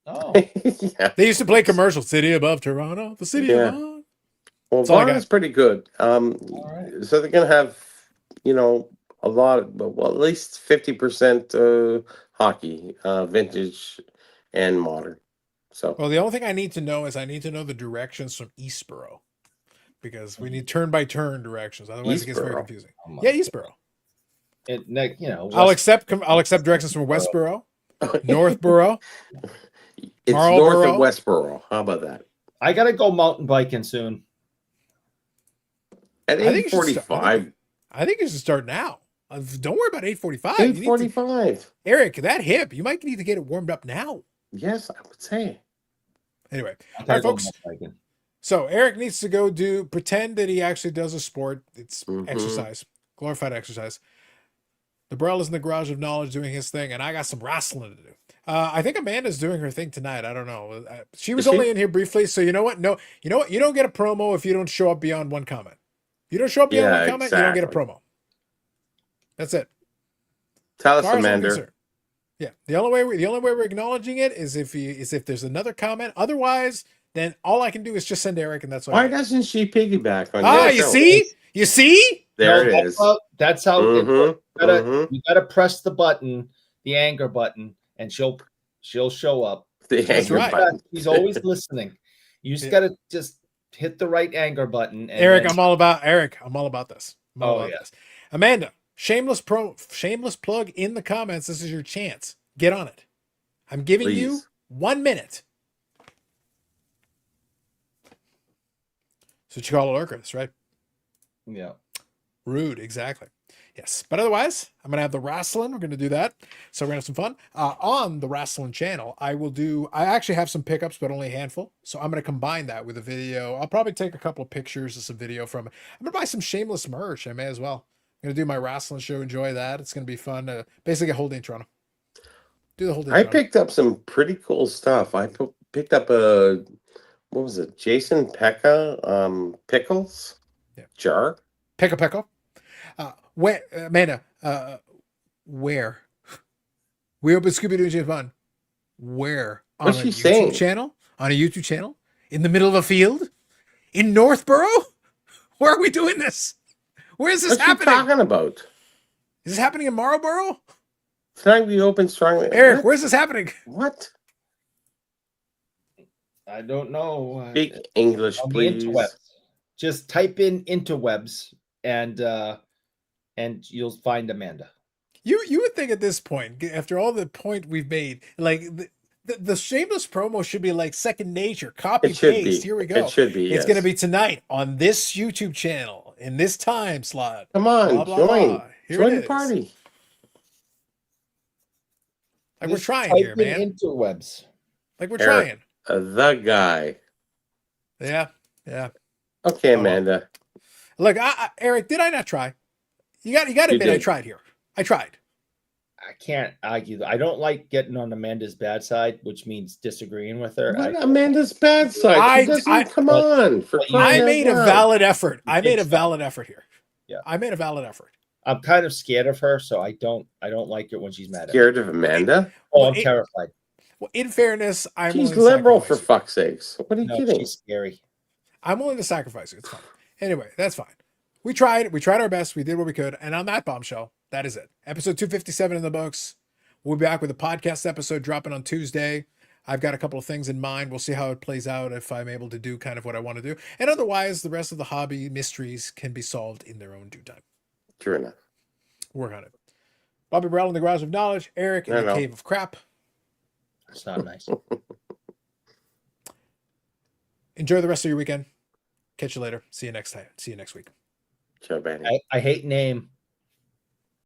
Oh. Yeah. They used to play commercials. City above Toronto, the city of Vaughan. Well, Vaughan is pretty good. So they're gonna have, a lot of, at least 50% hockey, vintage and modern. So, well, the only thing I need to know is the directions from Eastborough because we need turn by turn directions. Otherwise, it gets very confusing. Eastborough. I'll accept directions from Westborough, Northborough. It's north of Westborough. How about that? I gotta go mountain biking soon. At 8:45. I think you should start now. Don't worry about 8:45. 8:45. Eric, that hip, you might need to get it warmed up now. Yes, I would say. Anyway, all right, folks. So Eric needs to pretend that he actually does a sport. It's exercise, glorified exercise. The Burrell is in the garage of knowledge doing his thing, and I got some wrestling to do. I think Amanda's doing her thing tonight. I don't know. She was only in here briefly, so you know what? No, you know what? You don't get a promo if you don't show up beyond one comment. You don't show up beyond one comment, you don't get a promo. That's it. Tell us, Amanda. Yeah, the only way we're acknowledging it is if there's another comment. Otherwise, then all I can do is just send Eric, and that's all. Why doesn't she piggyback on? You see? There it is. That's how you gotta press the button, the anger button, and she'll show up. The anger button. She's always listening. You just gotta hit the right anger button. And Eric, I'm all about this. Yes. Amanda, shameless plug in the comments. This is your chance. Get on it. I'm giving you 1 minute. So you call a lurker, that's right. Yeah. Rude, exactly. Yes. But otherwise, I'm going to have the wrestling. We're going to do that. So we're going to have some fun. On the wrestling channel, I actually have some pickups, but only a handful. So I'm going to combine that with a video. I'll probably take a couple of pictures of some video from it. I'm going to buy some shameless merch. I may as well. I'm going to do my wrestling show. Enjoy that. It's going to be fun. Basically a whole day in Toronto. Do the whole day. I picked up some pretty cool stuff. I picked up what was it? Jason Pekka pickles jar. Pekka. Where, Amanda? Where? We open Scooby-Doo James Bond. Where? What's she saying? Channel? On a YouTube channel? In the middle of a field? In Northborough? Where are we doing this? Where is this happening? What are you talking about? Is this happening in Marlborough? Tonight we open strongly. Eric, where's this happening? What? I don't know. Speak English, please. Just type in interwebs and you'll find Amanda. You would think at this point, after all the point we've made, like the shameless promo should be like second nature. Copy paste. Here we go. It should be. It's going to be tonight on this YouTube channel in this time slot. Come on, blah, blah, join. Blah. Join the party. Like we're trying here, man. Interwebs. Like we're trying. The guy. Yeah. Okay, Amanda. Look, Eric, did I not try? You got to admit, I tried here. I tried. I can't argue. I don't like getting on Amanda's bad side, which means disagreeing with her. Amanda's bad side. Come on. I made a valid effort. I made a valid effort here. Yeah. I made a valid effort. I'm kind of scared of her, so I don't like it when she's mad at me. Scared of Amanda? Oh, I'm terrified. Well, in fairness, I'm She's willing to liberal, for sacrifice fuck's sakes. What are you No, kidding? she's scary. I'm willing to sacrifice it. It's fine. Anyway, that's fine. We tried. We tried our best. We did what we could. And on that bombshell, that is it. Episode 257 in the books. We'll be back with a podcast episode dropping on Tuesday. I've got a couple of things in mind. We'll see how it plays out, if I'm able to do kind of what I want to do. And otherwise, the rest of the hobby mysteries can be solved in their own due time. True enough. Work on it. Bobby Burrell in the Garage of Knowledge. Eric in the Cave of Crap. It's not nice. Enjoy the rest of your weekend. Catch you later. See you next time. See you next week. Ciao, Benny. I hate name.